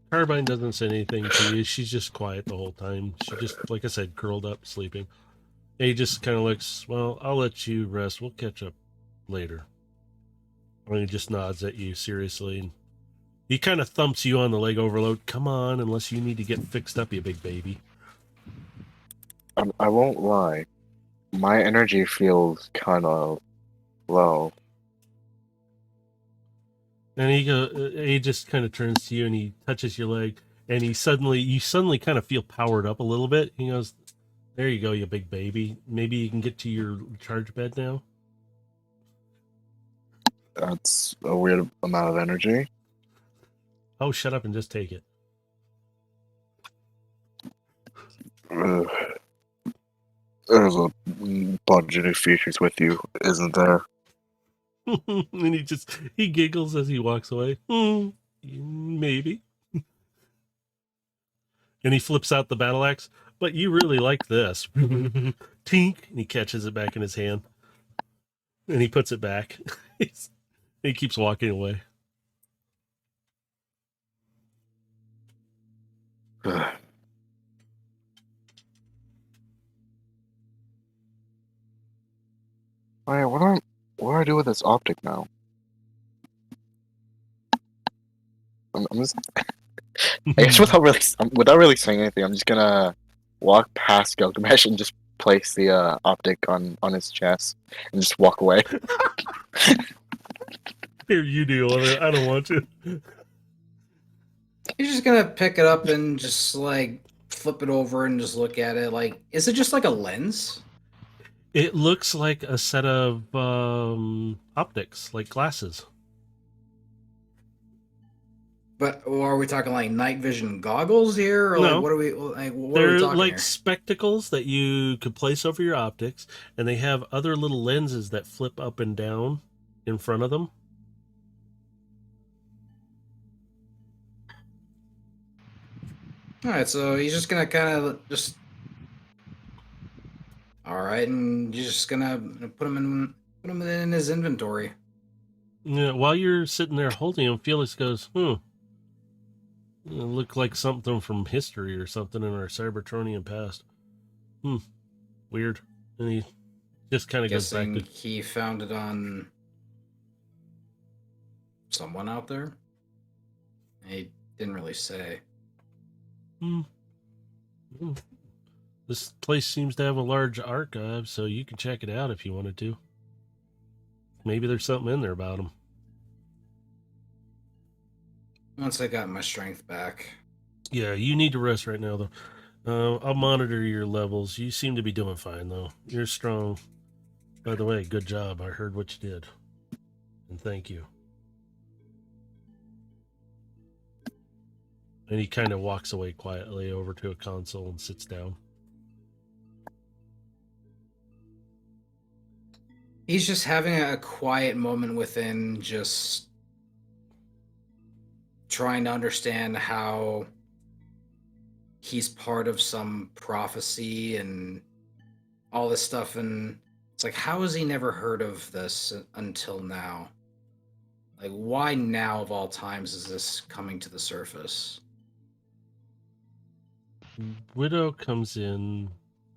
Carbine doesn't say anything to you. She's just quiet the whole time. She just, like I said, curled up, sleeping. And he just kind of looks, well, I'll let you rest. We'll catch up later. And he just nods at you seriously. And he kind of thumps you on the leg overload. Come on, unless you need to get fixed up, you big baby. I won't lie. My energy feels kind of low. And he just kind of turns to you and he touches your leg. And you suddenly kind of feel powered up a little bit. He goes, there you go, you big baby. Maybe you can get to your charge bed now. That's a weird amount of energy. Oh, shut up and just take it. Ugh. There's a bunch of new features with you, isn't there? And he giggles as he walks away. Maybe. And he flips out the battle axe. But you really like this. Tink. And he catches it back in his hand. And he puts it back. He keeps walking away. Ugh. Alright, what do I do with this optic now? I'm just, I guess without really saying anything, I'm just gonna walk past Gilgamesh and just place the optic on his chest and just walk away. Here, you deal with it. I don't want to. He's just gonna pick it up and just like flip it over and just look at it. Like, is it just like a lens? It looks like a set of optics, like glasses. But are we talking like night vision goggles here? Or No. like what are we like? What are They're we talking like here? spectacles that you could place over your optics, and they have other little lenses that flip up and down in front of them. All right, so he's just gonna kind of just. All right, and you're just gonna put him in his inventory. Yeah, while you're sitting there holding him, Felix goes, It looked like something from history or something in our Cybertronian past. Weird. And he just kind of goes back Guessing to... he found it on someone out there. He didn't really say. This place seems to have a large archive, so you can check it out if you wanted to. Maybe there's something in there about him. Once I got my strength back. Yeah, you need to rest right now, though. I'll monitor your levels. You seem to be doing fine, though. You're strong. By the way, good job. I heard what you did. And thank you. And he kind of walks away quietly over to a console and sits down. He's just having a quiet moment within, just trying to understand how he's part of some prophecy and all this stuff. And it's like, how has he never heard of this until now? Like, why now of all times is this coming to the surface? Widow comes in.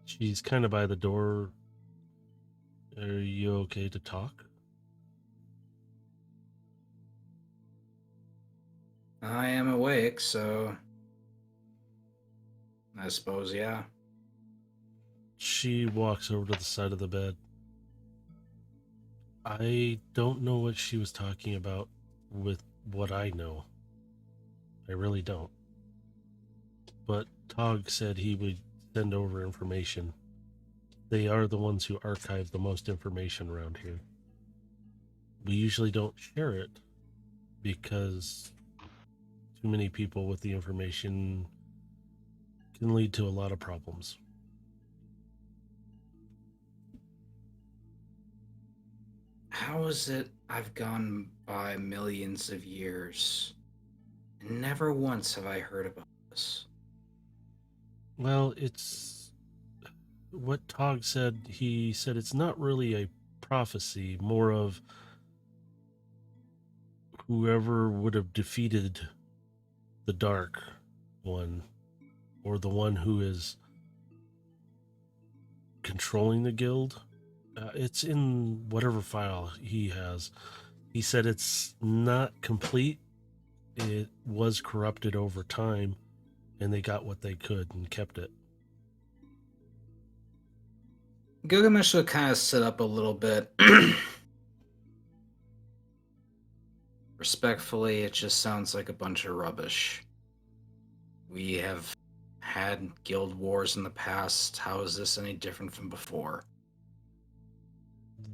She's kind of by the door. Are you okay to talk? I am awake, so I suppose, yeah. She walks over to the side of the bed. I don't know what she was talking about with what I know. I really don't. But Tog said he would send over information. They are the ones who archive the most information around here. We usually don't share it because too many people with the information can lead to a lot of problems. How is it I've gone by millions of years and never once have I heard about this? Well, it's what Tog said. He said it's not really a prophecy, more of whoever would have defeated the Dark One, or the one who is controlling the guild. It's in whatever file he has. He said it's not complete. It was corrupted over time, and they got what they could and kept it. Gilgamesh will kind of sit up a little bit. Respectfully, it just sounds like a bunch of rubbish. We have had guild wars in the past. How is this any different from before?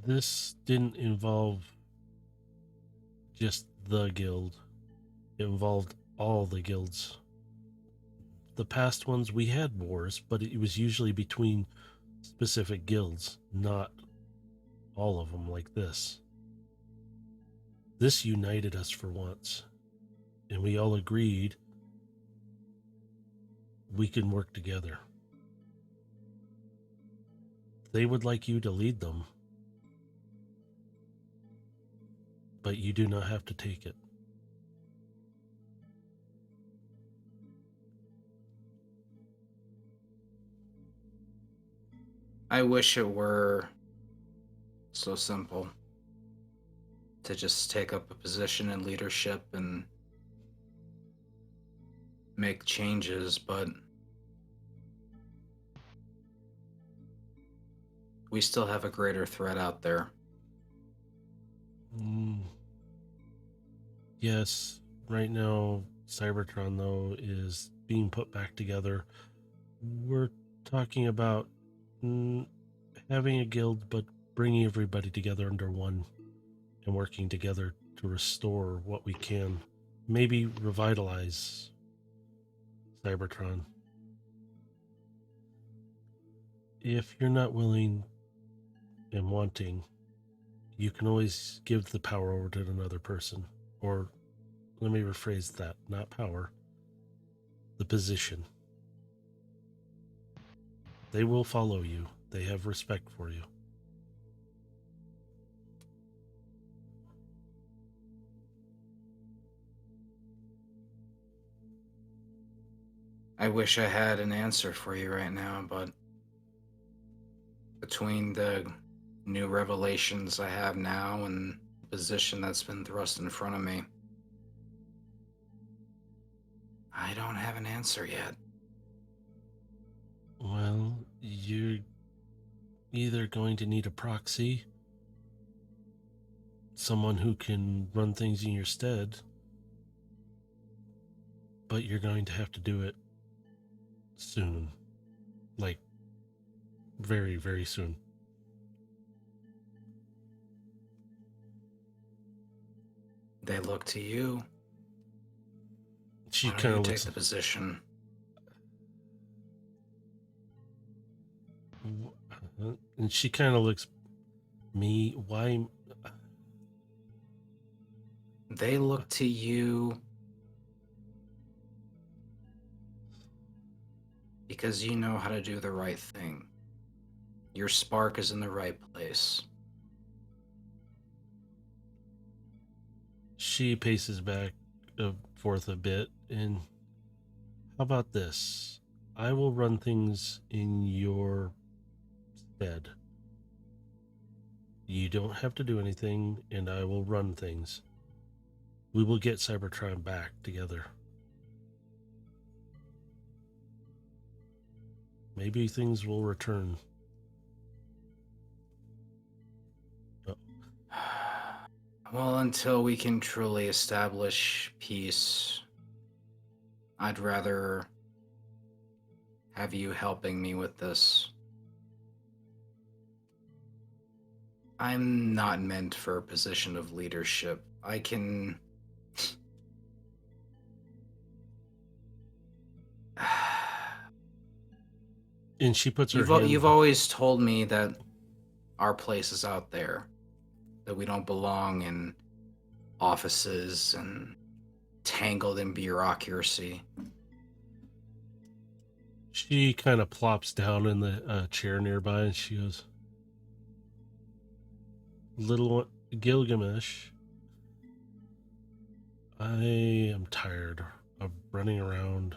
This didn't involve just the guild. It involved all the guilds. The past ones, we had wars, but it was usually between specific guilds, not all of them like this. This united us for once, and we all agreed we can work together. They would like you to lead them, but you do not have to take it. I wish it were so simple to just take up a position in leadership and make changes, but we still have a greater threat out there. Yes, right now, Cybertron, though, is being put back together. We're talking about having a guild, but bringing everybody together under one and working together to restore what we can. Maybe revitalize Cybertron. If you're not willing and wanting, you can always give the power over to another person. Or let me rephrase that, not power, the position. They will follow you. They have respect for you. I wish I had an answer for you right now, but between the new revelations I have now and the position that's been thrust in front of me, I don't have an answer yet. Well, you're either going to need a proxy, someone who can run things in your stead, but you're going to have to do it soon. Like, very, very soon. They look to you. She Why don't kind you of take looks. the position? And she kind of looks me. Why? They look to you because you know how to do the right thing. Your spark is in the right place. She paces back forth a bit, and how about this? I will run things in your stead. You don't have to do anything, and I will run things. We will get Cybertron back together. Maybe things will return. Well, until we can truly establish peace, I'd rather have you helping me with this. I'm not meant for a position of leadership. I can... And she puts her hand... You've always told me that our place is out there, that we don't belong in offices and tangled in bureaucracy. She kind of plops down in the chair nearby, and she goes, "Little Gilgamesh, I am tired of running around.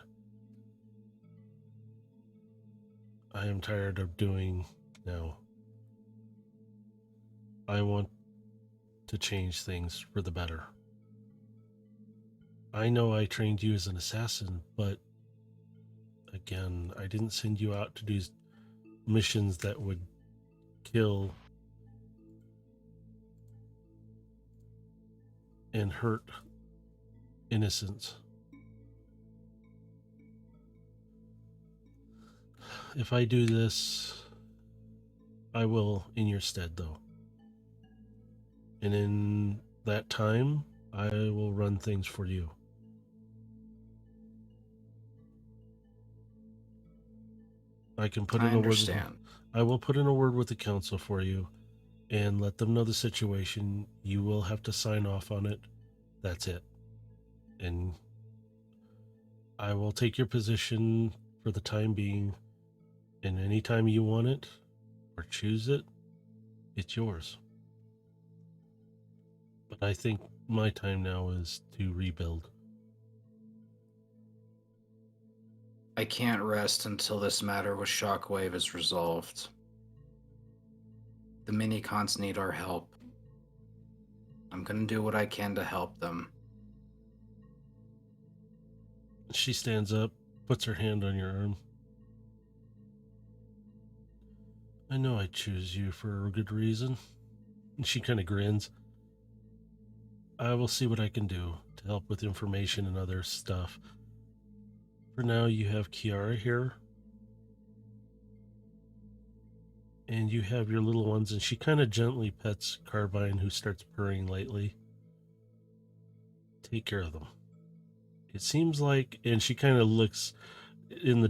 I am tired of doing now. I want to change things for the better. I know I trained you as an assassin, but again, I didn't send you out to do missions that would kill and hurt innocents. If I do this, I will in your stead, though. And in that time, I will run things for you. I can put in a word. I will put in a word with the council for you and let them know the situation. You will have to sign off on it. That's it. And I will take your position for the time being. And anytime you want it or choose it, it's yours. But I think my time now is to rebuild. I can't rest until this matter with Shockwave is resolved. The mini-cons need our help. I'm gonna do what I can to help them. She stands up, puts her hand on your arm. I know I choose you for a good reason. And she kind of grins. I will see what I can do to help with information and other stuff. For now, you have Kiara here. And you have your little ones, and she kind of gently pets Carbine, who starts purring lightly. Take care of them. It seems like, and she kind of looks in the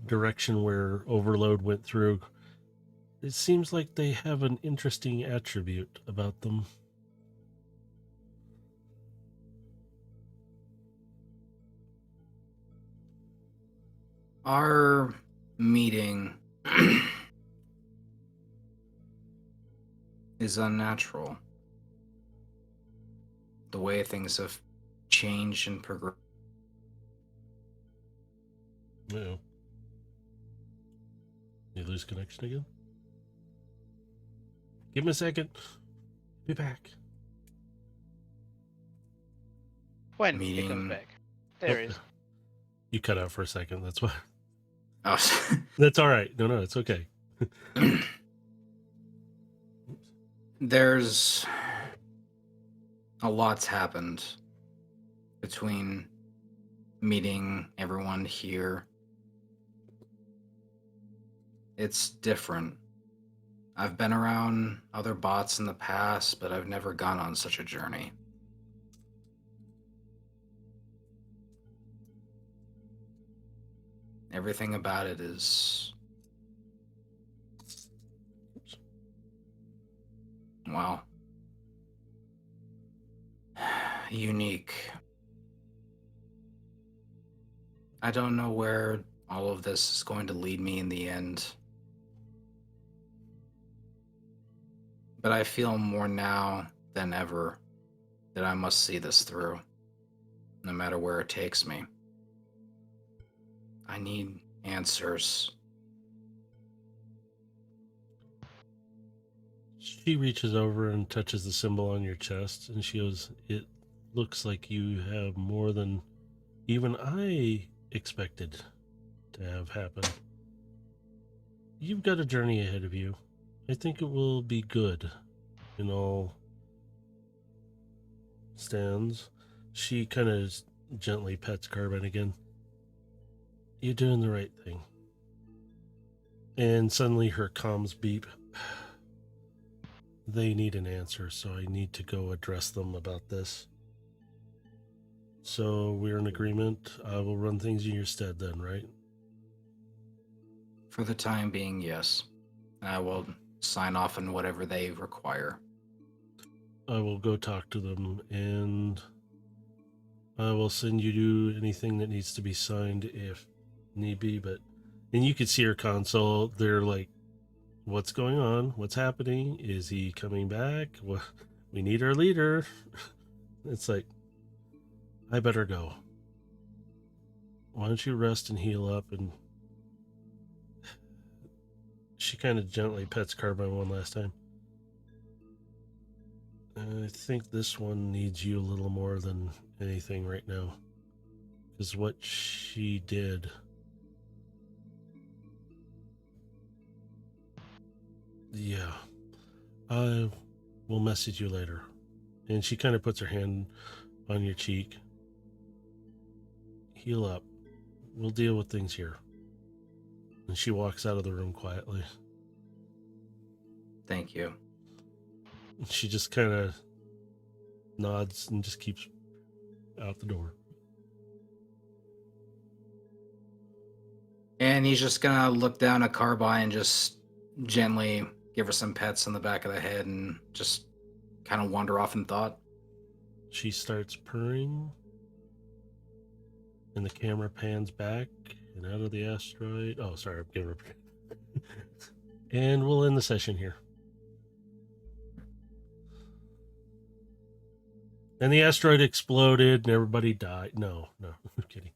direction where Overload went through. It seems like they have an interesting attribute about them. Our meeting is unnatural. The way things have changed and progressed. Uh-oh. You lose connection again? Give me a second. Be back. When he comes back. There he is. You cut out for a second, that's why. Oh. That's all right. No, it's okay. There's a lot's happened between meeting everyone here It's different. I've been around other bots in the past, but I've never gone on such a journey. Everything about it is... well, unique. I don't know where all of this is going to lead me in the end. But I feel more now than ever that I must see this through, no matter where it takes me. I need answers. She reaches over and touches the symbol on your chest, and she goes, "It looks like you have more than even I expected to have happen. You've got a journey ahead of you. I think it will be good in all stands." She kind of gently pets Carbine again. "You're doing the right thing." And suddenly her comms beep. "They need an answer, so I need to go address them about this. So we're in agreement. I will run things in your stead then, right?" For the time being, yes. I will sign off on whatever they require. "I will go talk to them, and I will send you anything that needs to be signed if need be." And you could see her console. They're like, "What's going on? What's happening? Is he coming back? What? We need our leader." It's like, "I better go. Why don't you rest and heal up?" And she kind of gently pets Carbine one last time. "I think this one needs you a little more than anything right now. Because what she did..." "Yeah. I will message you later." And she kind of puts her hand on your cheek. "Heal up. We'll deal with things here." And she walks out of the room quietly. Thank you. She just kind of nods and just keeps out the door. And he's just gonna look down at Carbine and just gently give her some pets on the back of the head and just kind of wander off in thought. She starts purring, and the camera pans back and out of the asteroid. Oh, sorry, I'm getting and we'll end the session here. And the asteroid exploded and everybody died. No, I'm kidding.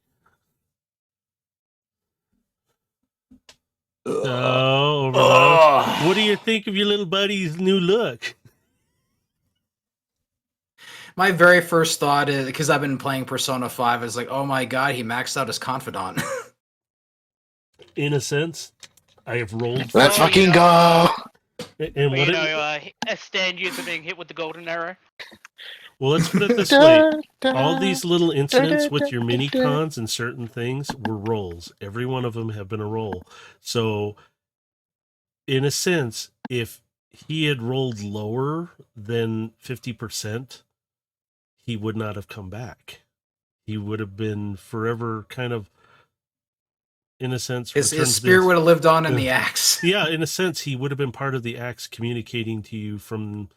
Oh, Overload. What do you think of your little buddy's new look? My very first thought is, because I've been playing Persona 5, is like, oh my god, he maxed out his confidant. In a sense, I have rolled. Let's fucking go! And Well, what a stand user being hit with the golden arrow. Well, let's put it this way. All these little incidents with your mini cons and certain things were rolls. Every one of them have been a roll. So, in a sense, if he had rolled lower than 50%, he would not have come back. He would have been forever kind of, in a sense... His spirit would have lived on in the axe. Yeah, in a sense, he would have been part of the axe communicating to you from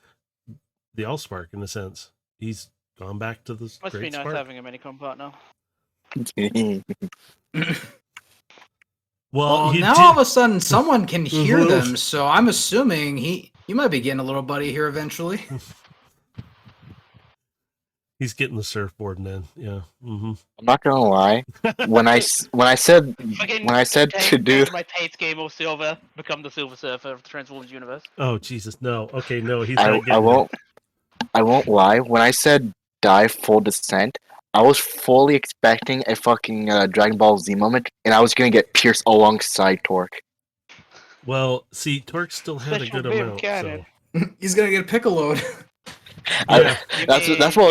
the Allspark, in a sense. He's gone back to the Must great be nice spark. having a minicom partner. Well, now all of a sudden someone can hear them, so I'm assuming you might be getting a little buddy here eventually. He's getting the surfboard then, yeah. Mm-hmm. I'm not gonna lie. When I said to do my Tate's game or Silver, become the Silver Surfer of the Transformers universe. Oh Jesus, no. Okay, no, he's I, not I getting won't I won't lie. When I said die full descent, I was fully expecting a fucking Dragon Ball Z moment, and I was gonna get pierced alongside Torque. Well, see, Torque still had a good amount, so He's gonna get a piccoloed. Yeah. That's what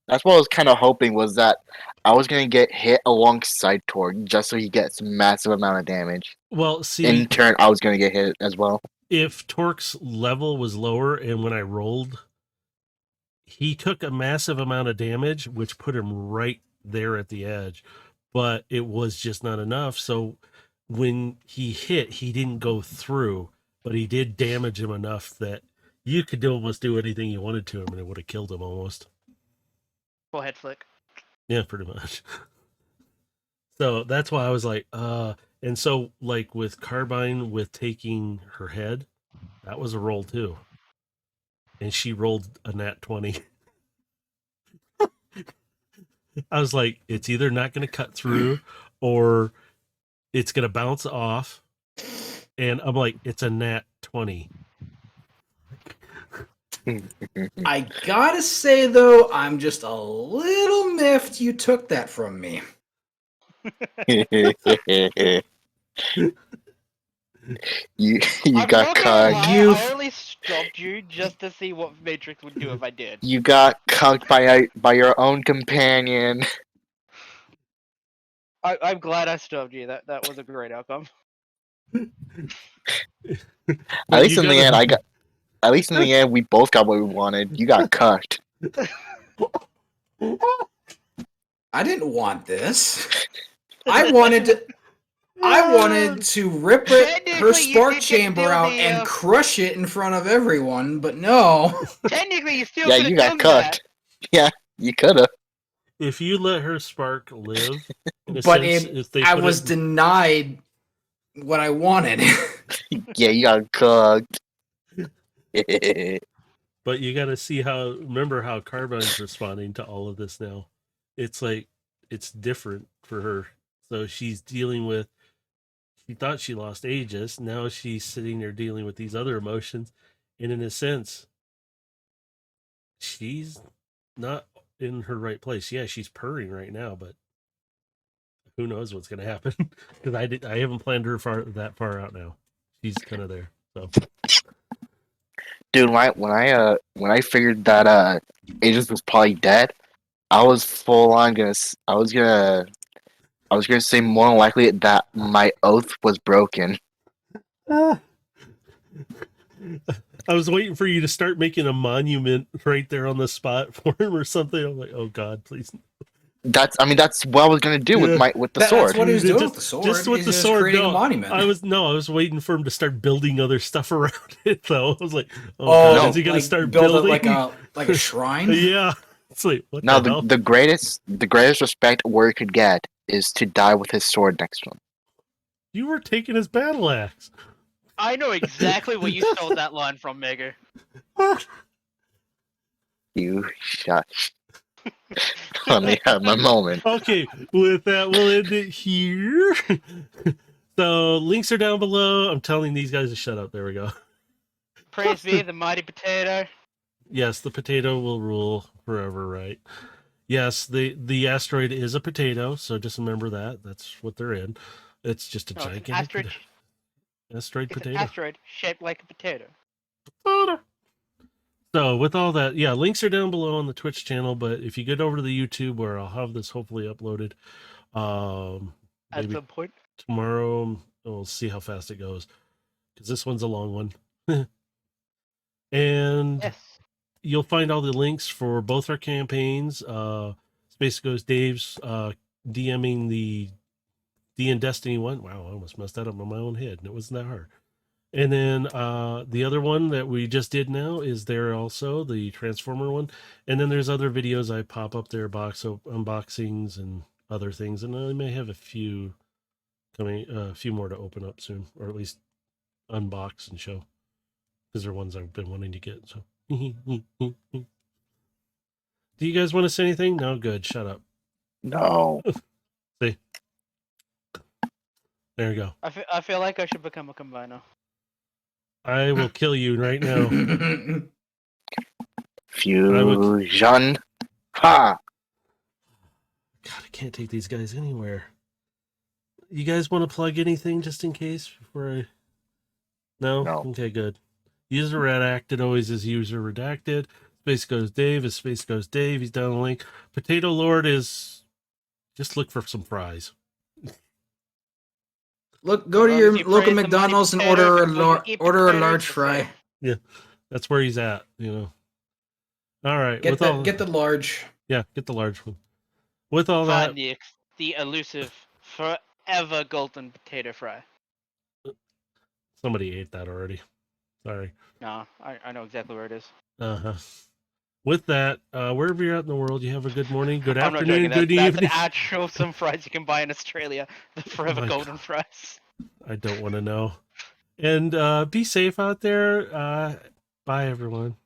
I was kind of hoping, was that I was gonna get hit alongside Torg just so he gets massive amount of damage. Well, see, In turn, I was gonna get hit as well. if Torque's level was lower and when I rolled, he took a massive amount of damage, which put him right there at the edge, but it was just not enough. So when he hit, he didn't go through, but he did damage him enough that you could almost do anything you wanted to him and it would have killed him almost. Full head flick. Yeah, pretty much. So that's why I was like, and so like with Carbine with taking her head, that was a roll too. And she rolled a nat 20. I was like, it's either not going to cut through or it's going to bounce off. And I'm like, it's a nat 20. I gotta say, though, I'm just a little miffed you took that from me. you I'm got not gonna cucked. lie, I only stopped you just to see what Matrix would do if I did. You got cucked by your own companion. I'm glad I stopped you. That was a great outcome. At least in the end, At least in the end, we both got what we wanted. You got cucked. I didn't want this. I wanted to rip her Technically, you spark did get chamber still out the, and crush it in front of everyone, but no. Technically, you still Yeah, could you have got done cucked. Yeah, you coulda. If you let her spark live, in a But sense, if they I put was it, denied what I wanted. Yeah, you got cucked. but you got to see remember how Carbine's responding to all of this now. It's like, it's different for her. So she's dealing with, she thought she lost Aegis. Now she's sitting there dealing with these other emotions. And in a sense, she's not in her right place. Yeah, she's purring right now, but who knows what's going to happen? Because I haven't planned her that far out now. She's kind of there. So, Dude, when I figured that Aegis was probably dead, I was full on gonna I was gonna say more than likely that my oath was broken. I was waiting for you to start making a monument right there on the spot for him or something. I'm like, oh God, please. That's what I was gonna do with the sword. That's what he was doing with the sword. Just with the sword, creating no. a monument. I was waiting for him to start building other stuff around it, though. I was like, oh Oh, God, is he gonna like start build building it like a shrine? Yeah. It's like, what Now the hell? the greatest respect Warrior could get is to die with his sword next to him. You were taking his battle axe. I know exactly where you stole that line from, Mega. You shush. Let me have my moment. Okay, with that, we'll end it here. So, links are down below. I'm telling these guys to shut up. There we go. Praise be the mighty potato. Yes, the potato will rule forever, right? Yes, the asteroid is a potato, so just remember that. That's what they're in. It's just a No, it's an gigantic asteroid. asteroid It's potato. an asteroid shaped like a potato. So with all that, yeah, links are down below on the Twitch channel, but if you get over to the YouTube where I'll have this hopefully uploaded At maybe some point. tomorrow, we'll see how fast it goes, because this one's a long one. And Yes. you'll find all the links for both our campaigns. Space Ghost Dave's DMing the D and Destiny one. Wow, I almost messed that up on my own head, and it wasn't that hard. And then the other one that we just did now is there also, the Transformer one. And then there's other videos I pop up there, unboxings and other things. And I may have a few coming, a few more to open up soon, or at least unbox and show, because they're ones I've been wanting to get. So, do you guys want to say anything? No, good. Shut up. No. See, there you go. I feel like I should become a combiner. I will kill you right now. Fusion. Ha! God, I can't take these guys anywhere. You guys want to plug anything just in case before I... No? No. Okay, good. User redacted always is user redacted. Space Goes Dave is Space Goes Dave. He's down the link. Potato Lord is just look for some fries. Go to your As long as you local praise the McDonald's and mighty potato, order because you eat order a potatoes, large you're fry. safe. Yeah, that's where he's at. You know. All right. Get the large. Yeah, get the large one. With all that, Find the elusive forever golden potato fry. somebody ate that already. Sorry. No, I know exactly where it is. Uh-huh. With that, wherever you're at in the world, you have a good morning, good I'm not afternoon, joking. good That's evening. an actual some fries you can buy in Australia. The forever My golden God. fries. I don't want to know. And be safe out there. Bye, everyone.